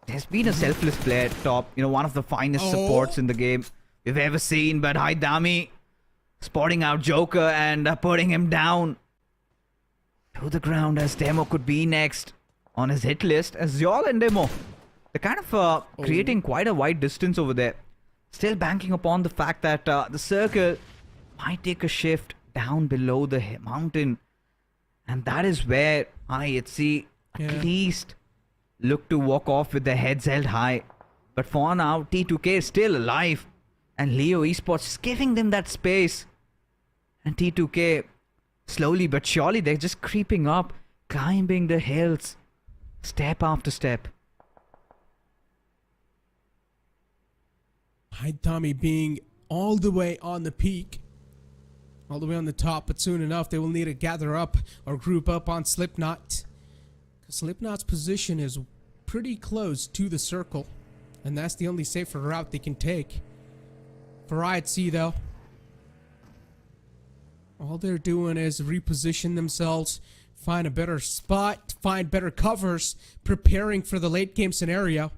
There's been a selfless player at top, one of the finest supports in the game we've ever seen, but Haidami spotting out Joker and putting him down to the ground, as Demo could be next on his hit list. As Yol and Demo, they're kind of creating quite a wide distance over there. Still banking upon the fact that the circle might take a shift down below the mountain. And that is where IHC at least look to walk off with their heads held high. But for now, T2K is still alive. And Leo Esports is giving them that space. And T2K, slowly but surely, they're just creeping up, climbing the hills, step after step. Haidami being all the way on the peak, all the way on the top, but soon enough they will need to gather up or group up on Slipknot, because Slipknot's position is pretty close to the circle, and that's the only safer route they can take. For IHC though, all they're doing is reposition themselves, find a better spot, find better covers, preparing for the late game scenario.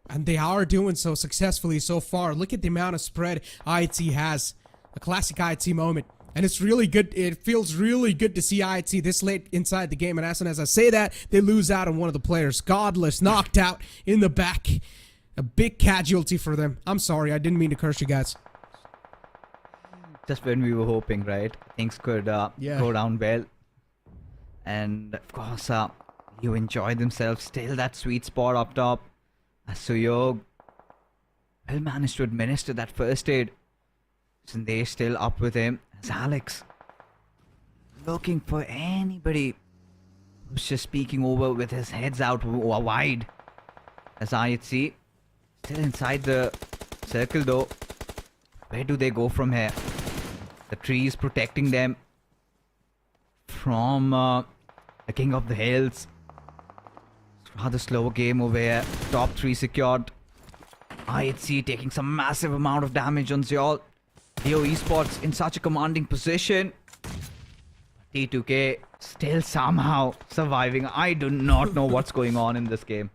And they are doing so successfully so far. Look at the amount of spread IHC has. A classic IHC moment. And it's really good. It feels really good to see IHC this late inside the game. And as soon as I say that, they lose out on one of the players. Godless, knocked out in the back. A big casualty for them. I'm sorry, I didn't mean to curse you guys. Just when we were hoping, right? Things could go down well. And of course, you enjoy themselves. Still that sweet spot up top. Suyog will manage to administer that first aid. And they're still up with him. As Alex looking for anybody who's just peeking over with his heads out wide. As IHC still inside the circle though. Where do they go from here? The tree is protecting them from the King of the Hills. Rather slow game over here. Top 3 secured. IHC taking some massive amount of damage on Zeol. Leo Esports in such a commanding position. T2K still somehow surviving. I do not know what's going on in this game.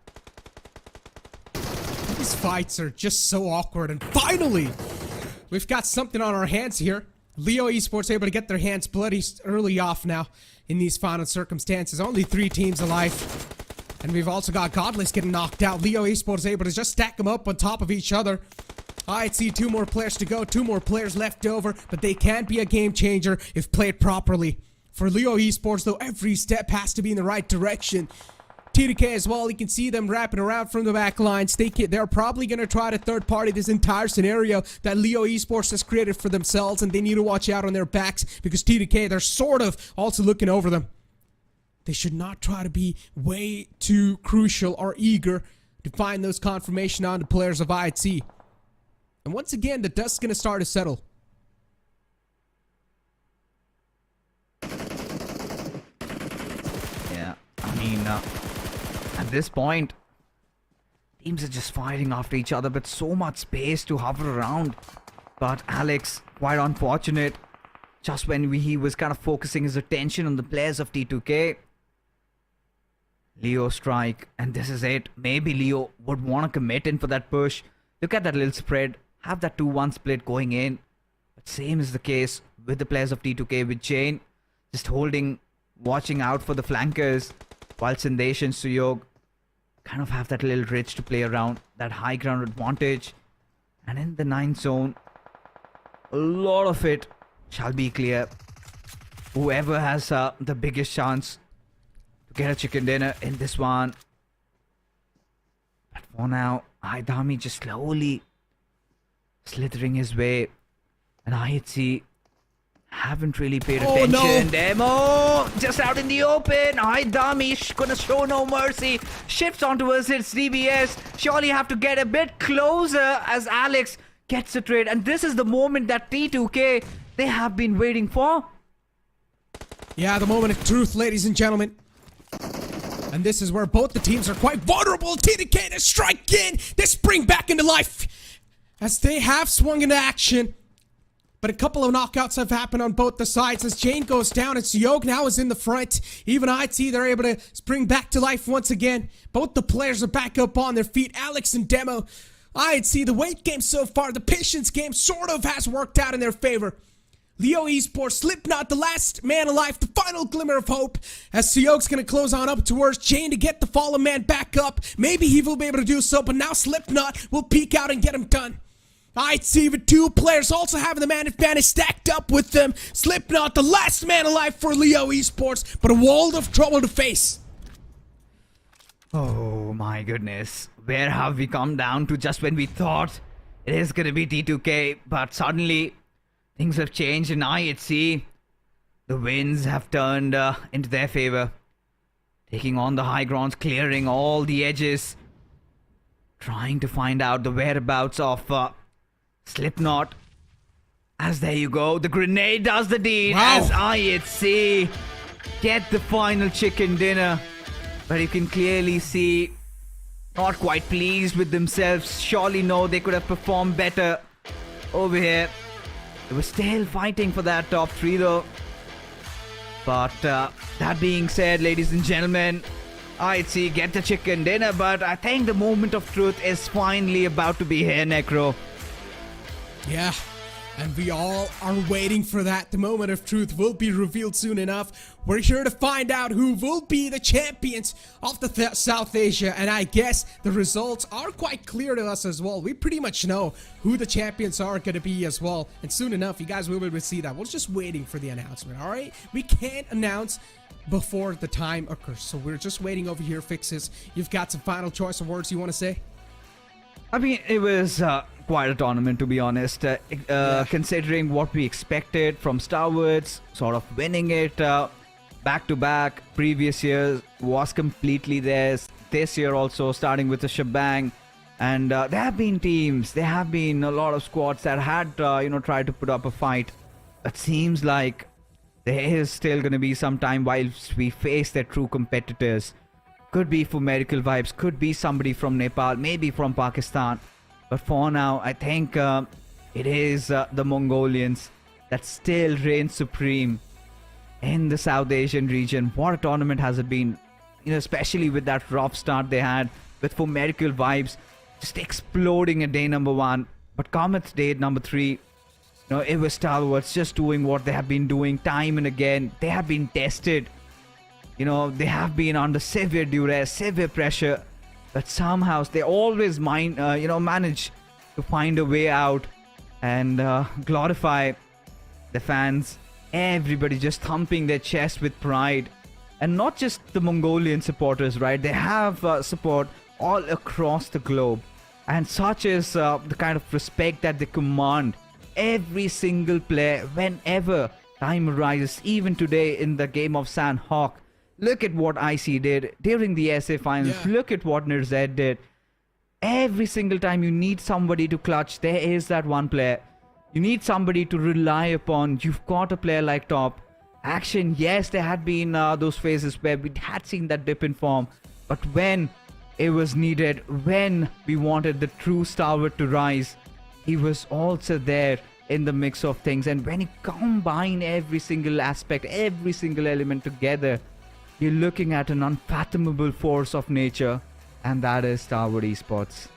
These fights are just so awkward. And finally, we've got something on our hands here. Leo Esports able to get their hands bloody early off now in these final circumstances. Only 3 teams alive. And we've also got Godless getting knocked out. Leo Esports able to just stack them up on top of each other. I'd see 2 more players to go, 2 more players left over, but they can be a game changer if played properly. For Leo Esports, though, every step has to be in the right direction. TDK as well, you can see them wrapping around from the back lines. They're probably going to try to third party this entire scenario that Leo Esports has created for themselves, and they need to watch out on their backs because TDK, they're sort of also looking over them. They should not try to be way too crucial or eager to find those confirmation on the players of IHC. And once again, the dust's going to start to settle. Yeah, I mean, at this point, teams are just fighting after each other, but so much space to hover around. But Alex, quite unfortunate, just when he was kind of focusing his attention on the players of T2K. Leo strike, and this is it. Maybe Leo would want to commit in for that push. Look at that little spread. Have that 2-1 split going in. But same is the case with the players of T2K, with Jane just holding, watching out for the flankers, while Sandesh and Suyog kind of have that little ridge to play around, that high ground advantage. And in the 9 zone, a lot of it shall be clear. Whoever has the biggest chance to get a chicken dinner in this one. But for now, Aidami just slowly slithering his way. And IHC haven't really paid attention. No. Demo just out in the open. Aidami gonna show no mercy. Shifts onto his DBS. Surely have to get a bit closer as Alex gets the trade. And this is the moment that T2K, they have been waiting for. Yeah, the moment of truth, ladies and gentlemen. And this is where both the teams are quite vulnerable. TDK to strike in. They spring back into life as they have swung into action. But a couple of knockouts have happened on both the sides as Jane goes down and Suyog now is in the front. Even IHC, they're able to spring back to life once again. Both the players are back up on their feet. Alex and Demo. IHC, the weight game so far, the patience game sort of has worked out in their favor. Leo Esports, Slipknot, the last man alive, the final glimmer of hope, as Suyog's gonna close on up towards Jane to get the fallen man back up. Maybe he will be able to do so, but now Slipknot will peek out and get him done. I'd see the 2 players also having the man advantage stacked up with them. Slipknot, the last man alive for Leo Esports, but a world of trouble to face. Oh my goodness. Where have we come down to just when we thought it is gonna be T2K, but suddenly things have changed in IHC. The winds have turned into their favor. Taking on the high grounds, clearing all the edges. Trying to find out the whereabouts of Slipknot. As there you go, the grenade does the deed. Wow. As IHC get the final chicken dinner. But you can clearly see, not quite pleased with themselves. Surely no, they could have performed better over here. They were still fighting for that top 3 though. But that being said, ladies and gentlemen, IHC get the chicken dinner, but I think the moment of truth is finally about to be here, Necro. Yeah, and we all are waiting for that. The moment of truth will be revealed soon enough. We're here to find out who will be the champions of the South Asia, and I guess the results are quite clear to us as well. We pretty much know who the champions are going to be as well, and soon enough, you guys will be able to see that. We're just waiting for the announcement, all right? We can't announce before the time occurs, so we're just waiting over here, Fixes. You've got some final choice of words you want to say? I mean, it was quite a tournament, to be honest. Considering what we expected from Stalwarts, sort of winning it back-to-back. Previous years was completely theirs. This year also, starting with a shebang. And there have been teams, there have been a lot of squads that had, tried to put up a fight. It seems like there is still going to be some time whilst we face their true competitors. Could be for Medical Vibes, could be somebody from Nepal, maybe from Pakistan. But for now, I think it is the Mongolians that still reign supreme in the South Asian region. What a tournament has it been, especially with that rough start they had with For Medical Vibes just exploding at day number 1. But Comet's day number 3, it was Stalwarts just doing what they have been doing time and again. They have been tested. They have been under severe duress, severe pressure, but somehow they always manage to find a way out and glorify the fans Everybody just thumping their chest with pride. And not just the Mongolian supporters, right? They have support all across the globe. And such is the kind of respect that they command. Every single player, whenever time arises, even today in the game of Sanhok. Look at what IC did during the SA finals. Yeah. Look at what Nirzed did. Every single time you need somebody to clutch, there is that one player. You need somebody to rely upon. You've got a player like Top. Action, yes, there had been those phases where we had seen that dip in form. But when it was needed, when we wanted the true Stalwart to rise, he was also there in the mix of things. And when you combine every single aspect, every single element together, you're looking at an unfathomable force of nature. And that is Stalwart Esports.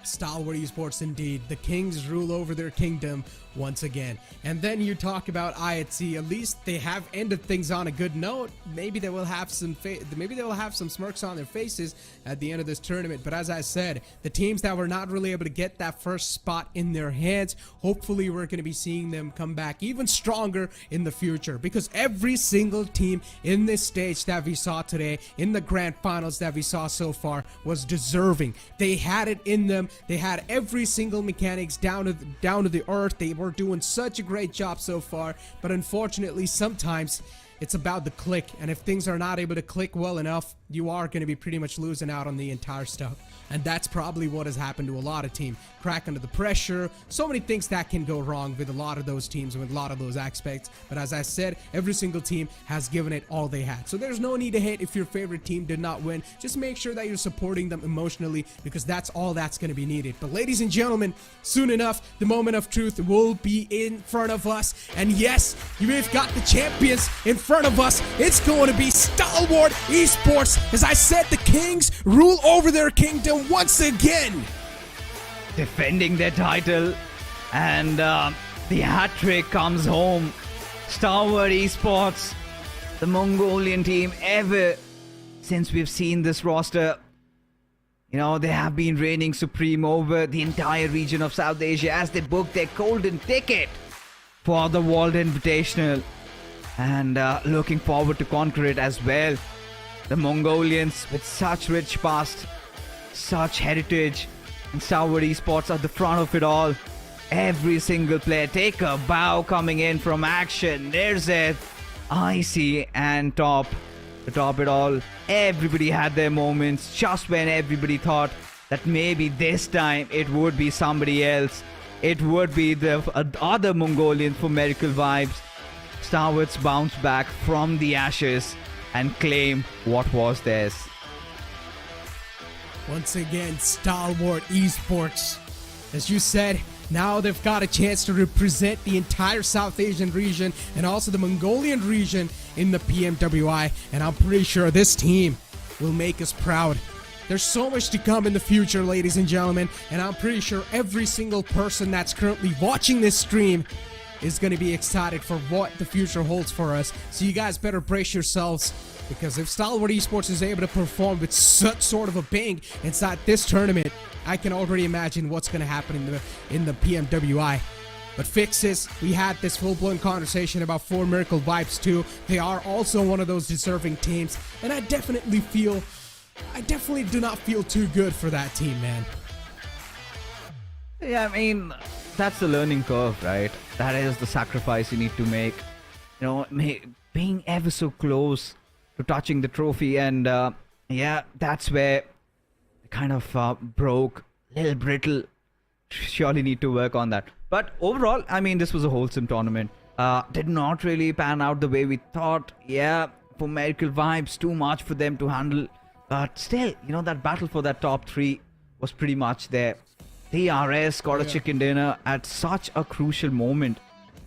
Stalwart Esports indeed. The Kings rule over their kingdom once again. And then you talk about IATC. At least they have ended things on a good note. Maybe they will have some smirks on their faces at the end of this tournament. But as I said, the teams that were not really able to get that first spot in their hands, hopefully we're going to be seeing them come back even stronger in the future, because every single team in this stage that we saw today, in the grand finals that we saw so far, was deserving. They had it in them. They had every single mechanics down to the earth. They were doing such a great job so far, but unfortunately sometimes it's about the click, and if things are not able to click well enough, you are going to be pretty much losing out on the entire stuff. And that's probably what has happened to a lot of teams. Crack under the pressure, so many things that can go wrong with a lot of those teams and with a lot of those aspects. But as I said, every single team has given it all they had. So there's no need to hate if your favorite team did not win. Just make sure that you're supporting them emotionally, because that's all that's going to be needed. But ladies and gentlemen, soon enough, the moment of truth will be in front of us. And yes, we've got the champions in front of us. It's going to be Stalwart Esports. As I said, the Kings rule over their kingdom once again, Defending their title, and the hat trick comes home. Stalwart Esports, the Mongolian team, ever since we've seen this roster, you know, they have been reigning supreme over the entire region of South Asia as they book their golden ticket for the World Invitational, and looking forward to conquer it as well. The Mongolians, with such rich past, such heritage, and Stalwart Esports at the front of it all. Every single player, take a bow coming in from action. There's it, IC and Top. To top it all, everybody had their moments just when everybody thought that maybe this time it would be somebody else. It would be the other Mongolians for Miracle Vibes. Stalwarts bounce back from the ashes and claim what was theirs. once again, Stalwart Esports. As you said, now they've got a chance to represent the entire South Asian region and also the Mongolian region in the PMWI, and I'm pretty sure this team will make us proud. There's so much to come in the future, ladies and gentlemen, and I'm pretty sure every single person that's currently watching this stream is going to be excited for what the future holds for us. So you guys better brace yourselves, because if Stalwart Esports is able to perform with such sort of a bang inside this tournament, I can already imagine what's going to happen in the PMWI. But Fixes, we had this full-blown conversation about 4 Miracle Vibes too. They are also one of those deserving teams, and I definitely do not feel too good for that team, man. Yeah, I mean, that's the learning curve, right? That is the sacrifice you need to make. You know, being ever so close to touching the trophy, and yeah, that's where it kind of broke, a little brittle. Surely need to work on that. But overall, I mean, this was a wholesome tournament. Did not really pan out the way we thought. Yeah, for Miracle Vibes, too much for them to handle. But still, you know, that battle for that top 3 was pretty much there. DRS got a chicken dinner at such a crucial moment.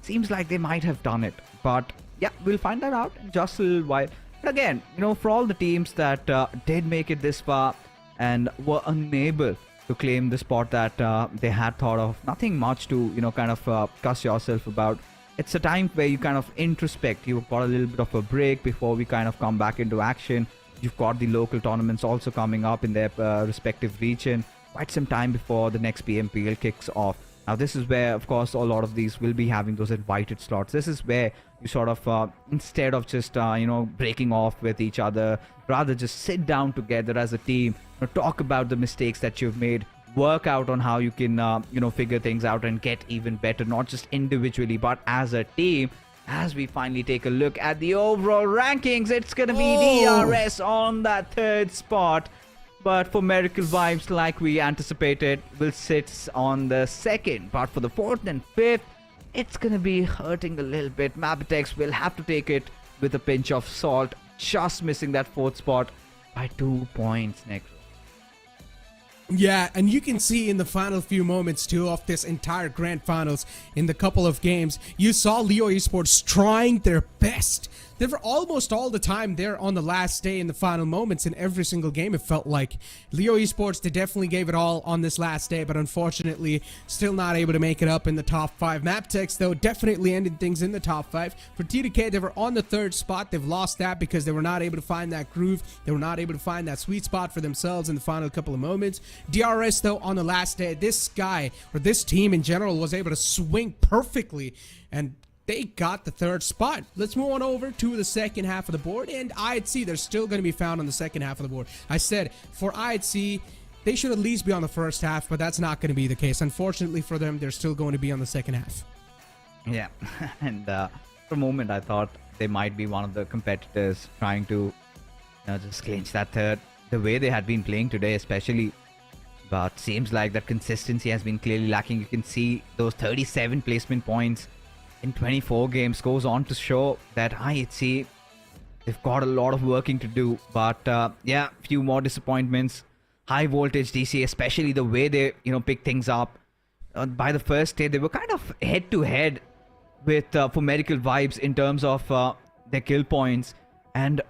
Seems like they might have done it. But yeah, we'll find that out in just a little while. But again, you know, for all the teams that did make it this far and were unable to claim the spot that they had thought of, nothing much to, you know, kind of cuss yourself about. It's a time where you kind of introspect. You've got a little bit of a break before we kind of come back into action. You've got the local tournaments also coming up in their respective region. Quite some time before the next PMPL kicks off. Now, this is where, of course, a lot of these will be having those invited slots. This is where you sort of, instead of just, breaking off with each other, rather just sit down together as a team, talk about the mistakes that you've made, work out on how you can, figure things out and get even better, not just individually, but as a team. As we finally take a look at the overall rankings, it's going to be DRS on that 3rd spot. But for Miracle Vibes, like we anticipated, will sit on the 2nd. But for the 4th and 5th, it's going to be hurting a little bit. MABETEX will have to take it with a pinch of salt, just missing that 4th spot by 2 points, Nick. Yeah, and you can see in the final few moments too of this entire grand finals, in the couple of games, you saw Leo Esports trying their best. They were almost all the time there on the last day in the final moments in every single game, it felt like. Leo Esports, they definitely gave it all on this last day, but unfortunately still not able to make it up in the top 5. MABETEX, though, definitely ended things in the top 5. For TDK, they were on the 3rd spot. They've lost that because they were not able to find that groove. They were not able to find that sweet spot for themselves in the final couple of moments. DRS, though, on the last day, this guy, or this team in general, was able to swing perfectly, and they got the 3rd spot. Let's move on over to the 2nd half of the board, and IHC, they're still going to be found on the 2nd half of the board. I said, for IHC, they should at least be on the 1st half, but that's not going to be the case. Unfortunately for them, they're still going to be on the 2nd half. Yeah, and for a moment, I thought they might be one of the competitors trying to just clinch that 3rd. The way they had been playing today, especially, but seems like that consistency has been clearly lacking. You can see those 37 placement points in 24 games goes on to show that IHC, they've got a lot of working to do. But yeah, few more disappointments. Highvoltage DC, especially the way they pick things up. By the first day, they were kind of head to head with for Miracle Vibes in terms of their kill points. And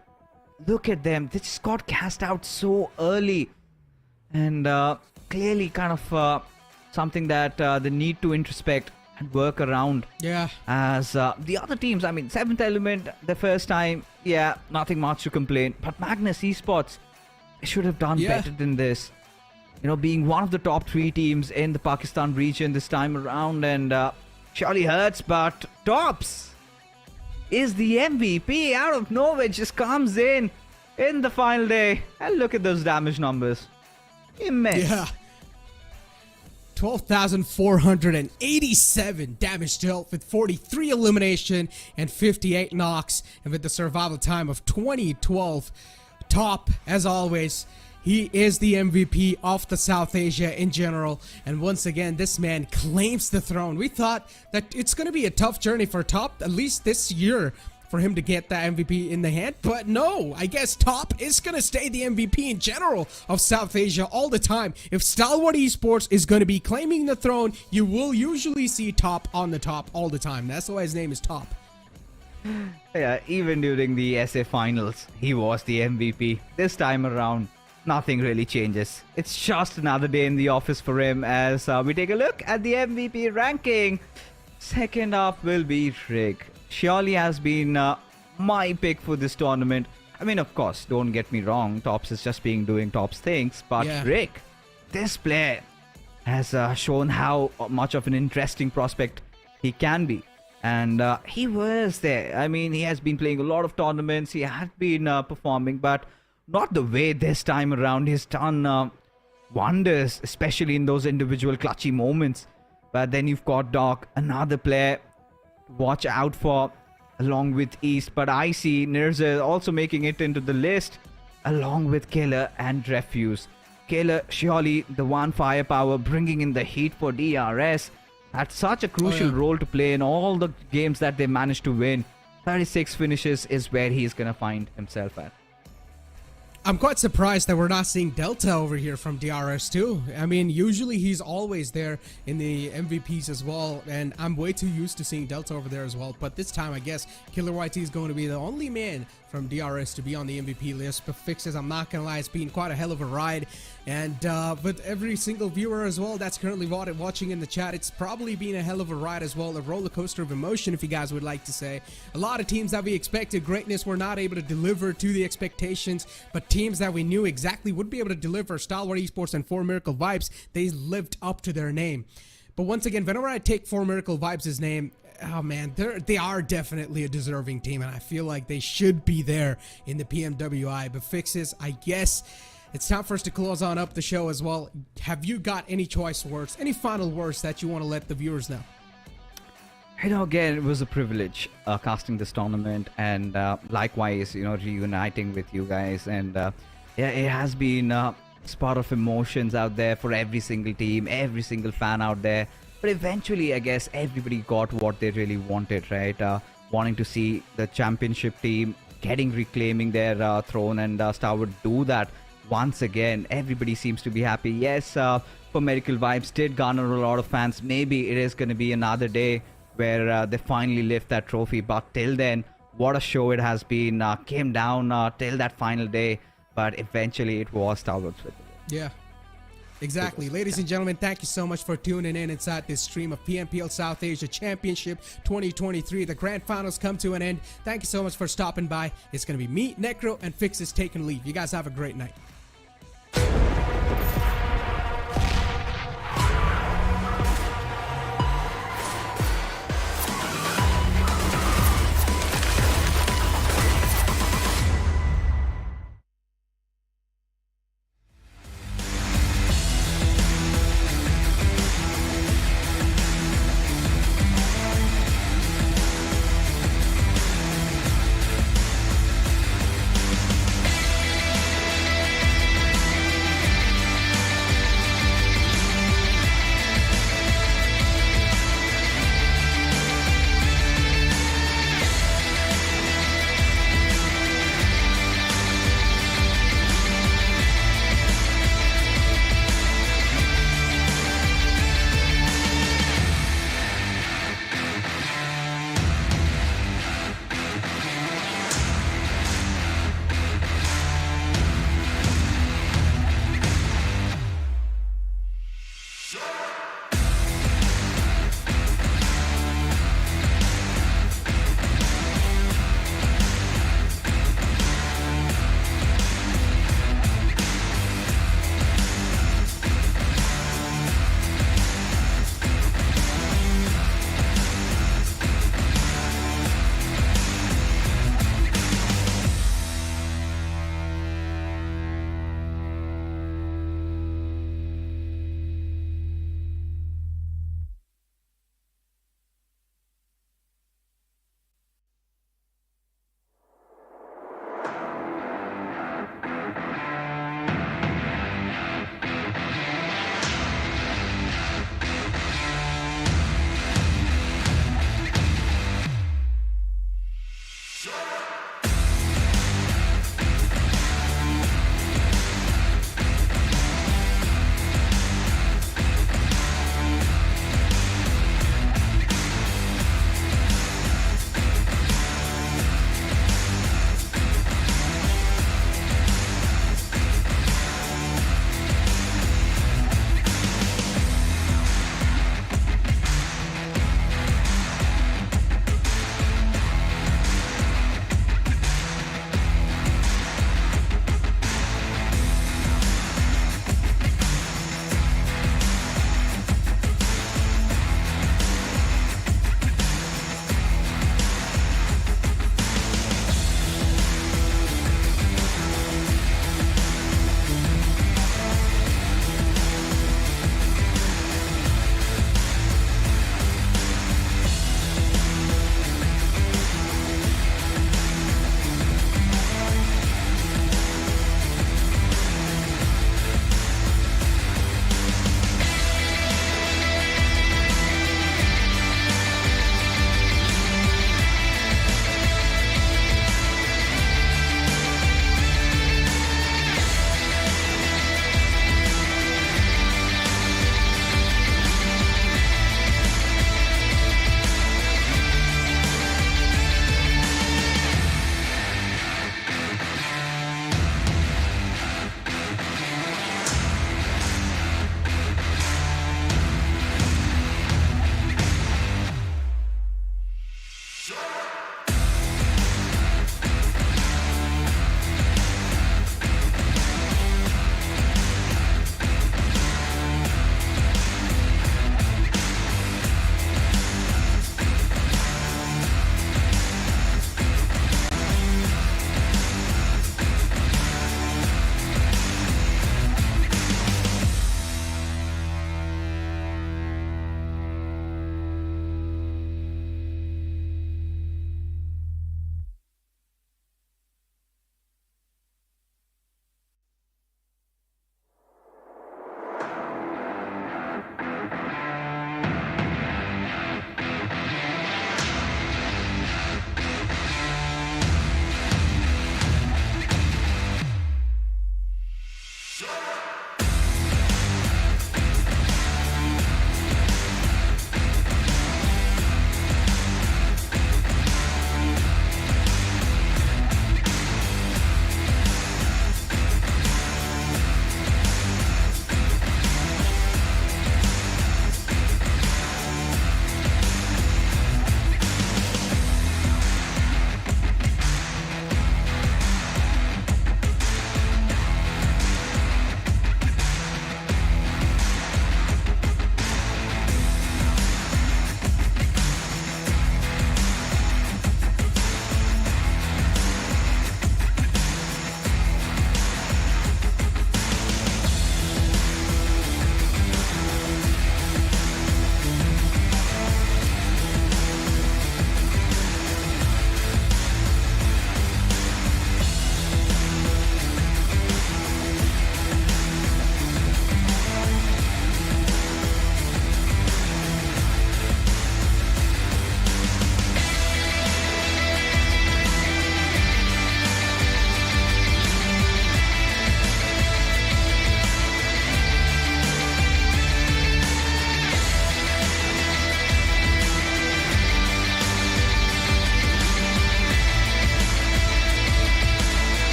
look at them, they just got cast out so early. And clearly kind of something that they need to introspect and work around. Yeah. As the other teams, I mean, 7th Element, the first time, yeah, nothing much to complain. But Magnus Esports, they should have done better than this. Being one of the top 3 teams in the Pakistan region this time around, and surely hurts, but Tops is the MVP. Out of nowhere, just comes in the final day. And look at those damage numbers. Immense. Yeah. 12,487 damage dealt with 43 elimination and 58 knocks, and with the survival time of 2012. Top, as always, he is the MVP of the South Asia in general, and once again this man claims the throne. We thought that it's going to be a tough journey for Top, at least this year, for him to get that MVP in the hand, but no, I guess Top is going to stay the MVP in general of South Asia all the time. If Stalwart Esports is going to be claiming the throne, you will usually see Top on the top all the time. That's why his name is Top. Yeah, even during the SA finals, he was the MVP. This time around, nothing really changes. It's just another day in the office for him as we take a look at the MVP ranking. 2nd up will be Rick. Surely has been my pick for this tournament. I mean, of course, don't get me wrong, Tops is just doing Tops things, but Rick, this player has shown how much of an interesting prospect he can be. And he was there. I mean, he has been playing a lot of tournaments, he had been performing, but not the way this time around. He's done wonders, especially in those individual clutchy moments. But then you've got Doc, another player watch out for, along with East. But I see Nirza also making it into the list, along with Killer and Refuse. Killer, surely the one firepower, bringing in the heat for DRS. Had such a crucial role to play in all the games that they managed to win. 36 finishes is where he's gonna find himself at. I'm quite surprised that we're not seeing Delta over here from DRS too. I mean, usually he's always there in the MVPs as well, and I'm way too used to seeing Delta over there as well. But this time, I guess Killer YT is going to be the only man from DRS to be on the MVP list. But Fixes, I'm not gonna lie, it's been quite a hell of a ride. And with every single viewer as well that's currently watching in the chat, it's probably been a hell of a ride as well, a roller coaster of emotion, if you guys would like to say. A lot of teams that we expected greatness were not able to deliver to the expectations, but teams that we knew exactly would be able to deliver, Stalwart Esports and 4 Miracle Vibes, they lived up to their name. But once again, whenever I take For Miracle Vibes' name, oh man, they are definitely a deserving team, and I feel like they should be there in the PMWI. But Fixes, I guess it's time for us to close on up the show as well. Have you got any choice words, any final words that you want to let the viewers know? You know, again, it was a privilege casting this tournament, and likewise, you know, reuniting with you guys. And yeah, it has been a spot of emotions out there for every single team, every single fan out there. But eventually, I guess everybody got what they really wanted, right? Wanting to see the championship team reclaiming their throne, and Stalwart do that once again. Everybody seems to be happy. Yes, For Miracle Vibes did garner a lot of fans. Maybe it is going to be another day where they finally lift that trophy. But till then, what a show it has been. Came down till that final day, but eventually it was Stalwart's with it. Yeah, exactly. Ladies and gentlemen, thank you so much for tuning in inside this stream of PMPL South Asia Championship 2023. The grand finals come to an end. Thank you so much for stopping by. It's going to be me, Necro, and Fixes taking leave. You guys have a great night.